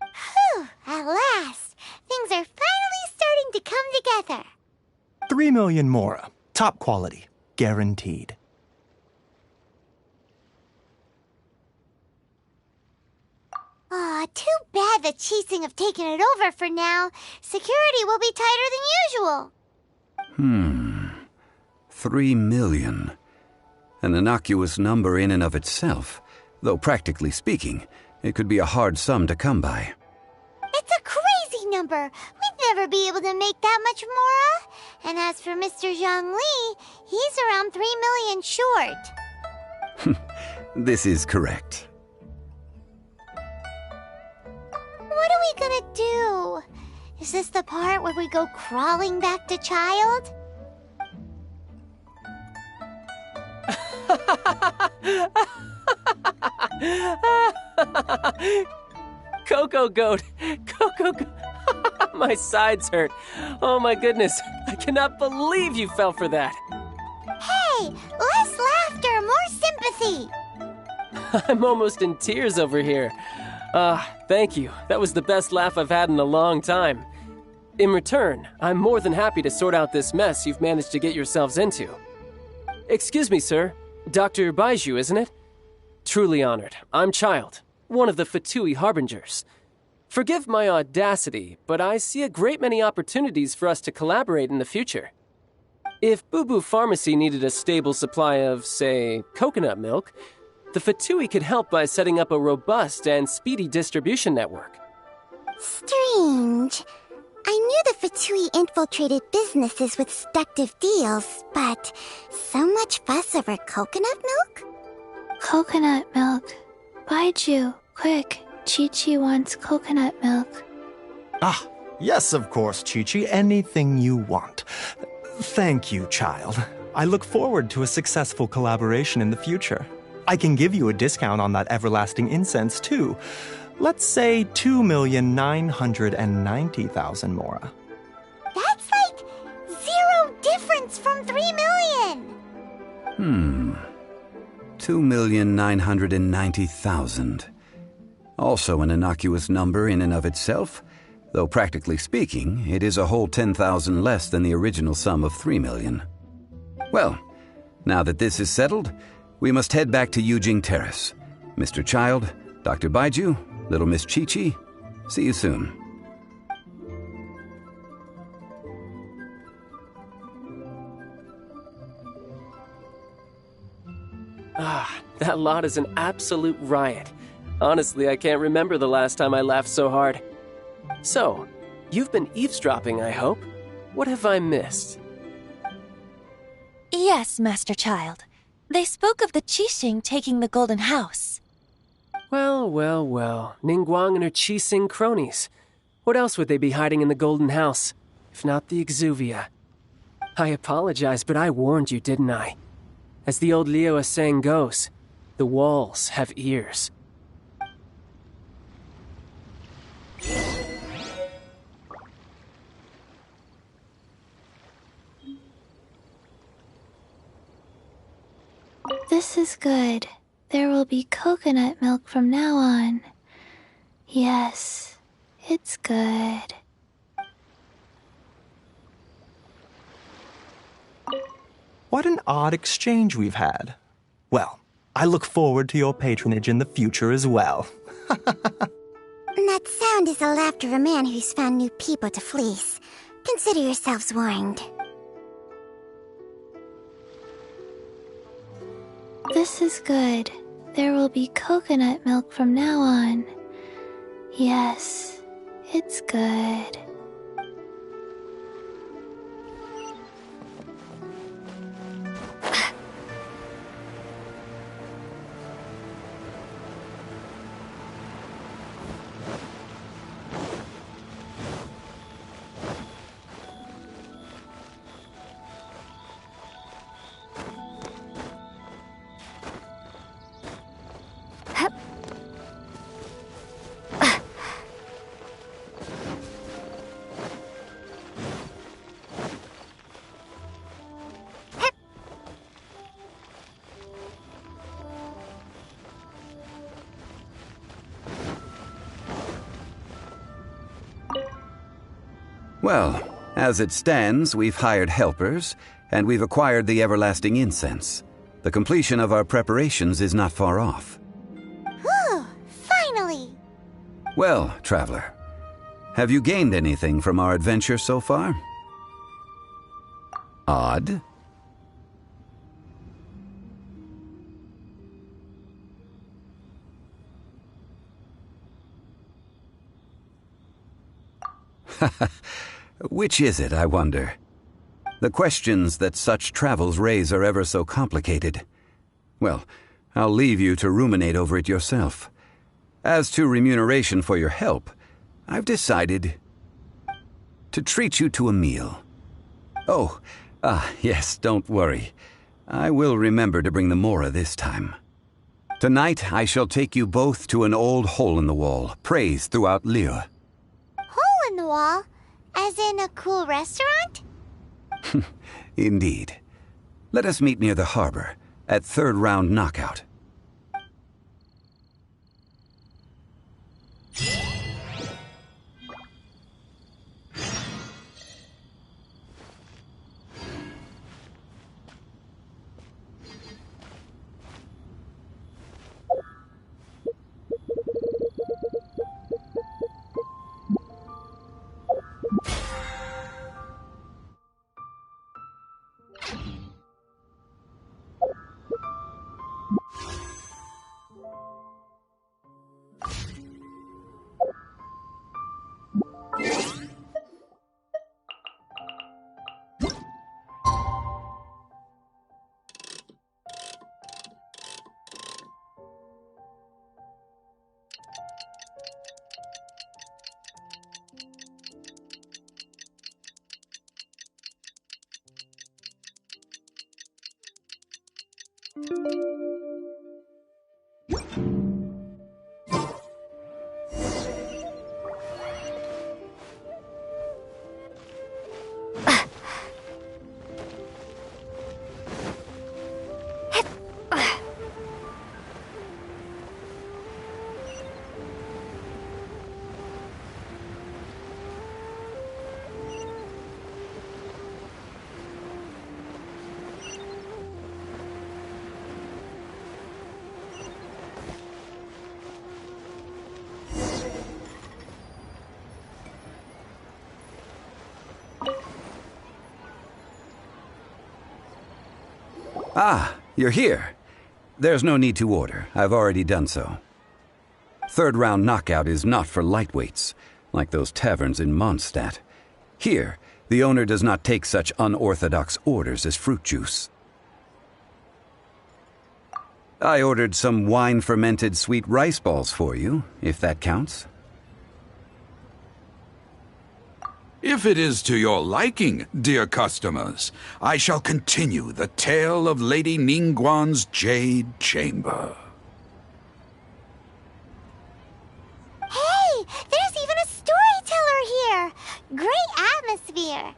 Whew, at last! Things are finally starting to come together. 3 million mora. Top quality. Guaranteed. Aw, too bad the Chising have taken it over for now. Security will be tighter than usual. 3 million. An innocuous number in and of itself, though practically speaking, it could be a hard sum to come by. It's a crazy number. We'd never be able to make that much mora. And as for Mr. Zhang Li, he's around 3 million short. This is correct. What are we gonna do? Is this the part where we go crawling back to child? Coco Goat! Coco Goat! My sides hurt. Oh my goodness. I cannot believe you fell for that. Hey, less laughter, more sympathy. I'm almost in tears over here. Thank you. That was the best laugh I've had in a long time. In return, I'm more than happy to sort out this mess you've managed to get yourselves into. Excuse me, sir. Dr. Baiju, isn't it? Truly honored. I'm Child, one of the Fatui Harbingers. Forgive my audacity, but I see a great many opportunities for us to collaborate in the future. If Boo Boo Pharmacy needed a stable supply of, say, coconut milk, the Fatui could help by setting up a robust and speedy distribution network. Strange. I knew the Fatui infiltrated businesses with seductive deals, but so much fuss over coconut milk? Coconut milk. Baiju, quick. Chi-Chi wants coconut milk. Ah, yes, of course, Chi-Chi. Anything you want. Thank you, child. I look forward to a successful collaboration in the future. I can give you a discount on that everlasting incense, too. Let's say 2,990,000 mora. That's like 0 difference from 3 million! 2,990,000. Also an innocuous number in and of itself, though practically speaking, it is a whole 10,000 less than the original sum of 3 million. Well, now that this is settled, we must head back to Yujing Terrace. Mr. Child, Dr. Baiju, little Miss Chi-Chi, see you soon. That lot is an absolute riot. Honestly, I can't remember the last time I laughed so hard. So, you've been eavesdropping, I hope? What have I missed? Yes, Master Child. They spoke of the Qixing taking the Golden House. Well, well, well. Ningguang and her Qixing cronies. What else would they be hiding in the Golden House, if not the exuvia? I apologize, but I warned you, didn't I? As the old Liyue saying goes, the walls have ears. This is good. There will be coconut milk from now on. Yes, it's good. What an odd exchange we've had. Well, I look forward to your patronage in the future as well. That sound is the laughter of a man who's found new people to fleece. Consider yourselves warned. This is good. There will be coconut milk from now on. Yes, it's good. Well, as it stands, we've hired helpers, and we've acquired the everlasting incense. The completion of our preparations is not far off. Whew! Finally! Well, traveler, have you gained anything from our adventure so far? Odd. Which is it, I wonder? The questions that such travels raise are ever so complicated. Well, I'll leave you to ruminate over it yourself. As to remuneration for your help, I've decided to treat you to a meal. Oh, yes, don't worry. I will remember to bring the Mora this time. Tonight, I shall take you both to an old hole-in-the-wall, praised throughout Liyue. Hole in the wall? As in a cool restaurant? Indeed. Let us meet near the harbor, at third round knockout. Ah, you're here. There's no need to order. I've already done so. Third round knockout is not for lightweights, like those taverns in Mondstadt. Here, the owner does not take such unorthodox orders as fruit juice. I ordered some wine-fermented sweet rice balls for you, if that counts. If it is to your liking, dear customers, I shall continue the tale of Lady Ningguang's Jade Chamber. Hey, there's even a storyteller here! Great atmosphere!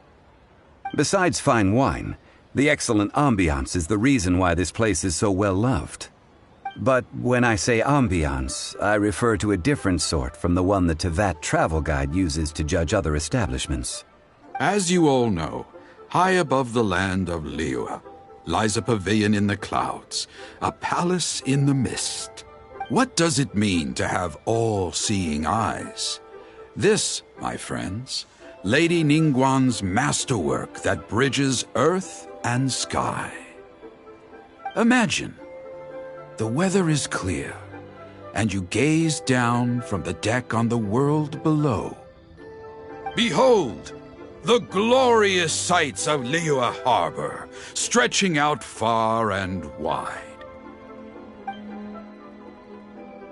Besides fine wine, the excellent ambiance is the reason why this place is so well loved. But when I say ambiance, I refer to a different sort from the one the Tevat travel guide uses to judge other establishments. As you all know, high above the land of Liyue lies a pavilion in the clouds, a palace in the mist. What does it mean to have all-seeing eyes? This, my friends, Lady Ningguang's masterwork that bridges earth and sky. Imagine, the weather is clear, and you gaze down from the deck on the world below. Behold, the glorious sights of Liyue Harbor, stretching out far and wide.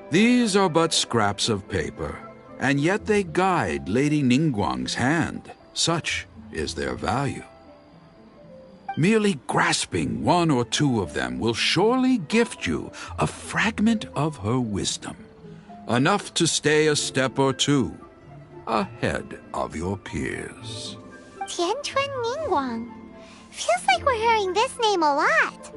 These are but scraps of paper, and yet they guide Lady Ningguang's hand. Such is their value. Merely grasping one or two of them will surely gift you a fragment of her wisdom, enough to stay a step or two ahead of your peers. Tianquan Ningguang. Feels like we're hearing this name a lot.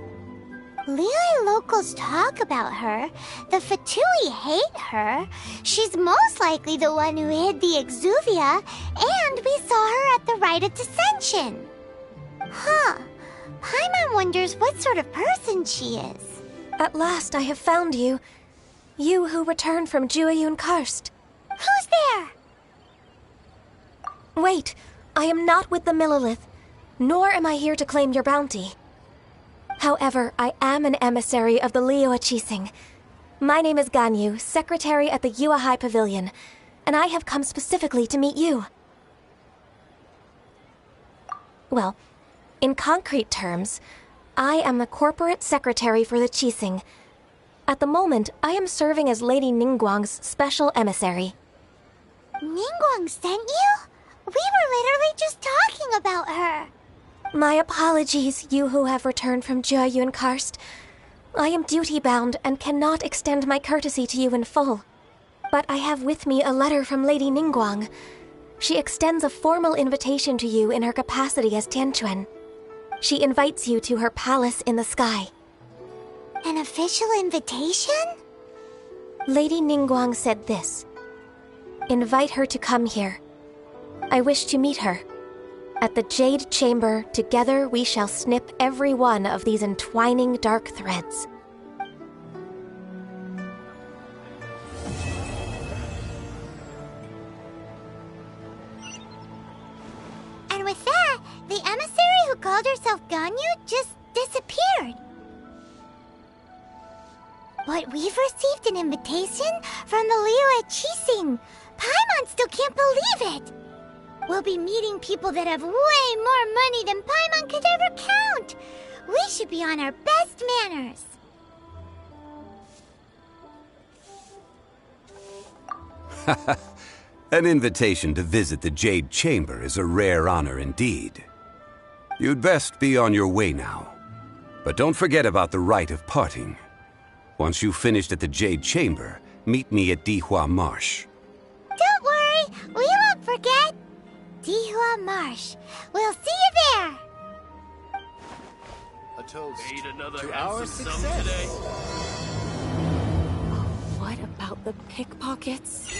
Liyue locals talk about her. The Fatui hate her. She's most likely the one who hid the Exuvia, and we saw her at the Rite of Dissension. Huh. Paimon wonders what sort of person she is. At last I have found you. You who returned from Jueyun Karst. Who's there? Wait, I am not with the Millelith, nor am I here to claim your bounty. However, I am an emissary of the Liyue Qixing. My name is Ganyu, secretary at the Yuehai Pavilion, and I have come specifically to meet you. Well, in concrete terms, I am the corporate secretary for the Qixing. At the moment, I am serving as Lady Ningguang's special emissary. Ningguang sent you? We were literally just talking about her. My apologies, you who have returned from Jueyun Karst. I am duty-bound and cannot extend my courtesy to you in full. But I have with me a letter from Lady Ningguang. She extends a formal invitation to you in her capacity as Tianquan. She invites you to her palace in the sky. An official invitation? Lady Ningguang said this. Invite her to come here. I wish to meet her. At the Jade Chamber, together we shall snip every one of these entwining dark threads. And with that, the emissary who called herself Ganyu just disappeared. But we've received an invitation from the Liyue Qixing. Paimon still can't believe it. We'll be meeting people that have way more money than Paimon could ever count. We should be on our best manners. An invitation to visit the Jade Chamber is a rare honor indeed. You'd best be on your way now. But don't forget about the rite of parting. Once you've finished at the Jade Chamber, meet me at Dihua Marsh. Don't worry, we won't forget. Dihua Marsh. We'll see you there. A toast Made another to handsome our sum success. today. What about the pickpockets?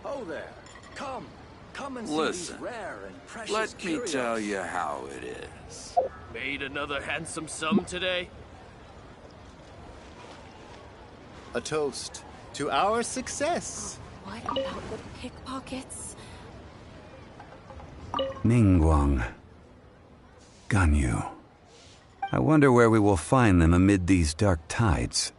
Oh there. Come and Listen, see these rare and precious let me curios. tell you how it is. Made another handsome sum today. A toast to our success. What about the pickpockets? Ningguang. Ganyu. I wonder where we will find them amid these dark tides.